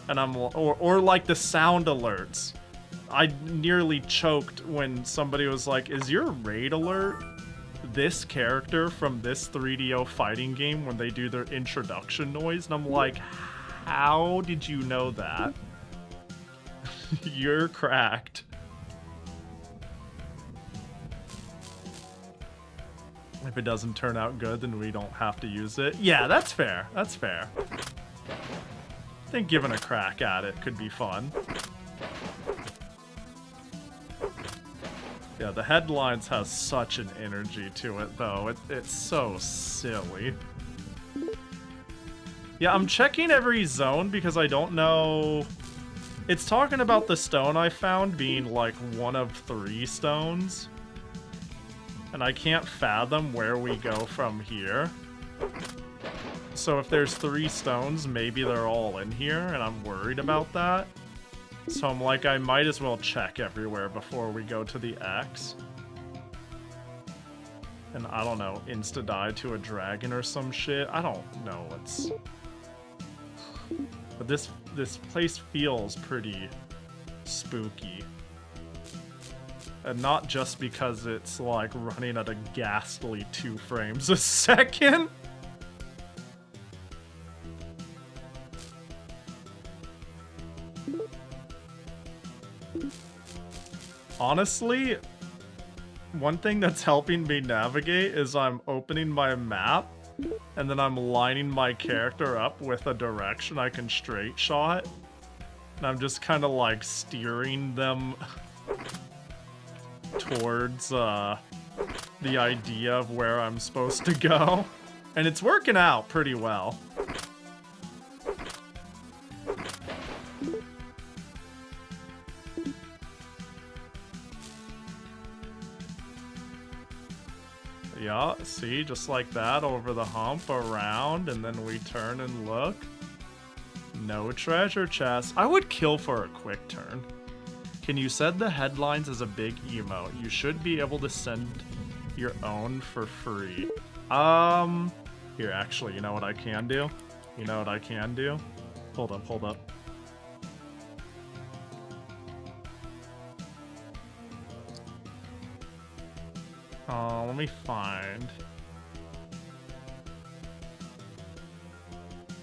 And I'm, or like the sound alerts. I nearly choked when somebody was like, is your raid alert this character from this 3DO fighting game when they do their introduction noise? And I'm like, how did you know that? You're cracked. If it doesn't turn out good, then we don't have to use it. Yeah, that's fair. That's fair. I think giving a crack at it could be fun. Yeah, the headlines has such an energy to it, though. It's so silly. Yeah, I'm checking every zone because I don't know... It's talking about the stone I found being, like, one of 3 stones. And I can't fathom where we go from here. So if there's 3 stones, maybe they're all in here, and I'm worried about that. So I'm like, I might as well check everywhere before we go to the X. And I don't know, insta-die to a dragon or some shit. I don't know what's... But this place feels pretty spooky. And not just because it's like running at a ghastly 2 frames a second. Honestly, one thing that's helping me navigate is I'm opening my map and then I'm lining my character up with a direction I can straight shot. And I'm just kind of like steering them towards the idea of where I'm supposed to go. And it's working out pretty well. Yeah, see, just like that, over the hump, around, and then we turn and look. No treasure chest. I would kill for a quick turn. Can you set the headlines as a big emote? You should be able to send your own for free. Here, actually, you know what I can do? You know what I can do? Hold up, hold up. Let me find.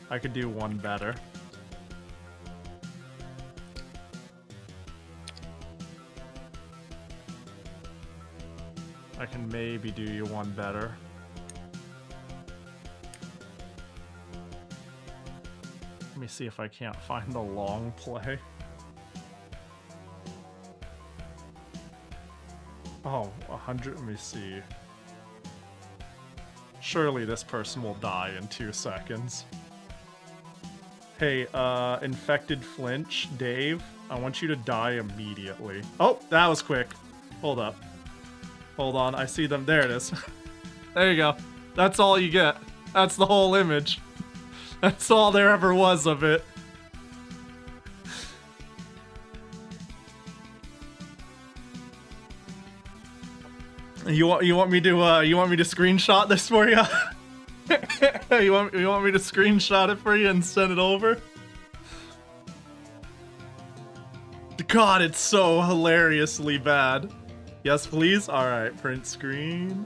I could do one better. I can maybe do you one better. Let me see if I can't find the long play. Oh, 100, let me see. Surely this person will die in 2 seconds. Hey, infected flinch, Dave, I want you to die immediately. Oh, that was quick. Hold up. Hold on, I see them. There it is. There you go. That's all you get. That's the whole image. That's all there ever was of it. You want me to screenshot this for you? you want me to screenshot it for you and send it over? God, it's so hilariously bad. Yes, please. All right, print screen.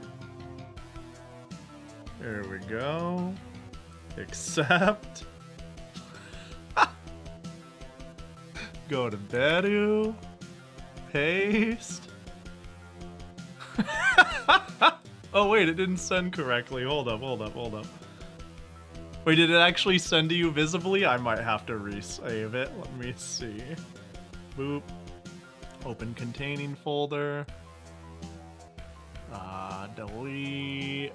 There we go. Accept. Go to Bedu. Paste. Oh wait, it didn't send correctly. Hold up. Wait, did it actually send to you visibly? I might have to resave it. Let me see. Boop. Open containing folder. Delete.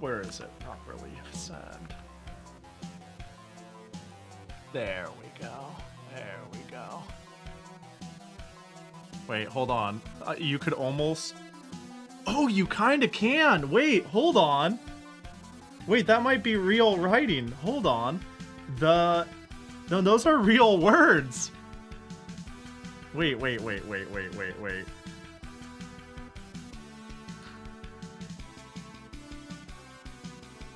Where is it? Properly send. There we go. Wait, hold on. You could almost... Oh, you kind of can. Wait, hold on. Wait, that might be real writing. Hold on. No, those are real words. Wait.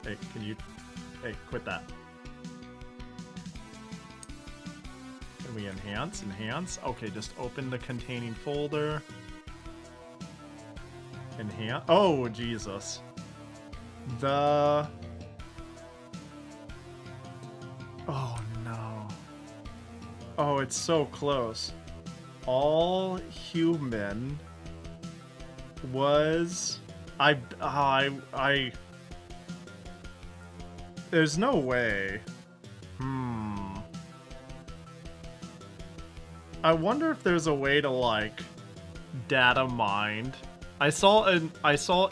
Hey, can you... Hey, quit that. Can we enhance? Enhance? Okay, just open the containing folder. Enhance. Oh, Jesus. Oh, no. Oh, it's so close. All human was... There's no way. I wonder if there's a way to, like, data mined. I saw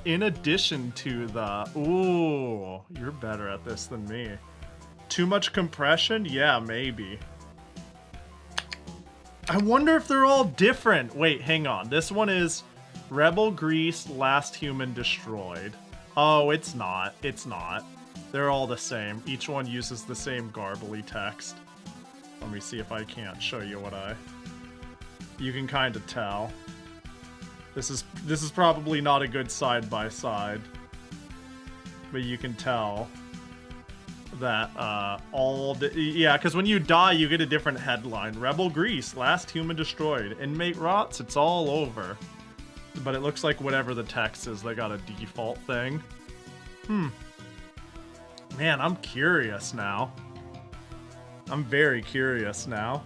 in addition to the... Ooh, you're better at this than me. Too much compression? Yeah, maybe. I wonder if they're all different. Wait, hang on. This one is Rebel Grease, Last Human Destroyed. Oh, it's not. It's not. They're all the same. Each one uses the same garbly text. Let me see if I can't show you what You can kind of tell. This is probably not a good side-by-side. But you can tell that yeah, because when you die, you get a different headline. Rebel Grease, Last Human Destroyed. Inmate rots, it's all over. But it looks like whatever the text is, they got a default thing. Man, I'm curious now. I'm very curious now.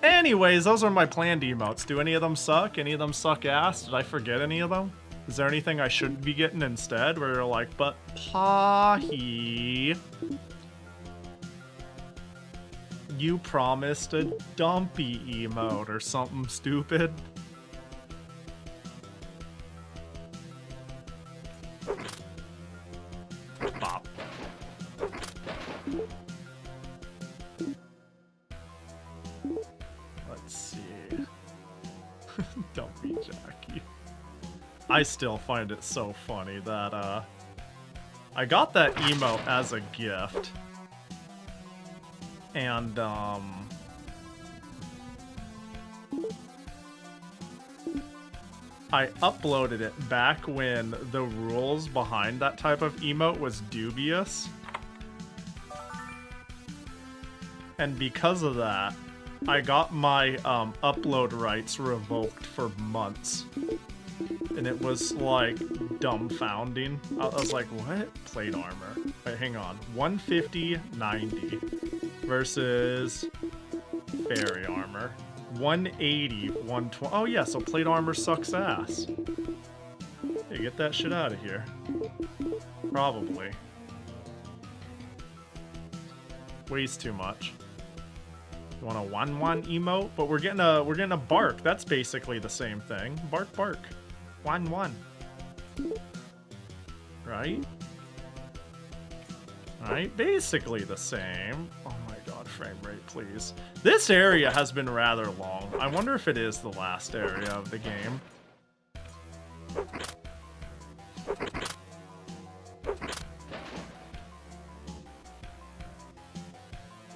Anyways, those are my planned emotes. Do any of them suck? Any of them suck ass? Did I forget any of them? Is there anything I shouldn't be getting instead? Where you're like, but Pahi, you promised a dumpy emote or something stupid. Bop. Let's see. Dumpy Jackie. I still find it so funny that, I got that emote as a gift. And, I uploaded it back when the rules behind that type of emote was dubious. And because of that, I got my upload rights revoked for months. And it was like dumbfounding. I was like, what? Plate armor. Wait, hang on. 150, 90 versus fairy armor. 180, 120. Oh yeah, so plate armor sucks ass. Hey, get that shit out of here. Probably. Weighs too much. You want a 1-1 emote? But we're getting a bark. That's basically the same thing. Bark bark. 1-1. Right? Right? Basically the same. Oh my god, frame rate, please. This area has been rather long. I wonder if it is the last area of the game.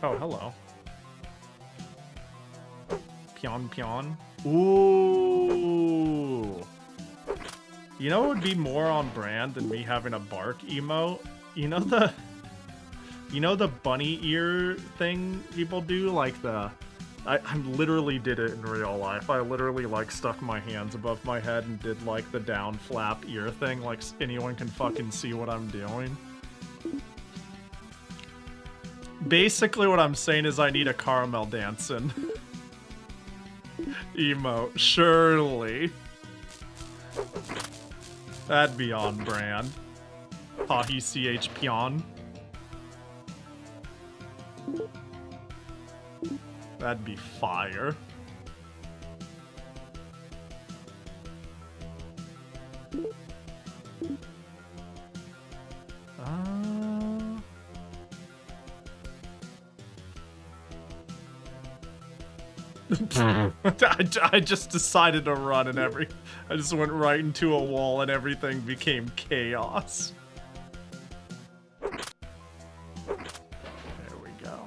Oh, hello. Pion pion. Ooh. You know what would be more on brand than me having a bark emote? You know the bunny ear thing people do? Like the... I literally did it in real life. I literally, like, stuck my hands above my head and did, like, the down flap ear thing. Like, anyone can fucking see what I'm doing. Basically what I'm saying is I need a caramel dancing emote. Surely. That'd be on brand. Pahi CH Pion. That'd be fire. I just decided to run and I just went right into a wall and everything became chaos. There we go.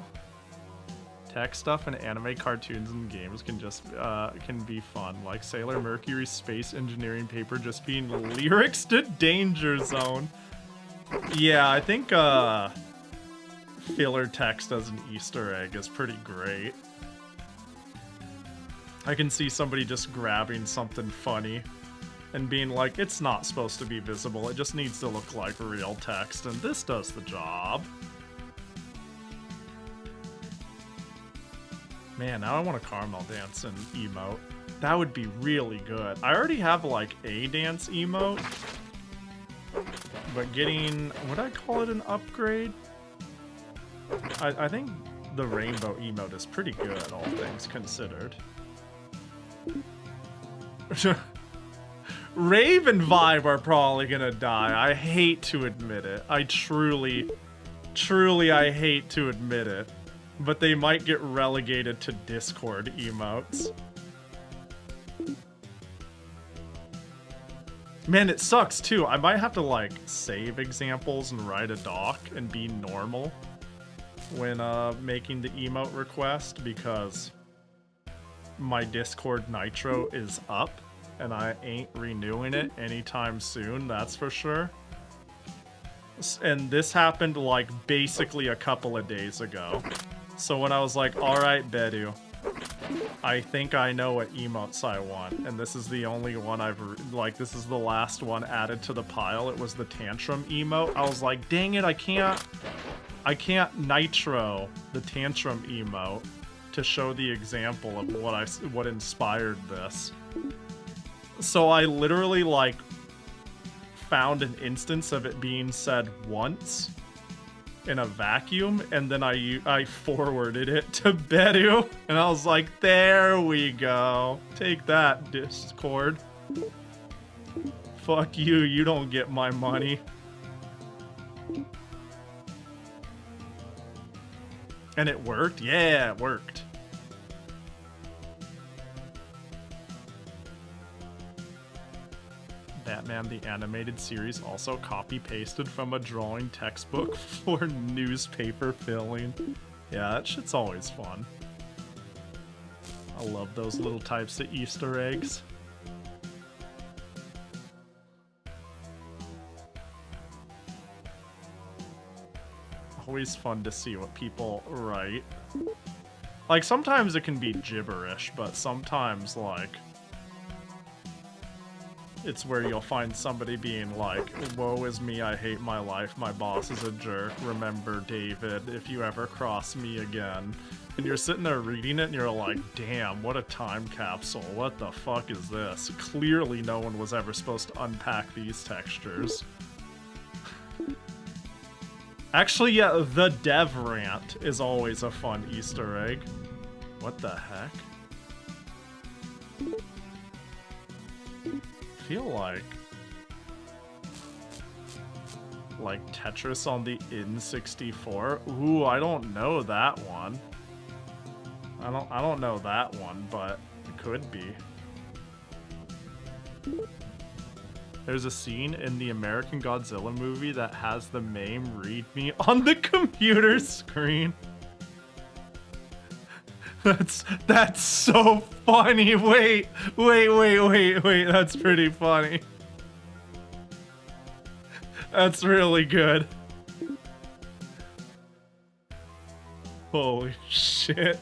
Tech stuff and anime cartoons and games can just can be fun, like Sailor Mercury's space engineering paper just being lyrics to Danger Zone. Yeah, I think filler text as an Easter egg is pretty great. I can see somebody just grabbing something funny and being like, it's not supposed to be visible, it just needs to look like real text, and this does the job. Man, now I want a caramel dance and emote. That would be really good. I already have like a dance emote, but getting, would I call it an upgrade? I think the rainbow emote is pretty good, all things considered. Rave and Vibe are probably gonna die. I hate to admit it. I truly I hate to admit it. But they might get relegated to Discord emotes. Man, it sucks too. I might have to like save examples and write a doc and be normal when making the emote request, because my Discord Nitro is up and I ain't renewing it anytime soon, that's for sure. And this happened like basically a couple of days ago. So when I was like, alright Bedu, I think I know what emotes I want, and this is the only one this is the last one added to the pile. It was the tantrum emote. I was like, dang it, I can't nitro the tantrum emote to show the example of what inspired this. So I literally like found an instance of it being said once in a vacuum, and then I forwarded it to Bedu, and I was like, there we go. Take that, Discord. Fuck you, you don't get my money. And it worked? Yeah, it worked. Batman the Animated Series also copy-pasted from a drawing textbook for newspaper filling. Yeah, that shit's always fun. I love those little types of Easter eggs. Always fun to see what people write. Like, sometimes it can be gibberish, but sometimes, like, It's where you'll find somebody being like, woe is me, I hate my life, my boss is a jerk, remember David, if you ever cross me again. And you're sitting there reading it and you're like, damn, what a time capsule, what the fuck is this? Clearly no one was ever supposed to unpack these textures. Actually, yeah, the dev rant is always a fun Easter egg. What the heck? Feel like Tetris on the N64. Ooh, I don't know that one. I don't know that one, but it could be. There's a scene in the American Godzilla movie that has the MAME readme on the computer screen. That's so funny. Wait, that's pretty funny. That's really good. Holy shit.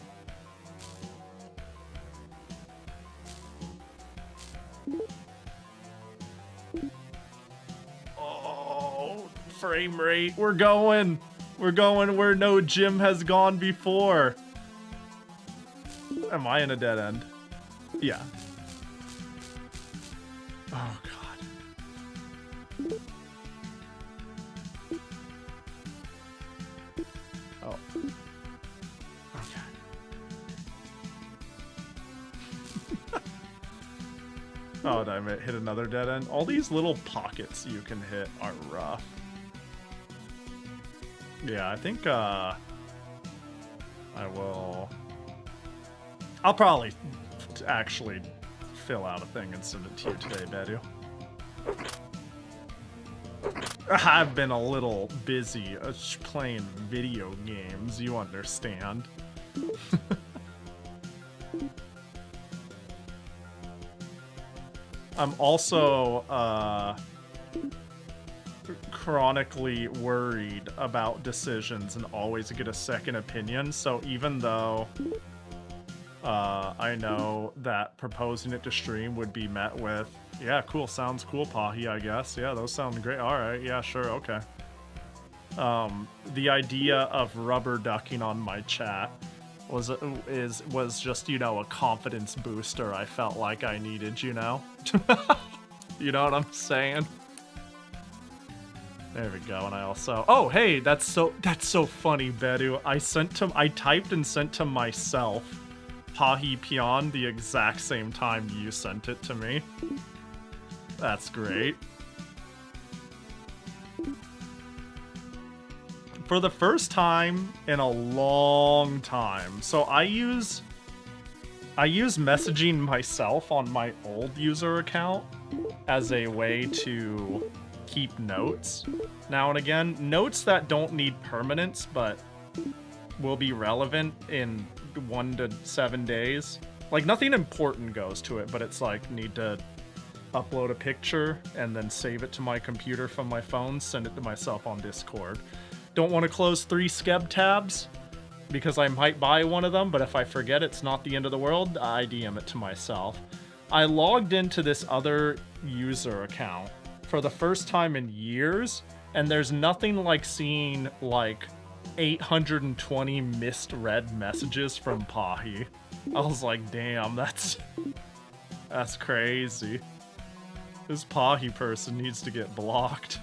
Oh, frame rate. We're going where no gym has gone before. Am I in a dead end? Yeah. Oh, God. Oh. Okay. Oh, did I hit another dead end? All these little pockets you can hit are rough. Yeah, I think, I will... I'll probably actually fill out a thing and send it to you today, Bedu. I've been a little busy playing video games, you understand. I'm also chronically worried about decisions and always get a second opinion, so even though I know that proposing it to stream would be met with, yeah, cool, sounds cool, Pahi, I guess. Yeah, those sound great. Alright, yeah, sure, okay. The idea of rubber ducking on my chat was just, you know, a confidence booster I felt like I needed, you know? You know what I'm saying? There we go, and I also... Oh, hey, that's so funny, Bedu. I typed and sent to myself Pahi Pion the exact same time you sent it to me. That's great. For the first time in a long time. So I use messaging myself on my old user account as a way to keep notes now and again. Notes that don't need permanence, but will be relevant in 1 to 7 days. Like, nothing important goes to it, but it's like, need to upload a picture and then save it to my computer from my phone, send it to myself on Discord. Don't want to close 3 Skeb tabs because I might buy one of them, but if I forget, it's not the end of the world. I DM it to myself. I logged into this other user account for the first time in years, and there's nothing like seeing like 820 misread messages from Pahi. I was like, damn, that's crazy. This Pahi person needs to get blocked.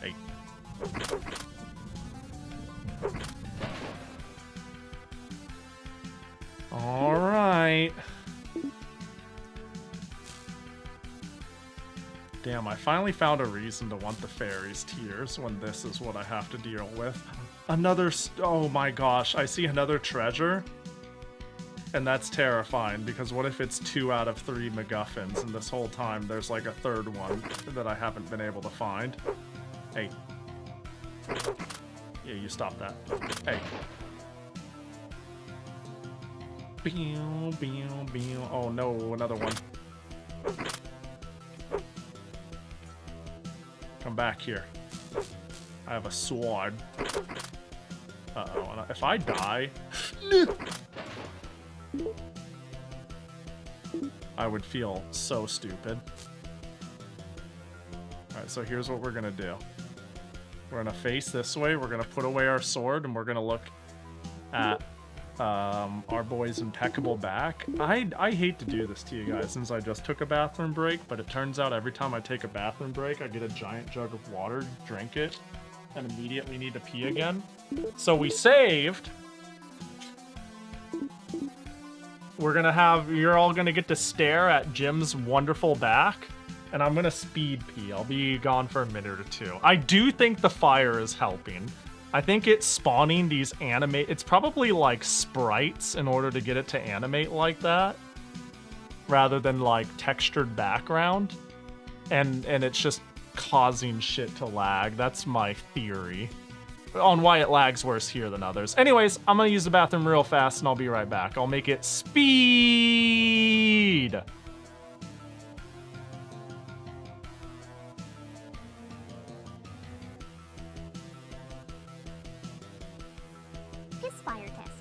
Hey. All right. Damn, I finally found a reason to want the fairies tears when this is what I have to deal with. Another, oh my gosh, I see another treasure. And that's terrifying, because what if it's 2 out of 3 MacGuffins, and this whole time there's like a third one that I haven't been able to find? Hey. Yeah, you stop that. Hey. Oh no, another one. Come back here. I have a sword. Uh-oh, if I I would feel so stupid. Alright, so here's what we're gonna do. We're gonna face this way, we're gonna put away our sword, and we're gonna look at our boy's impeccable back. I hate to do this to you guys since I just took a bathroom break, but it turns out every time I take a bathroom break, I get a giant jug of water, drink it, and immediately need to pee again. So we saved. You're all gonna get to stare at Jim's wonderful back, and I'm gonna speed pee. I'll be gone for a minute or two. I do think the fire is helping. I think it's spawning these it's probably like sprites in order to get it to animate like that, rather than like textured background, and it's just causing shit to lag. That's my theory on why it lags worse here than others. Anyways, I'm gonna use the bathroom real fast and I'll be right back. I'll make it speed. Piss fire test.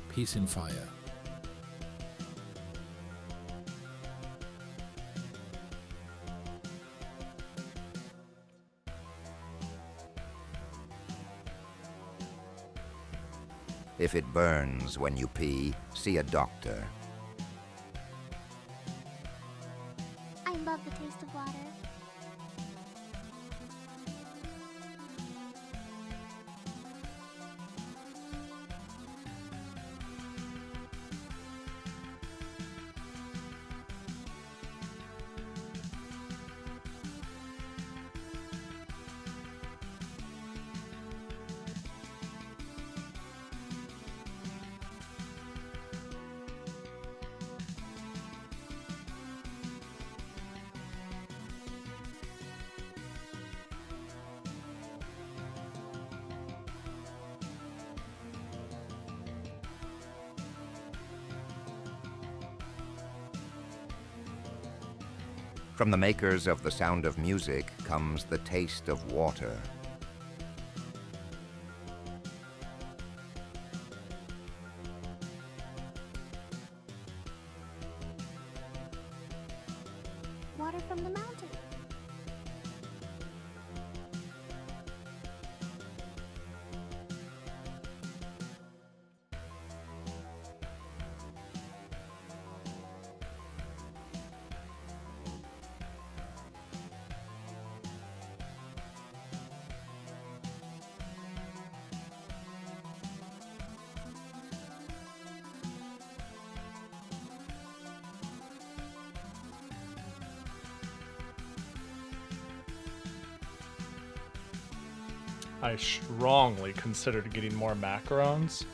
Peace in fire. If it burns when you pee, see a doctor. I love the taste of water. From the makers of The Sound of Music comes the taste of water. Water from the mountain. I strongly considered getting more macarons.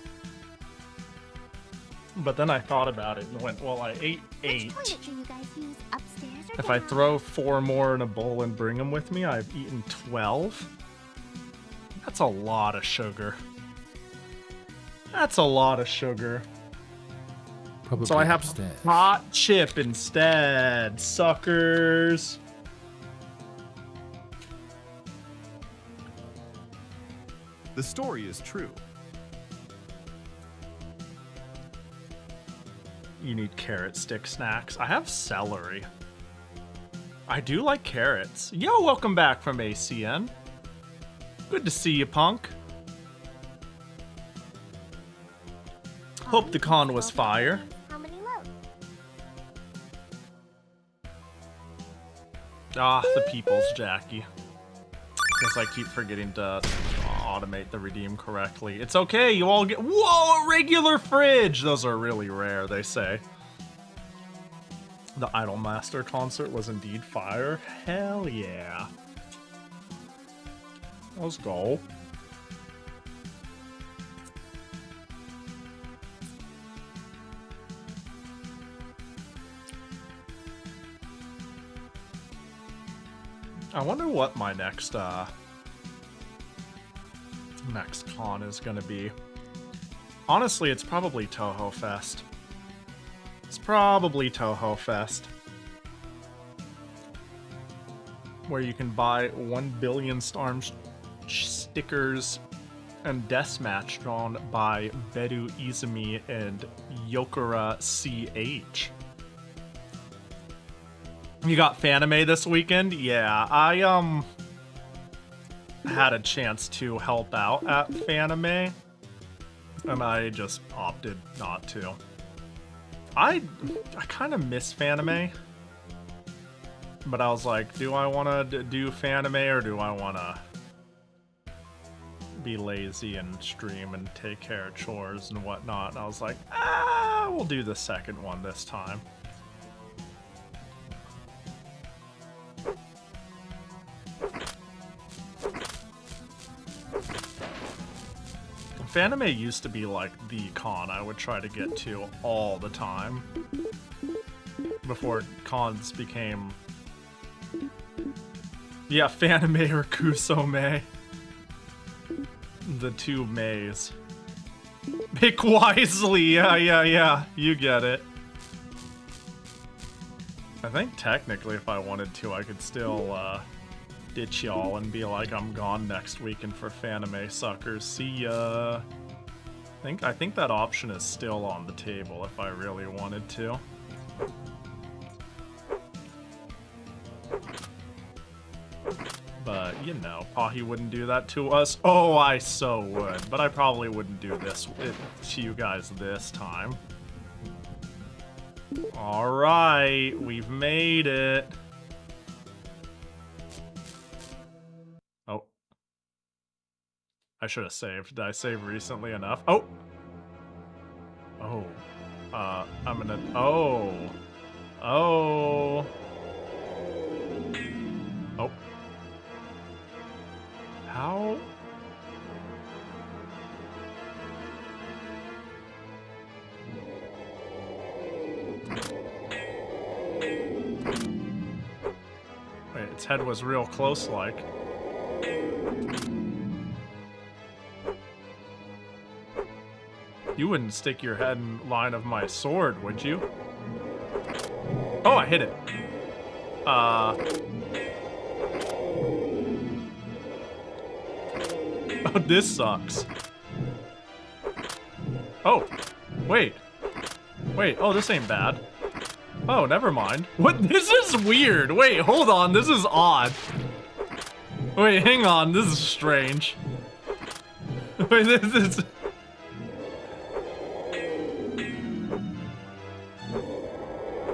But then I thought about it and went, well, I ate 8. Which toilet do you guys use, upstairs or If I down? throw 4 more in a bowl and bring them with me, I've eaten 12. That's a lot of sugar. That's a lot of sugar. Probably So I have upstairs. hot chip instead, suckers. The story is true. You need carrot stick snacks. I have celery. I do like carrots. Yo, welcome back from ACN. Good to see you, punk. Hope the con was fire. How many loads? Ah, the people's Jackie. Guess I keep forgetting to automate the redeem correctly. It's okay, you all get— whoa, a regular fridge! Those are really rare, they say. The Idolmaster concert was indeed fire. Hell yeah. Let's go. I wonder what my next con is gonna be. Honestly, it's probably Toho Fest. It's probably Toho Fest. where you can buy 1 billion Storm stickers and deathmatch drawn by Beru Izumi and Yokura CH. You got Fanime this weekend? Yeah, I had a chance to help out at Fanime, and I just opted not to. I kind of miss Fanime, but I was like, do I want to do Fanime or do I want to be lazy and stream and take care of chores and whatnot? And I was like, we'll do the second one this time. Fanime used to be like the con I would try to get to all the time before cons became, yeah, Fanime or Kusome, the two Mays. Pick wisely, yeah, you get it. I think technically if I wanted to, I could still ditch y'all and be like, I'm gone next weekend for Fanime suckers. See ya. I think that option is still on the table if I really wanted to. But, you know, Pahi wouldn't do that to us. Oh, I so would. But I probably wouldn't do this to you guys this time. Alright, we've made it. Oh. I should have saved. Did I save recently enough? Oh! Oh. I'm gonna... Oh. Oh. Oh. How? Wait, its head was real close like. You wouldn't stick your head in line of my sword, would you? Oh, I hit it. Oh, this sucks. Oh, wait. Wait, oh, this ain't bad. Oh, never mind. What? This is weird. Wait, hold on. This is odd. Wait, hang on. This is strange. Wait, this is...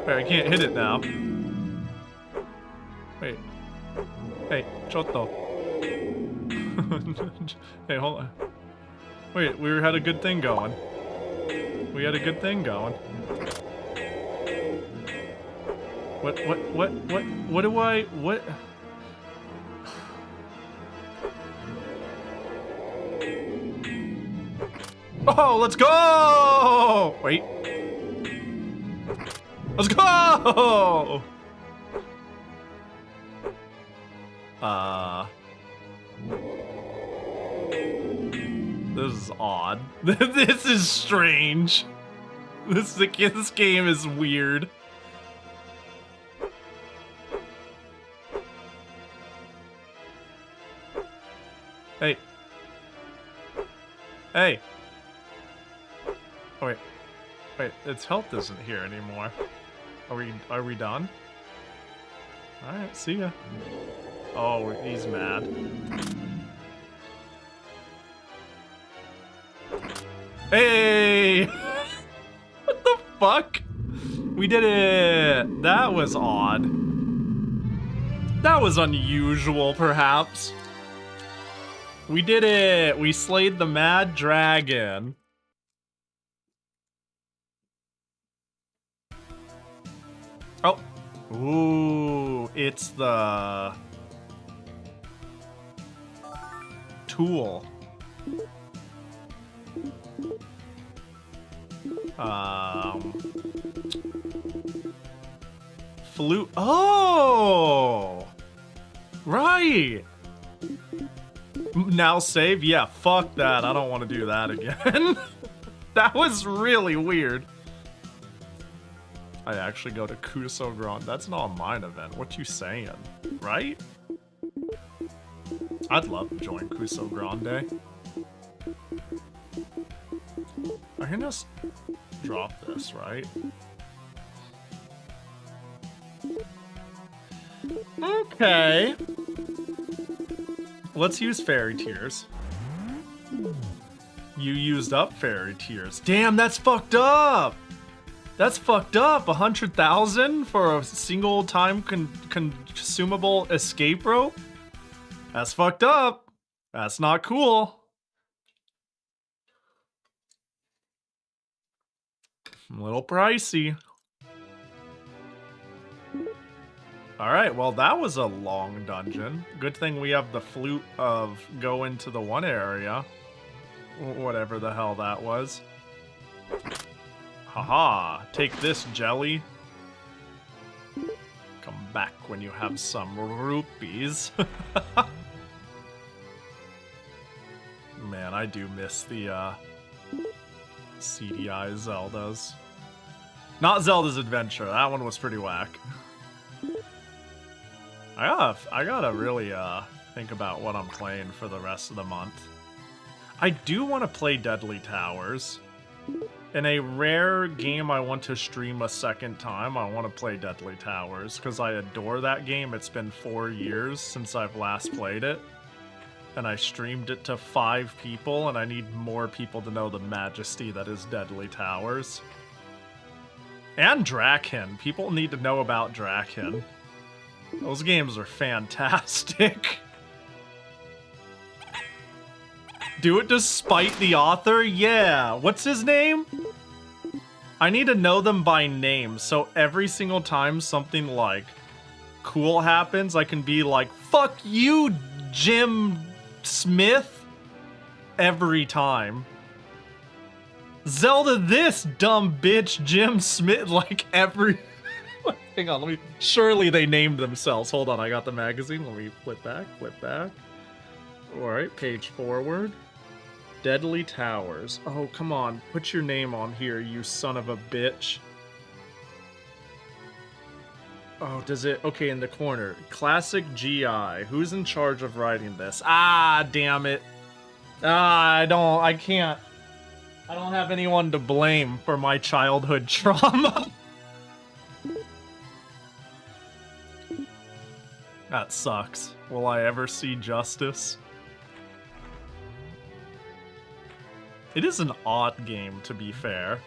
Wait, I can't hit it now. Wait. Hey, chotto. Hey, hold on. Wait, we had a good thing going. We had a good thing going. What do I, what? Oh, let's go! Wait. Let's go! This is odd. This is strange. This game is weird. Hey. Hey. Oh, wait. Wait, its health isn't here anymore. Are we done? Alright, see ya. Oh, he's mad. Hey! What the fuck? We did it! That was odd. That was unusual, perhaps. We did it! We slayed the mad dragon. Oh. Ooh, it's the tool. Flute. Oh! Right! Now save? Yeah, fuck that. I don't want to do that again. That was really weird. I actually go to Kusogron. That's not a mine event. What you saying? Right? I'd love to join Cuso Grande. I can just drop this, right? Okay. Let's use fairy tears. You used up fairy tears. Damn, that's fucked up! That's fucked up! 100,000 for a single time consumable escape rope? That's fucked up! That's not cool. A little pricey. Alright, well that was a long dungeon. Good thing we have the flute of go into the one area. Whatever the hell that was. Haha, take this, jelly. Come back when you have some rupees. Man, I do miss the CDI Zeldas. Not Zelda's Adventure, that one was pretty whack. I gotta really think about what I'm playing for the rest of the month. I do want to play Deadly Towers. In a rare game I want to stream a second time, I want to play Deadly Towers, because I adore that game. It's been 4 years since I've last played it. And I streamed it to 5 people, and I need more people to know the majesty that is Deadly Towers. And Draken. People need to know about Draken. Those games are fantastic. Do it despite the author? Yeah. What's his name? I need to know them by name, so every single time something like cool happens, I can be like, fuck you, Jim Smith. Every time. Zelda this, dumb bitch, Jim Smith, like every... Hang on, let me... Surely they named themselves. Hold on, I got the magazine. Let me flip back, flip back. Alright, page forward. Deadly Towers. Oh, come on. Put your name on here, you son of a bitch. Oh, does it... Okay, in the corner. Classic GI. Who's in charge of writing this? Ah, damn it. Ah, I can't. I don't have anyone to blame for my childhood trauma. That sucks. Will I ever see justice? It is an odd game, to be fair.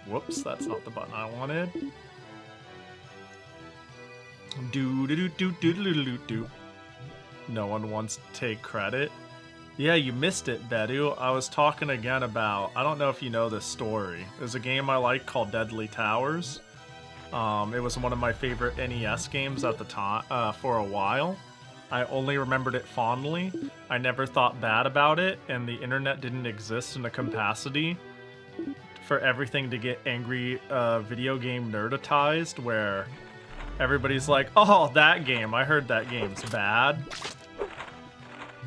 Whoops, that's not the button I wanted. Do. No one wants to take credit. Yeah, you missed it, Bedu. I was talking again about... I don't know if you know this story. There's a game I like called Deadly Towers. It was one of my favorite NES games at the time, for a while. I only remembered it fondly. I never thought bad about it, and the internet didn't exist in a capacity for everything to get angry video game nerditized, where everybody's like, oh, that game, I heard that game's bad.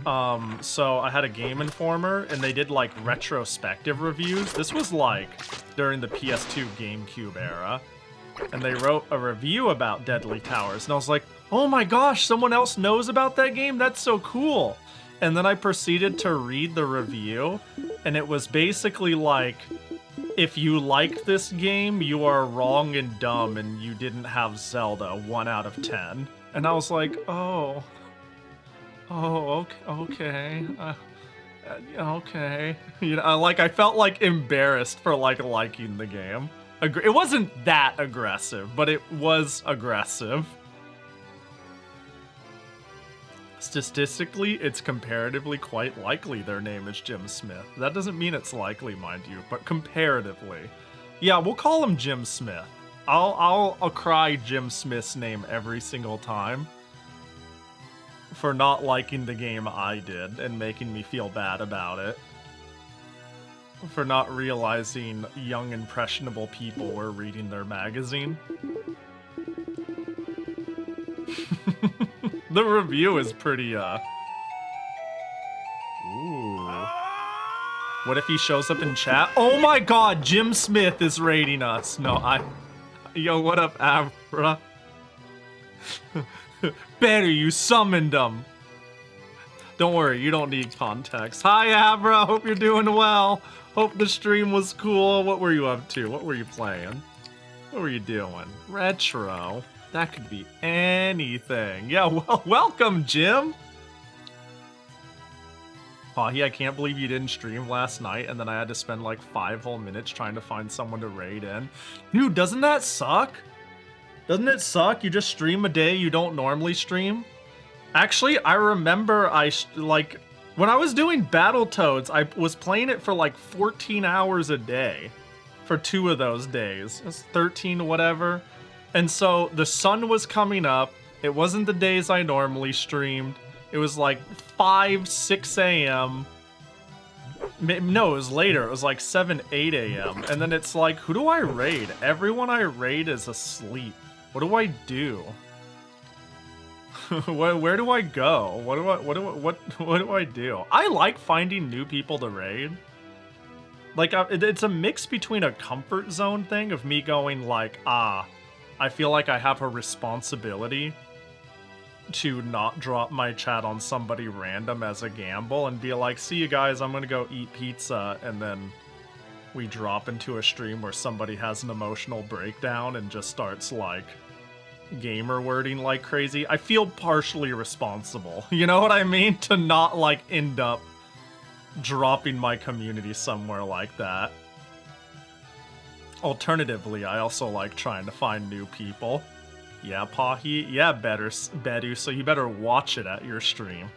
So I had a Game Informer, and they did like retrospective reviews. This was like during the PS2 GameCube era. And they wrote a review about Deadly Towers, and I was like, oh my gosh, someone else knows about that game? That's so cool. And then I proceeded to read the review, and it was basically like, if you like this game, you are wrong and dumb, and you didn't have Zelda 1 out of 10. And I was like, oh, okay. Okay. You know, like, I felt like embarrassed for like liking the game. It wasn't that aggressive, but it was aggressive. Statistically, it's comparatively quite likely their name is Jim Smith. That doesn't mean it's likely, mind you, but comparatively. Yeah, we'll call him Jim Smith. I'll cry Jim Smith's name every single time for not liking the game I did and making me feel bad about it. For not realizing young, impressionable people were reading their magazine. The review is pretty, Ooh. What if he shows up in chat? Oh my god, Jim Smith is raiding us. No, yo, what up, Abra? Better, you summoned him. Don't worry, you don't need context. Hi, Abra, hope you're doing well. Hope the stream was cool. What were you up to? What were you playing? What were you doing? Retro. That could be anything. Yeah, well, welcome, Jim. Pahi, I can't believe you didn't stream last night, and then I had to spend like 5 whole minutes trying to find someone to raid in. Dude, doesn't that suck? Doesn't it suck? You just stream a day you don't normally stream? Actually, I remember when I was doing Battletoads, I was playing it for like 14 hours a day for 2 of those days. It's 13 whatever. And so the sun was coming up. It wasn't the days I normally streamed. It was like 5, 6 a.m. No, it was later. It was like 7, 8 a.m. And then it's like, who do I raid? Everyone I raid is asleep. What do I do? Where do I go? What do I do? I like finding new people to raid. Like, it's a mix between a comfort zone thing of me going like, I feel like I have a responsibility to not drop my chat on somebody random as a gamble and be like, see you guys, I'm gonna go eat pizza, and then we drop into a stream where somebody has an emotional breakdown and just starts like gamer wording like crazy. I feel partially responsible, you know what I mean? To not like end up dropping my community somewhere like that. Alternatively, I also like trying to find new people. Yeah, Pahi. Yeah, Bedu, so you better watch it at your stream.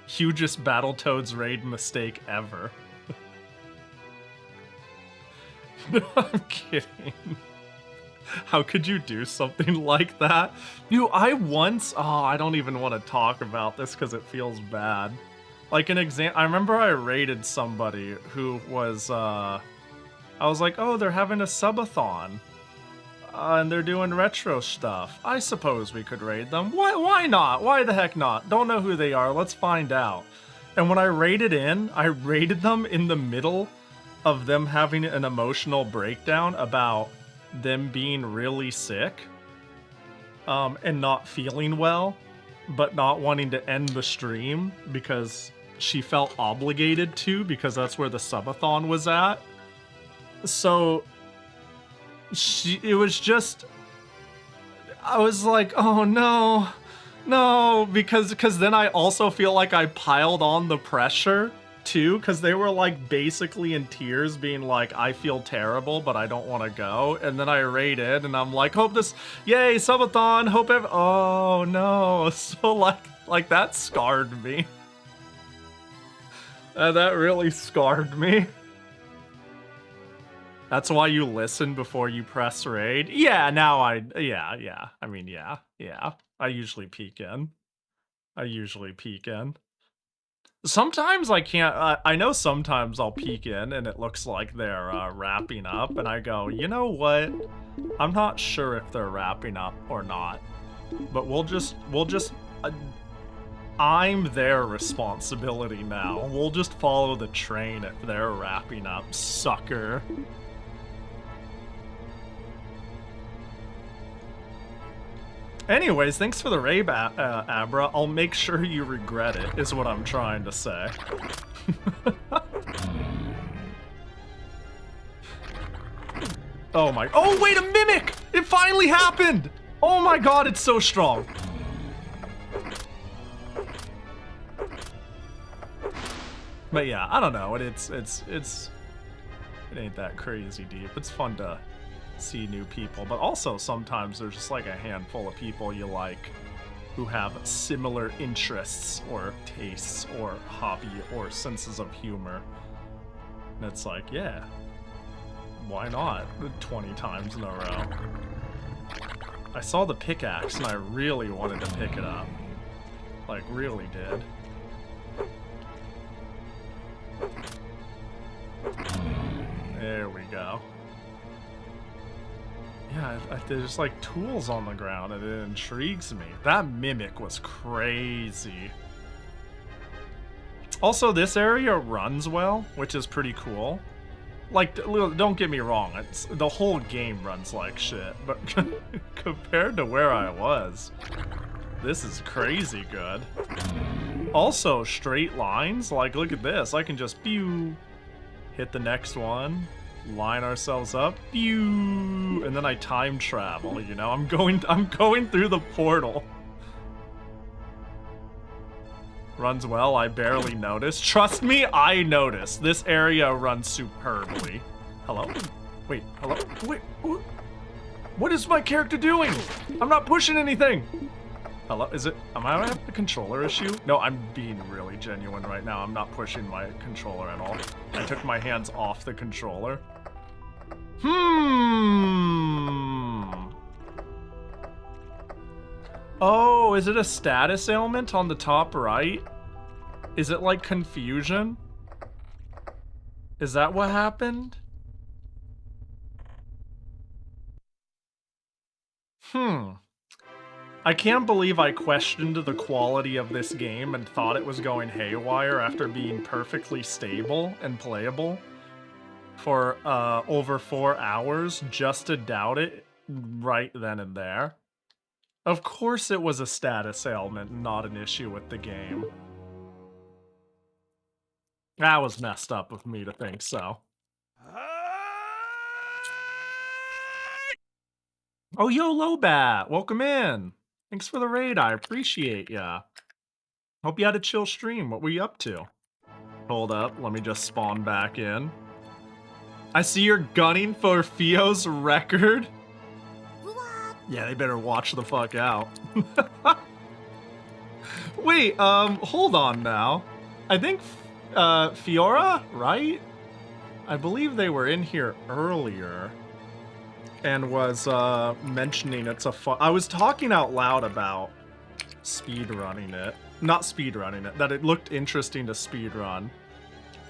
Hugest Battletoads raid mistake ever. I'm kidding. How could you do something like that? Dude, I don't even want to talk about this because it feels bad. Like an example, I remember I raided somebody who was, I was like, oh, they're having a subathon. And they're doing retro stuff. I suppose we could raid them. Why not? Why the heck not? Don't know who they are. Let's find out. And when I raided them in the middle of them having an emotional breakdown about them being really sick and not feeling well, but not wanting to end the stream because she felt obligated to, because that's where the subathon was at. So it was just, I was like, oh no, because then I also feel like I piled on the pressure too, because they were like basically in tears being like, I feel terrible, but I don't want to go. And then I raided and I'm like, yay, subathon, oh no. So like that scarred me. That really scarred me. That's why you listen before you press raid? Yeah, yeah. I mean, yeah. I usually peek in. Sometimes I can't, I know sometimes I'll peek in and it looks like they're wrapping up and I go, you know what? I'm not sure if they're wrapping up or not, but we'll just, I'm their responsibility now. We'll just follow the train if they're wrapping up, sucker. Anyways, thanks for the raid, Abra. I'll make sure you regret it, is what I'm trying to say. Oh, wait, a mimic! It finally happened! Oh my god, it's so strong. But yeah, I don't know. It ain't that crazy deep. It's fun to see new people, but also sometimes there's just like a handful of people you like who have similar interests or tastes or hobby or senses of humor. And it's like, yeah, why not? 20 times in a row. I saw the pickaxe and I really wanted to pick it up. Like, really did. There we go. Yeah, there's like tools on the ground and it intrigues me. That mimic was crazy. Also, this area runs well, which is pretty cool. Like, don't get me wrong, the whole game runs like shit, but compared to where I was, this is crazy good. Also, straight lines, like, look at this. I can just, pew, hit the next one, line ourselves up, pew, and then I time travel, you know? I'm going through the portal. Runs well, I barely noticed. Trust me, I noticed. This area runs superbly. Hello? Wait, hello? Wait, what is my character doing? I'm not pushing anything. Hello, is it, am I having a controller issue? No, I'm being really genuine right now. I'm not pushing my controller at all. I took my hands off the controller. Oh, is it a status ailment on the top right? Is it like confusion? Is that what happened? I can't believe I questioned the quality of this game and thought it was going haywire after being perfectly stable and playable for over 4 hours just to doubt it right then and there. Of course it was a status ailment, not an issue with the game. That was messed up of me to think so. Oh, yo, Lobat! Welcome in! Thanks for the raid, I appreciate ya. Hope you had a chill stream. What were you up to? Hold up, let me just spawn back in. I see you're gunning for Fio's record. Yeah, they better watch the fuck out. Wait, hold on now. I think, Fiora, right? I believe they were in here earlier and was, mentioning it's a fun... I was talking out loud about speedrunning it. Not speedrunning it, that it looked interesting to speedrun.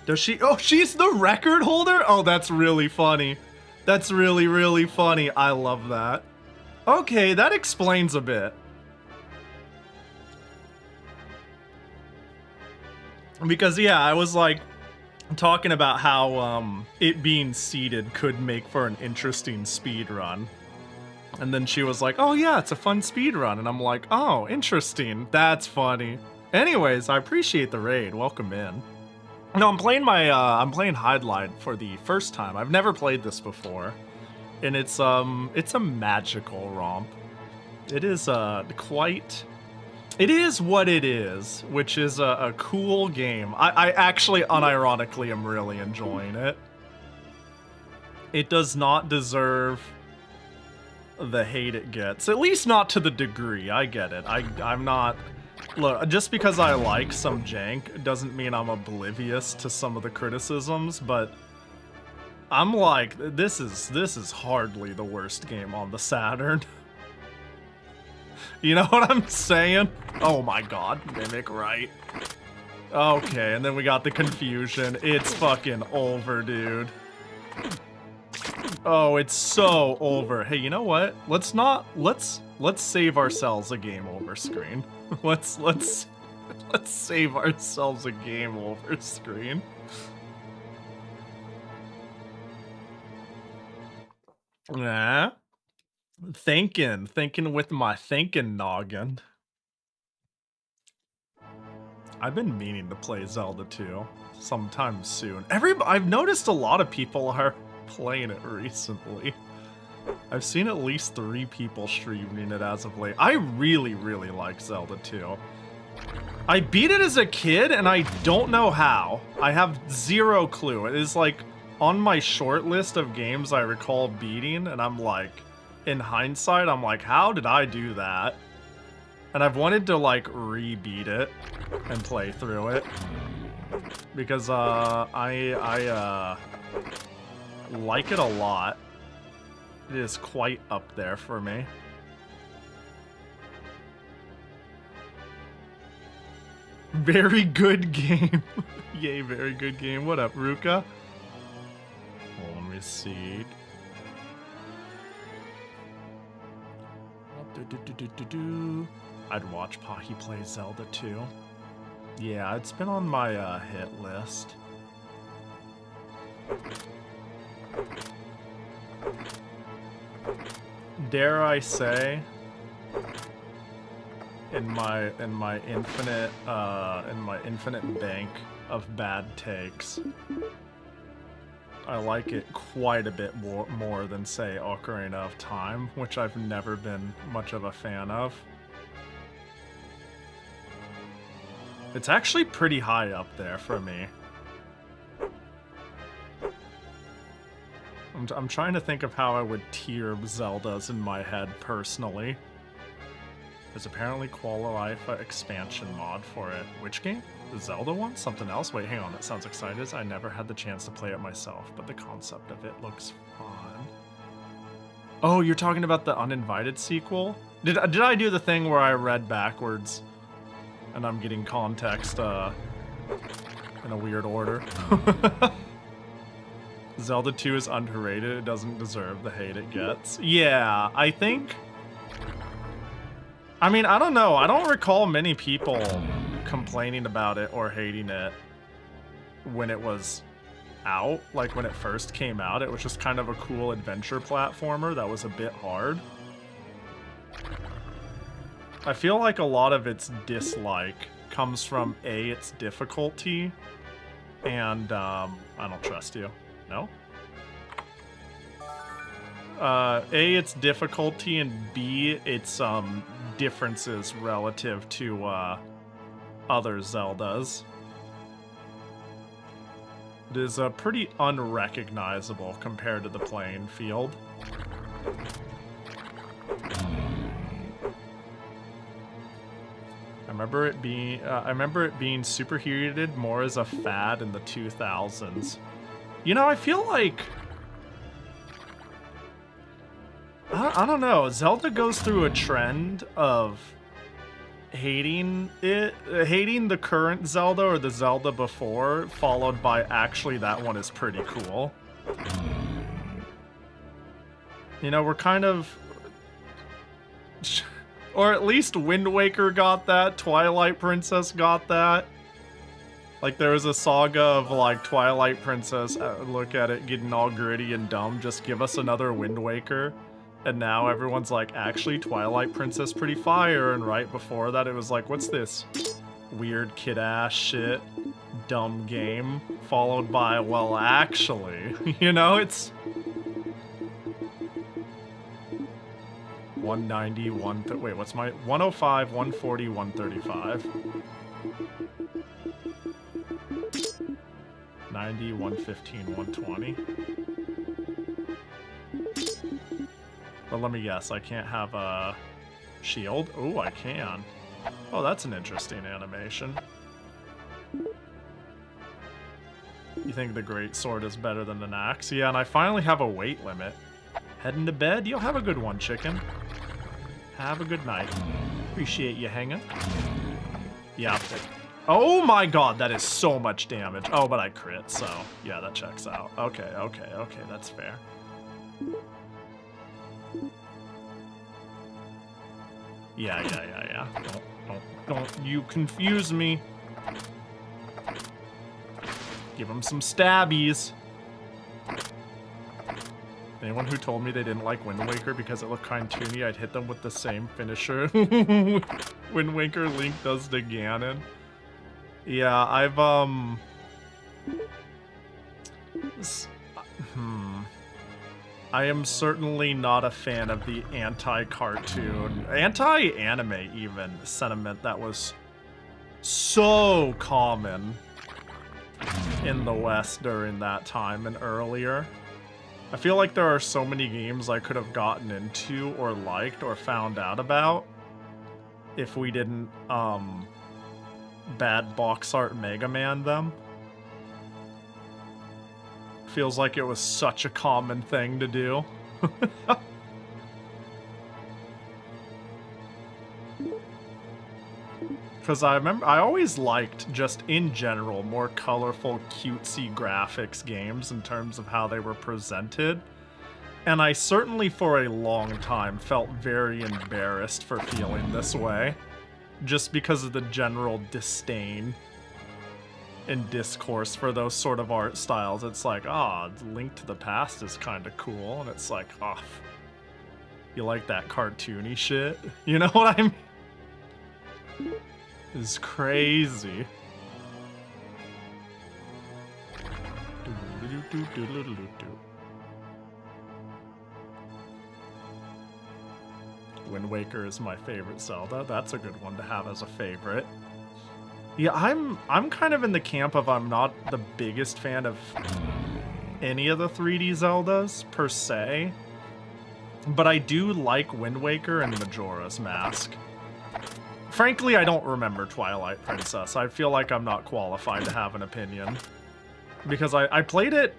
Does she... Oh, she's the record holder? Oh, that's really funny. That's really, really funny. I love that. Okay, that explains a bit. Because, yeah, I was, like, talking about how, it being seated could make for an interesting speedrun. And then she was like, oh, yeah, it's a fun speedrun. And I'm like, oh, interesting. That's funny. Anyways, I appreciate the raid. Welcome in. No, I'm playing Hydlide for the first time. I've never played this before. And it's a magical romp. It is it is what it is, which is a cool game. I actually unironically am really enjoying it. It does not deserve the hate it gets, at least not to the degree. I get it. I'm not, look, just because I like some jank doesn't mean I'm oblivious to some of the criticisms, but I'm like, this is hardly the worst game on the Saturn. You know what I'm saying? Oh my god, Mimic, right? Okay, and then we got the confusion. It's fucking over, dude. Oh, it's so over. Hey, you know what? Let's save ourselves a game over screen. Let's save ourselves a game over screen. Nah. Thinking with my thinking noggin. I've been meaning to play Zelda 2 sometime soon. I've noticed a lot of people are playing it recently. I've seen at least 3 people streaming it as of late. I really, really like Zelda 2. I beat it as a kid and I don't know how. I have zero clue. It is like on my short list of games I recall beating, and I'm like, in hindsight, I'm like, how did I do that? And I've wanted to like re-beat it and play through it because I like it a lot. It is quite up there for me. Very good game. Yay, very good game. What up, Ruka? Well, let me see. I'd watch Pahi play Zelda 2. Yeah, it's been on my hit list. Dare I say, in my infinite bank of bad takes, I like it quite a bit more than, say, Ocarina of Time, which I've never been much of a fan of. It's actually pretty high up there for me. I'm trying to think of how I would tier Zeldas in my head personally. There's apparently Oiivae expansion mod for it. Which game? The Zelda one? Something else? Wait, hang on. That sounds exciting. I never had the chance to play it myself, but the concept of it looks fun. Oh, you're talking about the uninvited sequel? Did I do the thing where I read backwards and I'm getting context in a weird order? Zelda 2 is underrated. It doesn't deserve the hate it gets. Yeah, I think... I mean, I don't know. I don't recall many people complaining about it or hating it when it was out. Like, when it first came out, it was just kind of a cool adventure platformer that was a bit hard. I feel like a lot of its dislike comes from, A, its difficulty, and, I don't trust you. No? A, its difficulty, and B, its, differences relative to, other Zeldas. It is, pretty unrecognizable compared to the playing field. I remember it being superheated more as a fad in the 2000s. You know, I feel like... I don't know. Zelda goes through a trend of hating the current Zelda or the Zelda before, followed by actually that one is pretty cool. You know, we're kind of... Or at least Wind Waker got that, Twilight Princess got that. Like, there was a saga of, like, Twilight Princess, look at it, getting all gritty and dumb, just give us another Wind Waker. And now everyone's like, actually, Twilight Princess pretty fire, and right before that it was like, what's this weird kid-ass shit, dumb game, followed by, well, actually, you know, it's... 190, wait, what's my... 105, 140, 135. 90, 115, 120. But let me guess, I can't have a shield? Oh, I can. Oh, that's an interesting animation. You think the great sword is better than an axe? Yeah, and I finally have a weight limit. Heading to bed? You'll have a good one, chicken. Have a good night. Appreciate you hanging. Yeah. Oh my god, that is so much damage. Oh, but I crit, so yeah, that checks out. Okay, that's fair. Yeah. Don't you confuse me. Give him some stabbies. Anyone who told me they didn't like Wind Waker because it looked cartoony, I'd hit them with the same finisher Wind Waker Link does to Ganon. Yeah, I've, I am certainly not a fan of the anti-cartoon, anti-anime even, sentiment that was so common in the West during that time and earlier. I feel like there are so many games I could have gotten into or liked or found out about if we didn't, bad box art Mega Man them. Feels like it was such a common thing to do. Because I always liked, just in general, more colorful, cutesy graphics games in terms of how they were presented. And I certainly, for a long time, felt very embarrassed for feeling this way. Just because of the general disdain in discourse for those sort of art styles. It's like, ah, Link to the Past is kind of cool, and it's like, oh, you like that cartoony shit? You know what I mean? It's crazy. Wind Waker is my favorite Zelda. That's a good one to have as a favorite. Yeah, I'm kind of in the camp of I'm not the biggest fan of any of the 3D Zeldas per se, but I do like Wind Waker and Majora's Mask. Frankly, I don't remember Twilight Princess. I feel like I'm not qualified to have an opinion because I played it.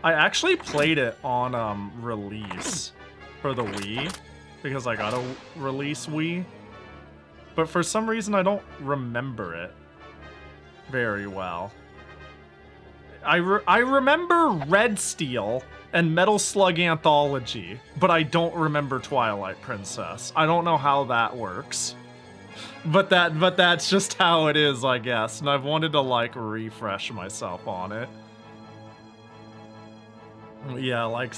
I actually played it on release for the Wii because I got a release Wii. But for some reason, I don't remember it very well. I remember Red Steel and Metal Slug Anthology, but I don't remember Twilight Princess. I don't know how that works. But that's just how it is, I guess. And I've wanted to, like, refresh myself on it. Yeah, like...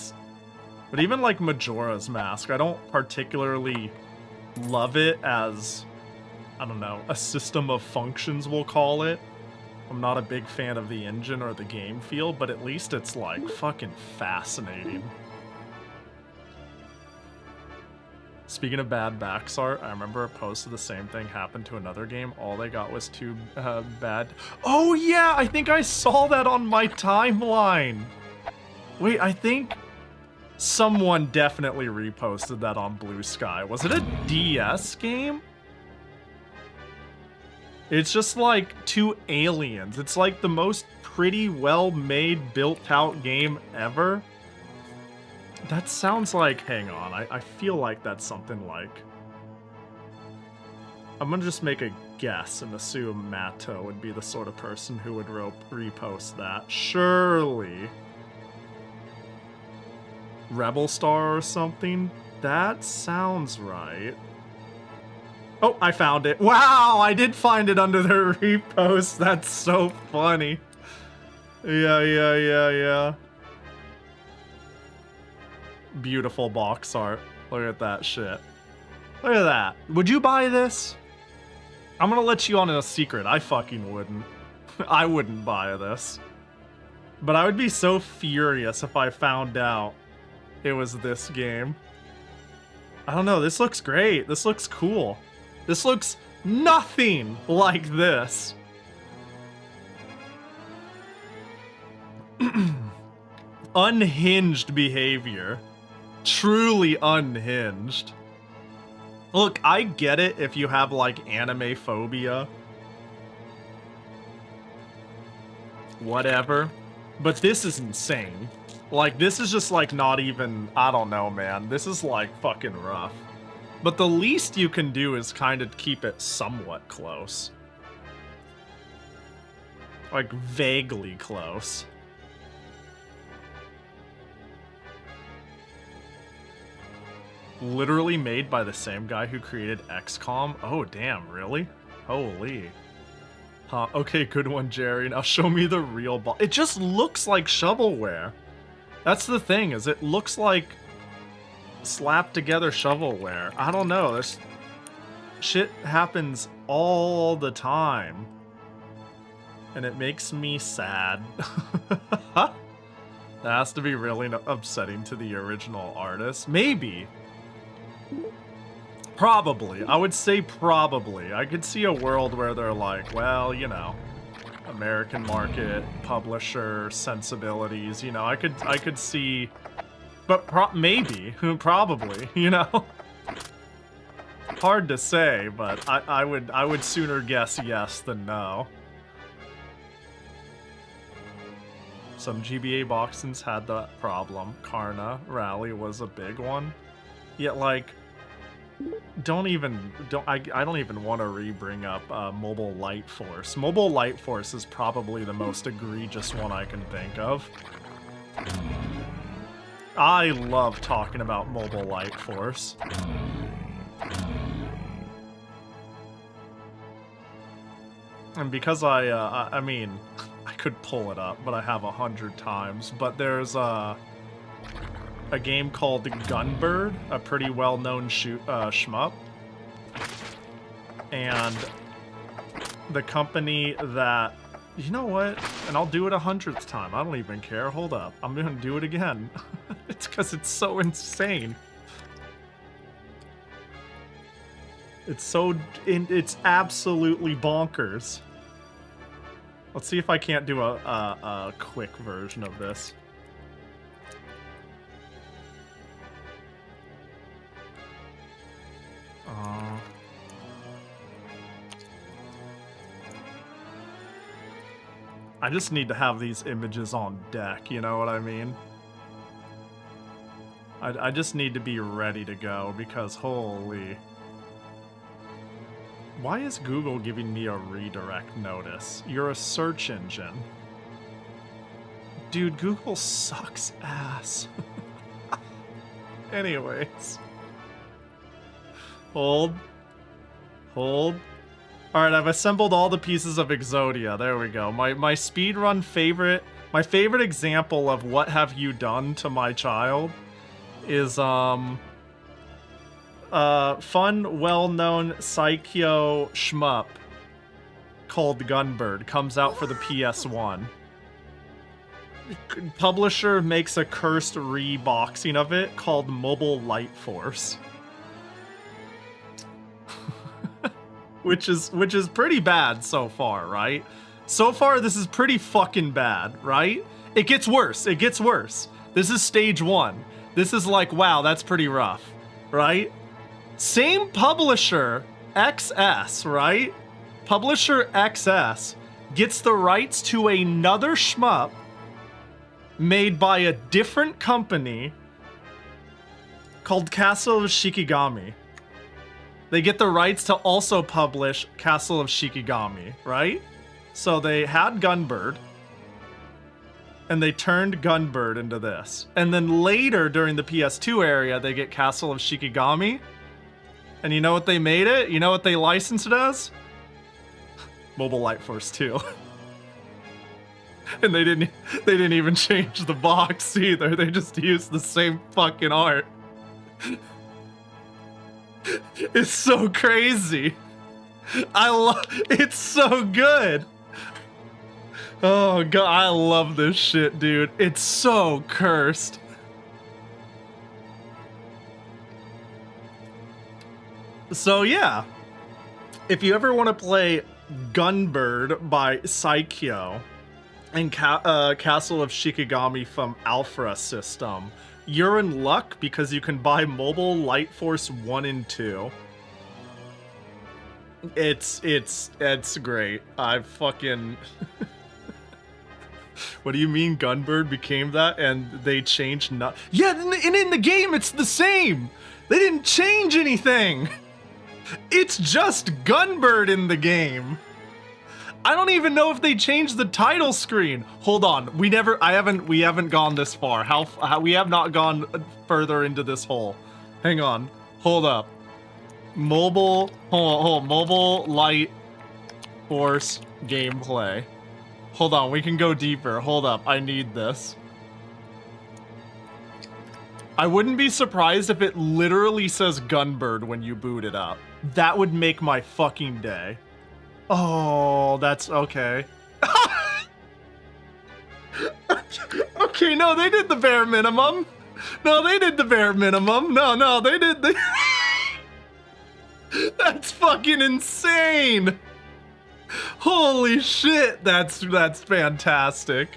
But even, like, Majora's Mask, I don't particularly love it as... I don't know, a system of functions, we'll call it. I'm not a big fan of the engine or the game feel, but at least it's, like, fucking fascinating. Speaking of bad backs art, I remember a post of the same thing happened to another game. All they got was too bad. Oh, yeah, I think I saw that on my timeline. Wait, I think someone definitely reposted that on Blue Sky. Was it a DS game? It's just like two aliens. It's like the most pretty well-made, built-out game ever. That sounds like... Hang on, I feel like that's something like... I'm gonna just make a guess and assume Matto would be the sort of person who would repost that. Surely. Rebel Star or something? That sounds right. Oh, I found it. Wow, I did find it under the repost. That's so funny. Yeah. Beautiful box art. Look at that shit. Look at that. Would you buy this? I'm gonna let you on a secret. I fucking wouldn't. I wouldn't buy this. But I would be so furious if I found out it was this game. I don't know. This looks great. This looks cool. This looks nothing like this. Unhinged behavior. Truly unhinged. Look, I get it if you have, like, anime phobia. Whatever. But this is insane. Like, this is just, like, not even... I don't know, man. This is, like, fucking rough. But the least you can do is kind of keep it somewhat close. Like, vaguely close. Literally made by the same guy who created XCOM? Oh, damn, really? Holy. Huh, okay, good one, Jerry. Now show me the real ball. It just looks like shovelware. That's the thing, is it looks like slapped together shovelware. I don't know, this shit happens all the time. And it makes me sad. That has to be really upsetting to the original artist. Maybe. Probably. I would say probably. I could see a world where they're like, well, you know, American market, publisher, sensibilities, you know, I could see, but maybe, probably, you know? Hard to say, but I would sooner guess yes than no. Some GBA boxes had that problem. Karna Rally was a big one. Yet, like, I don't even want to re-bring up Mobile Light Force. Mobile Light Force is probably the most egregious one I can think of. I love talking about Mobile Light Force. And because I mean, I could pull it up, but I have 100 times. But there's a game called Gunbird, a pretty well-known shmup. And the company that, you know what? And I'll do it 100th time. I don't even care. Hold up. I'm gonna do it again. It's because it's so insane. It's absolutely bonkers. Let's see if I can't do a quick version of this. I just need to have these images on deck, you know what I mean? I just need to be ready to go because holy... Why is Google giving me a redirect notice? You're a search engine. Dude, Google sucks ass. Anyways. Hold. Hold. Alright, I've assembled all the pieces of Exodia. There we go. My speedrun favorite... My favorite example of what have you done to my child is, fun, well-known Saikyo shmup called Gunbird. Comes out for the PS1. Publisher makes a cursed reboxing of it called Mobile Light Force. which is pretty bad so far, right? So far, this is pretty fucking bad, right? It gets worse. It gets worse. This is stage 1. This is like, wow, that's pretty rough, right? Same publisher, XS, right? Publisher XS gets the rights to another shmup made by a different company called Castle of Shikigami. They get the rights to also publish Castle of Shikigami, right? So they had Gunbird, and they turned Gunbird into this. And then later, during the PS2 area, they get Castle of Shikigami. And you know what they made it? You know what they licensed it as? Mobile Light Force 2. And they didn't even change the box either. They just used the same fucking art. It's so crazy. It's so good. Oh god, I love this shit, dude. It's so cursed. So yeah, if you ever want to play Gunbird by Saikyo and Castle of Shikigami from Alpha System, you're in luck because you can buy Mobile Light Force 1 and 2. It's great. I fucking... What do you mean Gunbird became that and they changed not? Yeah, and in the game it's the same. They didn't change anything. It's just Gunbird in the game. I don't even know if they changed the title screen. Hold on, we haven't gone this far. How we have not gone further into this hole. Hang on, hold up. Mobile Light Force gameplay. Hold on, we can go deeper. Hold up, I need this. I wouldn't be surprised if it literally says Gunbird when you boot it up. That would make my fucking day. Oh, that's okay. Okay, no, they did the bare minimum. No, they did the bare minimum. No, they did the... That's fucking insane. Holy shit, that's fantastic.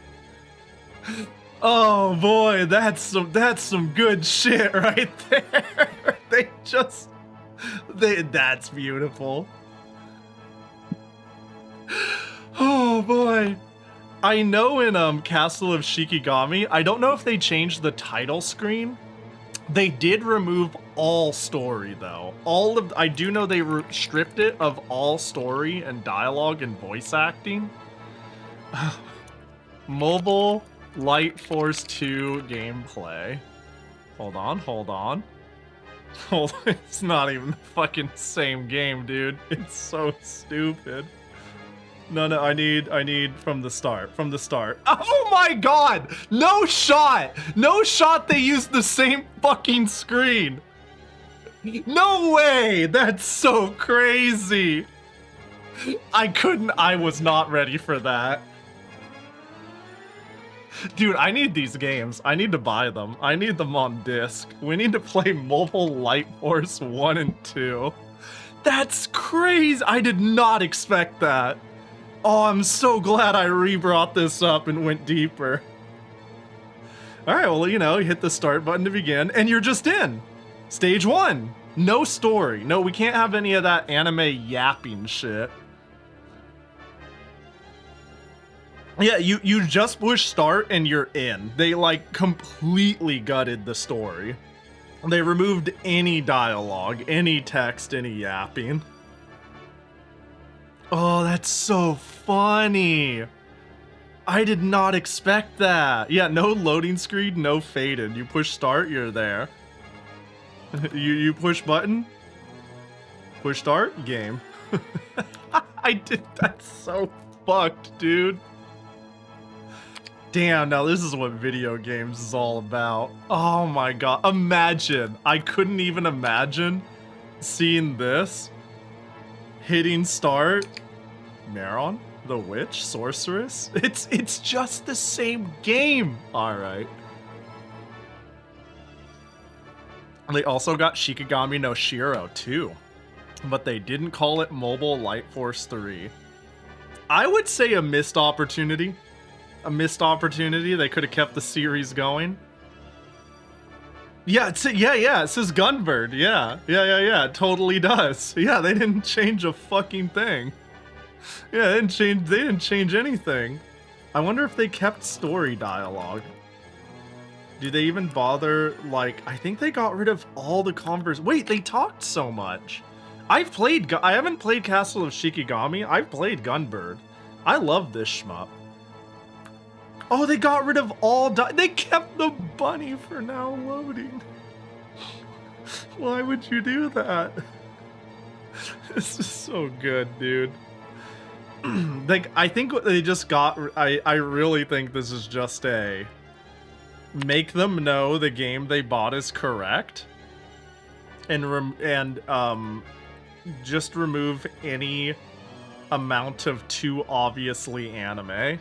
Oh boy, that's some good shit right there. That's beautiful. Oh boy. I know in Castle of Shikigami, I don't know if they changed the title screen. They did remove all story though. I do know they stripped it of all story and dialogue and voice acting. Mobile Light Force 2 gameplay. Hold on. It's not even the fucking same game, dude. It's so stupid. No, I need from the start. From the start. Oh my god! No shot! No shot they used the same fucking screen! No way! That's so crazy! I was not ready for that. Dude, I need these games. I need to buy them. I need them on disc. We need to play Mobile Light Force 1 and 2. That's crazy! I did not expect that. Oh, I'm so glad I re-brought this up and went deeper. Alright, well, you know, you hit the start button to begin, and you're just in. Stage 1. No story. No, we can't have any of that anime yapping shit. Yeah, you just push start and you're in. They, like, completely gutted the story. They removed any dialogue, any text, any yapping. Oh, that's so funny. I did not expect that. Yeah, no loading screen, no faded. You push start, you're there. You push button, push start, game. I did that so fucked, dude. Damn, now this is what video games is all about. Oh my god, imagine. I couldn't even imagine seeing this. Hitting start. Maron, the witch, sorceress. It's just the same game. Alright. They also got Shikigami no Shiro too. But they didn't call it Mobile Light Force 3. I would say a missed opportunity. A missed opportunity. They could have kept the series going. Yeah, it says Gunbird. Yeah. It totally does. Yeah, they didn't change a fucking thing. Yeah, they didn't change anything. I wonder if they kept story dialogue. Do they even bother, like, I think they got rid of all the converse. Wait, they talked so much. I haven't played Castle of Shikigami. I've played Gunbird. I love this shmup. Oh, they got rid of all they kept the bunny for now loading. Why would you do that? This is so good, dude. Like, I think what they just got, I really think this is just a make them know the game they bought is correct, and just remove any amount of too obviously anime.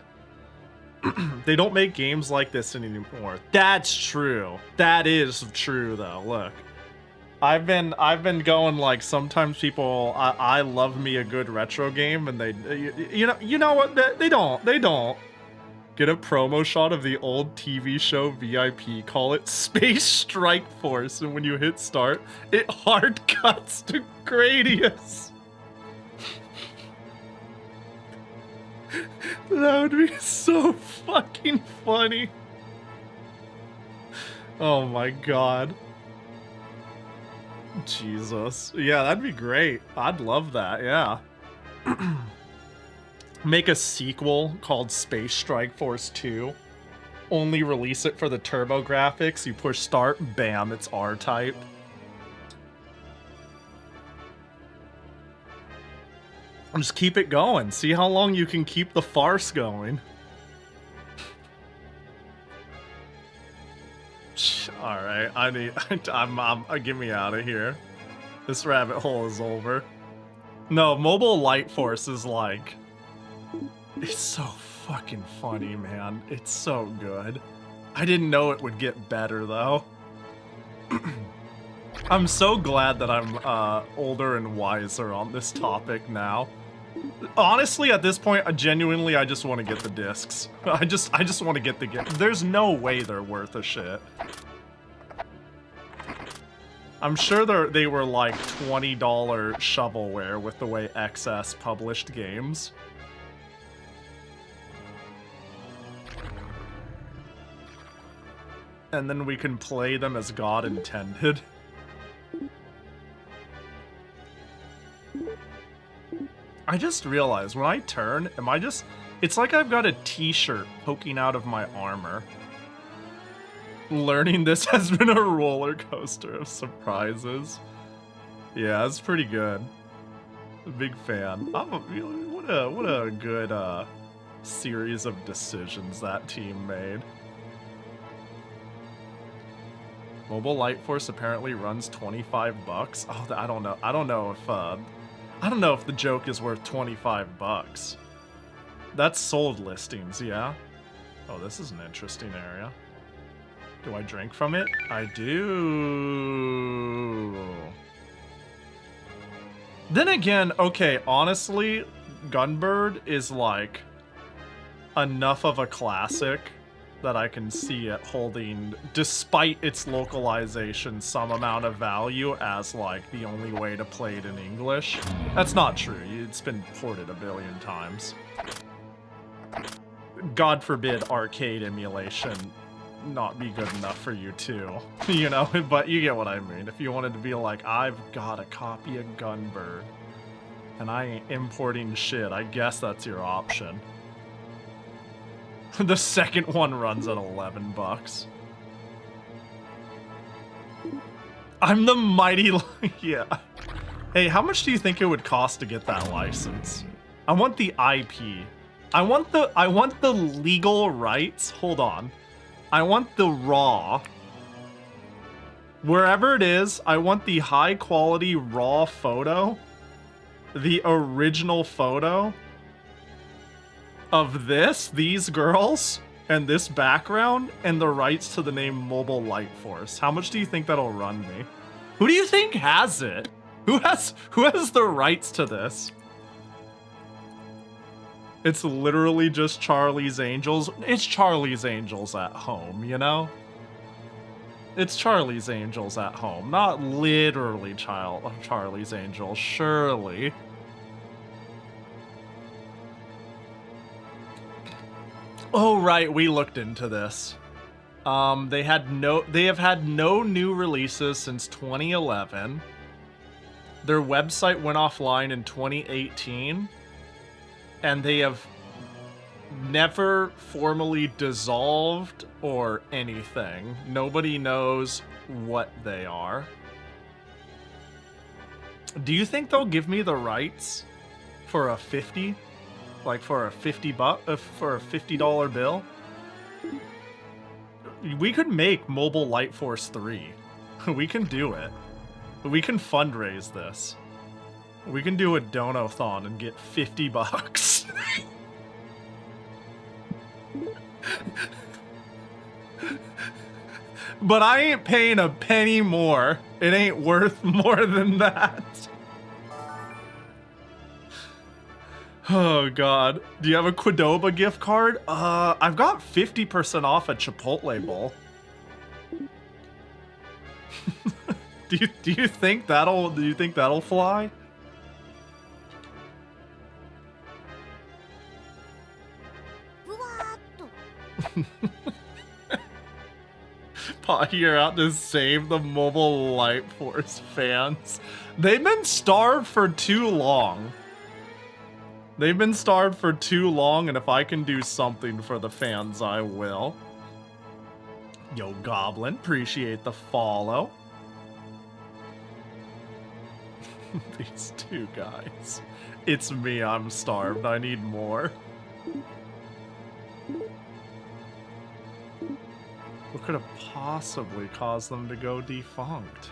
They don't make games like this anymore. That's true. That is true, though. Look, I've been going, like, sometimes people, I love me a good retro game, and they, you know what? They don't get a promo shot of the old TV show VIP. Call it Space Strike Force, and when you hit start, it hard cuts to Gradius. That would be so fucking funny. Oh my god. Jesus. Yeah, that'd be great. I'd love that, yeah. Make a sequel called Space Strike Force 2. Only release it for the turbo graphics. You push start, bam, it's R-type. Just keep it going. See how long you can keep the farce going. Alright, get me out of here. This rabbit hole is over. No, Mobile Light Force is like... It's so fucking funny, man. It's so good. I didn't know it would get better, though. I'm so glad that I'm older and wiser on this topic now. Honestly, at this point, I just want to get the discs. I just want to get the game. There's no way they're worth a shit. I'm sure they were like $20 shovelware with the way XS published games. And then we can play them as God intended. I just realized, when I turn, it's like I've got a t-shirt poking out of my armor. Learning this has been a roller coaster of surprises. Yeah, it's pretty good. A big fan. What what a good series of decisions that team made. Mobile Light Force apparently runs 25 bucks. Oh, I don't know. I don't know if the joke is worth 25 bucks. That's sold listings, yeah. Oh, this is an interesting area. Do I drink from it? I do. Then again, okay, honestly, Gunbird is like enough of a classic that I can see it holding, despite its localization, some amount of value as like the only way to play it in English. That's not true. It's been ported a billion times. God forbid arcade emulation not be good enough for you too, you know, but you get what I mean. If you wanted to be like, I've got a copy of Gunbird and I ain't importing shit, I guess that's your option. The second one runs at 11 bucks. I'm the mighty, yeah. Hey, how much do you think it would cost to get that license? I want the IP. I want the legal rights. Hold on. I want the raw. Wherever it is, I want the high quality raw photo. The original photo of these girls, and this background, and the rights to the name Mobile Light Force. How much do you think that'll run me? Who do you think has it? Who has the rights to this? It's literally just Charlie's Angels. It's Charlie's Angels at home, you know? It's Charlie's Angels at home, not literally Charlie's Angels, surely. Oh right, we looked into this. They have had no new releases since 2011. Their website went offline in 2018, and they have never formally dissolved or anything. Nobody knows what they are. Do you think they'll give me the rights for a 50? Like for a $50 bill? We could make Mobile Light Force 3. We can do it. We can fundraise this. We can do a donathon and get 50 bucks. But I ain't paying a penny more. It ain't worth more than that. Oh god. Do you have a Qdoba gift card? I've got 50% off a Chipotle bowl. Do you think that'll fly? Pahi, you're out to save the Mobile Light Force fans. They've been starved for too long. They've been starved for too long, and if I can do something for the fans, I will. Yo, Goblin, appreciate the follow. These two guys. It's me, I'm starved, I need more. What could have possibly caused them to go defunct?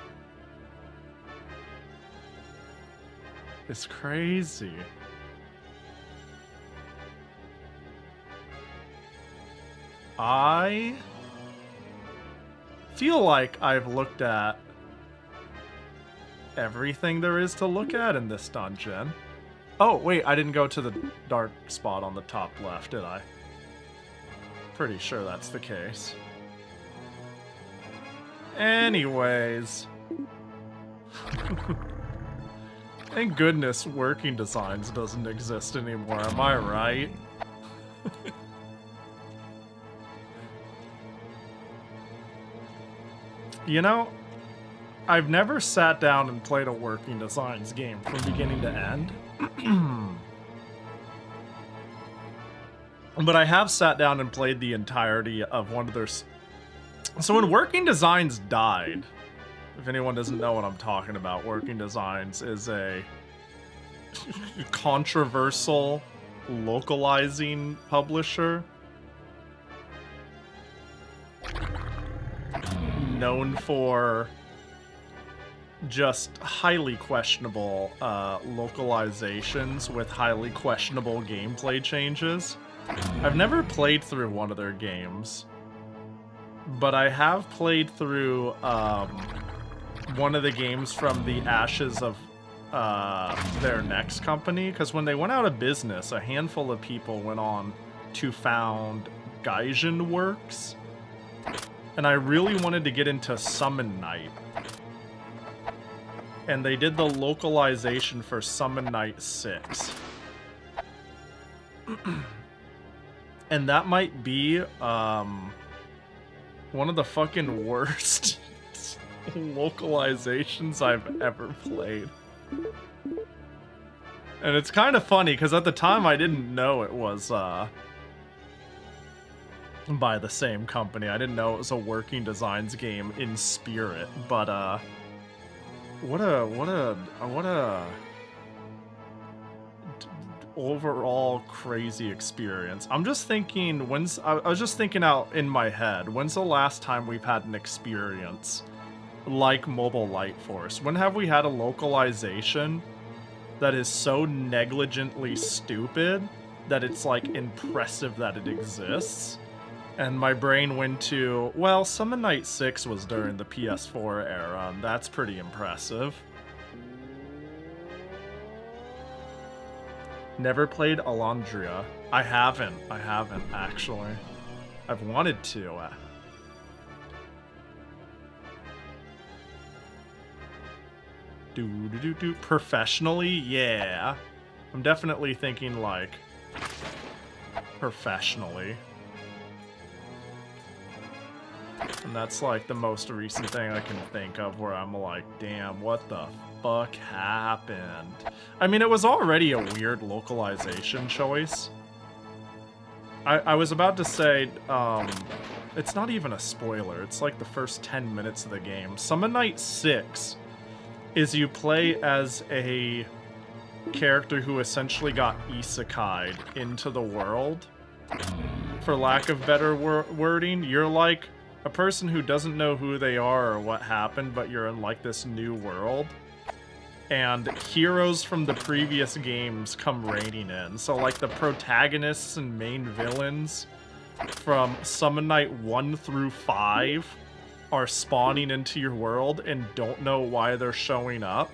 It's crazy. I feel like I've looked at everything there is to look at in this dungeon. Oh, wait, I didn't go to the dark spot on the top left, did I? Pretty sure that's the case. Anyways. Thank goodness Working Designs doesn't exist anymore, am I right? You know, I've never sat down and played a Working Designs game from beginning to end. But I have sat down and played the entirety of one of their... So when Working Designs died, if anyone doesn't know what I'm talking about, Working Designs is a controversial localizing publisher known for just highly questionable localizations with highly questionable gameplay changes. I've never played through one of their games, but I have played through one of the games from the ashes of their next company, because when they went out of business, a handful of people went on to found Gaijin Works, and I really wanted to get into Summon Night. And they did the localization for Summon Night 6. And that might be one of the fucking worst localizations I've ever played. And it's kind of funny because at the time I didn't know it was by the same company. I didn't know it was a Working Designs game in spirit, but what a overall crazy experience. I'm just thinking, I was just thinking out in my head, when's the last time we've had an experience like Mobile Light Force? When have we had a localization that is so negligently stupid that it's like impressive that it exists? And my brain went to, well, Summon Night 6 was during the PS4 era, and that's pretty impressive. Never played Alondria. I haven't actually. I've wanted to. Professionally, yeah. I'm definitely thinking like professionally. And that's like the most recent thing I can think of where I'm like, damn, what the fuck happened? I mean, it was already a weird localization choice. I was about to say, it's not even a spoiler. It's like the first 10 minutes of the game. Summon Night 6 is you play as a character who essentially got isekai'd into the world. For lack of better wording, you're like a person who doesn't know who they are or what happened, but you're in like this new world. And heroes from the previous games come raining in. So like the protagonists and main villains from Summon Night 1 through 5 are spawning into your world and don't know why they're showing up.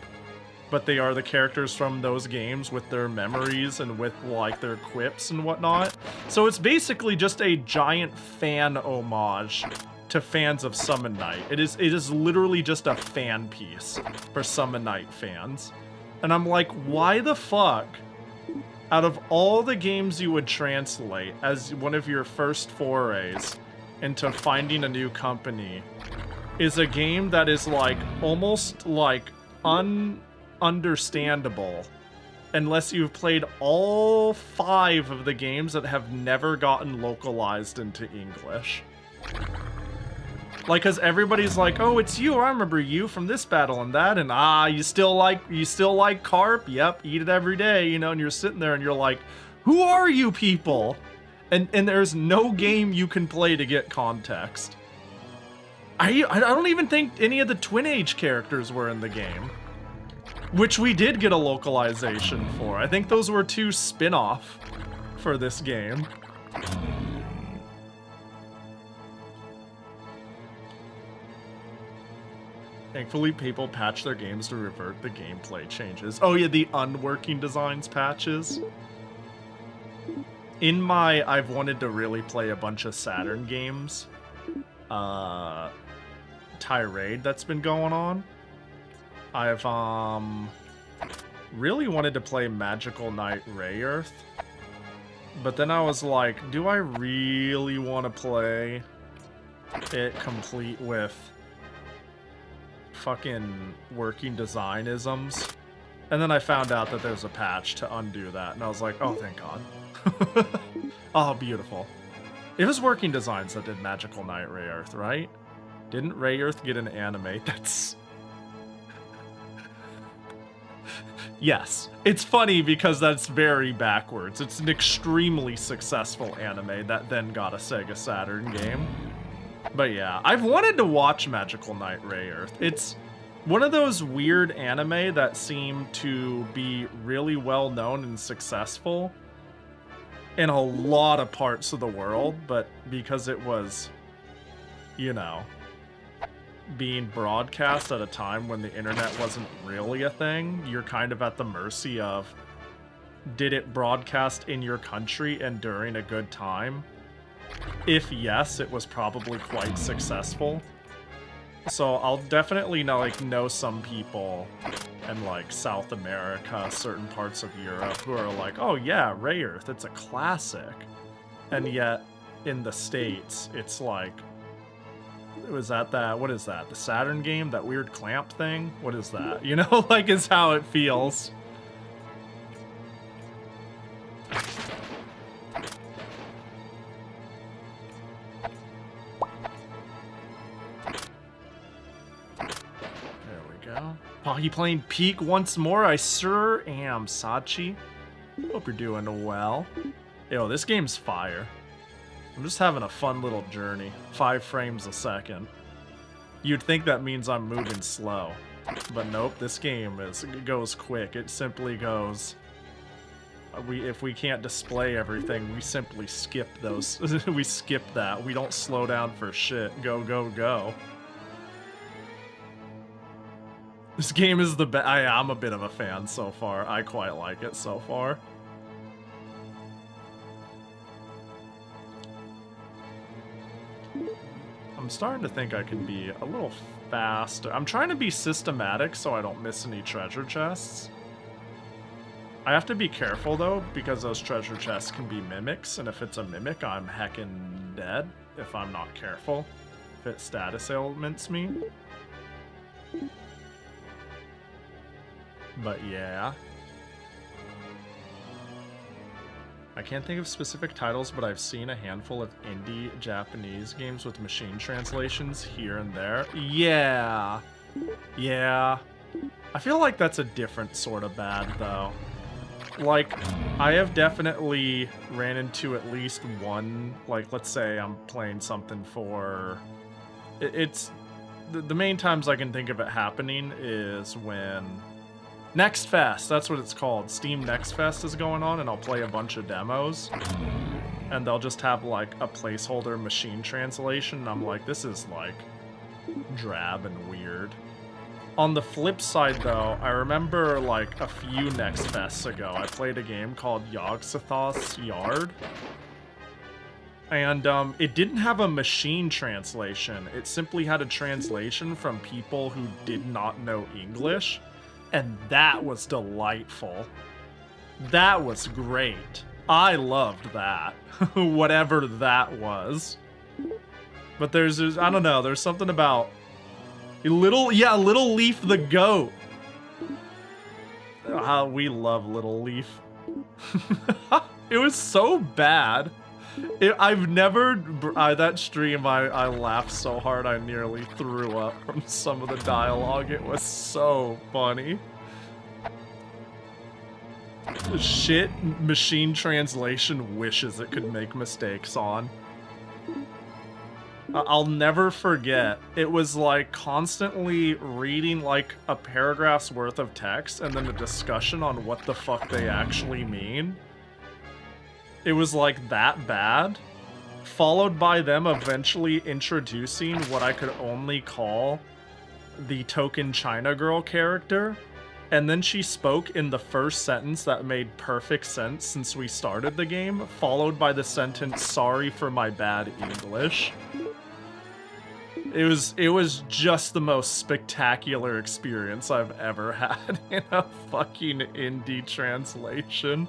But they are the characters from those games with their memories and with like their quips and whatnot. So it's basically just a giant fan homage to fans of Summon Night. It is literally just a fan piece for Summon Night fans. And I'm like, why the fuck, out of all the games you would translate as one of your first forays into finding a new company, is a game that is like almost like understandable unless you've played all 5 of the games that have never gotten localized into English. Like, cause everybody's like, oh, it's you. I remember you from this battle and that, and you still like carp? Yep, eat it every day, you know. And you're sitting there and you're like, who are you people? And there's no game you can play to get context. I don't even think any of the Twin Age characters were in the game, which we did get a localization for. I think those were 2 spin-off for this game. Thankfully, people patch their games to revert the gameplay changes. Oh yeah, the unworking designs patches. In my I've wanted to really play a bunch of Saturn games tirade that's been going on, I've really wanted to play Magical Knight Ray Earth. But then I was like, do I really want to play it complete with fucking working design isms? And then I found out that there's a patch to undo that, and I was like, oh, thank God. Oh, beautiful. It was Working Designs that did Magical Knight Ray Earth, right? Didn't Ray Earth get an anime? Yes, it's funny because that's very backwards. It's an extremely successful anime that then got a Sega Saturn game. But yeah, I've wanted to watch Magical Knight Rayearth. It's one of those weird anime that seem to be really well known and successful in a lot of parts of the world, but because it was, you know, being broadcast at a time when the internet wasn't really a thing, you're kind of at the mercy of, did it broadcast in your country and during a good time? If yes, it was probably quite successful. So I'll definitely know some people in like South America, certain parts of Europe, who are like, oh yeah, Rayearth, it's a classic. And yet in the States, it's like, was that what is that? The Saturn game? That weird clamp thing? What is that? You know, like, is how it feels. There we go. Pahi playing Peak once more? I sure am, Sachi. Hope you're doing well. Yo, this game's fire. I'm just having a fun little journey. 5 frames a second. You'd think that means I'm moving slow. But nope, this game goes quick. It simply goes... if we can't display everything, we simply skip those. We skip that. We don't slow down for shit. Go, go, go. This game is the best. I'm a bit of a fan so far. I quite like it so far. I'm starting to think I can be a little faster. I'm trying to be systematic so I don't miss any treasure chests. I have to be careful though, because those treasure chests can be mimics, and if it's a mimic, I'm heckin' dead if I'm not careful. If it status ailments me. But yeah. I can't think of specific titles, but I've seen a handful of indie Japanese games with machine translations here and there. Yeah. Yeah. I feel like that's a different sort of bad, though. Like, I have definitely ran into at least one, like, let's say I'm playing something for... It's... The main times I can think of it happening is when... Next Fest, that's what it's called. Steam Next Fest is going on, and I'll play a bunch of demos. And they'll just have, like, a placeholder machine translation, and I'm like, this is, like, drab and weird. On the flip side, though, I remember, like, a few Next Fests ago, I played a game called Yogg-Sothoth's Yard. And, it didn't have a machine translation. It simply had a translation from people who did not know English. And that was delightful. That was great. I loved that. Whatever that was. But there's, I don't know, there's something about... Little Leaf the goat. We love Little Leaf. It was so bad. I've never... that stream, I laughed so hard I nearly threw up from some of the dialogue. It was so funny. Shit machine translation wishes it could make mistakes on. I'll never forget. It was like constantly reading like a paragraph's worth of text and then a discussion on what the fuck they actually mean. It was like that bad, followed by them eventually introducing what I could only call the token China girl character, and then she spoke in the first sentence that made perfect sense since we started the game, followed by the sentence, "Sorry for my bad English." It was just the most spectacular experience I've ever had in a fucking indie translation.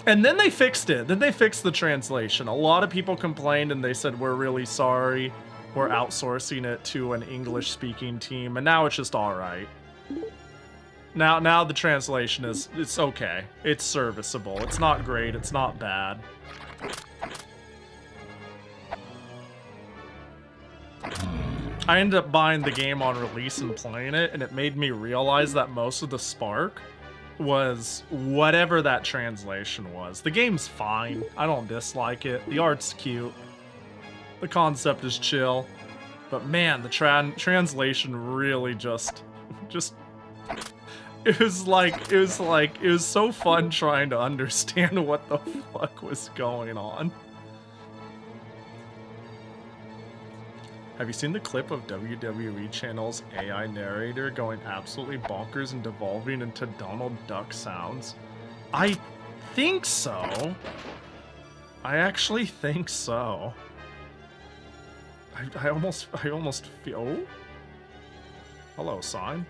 And then they fixed it. Then they fixed the translation. A lot of people complained and they said, we're really sorry. We're outsourcing it to an English-speaking team. And now it's just all right. Now the translation it's okay. It's serviceable. It's not great. It's not bad. I ended up buying the game on release and playing it, and it made me realize that most of the spark was whatever that translation was. The game's fine. I don't dislike it. The art's cute. The concept is chill. But man, the translation really just it was so fun trying to understand what the fuck was going on. Have you seen the clip of WWE Channel's AI narrator going absolutely bonkers and devolving into Donald Duck sounds? I think so. I actually think so. I almost feel... Oh? Hello, sign.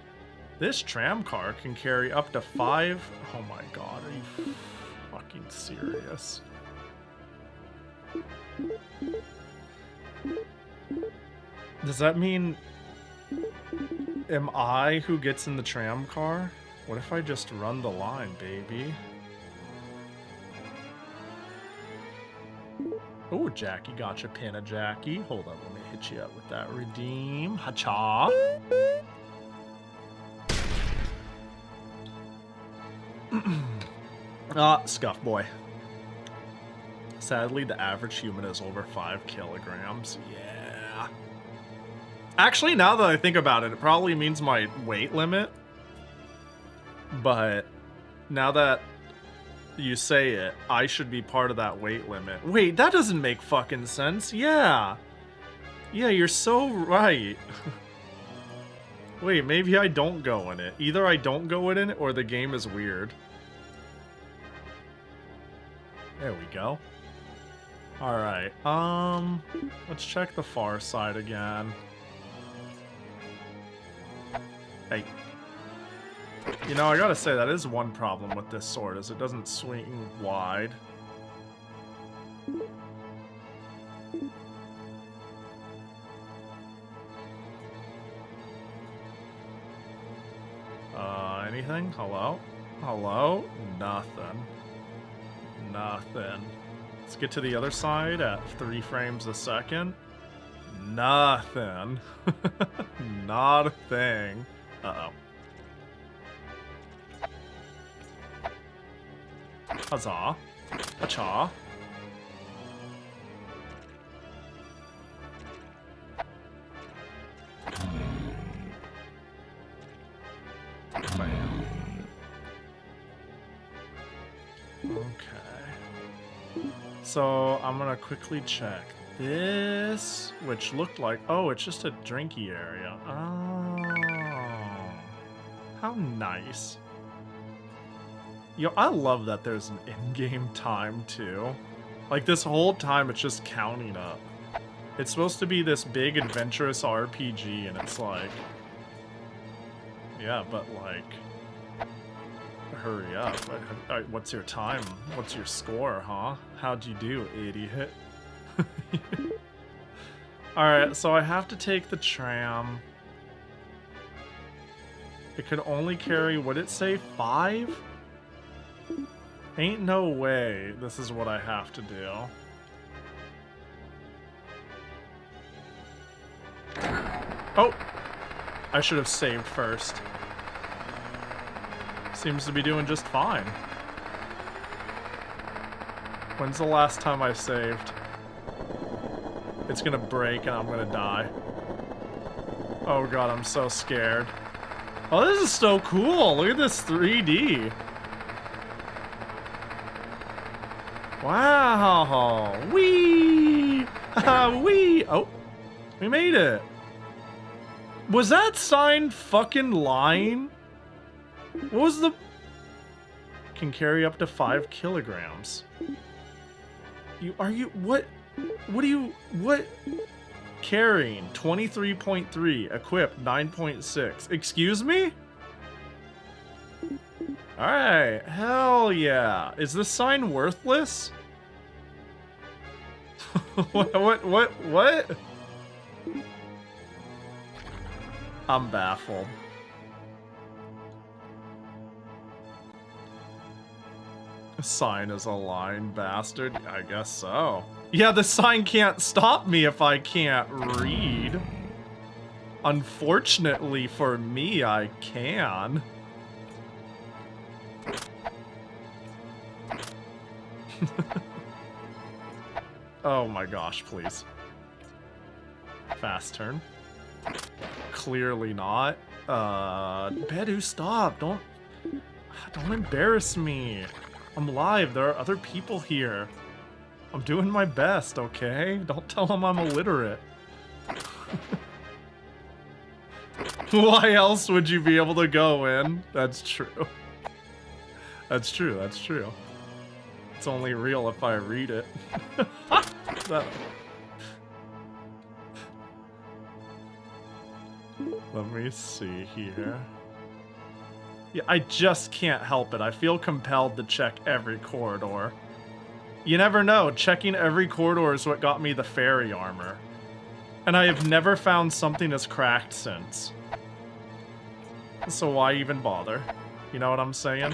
This tram car can carry up to 5... Oh my god, are you fucking serious? Does that mean... Am I who gets in the tram car? What if I just run the line, baby? Oh, Jackie, gotcha, pin of Jackie. Hold up, let me hit you up with that redeem. Hacha. Scuff boy. Sadly, the average human is over 5 kilograms. Yeah. Actually, now that I think about it, it probably means my weight limit. But now that you say it, I should be part of that weight limit. Wait, that doesn't make fucking sense. Yeah. Yeah, you're so right. Wait, maybe I don't go in it. Either I don't go in it or the game is weird. There we go. Alright, let's check the far side again. Hey. You know, I gotta say, that is one problem with this sword, is it doesn't swing wide. Anything? Hello? Hello? Nothing. Nothing. Let's get to the other side at 3 frames a second. Nothing. Not a thing. Uh-oh. Huzzah. Hacha. Bam. Okay. So I'm gonna quickly check this, which looked like, oh, it's just a drinky area. Oh, how nice. Yo, I love that there's an in-game time too. Like this whole time it's just counting up. It's supposed to be this big adventurous RPG and it's like, yeah, but like, hurry up. What's your time? What's your score, huh? How'd you do, idiot? Alright, so I have to take the tram. It could only carry, what'd it say, 5? Ain't no way this is what I have to do. Oh! I should have saved first. Seems to be doing just fine. When's the last time I saved? It's gonna break and I'm gonna die. Oh god, I'm so scared. Oh, this is so cool! Look at this 3D! Wow! Whee! Whee! Oh, we made it! Was that sign fucking lying? What was the... Can carry up to 5 kilograms. What carrying? 23.3, equipped 9.6. Excuse me? Alright, hell yeah. Is this sign worthless? What? I'm baffled. Sign is a lying bastard? I guess so. Yeah, the sign can't stop me if I can't read. Unfortunately for me, I can. Oh my gosh, please. Fast turn. Clearly not. Bedu, stop. Don't embarrass me. I'm live. There are other people here. I'm doing my best, okay? Don't tell them I'm illiterate. Why else would you be able to go in? That's true. That's true, that's true. It's only real if I read it. That... Let me see here. Yeah, I just can't help it. I feel compelled to check every corridor. You never know. Checking every corridor is what got me the fairy armor. And I have never found something as cracked since. So why even bother? You know what I'm saying?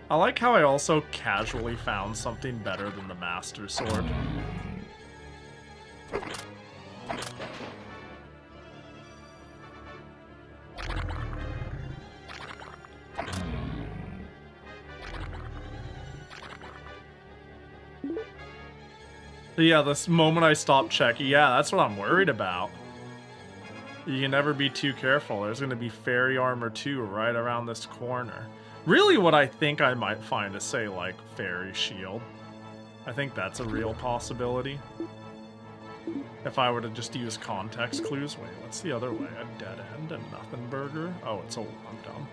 I like how I also casually found something better than the Master Sword. Yeah, this moment I stopped checking, yeah, that's what I'm worried about. You can never be too careful. There's going to be fairy armor too right around this corner. Really what I think I might find is, say, like, fairy shield. I think that's a real possibility. If I were to just use context clues. Wait, what's the other way? A dead end and nothing burger? Oh, it's a... I'm dumb.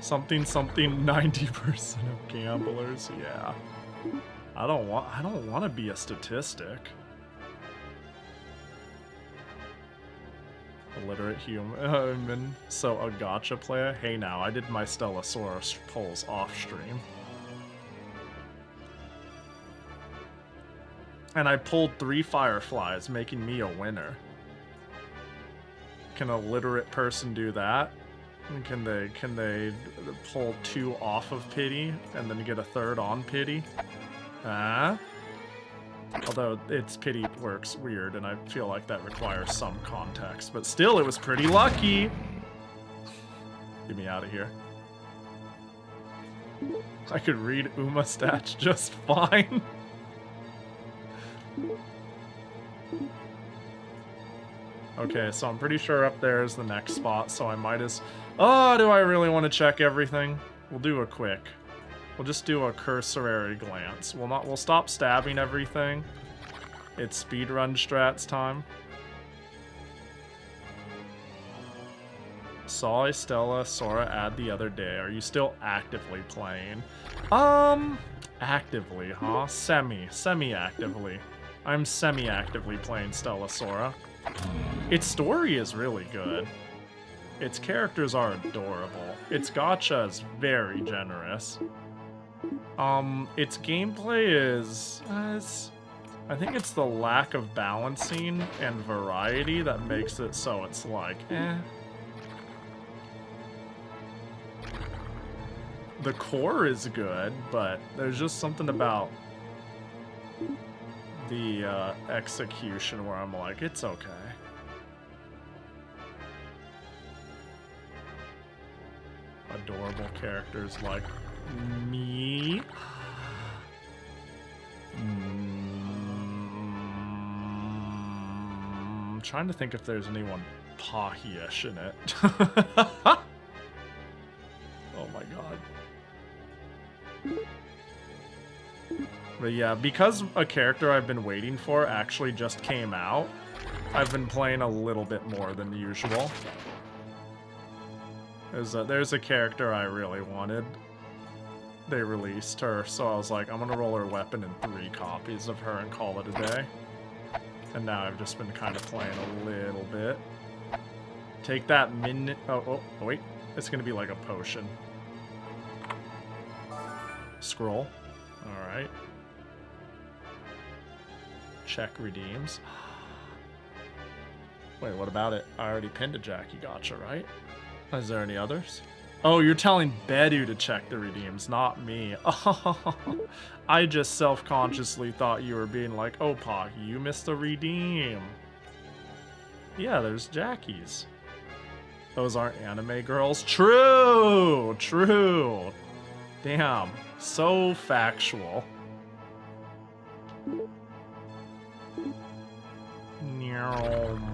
Something, 90% of gamblers, yeah. I don't want to be a statistic. Illiterate human, so a gacha player? Hey now, I did my Stellasaurus pulls off stream. And I pulled 3 fireflies, making me a winner. Can a literate person do that? Can they pull 2 off of pity and then get a 3rd on pity? Although its pity works weird, and I feel like that requires some context. But still, it was pretty lucky. Get me out of here. I could read Uma stats just fine. Okay, so I'm pretty sure up there is the next spot, so I might as... Oh, do I really want to check everything? We'll do a quick. We'll just do a cursory glance. We'll stop stabbing everything. It's speedrun strats time. Saw a Stella Sora ad the other day. Are you still actively playing? Actively, huh? Semi-actively. I'm semi-actively playing Stella Sora. Its story is really good. Its characters are adorable. Its gacha is very generous. Its gameplay is... I think it's the lack of balancing and variety that makes it so it's like, eh. The core is good, but there's just something about the execution where I'm like, it's okay. Adorable characters like me. I'm trying to think if there's anyone Pahi-ish in it. Oh my god. But yeah, because a character I've been waiting for actually just came out, I've been playing a little bit more than usual. There's a character I really wanted. They released her, so I was like, I'm gonna roll her weapon in 3 copies of her and call it a day. And now I've just been kind of playing a little bit. Take that minute. Oh, wait. It's gonna be like a potion. Scroll. Alright. Check redeems. Wait, what about it? I already pinned a Jackie Gotcha, right? Is there any others? Oh, you're telling Bedu to check the redeems, not me. I just self-consciously thought you were being like, oh, Pahi, you missed a redeem. Yeah, there's Jackie's. Those aren't anime girls. True! True! Damn. So factual. Nyom.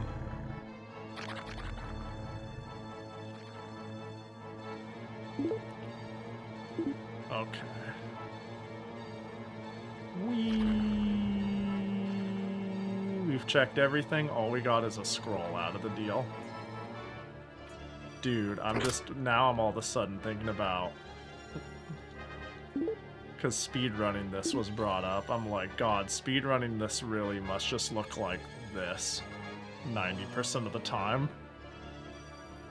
Okay. We've checked everything. All we got is a scroll out of the deal. Dude, now I'm all of a sudden thinking about... Because speedrunning this was brought up. I'm like, God, speedrunning this really must just look like this 90% of the time.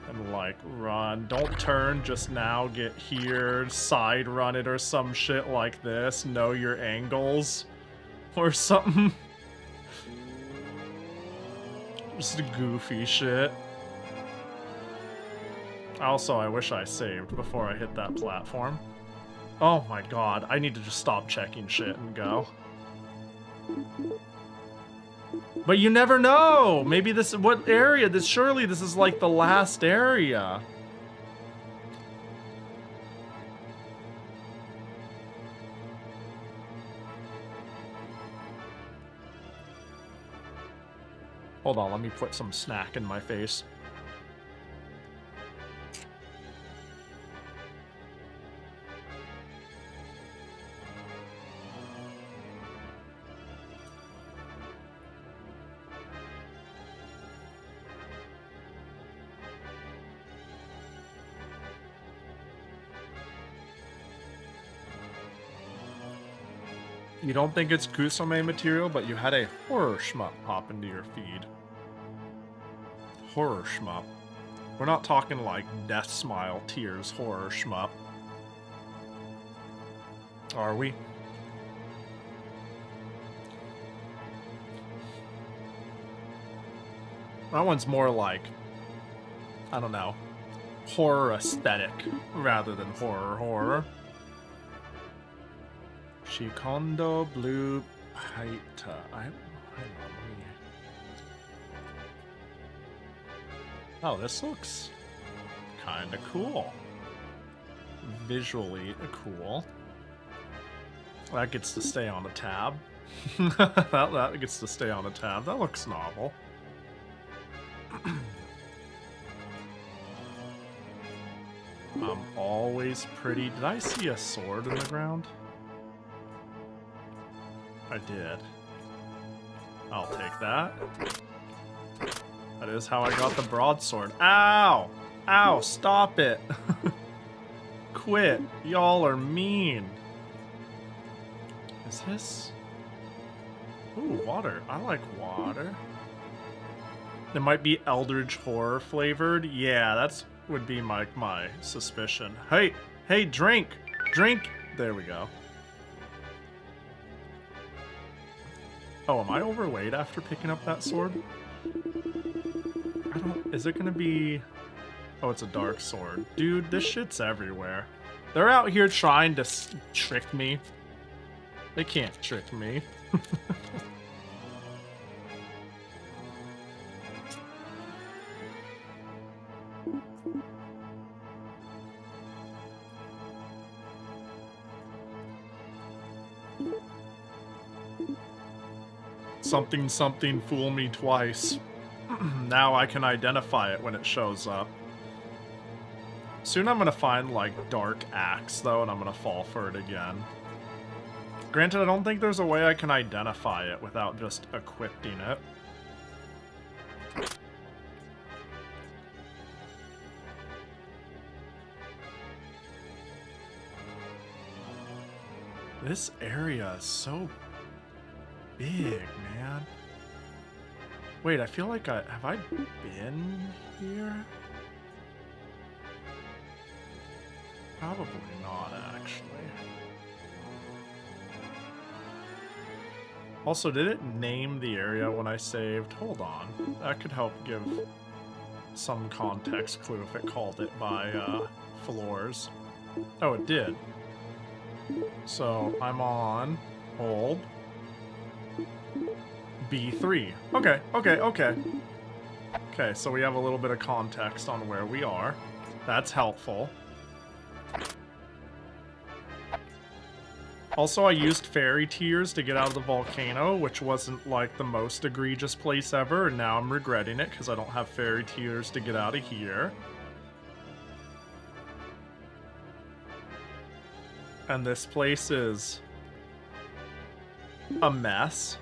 And like, run, don't turn just now, get here, side run it or some shit like this, know your angles or something. Just goofy shit. Also, I wish I saved before I hit that platform. Oh my god, I need to just stop checking shit and go. But you never know! Maybe this is what area? Surely this is like the last area. Hold on, let me put some snack in my face. You don't think it's Kusame material, but you had a horror shmup pop into your feed. Horror shmup. We're not talking like Death Smile Tears horror shmup. Are we? That one's more like, I don't know, horror aesthetic rather than horror. Shikondo Blue Paita. Oh, this looks kind of cool. Visually cool. That gets to stay on a tab. that gets to stay on a tab. That looks novel. I'm always pretty. Did I see a sword in the ground? I did. I'll take that. That is how I got the broadsword. Ow! Ow, stop it! Quit. Y'all are mean. Is this... Ooh, water. I like water. It might be Eldritch Horror flavored. Yeah, that's would be my suspicion. Hey! Hey, drink! Drink! There we go. Oh, am I overweight after picking up that sword? I don't... Is it gonna be... Oh, it's a dark sword. Dude, this shit's everywhere. They're out here trying to trick me. They can't trick me. Something something fool me twice. Now I can identify it when it shows up. Soon I'm gonna find like Dark Axe though, and I'm gonna fall for it again. Granted, I don't think there's a way I can identify it without just equipping it. This area is so big, man. Wait, I feel like have I been here? Probably not, actually. Also, did it name the area when I saved? Hold on. That could help give some context clue if it called it by floors. Oh, it did. So I'm on hold B3. Okay, okay, okay. Okay, so we have a little bit of context on where we are. That's helpful. Also, I used fairy tears to get out of the volcano, which wasn't like the most egregious place ever, and now I'm regretting it because I don't have fairy tears to get out of here. And this place is a mess.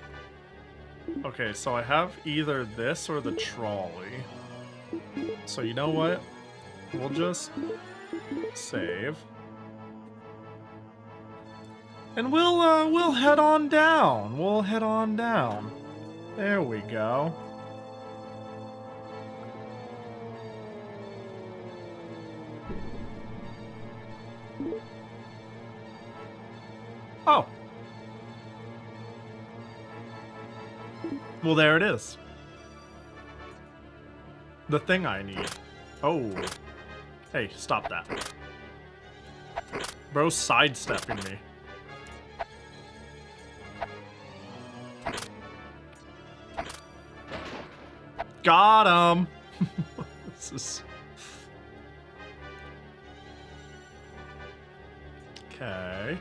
Okay, so I have either this or the trolley. So you know what? We'll just save. And we'll head on down. We'll head on down. There we go. Oh. Well, there it is. The thing I need. Oh. Hey, stop that. Bro's sidestepping me. Got him! This is... Okay.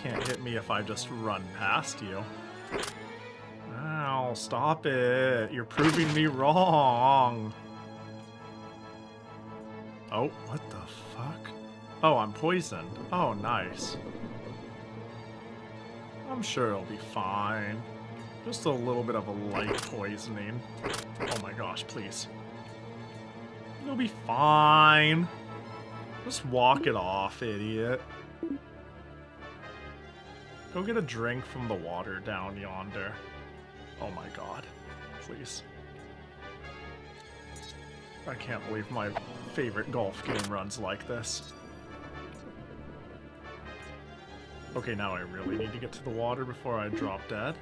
Can't hit me if I just run past you. Ow, stop it. You're proving me wrong. Oh, what the fuck? Oh, I'm poisoned. Oh, nice. I'm sure it'll be fine. Just a little bit of a light poisoning. Oh my gosh, please. It'll be fine. Just walk it off, idiot. Go get a drink from the water down yonder. Oh my god. Please. I can't believe my favorite golf game runs like this. Okay, now I really need to get to the water before I drop dead.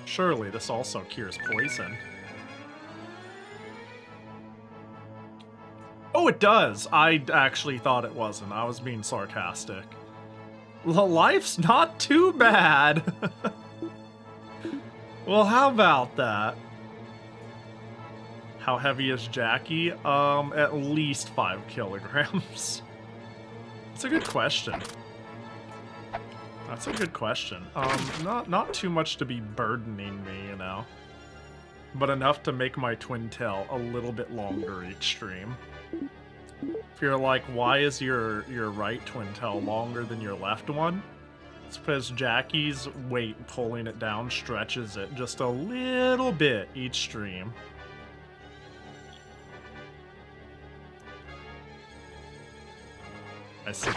Surely this also cures poison. Oh, it does! I actually thought it wasn't. I was being sarcastic. Life's not too bad! Well, how about that? How heavy is Jackie? At least 5 kilograms. That's a good question. That's a good question. Not too much to be burdening me, you know. But enough to make my twin tail a little bit longer each stream. If you're like, why is your right twin tail longer than your left one? It's because Jackie's weight pulling it down stretches it just a little bit each stream. I see you.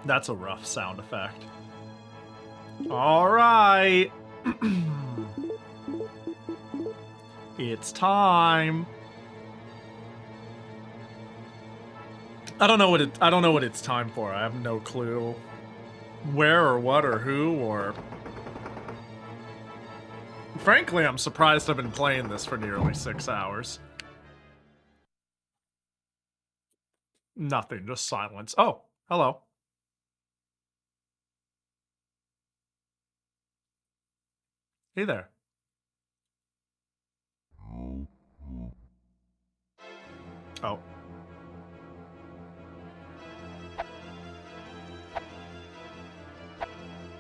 That's a rough sound effect. Alright! It's time. I don't know what it's time for. I have no clue where or what or who or... Frankly, I'm surprised I've been playing this for nearly 6 hours. Nothing, just silence. Oh, hello. Hey there. Oh. Oh.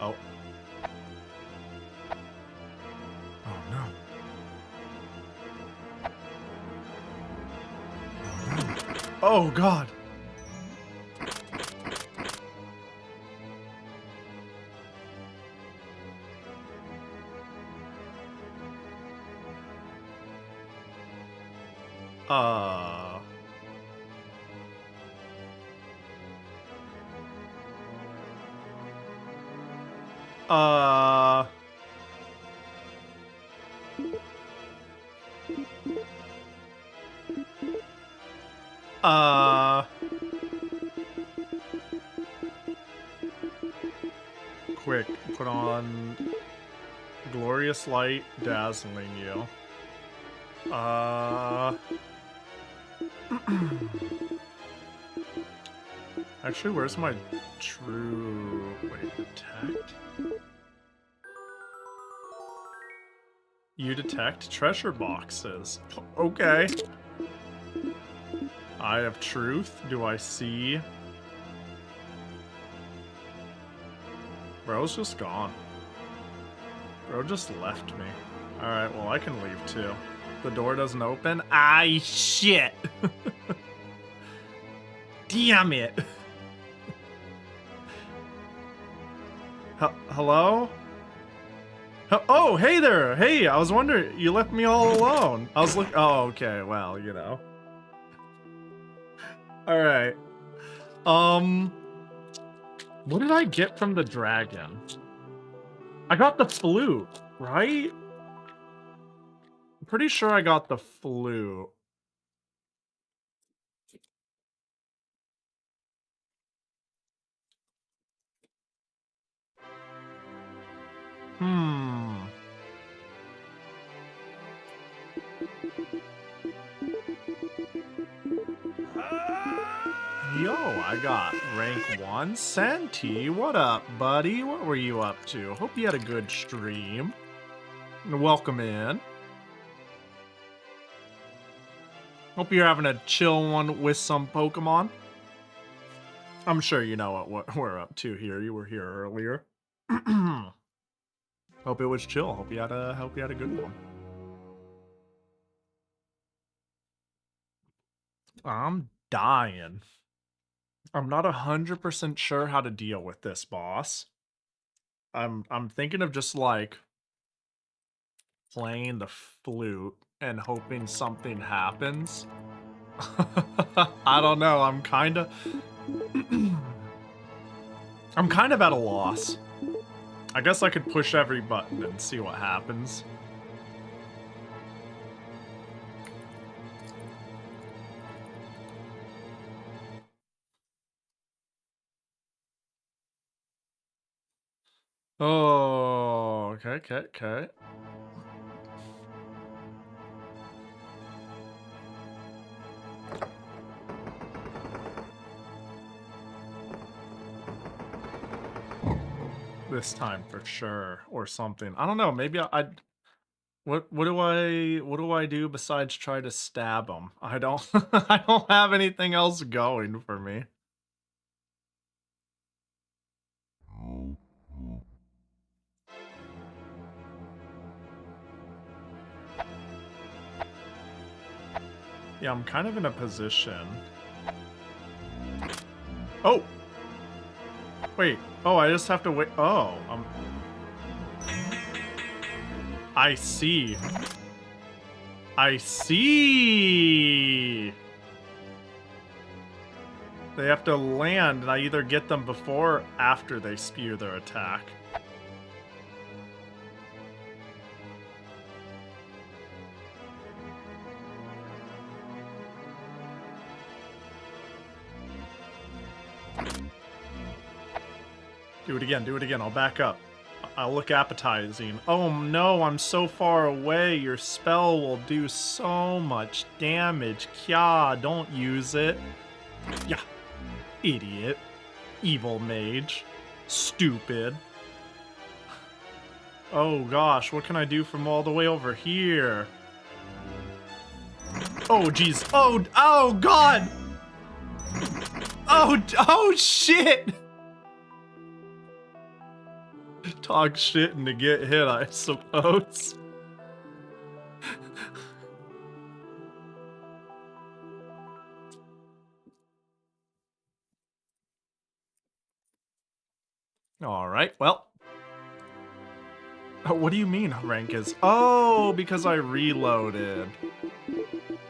Oh no. Oh no. Oh god. quick. Put on glorious light, dazzling you. Actually, where's my true... Wait, detect? You detect treasure boxes. Okay. Eye of truth. Do I see? Bro's just gone. Bro just left me. Alright, well I can leave too. The door doesn't open? Ay, shit! Damn it! Hello? Oh, hey there! Hey, I was wondering, you left me all alone. I was looking. Oh, okay, well, you know. Alright. What did I get from the dragon? I got the flute, right? I'm pretty sure I got the flute. Yo, I got rank 1. Senti, what up, buddy? What were you up to? Hope you had a good stream. Welcome in. Hope you're having a chill one with some Pokemon. I'm sure you know what we're up to here. You were here earlier. Hope it was chill. Hope you had a good one. I'm dying. I'm not 100% sure how to deal with this boss. I'm thinking of just like playing the flute and hoping something happens. I don't know. I'm kind of at a loss. I guess I could push every button and see what happens. Oh, okay. This time for sure, or something. I don't know. Maybe what do I do besides try to stab him? I don't I don't have anything else going for me. Yeah, I'm kind of in a position. Oh! Wait. Oh, I just have to wait. Oh, I see. I see! They have to land, and I either get them before or after they spew their attack. Do it again, I'll back up. I'll look appetizing. Oh no, I'm so far away, your spell will do so much damage. Kya, don't use it. Yeah, idiot. Evil mage. Stupid. Oh gosh, what can I do from all the way over here? Oh jeez, oh god! Oh shit! Talk shit and to get hit, I suppose. Alright, well. What do you mean rank is? Oh, because I reloaded.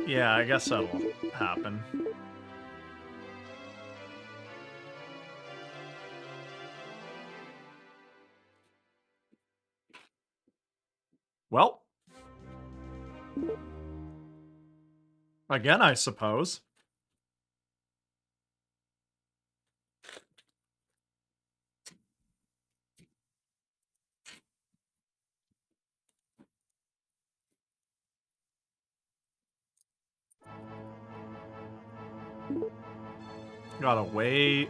Yeah, I guess that'll happen. Well. Again, I suppose. Gotta wait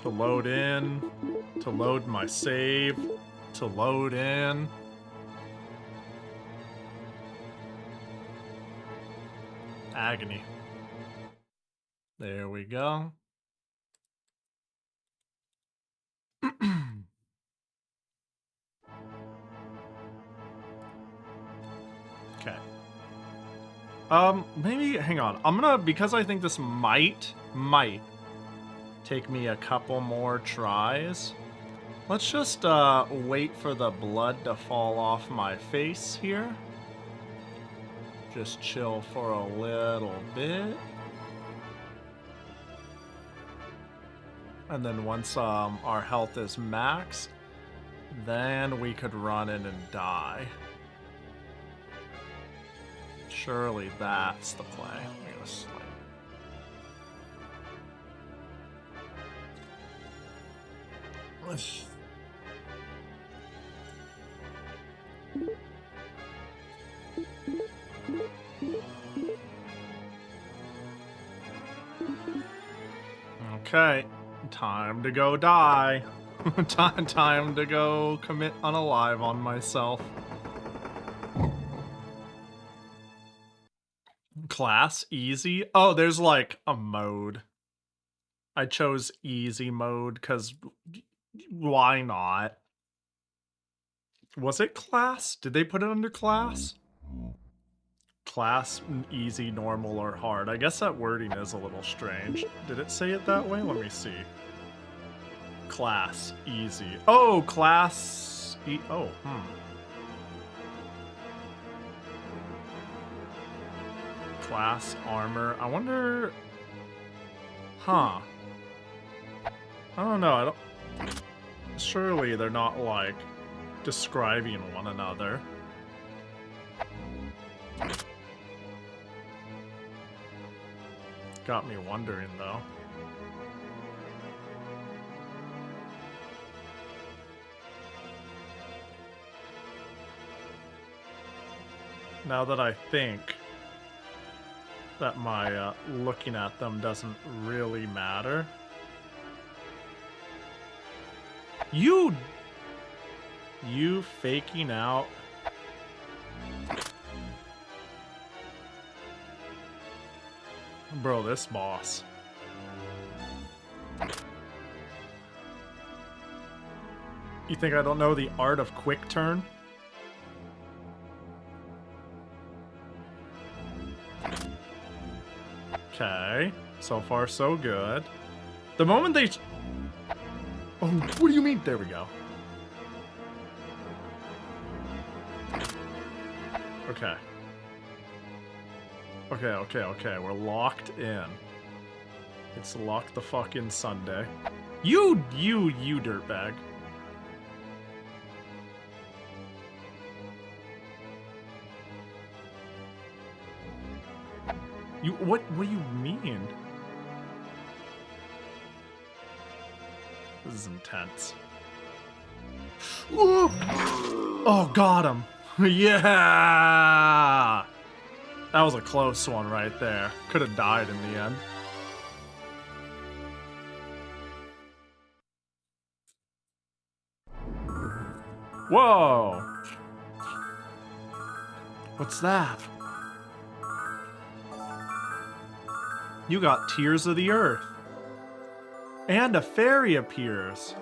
to load in, to load my save, to load in. Agony. There we go. Okay. Maybe, hang on. I'm gonna, because I think this might take me a couple more tries. Let's just, wait for the blood to fall off my face here. Just chill for a little bit. And then once, our health is maxed, then we could run in and die. Surely that's the play. I'm gonna sleep. Okay, time to go die. Time to go commit unalive on myself. Class easy. Oh, there's like a mode. I chose easy mode because why not? Was it class? Did they put it under class? Class, easy, normal, or hard. I guess that wording is a little strange. Did it say it that way? Let me see. Class, easy. Oh, class... Oh, Class, armor. I wonder... Huh. I don't know. I don't... Surely they're not, like, describing one another. Got me wondering, though. Now that I think that my looking at them doesn't really matter. You faking out. Bro, this boss. You think I don't know the art of quick turn? Okay, so far so good. The moment they... Oh, what do you mean? There we go. Okay. Okay, we're locked in. It's locked the fucking Sunday. You dirtbag. What do you mean? This is intense. Oh, got him. Yeah! That was a close one right there. Could have died in the end. Whoa! What's that? You got Tears of the Earth. And a fairy appears.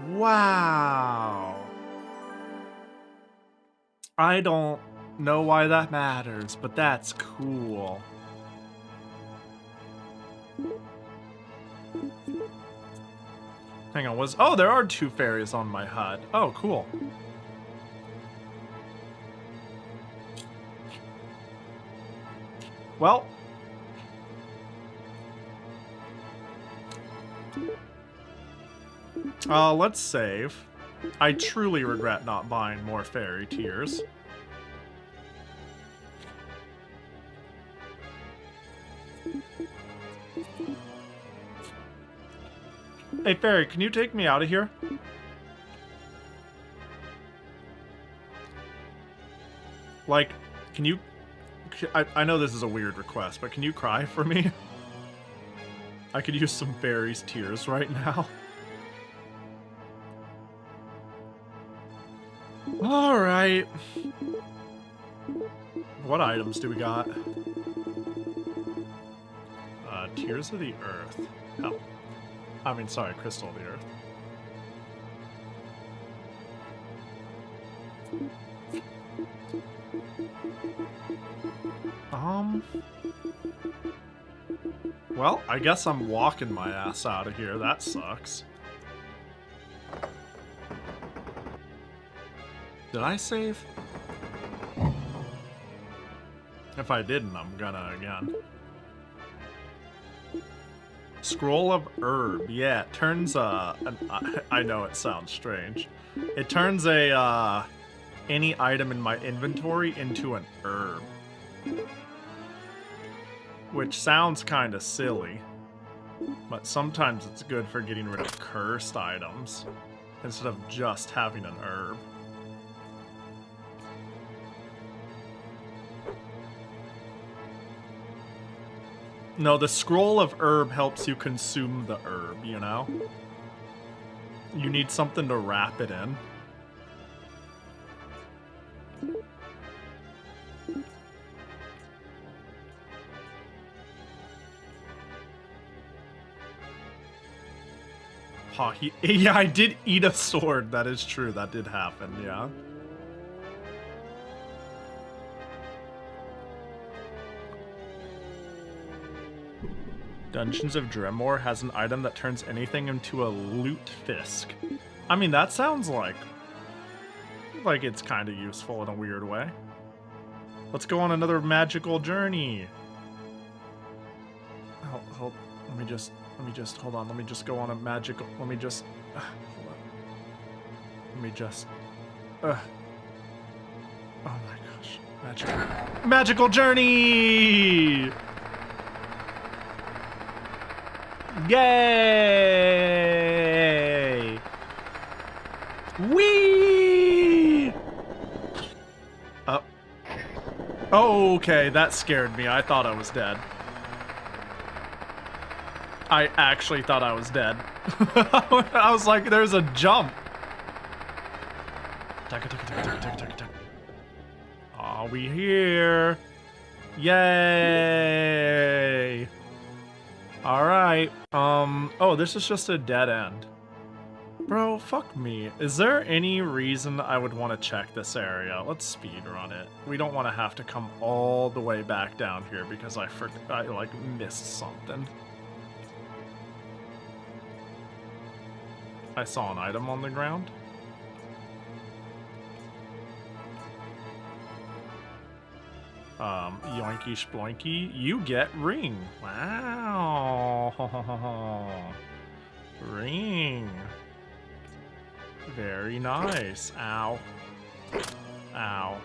Wow. I don't know why that matters, but that's cool. Hang on, oh, there are 2 fairies on my HUD. Oh, cool. Well. Let's save. I truly regret not buying more fairy tears. Hey, fairy, can you take me out of here? Like, can you... I know this is a weird request, but can you cry for me? I could use some Barry's tears right now. Alright. What items do we got? Tears of the Earth. Oh. I mean, sorry, Crystal of the Earth. Well, I guess I'm walking my ass out of here. That sucks. Did I save? If I didn't, I'm gonna again. Scroll of Herb. Yeah, it turns I know it sounds strange. It turns any item in my inventory into an herb. Which sounds kind of silly, but sometimes it's good for getting rid of cursed items instead of just having an herb. No, the scroll of herb helps you consume the herb, you know? You need something to wrap it in. Pahi. Yeah, I did eat a sword. That is true. That did happen, yeah. Dungeons of Dremor has an item that turns anything into a loot fisk. I mean, that sounds like it's kind of useful in a weird way. Let's go on another magical journey. Hold, let me just hold on. Let me just go on a magical. Let me just hold on. Let me just. Oh my gosh, magical journey! Yay! Whee! Oh, okay, that scared me. I thought I was dead. I actually thought I was dead. I was like, there's a jump. Are we here? Yay! Alright. Oh, this is just a dead end. Bro, fuck me. Is there any reason I would want to check this area? Let's speedrun it. We don't want to have to come all the way back down here because I like missed something. I saw an item on the ground. Yoinky sploinky, you get ring. Wow. Ring. Very nice. Ow. Ow.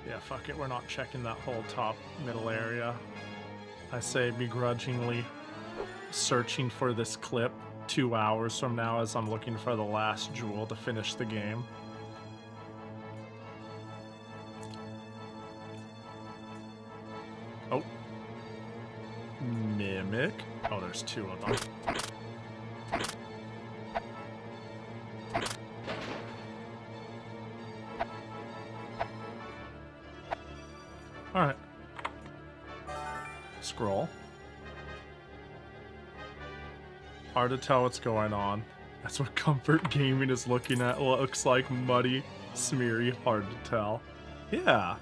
Yeah, fuck it, we're not checking that whole top middle area. I say begrudgingly searching for this clip 2 hours from now as I'm looking for the last jewel to finish the game. Oh. Mimic. Oh, there's 2 of them. Alright. Scroll. Hard to tell what's going on. That's what comfort gaming is looking at. Looks like muddy, smeary, hard to tell. Yeah.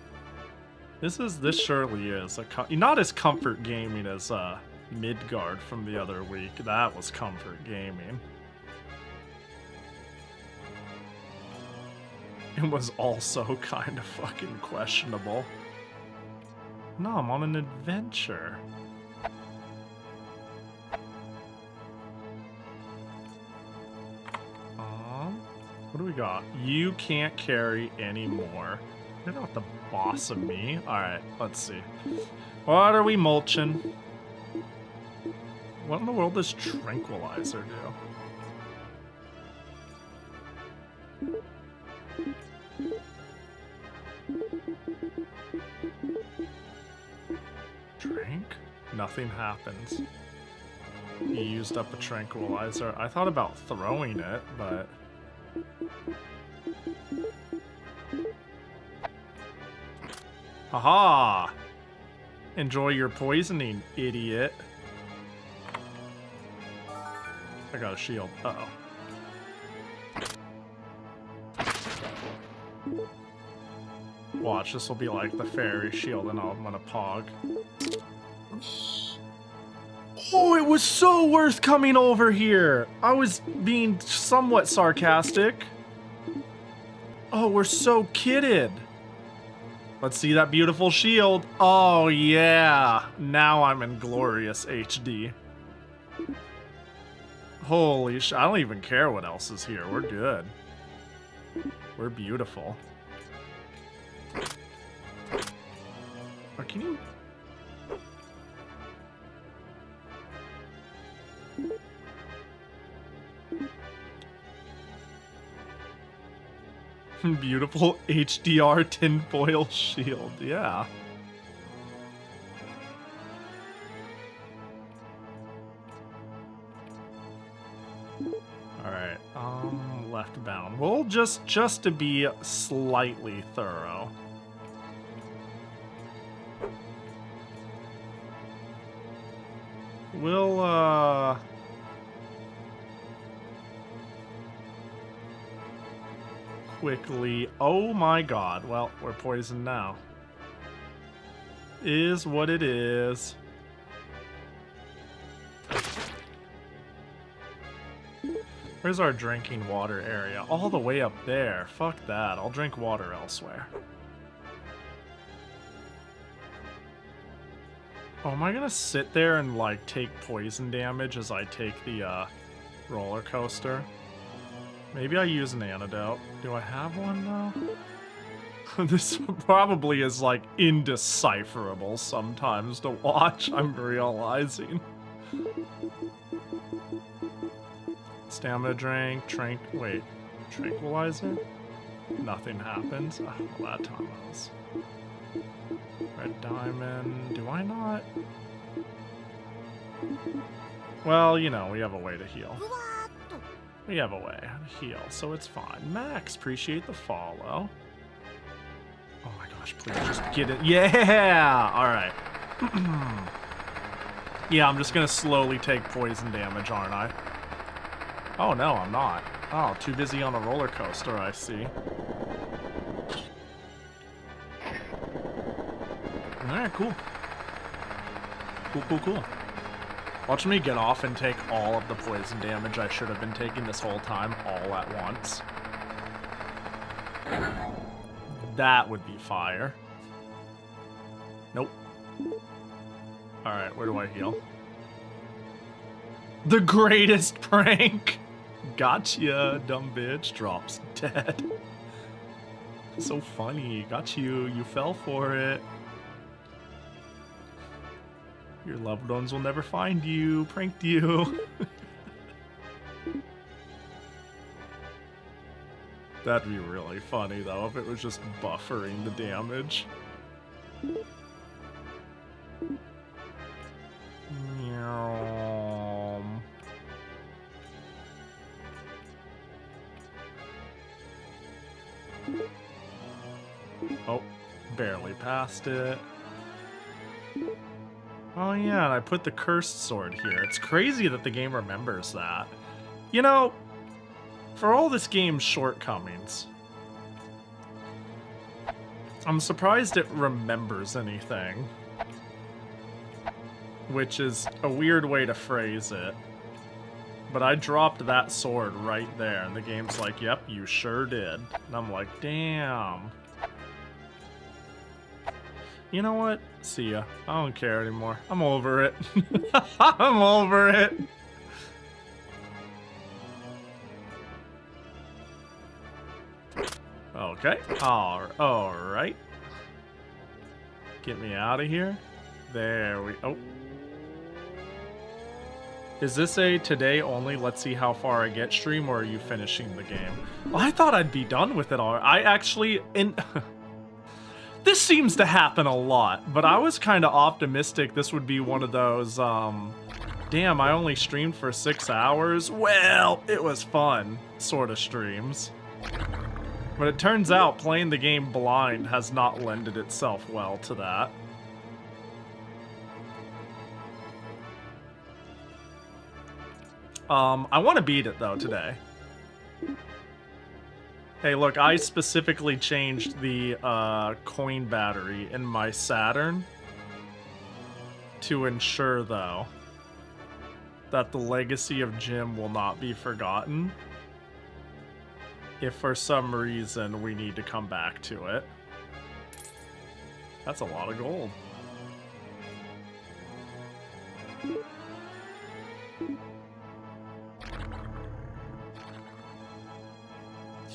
This surely is not as comfort gaming as Midgard from the other week. That was comfort gaming. It was also kind of fucking questionable. No, I'm on an adventure. What do we got? You can't carry anymore. You're not the boss of me. Alright, let's see. What are we mulching? What in the world does Tranquilizer do? Nothing happens. He used up a tranquilizer. I thought about throwing it, but... Haha! Enjoy your poisoning, idiot. I got a shield. Uh-oh. Watch, this will be like the fairy shield and I'm gonna pog. Oh, it was so worth coming over here! I was being somewhat sarcastic. Oh, we're so kidded. Let's see that beautiful shield. Oh, yeah. Now I'm in glorious HD. Holy sh... I don't even care what else is here. We're good. We're beautiful. Or can you... Beautiful HDR tinfoil shield, yeah. Alright, left bound. Well, just to be slightly thorough. We'll, quickly... Oh my god. Well, we're poisoned now. Is what it is. Where's our drinking water area? All the way up there. Fuck that. I'll drink water elsewhere. Oh, am I gonna sit there and, like, take poison damage as I take the, roller coaster? Maybe I use an antidote. Do I have one, though? This probably is, like, indecipherable sometimes to watch, I'm realizing. Stamina drink, wait, tranquilizer? Nothing happens? Oh, well, that time was. Red diamond, do I not? Well, you know, we have a way to heal. We have a way to heal, so it's fine. Max, appreciate the follow. Oh my gosh, please just get it. Yeah! Alright. Yeah, I'm just gonna slowly take poison damage, aren't I? Oh no, I'm not. Oh, too busy on a roller coaster, I see. Alright, cool. Cool. Watch me get off and take all of the poison damage I should have been taking this whole time, all at once. That would be fire. Nope. Alright, where do I heal? The greatest prank! Gotcha, dumb bitch. Drops dead. So funny. Got you. You fell for it. Your loved ones will never find you. Pranked you. That'd be really funny, though, if it was just buffering the damage. Oh, barely passed it. Oh yeah, and I put the cursed sword here. It's crazy that the game remembers that. You know, for all this game's shortcomings, I'm surprised it remembers anything. Which is a weird way to phrase it. But I dropped that sword right there, and the game's like, yep, you sure did. And I'm like, damn. You know what? See ya. I don't care anymore. I'm over it. I'm over it. Okay. Alright. Get me out of here. There we... Oh. Is this a today only, let's see how far I get stream, or are you finishing the game? Well, I thought I'd be done with it already. I actually... This seems to happen a lot, but I was kind of optimistic this would be one of those, damn, I only streamed for 6 hours. Well, it was fun, sort of streams. But it turns out playing the game blind has not lended itself well to that. I want to beat it, though, today. Hey, look, I specifically changed the coin battery in my Saturn to ensure, though, that the legacy of Jim will not be forgotten if for some reason we need to come back to it. That's a lot of gold.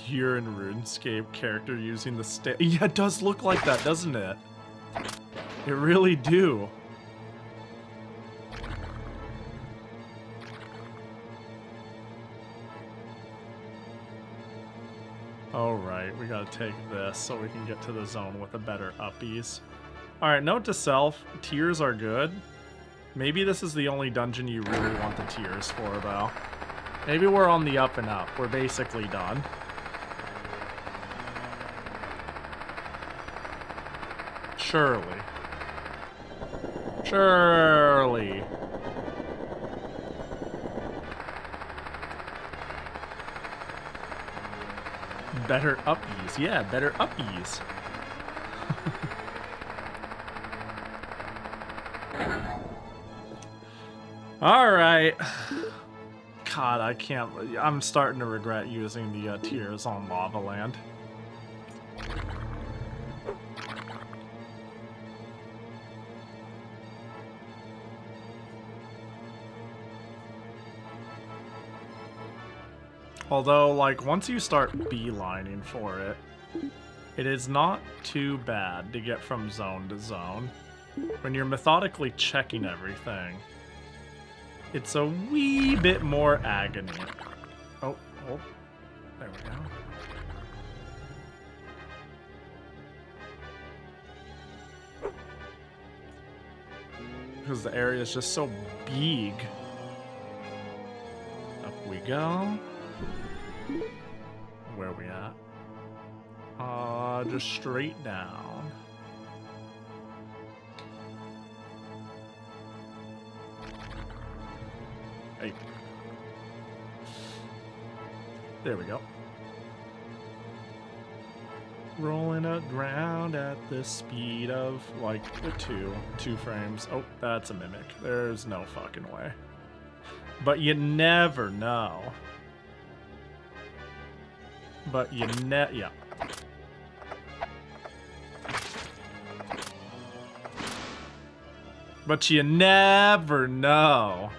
You're in RuneScape character using the yeah, it does look like that, doesn't it? It really do. Alright, we gotta take this so we can get to the zone with a better uppies. Alright, note to self, tears are good. Maybe this is the only dungeon you really want the tears for, though. Maybe we're on the up and up. We're basically done. Surely. Surely. Better uppies. Yeah, better uppies. Alright. God, I can't... I'm starting to regret using the tears on Lava Land. Although, like, once you start beelining for it, it is not too bad to get from zone to zone. When you're methodically checking everything, it's a wee bit more agony. Oh, there we go. Because the area is just so big. Up we go. Where are we at? Just straight down. Hey. There we go. Rolling around at the speed of, like, two frames. Oh, that's a mimic. There's no fucking way. But you never know. But you yeah. But you never know.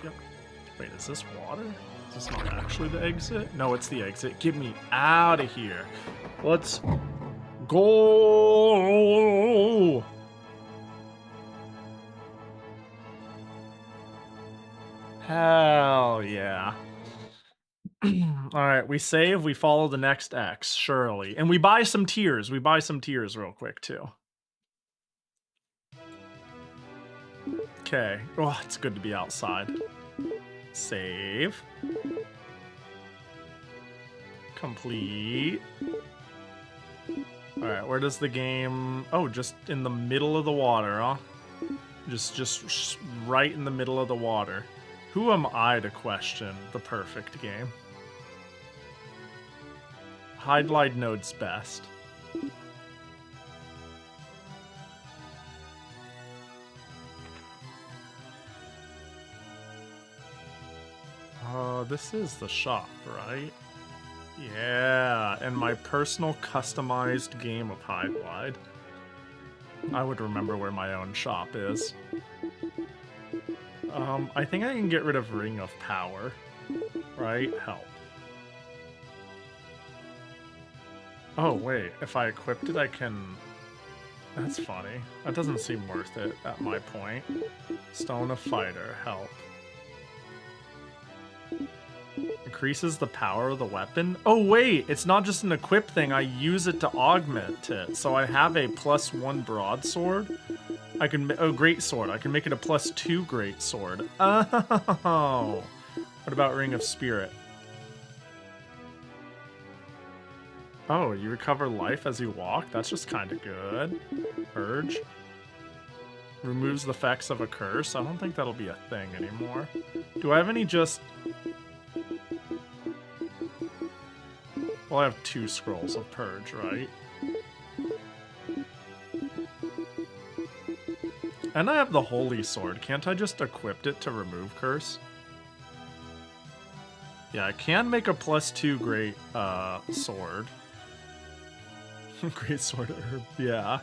Yep. Wait, is this water? Is this not actually the exit? No, it's the exit. Get me out of here. Let's go. Hell yeah. Alright, we save, we follow the next X, surely. And we buy some tears. We buy some tears real quick, too. Okay. Oh, it's good to be outside. Save. Complete. Alright, where does the game... Oh, just in the middle of the water, huh? Just right in the middle of the water. Who am I to question the perfect game? Hydlide node's best. This is the shop, right? Yeah, and my personal customized game of Hydlide. I would remember where my own shop is. I think I can get rid of Ring of Power, right? Help. Oh, wait, if I equipped it, I can... That's funny. That doesn't seem worth it at my point. Stone of Fighter, help. Increases the power of the weapon. Oh wait, it's not just an equip thing. I use it to augment it. So I have a +1 broadsword. I can great sword. I can make it a +2 great sword. Oh. What about Ring of Spirit? Oh, you recover life as you walk? That's just kind of good. Purge. Removes the effects of a curse. I don't think that'll be a thing anymore. Do I have any just... Well, I have 2 scrolls of Purge, right? And I have the Holy Sword. Can't I just equip it to remove curse? Yeah, I can make a +2 great sword. Great sword herb, yeah.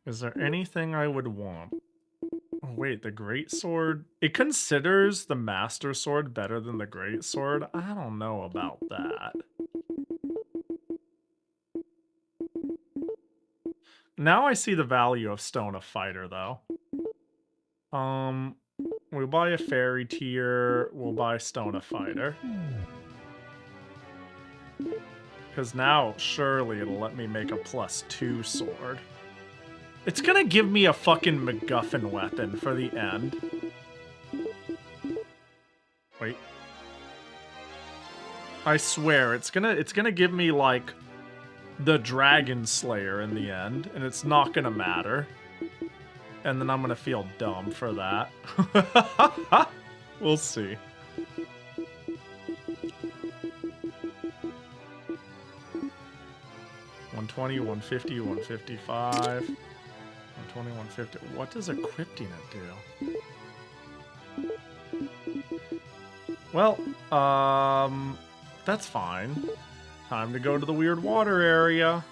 Is there anything I would want? Oh, wait, the great sword... It considers the master sword better than the great sword? I don't know about that. Now I see the value of Stone of Fighter, though. We'll buy a fairy tier. We'll buy Stone of Fighter. Because now, surely it'll let me make a +2 sword. It's gonna give me a fucking MacGuffin weapon for the end. Wait. I swear, it's gonna give me, like, the Dragon Slayer in the end, and it's not gonna matter. And then I'm gonna feel dumb for that. We'll see. 120, 150, 155, 120, 150. What does equipping it do? Well, that's fine. Time to go to the weird water area.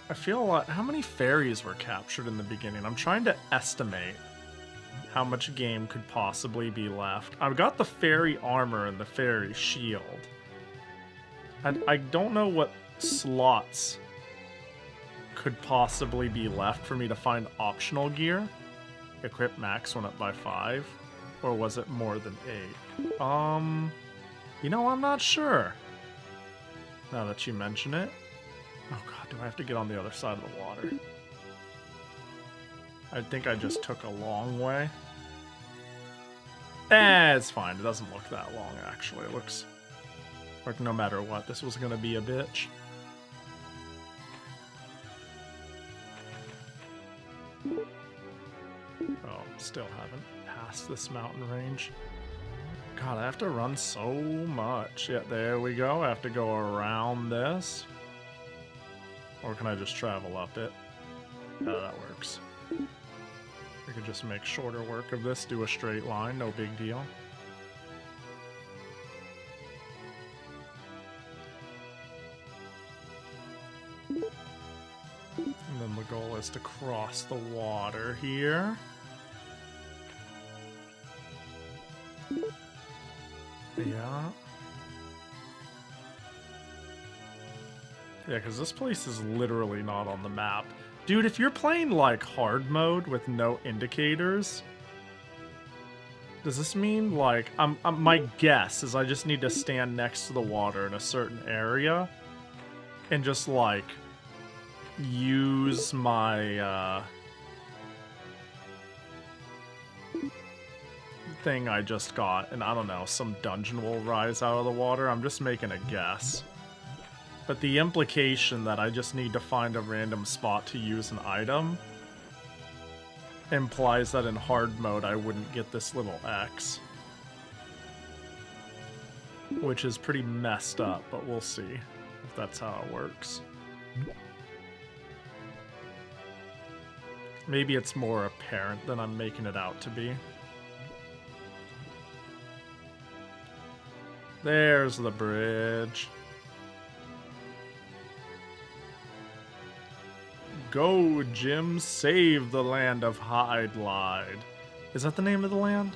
I feel like... How many fairies were captured in the beginning? I'm trying to estimate how much game could possibly be left. I've got the fairy armor and the fairy shield. And I don't know what slots could possibly be left for me to find optional gear. Equip max went up by 5. Or was it more than 8? You know, I'm not sure. Now that you mention it. Oh god, do I have to get on the other side of the water? I think I just took a long way. It's fine. It doesn't look that long, actually. It looks like no matter what, this was gonna be a bitch. Oh, still haven't passed this mountain range. God, I have to run so much. Yeah, there we go. I have to go around this. Or can I just travel up it? Yeah, that works. We could just make shorter work of this, do a straight line, no big deal. And then the goal is to cross the water here. Yeah. Yeah, because this place is literally not on the map. Dude, if you're playing, like, hard mode with no indicators, does this mean, like, my guess is I just need to stand next to the water in a certain area and just, like, use my, thing I just got, and I don't know, some dungeon will rise out of the water. I'm just making a guess. But the implication that I just need to find a random spot to use an item implies that in hard mode I wouldn't get this little X. Which is pretty messed up, but we'll see if that's how it works. Maybe it's more apparent than I'm making it out to be. There's the bridge. Go, Jim, save the land of Hydlide. Is that the name of the land?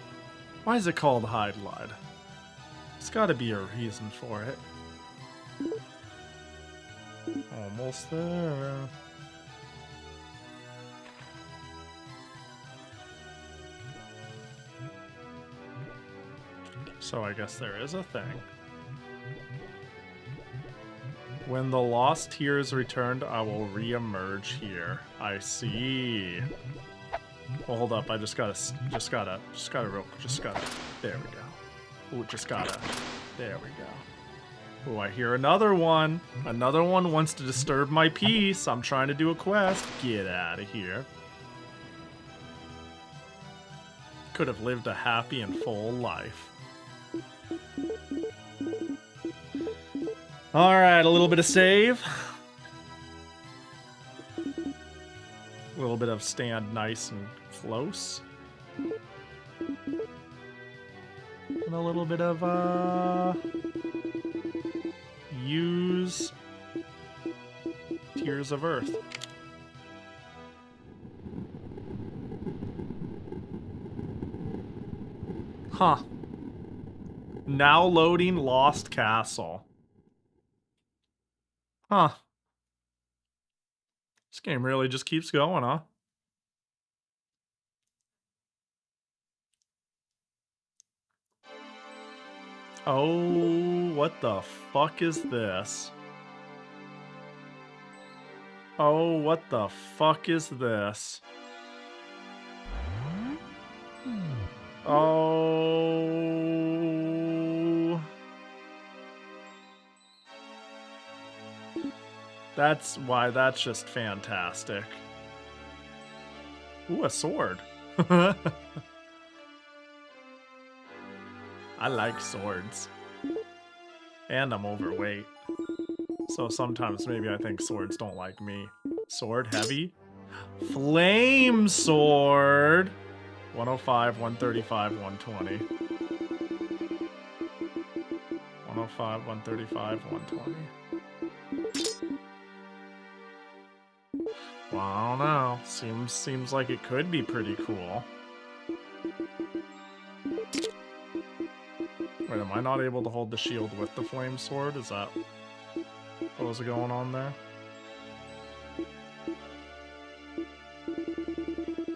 Why is it called Hydlide? There's gotta be a reason for it. Almost there. So I guess there is a thing. When the lost tier is returned, I will re-emerge here. I see. Well, hold up. I just gotta. There we go. Ooh, there we go. Ooh, I hear another one. Another one wants to disturb my peace. I'm trying to do a quest. Get out of here. Could have lived a happy and full life. Alright, a little bit of save. A little bit of stand nice and close. And a little bit of, use Tears of Earth. Huh. Now loading Lost Castle. Huh. This game really just keeps going, huh? Oh, what the fuck is this? Oh, what the fuck is this? Oh. That's just fantastic. Ooh, a sword. I like swords. And I'm overweight. So sometimes maybe I think swords don't like me. Sword heavy. Flame sword. 105, 135, 120. 105, 135, 120. Well, I don't know. Seems like it could be pretty cool. Wait, am I not able to hold the shield with the flame sword? Is that what was going on there?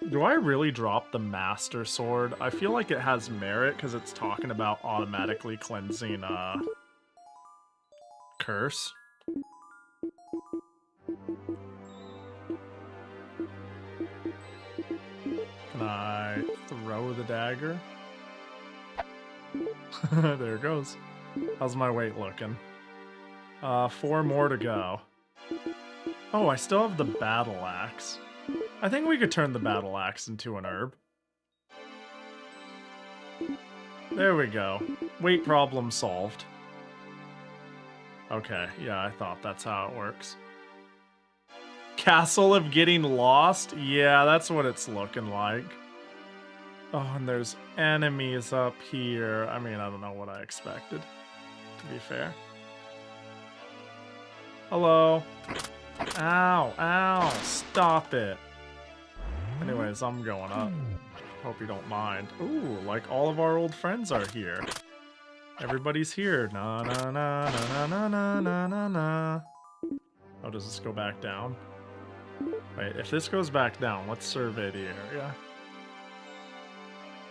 Do I really drop the Master Sword? I feel like it has merit because it's talking about automatically cleansing curse. Can I throw the dagger? There it goes. How's my weight looking? 4 more to go. Oh, I still have the battle axe. I think we could turn the battle axe into an herb. There we go. Weight problem solved. Okay, yeah, I thought that's how it works. Castle of Getting Lost? Yeah, that's what it's looking like. Oh, and there's enemies up here. I mean, I don't know what I expected, to be fair. Hello. Ow, ow, stop it. Anyways, I'm going up. Hope you don't mind. Ooh, like all of our old friends are here. Everybody's here. Na na na na na na na na na. Oh, does this go back down? Wait, if this goes back down, let's survey the area.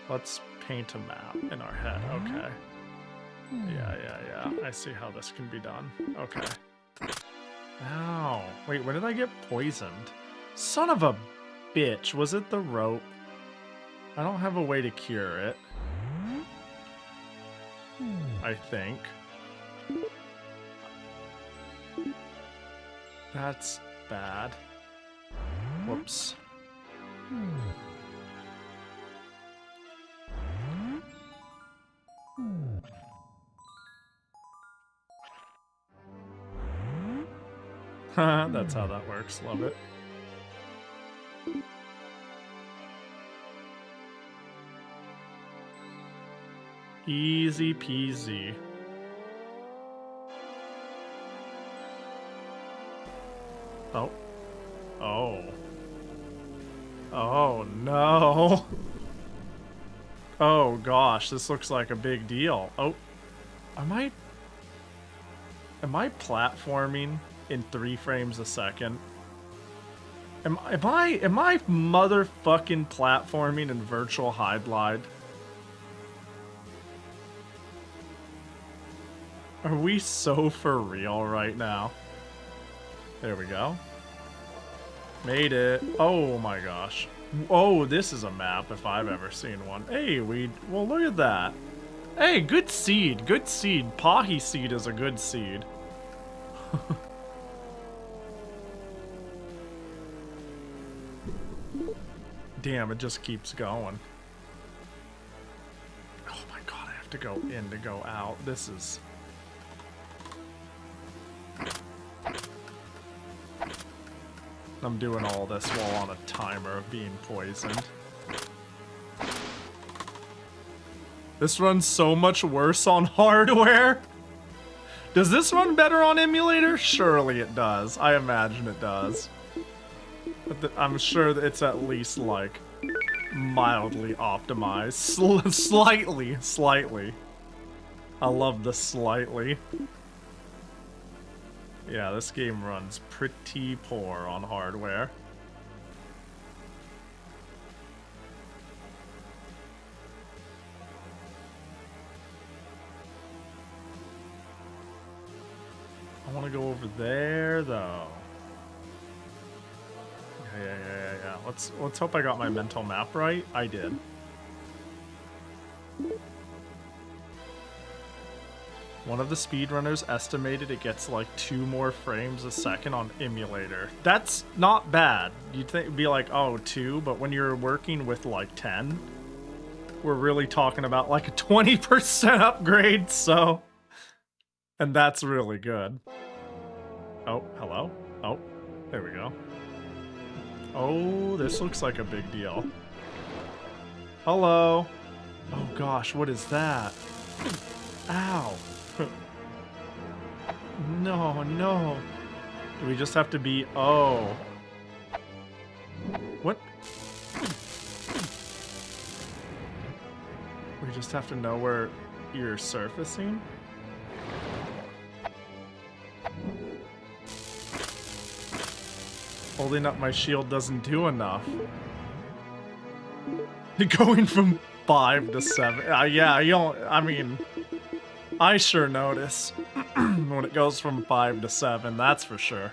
Let's paint a map in our head. Okay. Yeah. I see how this can be done. Okay. Ow. Wait, when did I get poisoned? Son of a bitch. Was it the rope? I don't have a way to cure it. I think. That's bad. Whoops. That's how that works. Love it. Easy peasy. Oh. Oh. Oh no. Oh gosh, this looks like a big deal. Oh. Am I platforming in 3 frames a second? Am I motherfucking platforming in Virtual Hydlide? Are we so for real right now? There we go. Made it. Oh my gosh. Oh, this is a map if I've ever seen one. Hey, well, look at that. Hey, good seed. Good seed. Pahi seed is a good seed. Damn, it just keeps going. Oh my god, I have to go in to go out. This is... I'm doing all this while on a timer of being poisoned. This runs so much worse on hardware. Does this run better on emulator? Surely it does. I imagine it does. But I'm sure that it's at least, like, mildly optimized. Slightly. I love the slightly. Yeah, this game runs pretty poor on hardware. I want to go over there, though. Yeah. Let's hope I got my mental map right. I did. One of the speedrunners estimated it gets like 2 more frames a second on emulator. That's not bad. You'd think it'd be like, oh, 2, but when you're working with like 10, we're really talking about like a 20% upgrade, so... And that's really good. Oh, hello? Oh, there we go. Oh, this looks like a big deal. Hello? Oh gosh, what is that? Ow. No. Do we just have to be... Oh. What? We just have to know where you're surfacing? Holding up my shield doesn't do enough. Going from 5 to 7. Yeah, you don't... I mean... I sure notice when it goes from 5 to 7, that's for sure.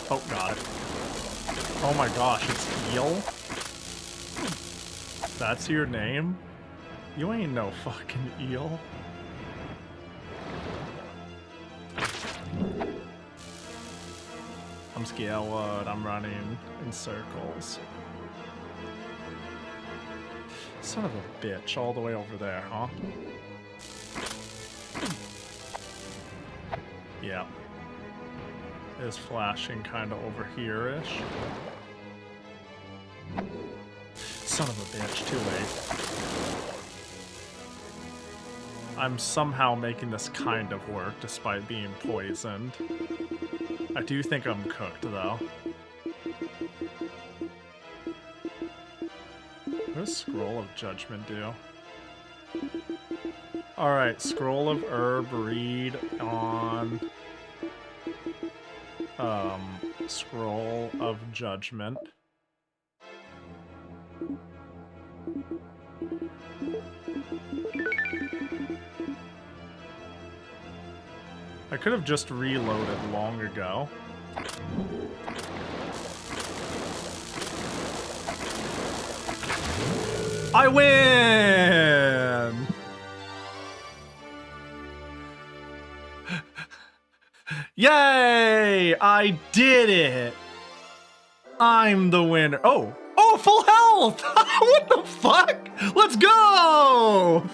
Oh, got it. Oh my gosh, it's eel? That's your name? You ain't no fucking eel. I'm scared. I'm running in circles. Son of a bitch, all the way over there, huh? Yeah. Is flashing kind of over here-ish. Son of a bitch, too late. I'm somehow making this kind of work despite being poisoned. I do think I'm cooked, though. What does Scroll of Judgment do? Alright, Scroll of Herb, read on... Scroll of Judgment. I could have just reloaded long ago. I win! Yay! I did it! I'm the winner. Oh! Oh, full health! What the fuck? Let's go!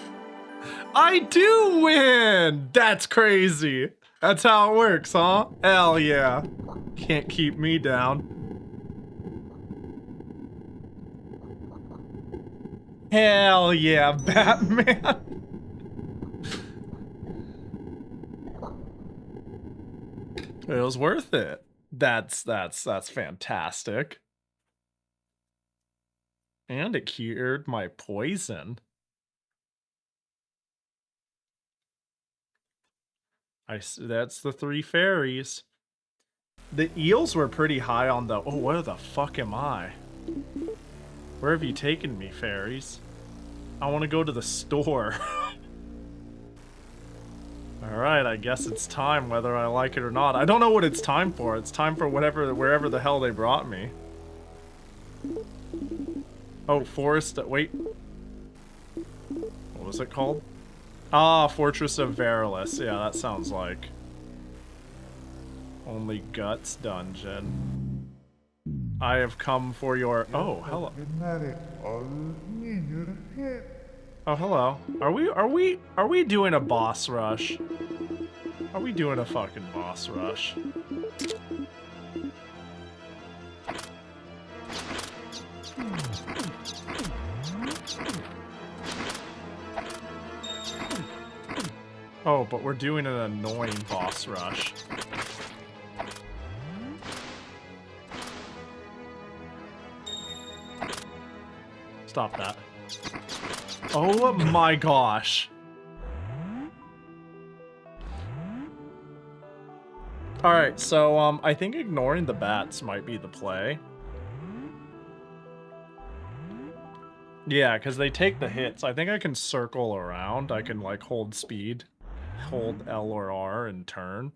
I do win! That's crazy. That's how it works, huh? Hell yeah. Can't keep me down. Hell yeah, Batman. It was worth it. That's fantastic. And it cured my poison. That's the 3 fairies. The eels were pretty high on the... Oh, where the fuck am I? Where have you taken me, fairies? I want to go to the store. Alright, I guess it's time, whether I like it or not. I don't know what it's time for. It's time for wherever the hell they brought me. Oh, forest... Wait. What was it called? Ah, Fortress of Verilis. Yeah, that sounds like... Only Guts dungeon. I have come for your... Oh, hello. Oh, hello. Are we doing a boss rush? Are we doing a fucking boss rush? Oh, but we're doing an annoying boss rush. Stop that. Oh my gosh. Alright, so, I think ignoring the bats might be the play. Yeah, because they take the hits. I think I can circle around. I can, like, hold speed. Hold L or R and turn.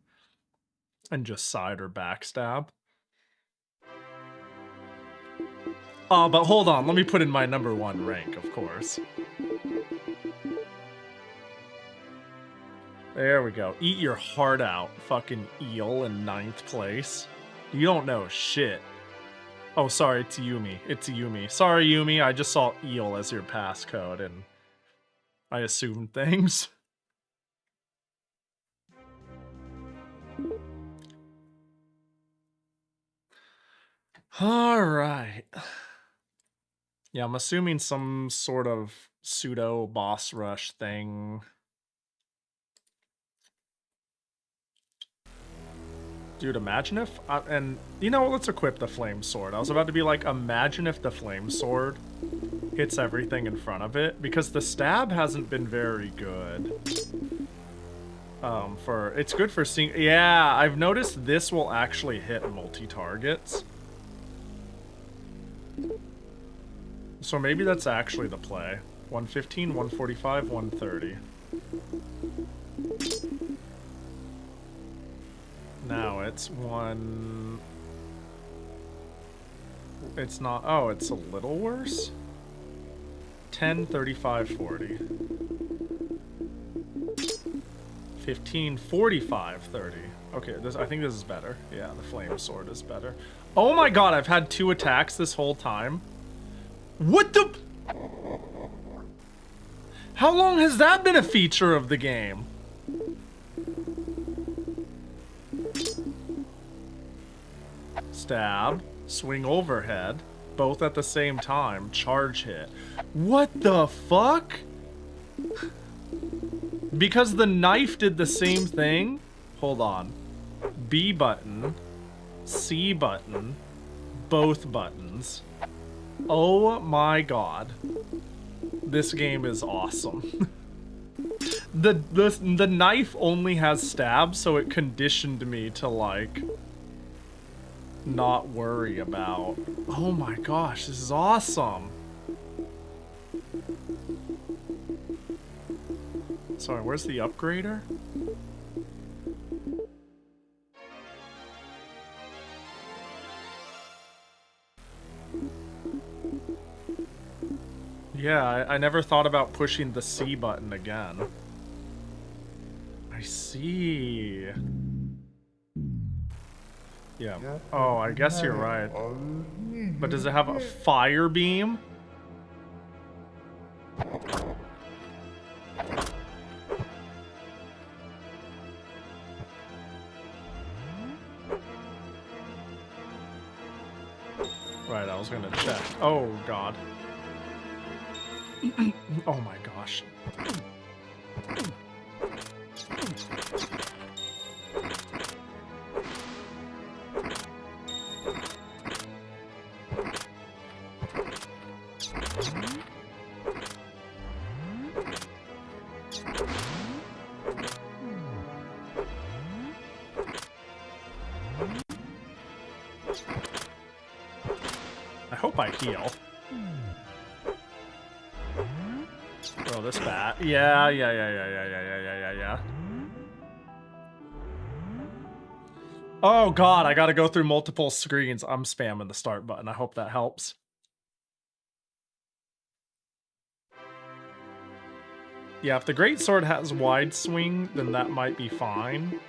And just side or backstab. But hold on. Let me put in my #1 rank, of course. There we go. Eat your heart out, fucking eel in 9th place. You don't know shit. Oh, sorry, it's Yumi. It's Yumi. Sorry, Yumi, I just saw eel as your passcode, and I assumed things. Alright. Yeah, I'm assuming some sort of pseudo boss rush thing. Dude, imagine if... and, you know, let's equip the flame sword. I was about to be like, imagine if the flame sword hits everything in front of it. Because the stab hasn't been very good. It's good for seeing... Yeah, I've noticed this will actually hit multi-targets. So maybe that's actually the play. 115, 145, 130. Now it's one... It's not... Oh, it's a little worse? 10, 35, 40. 15, 45, 30. Okay, I think this is better. Yeah, the flame sword is better. Oh my god, I've had 2 attacks this whole time. What the... How long has that been a feature of the game? Stab, swing overhead, both at the same time, charge hit. What the fuck? Because the knife did the same thing? Hold on. B button, C button, both buttons. Oh my god. This game is awesome. The knife only has stab, so it conditioned me to, like, not worry about... Oh my gosh, this is awesome. Sorry, where's the upgrader? Yeah, I never thought about pushing the C button again. I see. Yeah. Oh, I guess you're right. But does it have a fire beam? Right, I was gonna check. Oh, God. Oh my gosh. I hope I heal. Throw this bat. Yeah. Oh god, I gotta go through multiple screens. I'm spamming the start button. I hope that helps. Yeah, if the greatsword has wide swing, then that might be fine.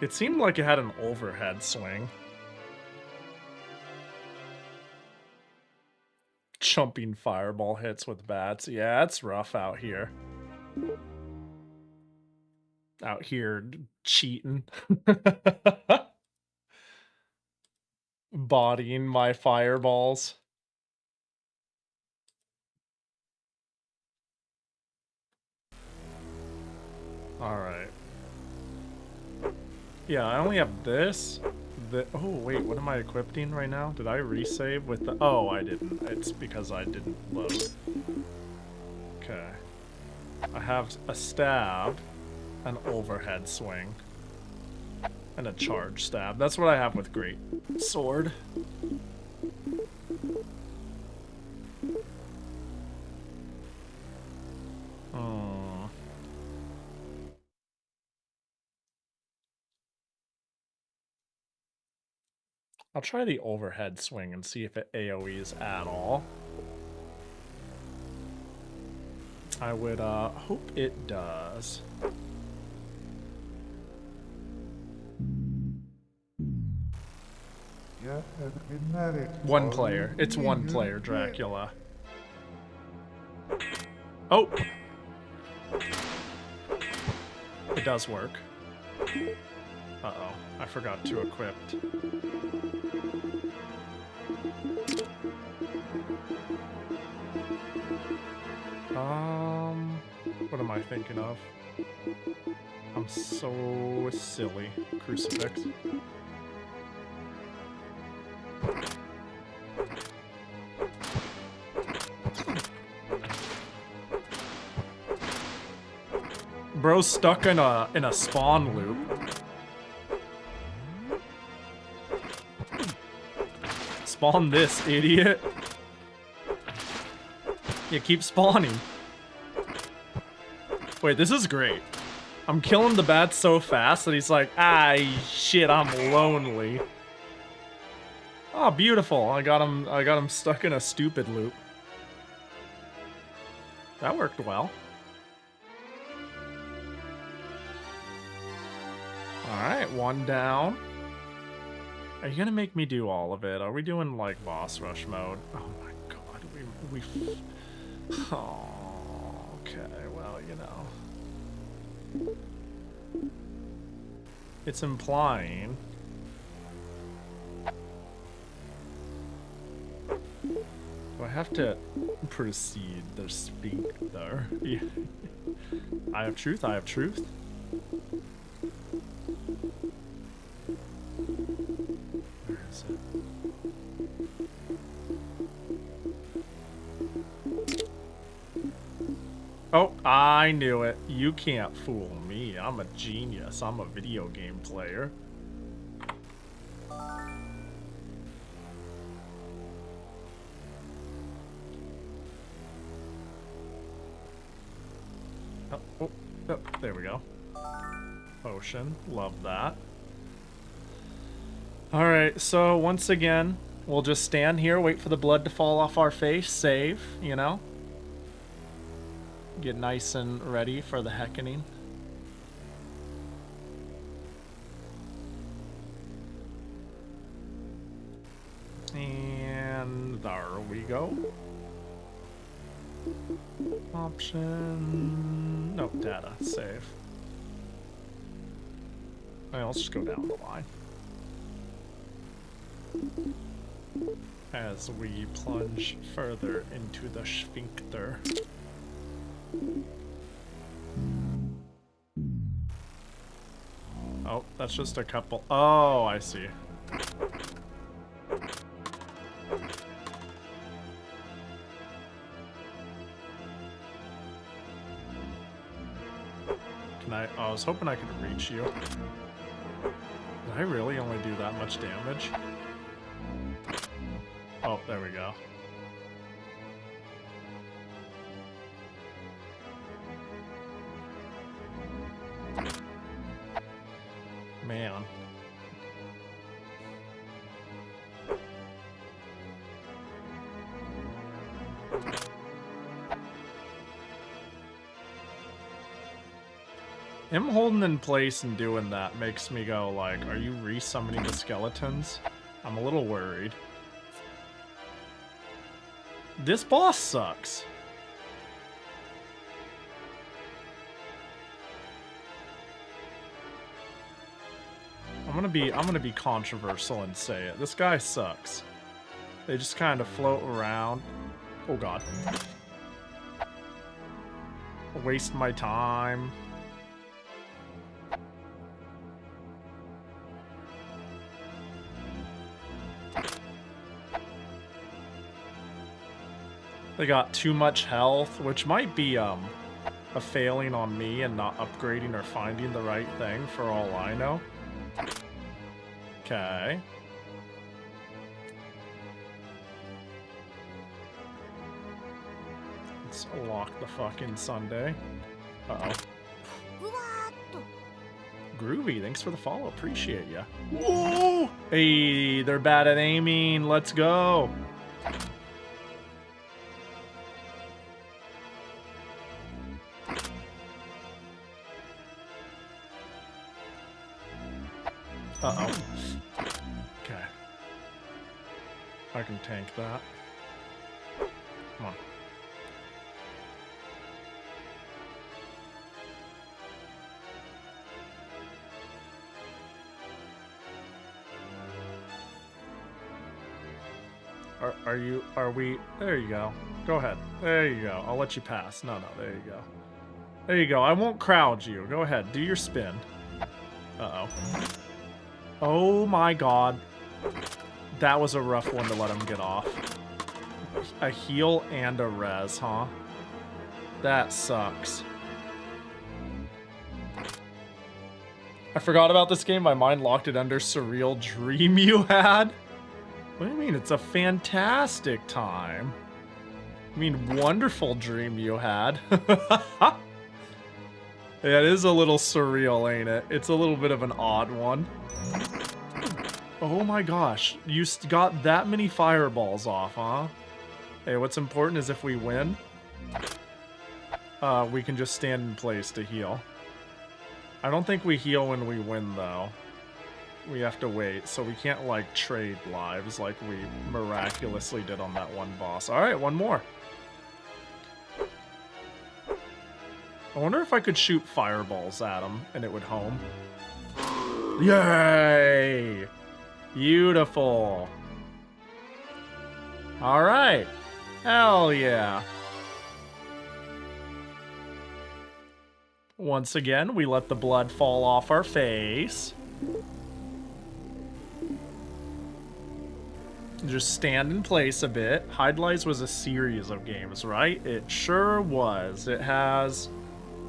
It seemed like it had an overhead swing. Jumping fireball hits with bats. Yeah, it's rough out here. Out here cheating. Bodying my fireballs. Alright. Yeah, I only have this. Oh, wait, what am I equipping right now? Did I resave with the... Oh, I didn't. It's because I didn't load. Okay. I have a stab, an overhead swing, and a charge stab. That's what I have with great sword. I'll try the overhead swing and see if it AoEs at all. I would hope it does. One player. It's one player, Dracula. Oh! It does work. Uh-oh. I forgot to equip. What am I thinking of? I'm so silly. Crucifix. Bro's stuck in a spawn loop. Spawn this, idiot. Yeah, keep spawning. Wait, this is great. I'm killing the bats so fast that he's like, ah, shit, I'm lonely. Oh, beautiful. I got him stuck in a stupid loop. That worked well. Alright, one down. Are you gonna make me do all of it? Are we doing, like, boss rush mode? Oh my god, we oh, okay, well, you know. It's implying... Do I have to proceed the sphincter? Yeah. I have truth, I have truth. Where is it? Oh, I knew it. You can't fool me. I'm a genius. I'm a video game player. Oh, there we go. Potion. Love that. Alright, so once again, we'll just stand here, wait for the blood to fall off our face, save, you know? Get nice and ready for the heckening. And there we go. Option... No, data. Save. Alright, let's just go down the line. As we plunge further into the sphincter. Oh, that's just a couple. Oh, I see. Can I? Oh, I was hoping I could reach you. Did I really only do that much damage? Oh, there we go. Man. Him holding in place and doing that makes me go like, are you resummoning the skeletons? I'm a little worried. This boss sucks. I'm gonna be controversial and say it. This guy sucks. They just kind of float around. Oh god. Waste my time. They got too much health, which might be a failing on me and not upgrading or finding the right thing for all I know. Okay. Let's lock the fucking Sunday. Uh-oh. Groovy, thanks for the follow. Appreciate ya. Whoa! Hey, they're bad at aiming. Let's go. Uh-oh. Okay. I can tank that. Come on. Are we, there you go. Go ahead. There you go. I'll let you pass. No, there you go. There you go. I won't crowd you. Go ahead. Do your spin. Uh-oh. Oh my god. That was a rough one to let him get off. A heal and a res, huh? That sucks. I forgot about this game. My mind locked it under surreal dream you had. What do you mean? It's a fantastic time. I mean, wonderful dream you had. Yeah, it is a little surreal, ain't it? It's a little bit of an odd one. Oh my gosh, you got that many fireballs off, huh? Hey, what's important is if we win, we can just stand in place to heal. I don't think we heal when we win, though. We have to wait, so we can't, like, trade lives like we miraculously did on that one boss. Alright, one more. I wonder if I could shoot fireballs at him and it would home. Yay! Beautiful. Alright. Hell yeah. Once again, we let the blood fall off our face. Just stand in place a bit. Hydlide was a series of games, right? It sure was. It has,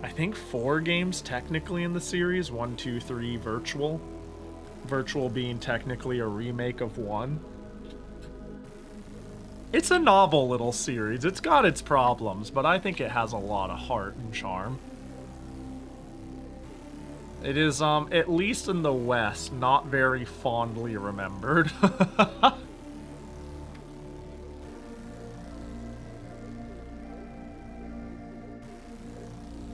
I think, 4 games technically in the series. 1, 2, 3 virtual. Virtual being technically a remake of 1. It's a novel little series. It's got its problems, but I think it has a lot of heart and charm. It is, at least in the West, not very fondly remembered.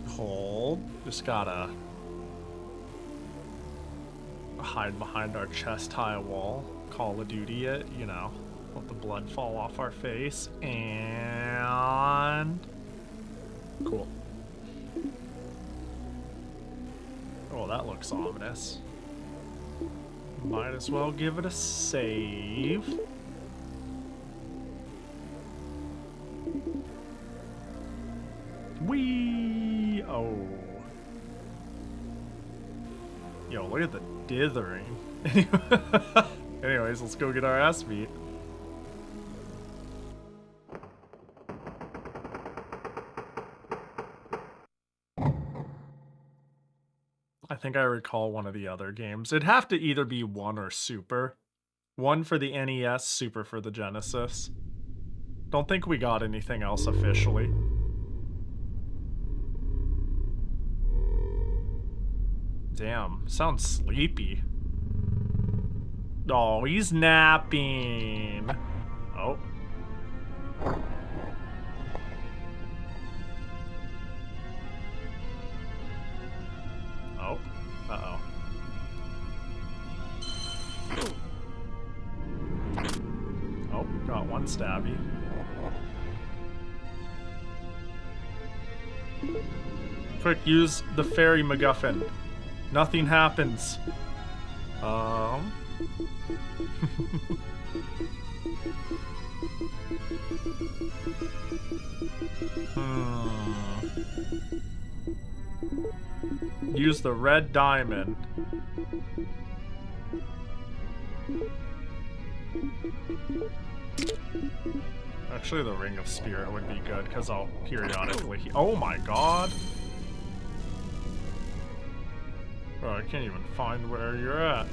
Hold. Just gotta hide behind our chest-high wall. Call of Duty it, you know. Let the blood fall off our face. And... cool. Oh, that looks ominous. Might as well give it a save. Whee! Oh. Yo, look at the dithering. Anyways, let's go get our ass beat. I think I recall one of the other games. It'd have to either be 1 or Super. 1 for the NES, Super for the Genesis. Don't think we got anything else officially. Damn, sounds sleepy. Oh, he's napping. Oh. Oh. Uh-oh. Oh, got one stabby. Quick, use the fairy MacGuffin. Nothing happens. Use the red diamond. Actually, the Ring of Spirit would be good, because I'll periodically... Oh my god! Bro, I can't even find where you're at.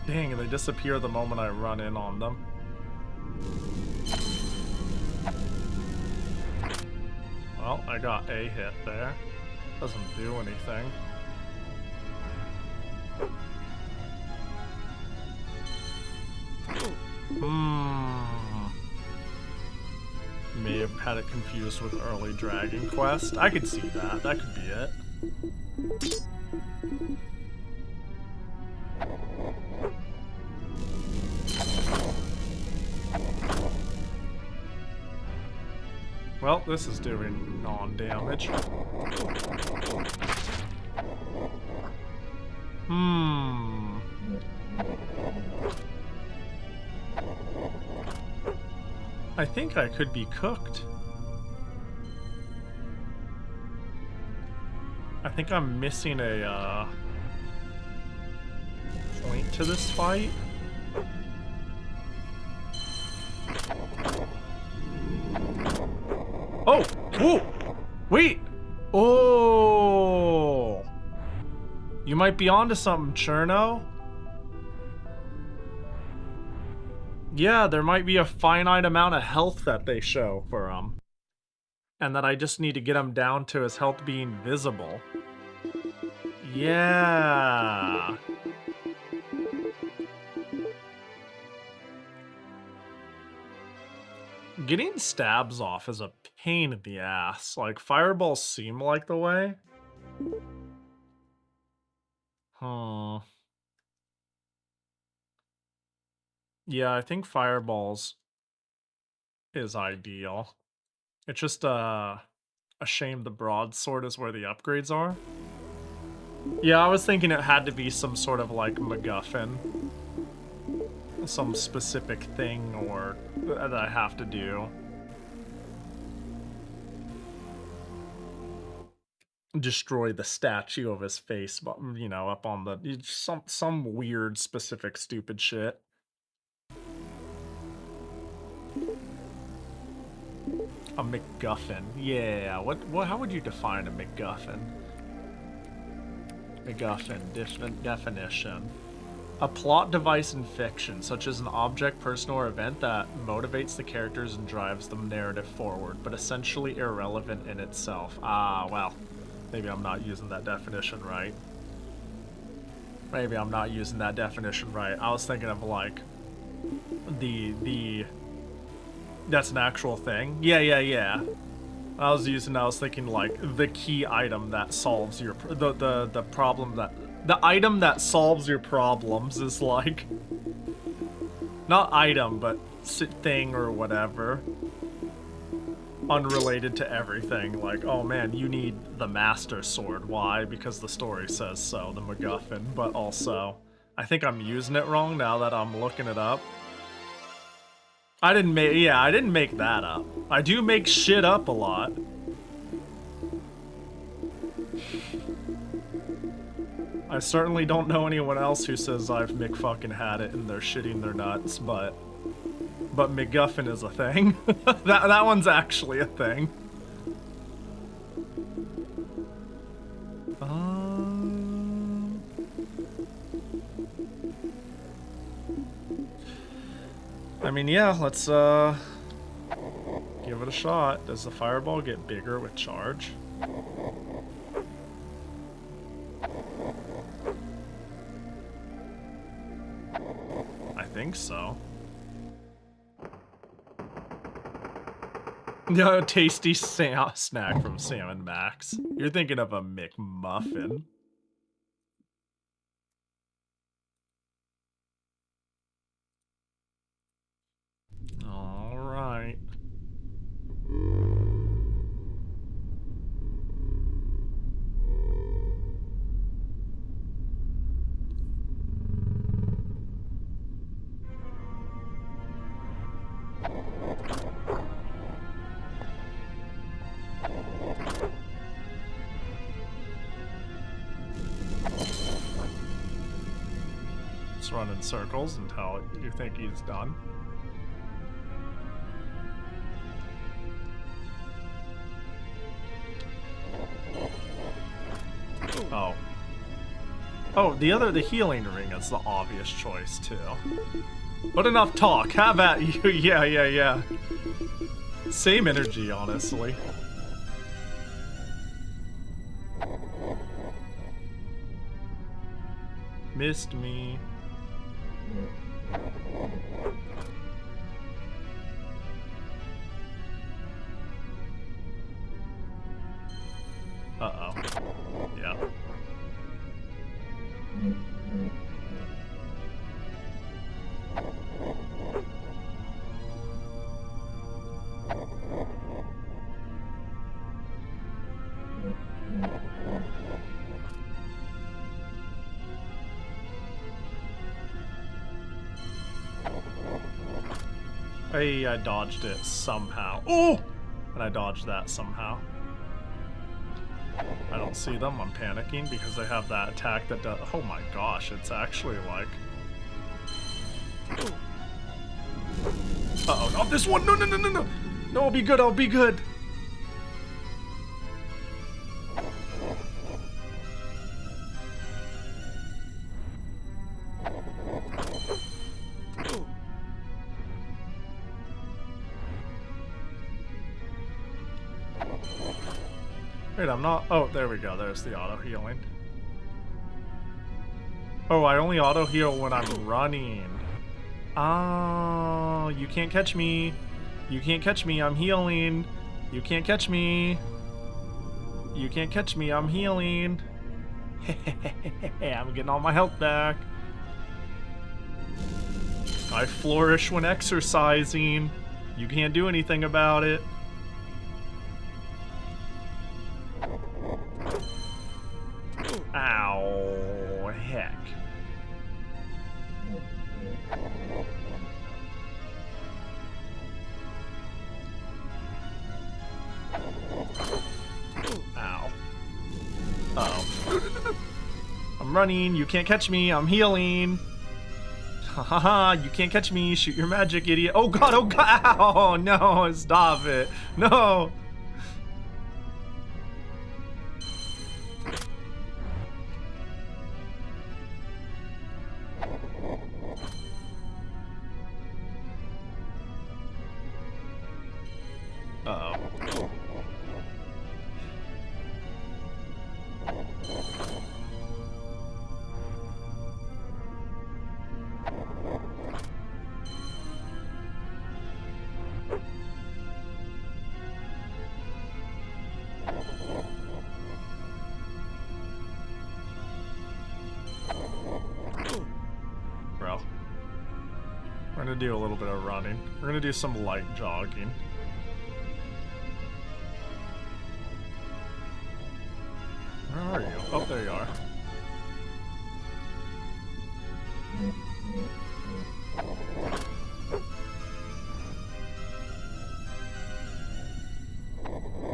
Dang, they disappear the moment I run in on them. Well, I got a hit there. Doesn't do anything. May have had it confused with early Dragon Quest. I could see that. That could be it. Well, this is doing non-damage. I think I could be cooked. I think I'm missing a point to this fight. Oh! Whoa! Wait! Oh! You might be onto something, Cherno. Yeah, there might be a finite amount of health that they show for him. And that I just need to get him down to his health being visible. Yeah! Getting stabs off is a pain in the ass. Like, fireballs seem like the way. Huh. Yeah, I think fireballs is ideal. It's just a shame the broadsword is where the upgrades are. Yeah, I was thinking it had to be some sort of like MacGuffin. Some specific thing or that I have to do. Destroy the statue of his face, but you know, up on the some weird specific stupid shit. A MacGuffin. Yeah, what how would you define a MacGuffin? MacGuffin definition. A plot device in fiction, such as an object, person, or event that motivates the characters and drives the narrative forward, but essentially irrelevant in itself. Ah, well, maybe I'm not using that definition right. Maybe I'm not using that definition right. I was thinking of like the that's an actual thing. Yeah. I was thinking like the key item that solves your the problem that the item that solves your problems is like not item but thing or whatever, unrelated to everything. Like, oh man, you need the Master Sword. Why? Because the story says so, the MacGuffin. But also, I think I'm using it wrong now that I'm looking it up. I didn't make that up. I do make shit up a lot. I certainly don't know anyone else who says I've McFucking had it and they're shitting their nuts, but McGuffin is a thing. that one's actually a thing. I mean, yeah, let's give it a shot. Does the fireball get bigger with charge? I think so. No, tasty snack from Sam and Max. You're thinking of a McMuffin. All right. Just run in circles until you think he's done. Oh. Oh, the healing ring is the obvious choice, too. But enough talk. Have at you. Yeah. Same energy, honestly. Missed me. Uh-oh. Yeah. Hey, I dodged it somehow. Oh! And I dodged that somehow. I don't see them. I'm panicking because they have that attack that does. Oh my gosh, it's actually like. Uh-oh, not this one! No! No, I'll be good, I'll be good! Wait, I'm not. Oh, there we go. There's the auto healing. Oh, I only auto heal when I'm running. Oh, you can't catch me. You can't catch me. I'm healing. You can't catch me. You can't catch me. I'm healing. I'm getting all my health back. I flourish when exercising. You can't do anything about it. Ow, heck. Ow. Uh-oh. I'm running, you can't catch me, I'm healing. Haha, you can't catch me, shoot your magic, idiot. Oh god, oh no, stop it. No. Uh-oh. Bro. We're gonna do a little bit of running. We're gonna do some light jogging. Where are you? Oh, there you are.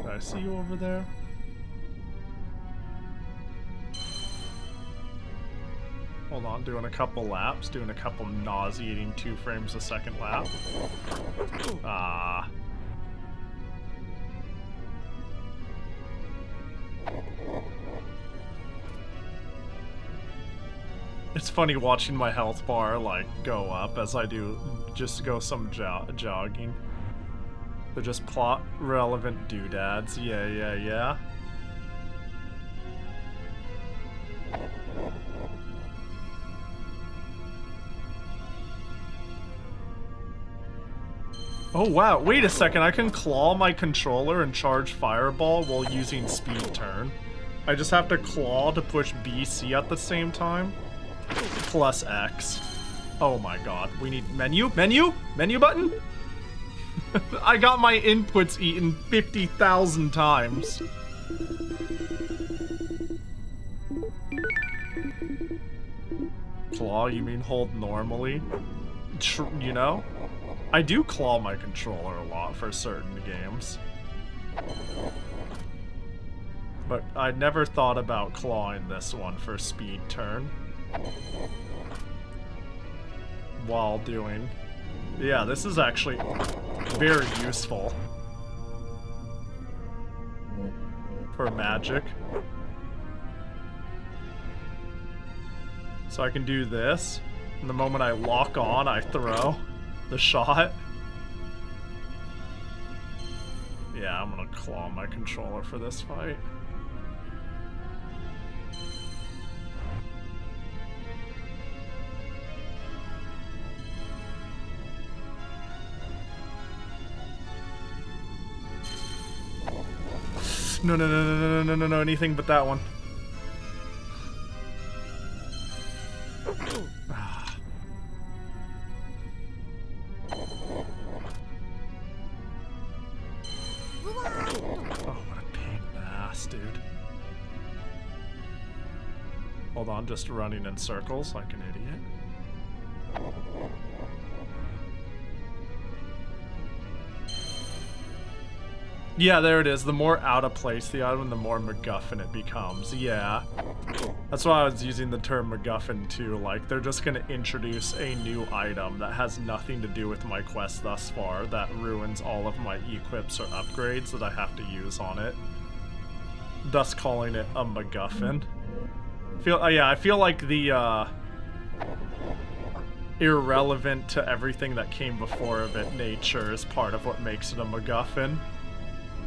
Did I see you over there? Hold on, doing a couple laps, doing a couple nauseating 2 frames a second lap. Ah. It's funny watching my health bar, like, go up as I do just go some jogging. They're just plot relevant doodads. Yeah, yeah, yeah. Oh wow, wait a second, I can claw my controller and charge Fireball while using speed turn. I just have to claw to push BC at the same time. Plus X. Oh my god, we need menu? Menu? Menu button? I got my inputs eaten 50,000 times. Claw, you mean hold normally? You know? I do claw my controller a lot for certain games. But I never thought about clawing this one for speed turn. While doing... Yeah, this is actually very useful. For magic. So I can do this, and the moment I lock on, I throw the shot. Yeah, I'm gonna claw my controller for this fight. No, no, no, no, no, no, no, no, anything but that one. Hold on, just running in circles like an idiot. Yeah, there it is. The more out of place the item, the more MacGuffin it becomes. Yeah. That's why I was using the term MacGuffin too. Like, they're just gonna introduce a new item that has nothing to do with my quest thus far, that ruins all of my equips or upgrades that I have to use on it. Thus calling it a MacGuffin. I feel like the irrelevant to everything that came before of it nature is part of what makes it a MacGuffin.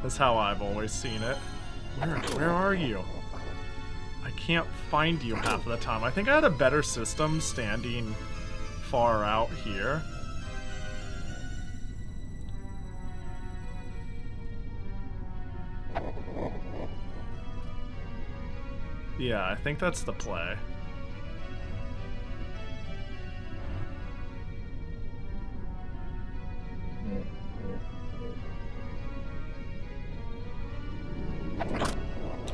That's how I've always seen it. Where are you? I can't find you half of the time. I think I had a better system standing far out here. Yeah, I think that's the play.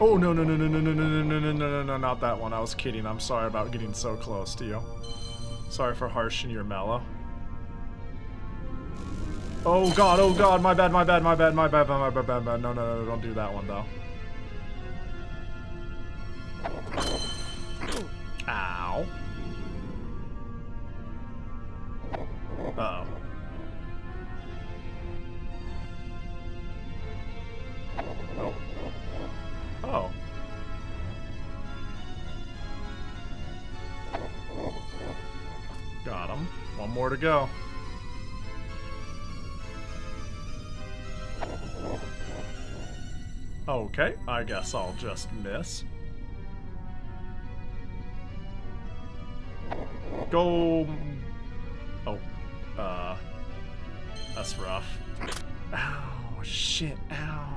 Oh, no, no, no, no, no, no, no, no, no, no, no, no, not that one. I was kidding. I'm sorry about getting so close to you. Sorry for harshing your mellow. Oh god, my bad, my bad, my bad, my bad, my bad, my bad. No, no, no, don't do that one, though. Ow. Uh-oh. Oh. Oh. Got him. One more to go. Okay, I guess I'll just miss. Go... Oh. That's rough. Ow, shit, ow.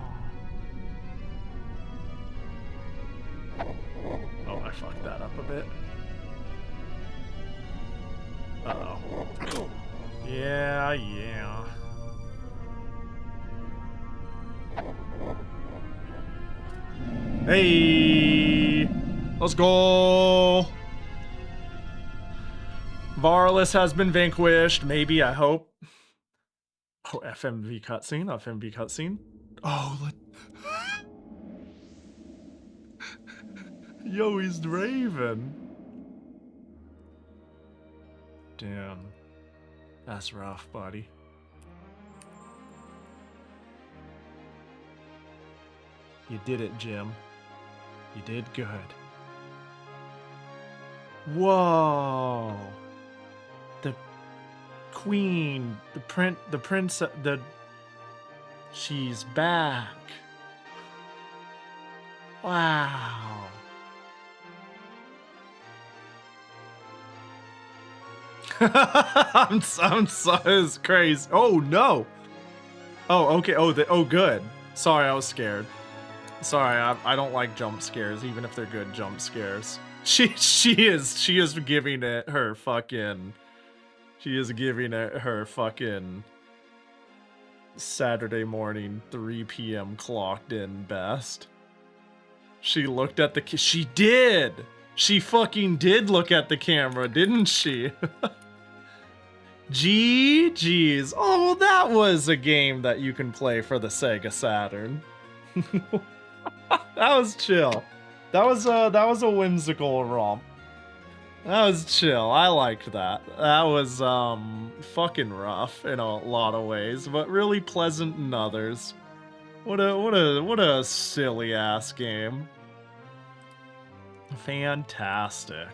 Oh, I fucked that up a bit. Uh-oh. Yeah, yeah. Hey! Let's go! Varus has been vanquished. Maybe, I hope. Oh, FMV cutscene? FMV cutscene? Oh, Yo, he's Raven. Damn. That's rough, buddy. You did it, Jim. You did good. Whoa. The queen, the princess, she's back. Wow. I'm so it's crazy. Oh no. Oh, okay. Oh, good. Sorry, I was scared. Sorry, I don't like jump scares, even if they're good jump scares. She is giving it her fucking. She is giving it her fucking Saturday morning 3 p.m. clocked in best. She looked at the. She did. She fucking did look at the camera, didn't she? GG's. Oh, that was a game that you can play for the Sega Saturn. That was chill. That was a whimsical romp. That was chill. I liked that. That was fucking rough in a lot of ways, but really pleasant in others. What a silly ass game. Fantastic.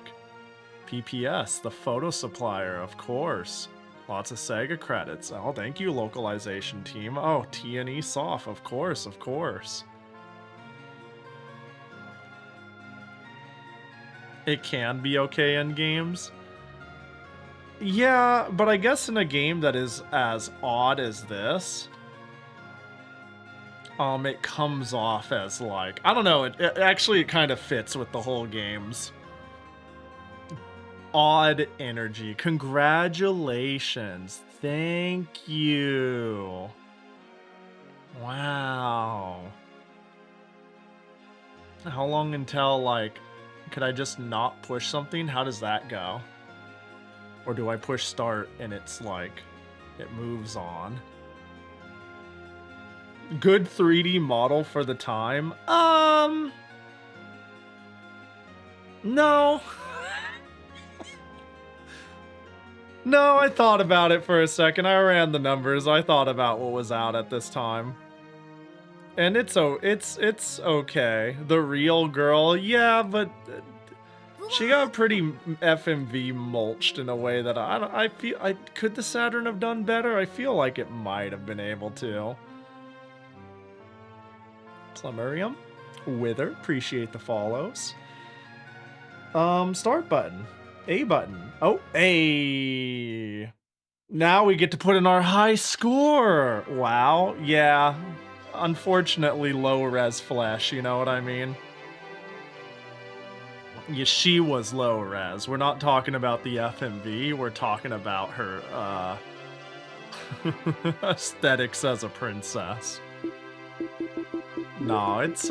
PPS, the photo supplier, of course. Lots of Sega credits. Oh, thank you, localization team. Oh, T&E Soft, of course, of course. It can be okay in games. Yeah, but I guess in a game that is as odd as this, it comes off as like, I don't know, it actually kind of fits with the whole game's odd energy. Congratulations. Thank you. Wow. How long until, like, could I just not push something? How does that go? Or do I push start and it's like, it moves on? Good 3D model for the time? No. No, I thought about it for a second. I ran the numbers. I thought about what was out at this time. And it's okay. The real girl, yeah, but she got pretty FMV mulched in a way that I feel could the Saturn have done better? I feel like it might have been able to. Plumerium, Wither, appreciate the follows. Start button. A button. Oh, A. Now we get to put in our high score. Wow. Yeah. Unfortunately, low res flesh. You know what I mean? Yeah, she was low res. We're not talking about the FMV. We're talking about her aesthetics as a princess. No, it's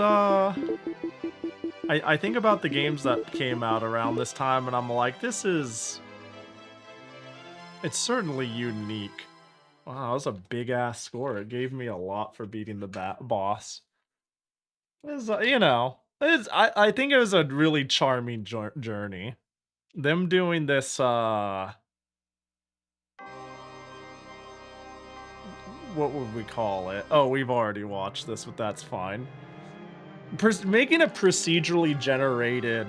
I think about the games that came out around this time, and I'm like, it's certainly unique. Wow, that was a big-ass score. It gave me a lot for beating the boss. It's, you know, I think it was a really charming journey. Them doing this, what would we call it? Oh, we've already watched this, but that's fine. Making a procedurally generated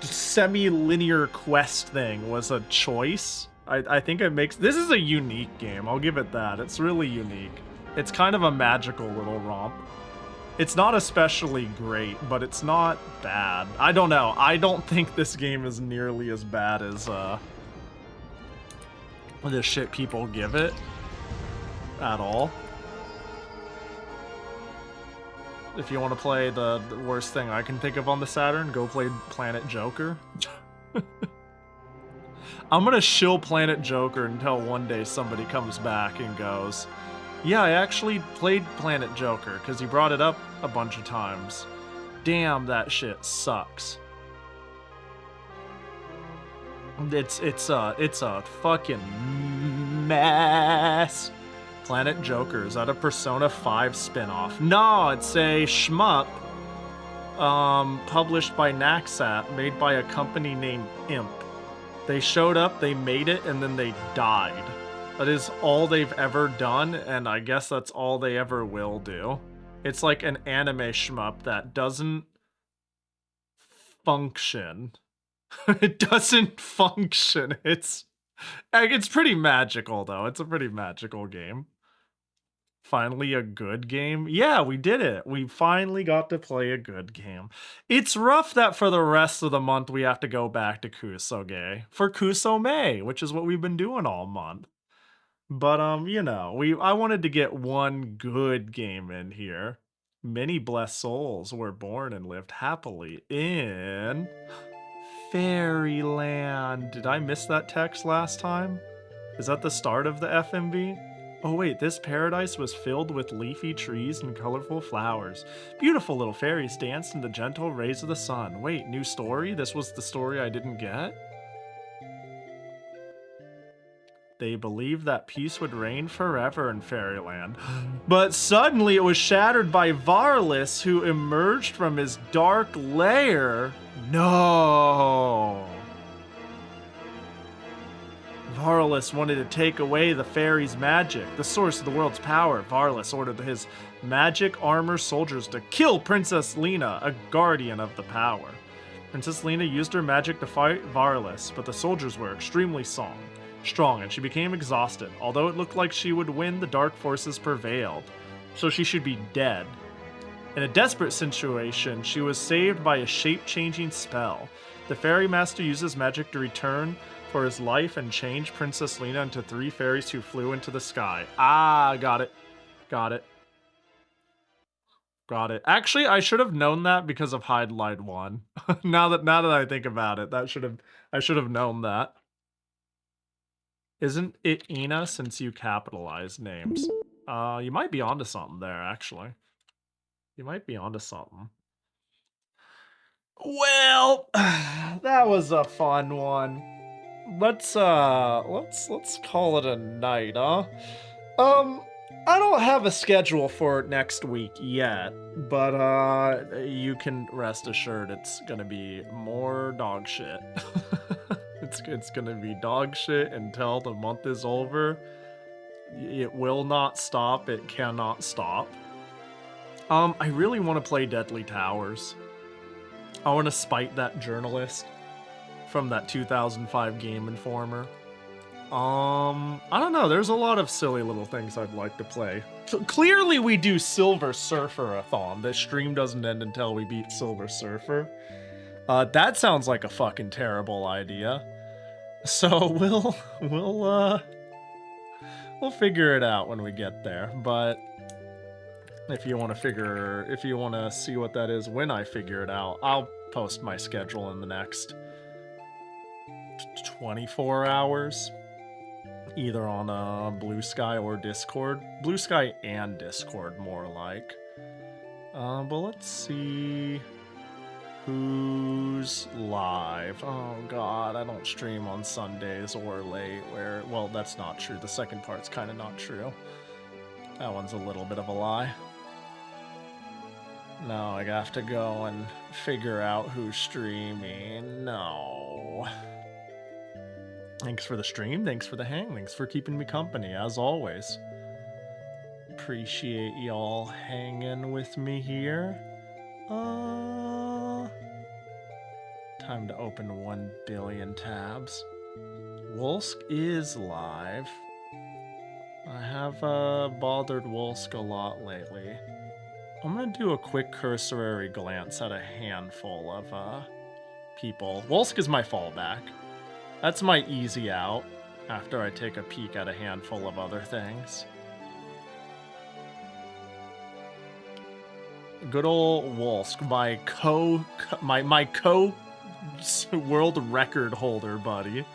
semi-linear quest thing was a choice. I think it makes this is a unique game. I'll give it that. It's really unique. It's kind of a magical little romp. It's not especially great, but it's not bad. I don't know. I don't think this game is nearly as bad as the shit people give it at all. If you want to play the worst thing I can think of on the Saturn, go play Planet Joker. I'm gonna shill Planet Joker until one day somebody comes back and goes, yeah, I actually played Planet Joker, because he brought it up a bunch of times. Damn, that shit sucks. It's a fucking mess. Planet Joker, is that a Persona 5 spin-off? No, it's a shmup published by Naxat, made by a company named Imp. They showed up, they made it, and then they died. That is all they've ever done, and I guess that's all they ever will do. It's like an anime shmup that doesn't function. It doesn't function. It's pretty magical, though. It's a pretty magical game. Finally a good game? Yeah, we did it. We finally got to play a good game. It's rough that for the rest of the month we have to go back to Kusoge for Kusome, which is what we've been doing all month. But you know, I wanted to get one good game in here. Many blessed souls were born and lived happily in Fairyland. Did I miss that text last time? Is that the start of the FMV? Oh wait, this paradise was filled with leafy trees and colorful flowers. Beautiful little fairies danced in the gentle rays of the sun. Wait, new story? This was the story I didn't get? They believed that peace would reign forever in Fairyland. But suddenly it was shattered by Varlis, who emerged from his dark lair. No! Varlis wanted to take away the fairy's magic, the source of the world's power. Varlis ordered his magic armor soldiers to kill Princess Lena, a guardian of the power. Princess Lena used her magic to fight Varlis, but the soldiers were extremely strong, and she became exhausted. Although it looked like she would win, the dark forces prevailed, so she should be dead. In a desperate situation, she was saved by a shape-changing spell. The fairy master uses magic to return for his life and change Princess Lena into 3 fairies who flew into the sky. Ah, got it. Got it. Got it. Actually, I should have known that because of Hydlide 1. now that I think about it, I should have known that. Isn't it Ina since you capitalize names? You might be onto something there, actually. You might be onto something. Well, that was a fun one. Let's call it a night, huh? I don't have a schedule for next week yet, but you can rest assured it's gonna be more dog shit. It's gonna be dog shit until the month is over. It will not stop. It cannot stop. I really want to play Deadly Towers. I want to spite that journalist from that 2005 Game Informer. I don't know. There's a lot of silly little things I'd like to play. So clearly we do Silver Surfer-a-thon. This stream doesn't end until we beat Silver Surfer. That sounds like a fucking terrible idea. So we'll figure it out when we get there. But if you want to see what that is when I figure it out, I'll post my schedule in the next 24 hours. Either on Blue Sky or Discord. Blue Sky and Discord, more like. But let's see who's live. Oh god, I don't stream on Sundays or late well, that's not true. The second part's kind of not true. That one's a little bit of a lie. No, I have to go and figure out who's streaming. No. Thanks for the stream, thanks for the hang, thanks for keeping me company, as always. Appreciate y'all hanging with me here. Time to open 1 billion tabs. Wolsk is live. I have bothered Wolsk a lot lately. I'm gonna do a quick cursory glance at a handful of people. Wolsk is my fallback. That's my easy out after I take a peek at a handful of other things. Good old Wolsk, my co world record holder buddy.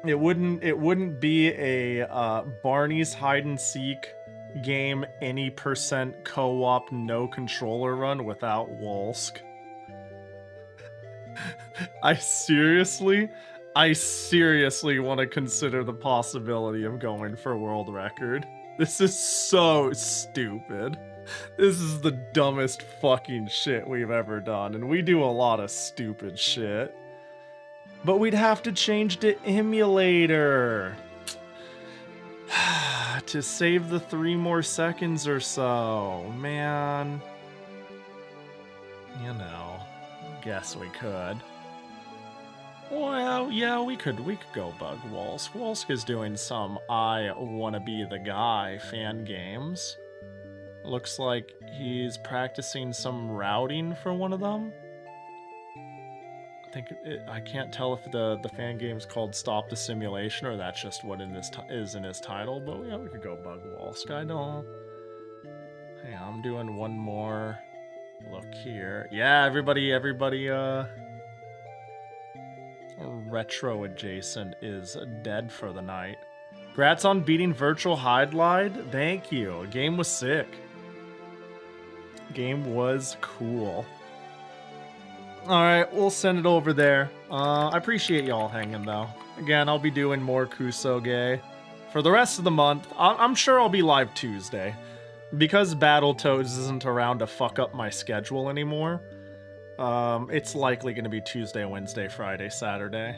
It wouldn't be a Barney's hide and seek game any % co-op no controller run without Wolsk. I seriously want to consider the possibility of going for world record. This is so stupid. This is the dumbest fucking shit we've ever done, and we do a lot of stupid shit. But we'd have to change to emulator to save the 3 more seconds or so. Man. You know, guess we could. Well, yeah, we could go bug Wolsk. Wolsk is doing some I Wanna Be the Guy fan games. Looks like he's practicing some routing for one of them. I can't tell if the fan game's called Stop the Simulation or that's just what is in his title, but yeah, we could go bug Wolsk. I don't... Hey, I'm doing one more look here. Yeah, everybody, retro adjacent is dead for the night. Congrats on beating Virtual Hydlide. Thank you. Game was sick. Game was cool. Alright, we'll send it over there. I appreciate y'all hanging though. Again, I'll be doing more Kusoge for the rest of the month. I'm sure I'll be live Tuesday. Because Battletoads isn't around to fuck up my schedule anymore, it's likely going to be Tuesday, Wednesday, Friday, Saturday.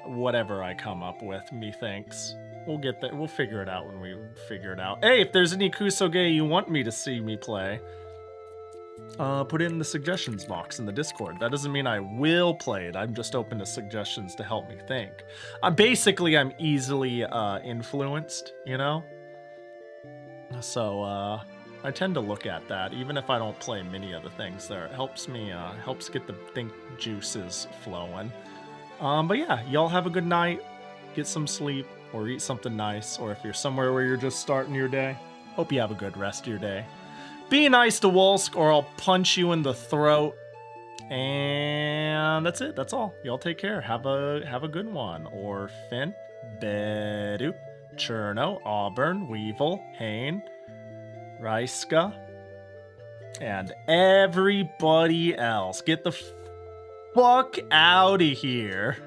Whatever I come up with, methinks. We'll get there. We'll figure it out when we figure it out. Hey, if there's any Kusoge you want me to see me play, put it in the suggestions box in the Discord. That doesn't mean I will play it. I'm just open to suggestions to help me think. Basically, I'm easily influenced, you know? So, I tend to look at that, even if I don't play many of the things there. It helps me, helps get the think juices flowing. But yeah, y'all have a good night. Get some sleep, or eat something nice, or if you're somewhere where you're just starting your day, hope you have a good rest of your day. Be nice to Wolsk, or I'll punch you in the throat. And that's it. That's all. Y'all take care. Have a good one. Orphan, Bedu, Cherno, Auburn, Weevil, Hain, Reiska, and everybody else. Get the fuck out of here.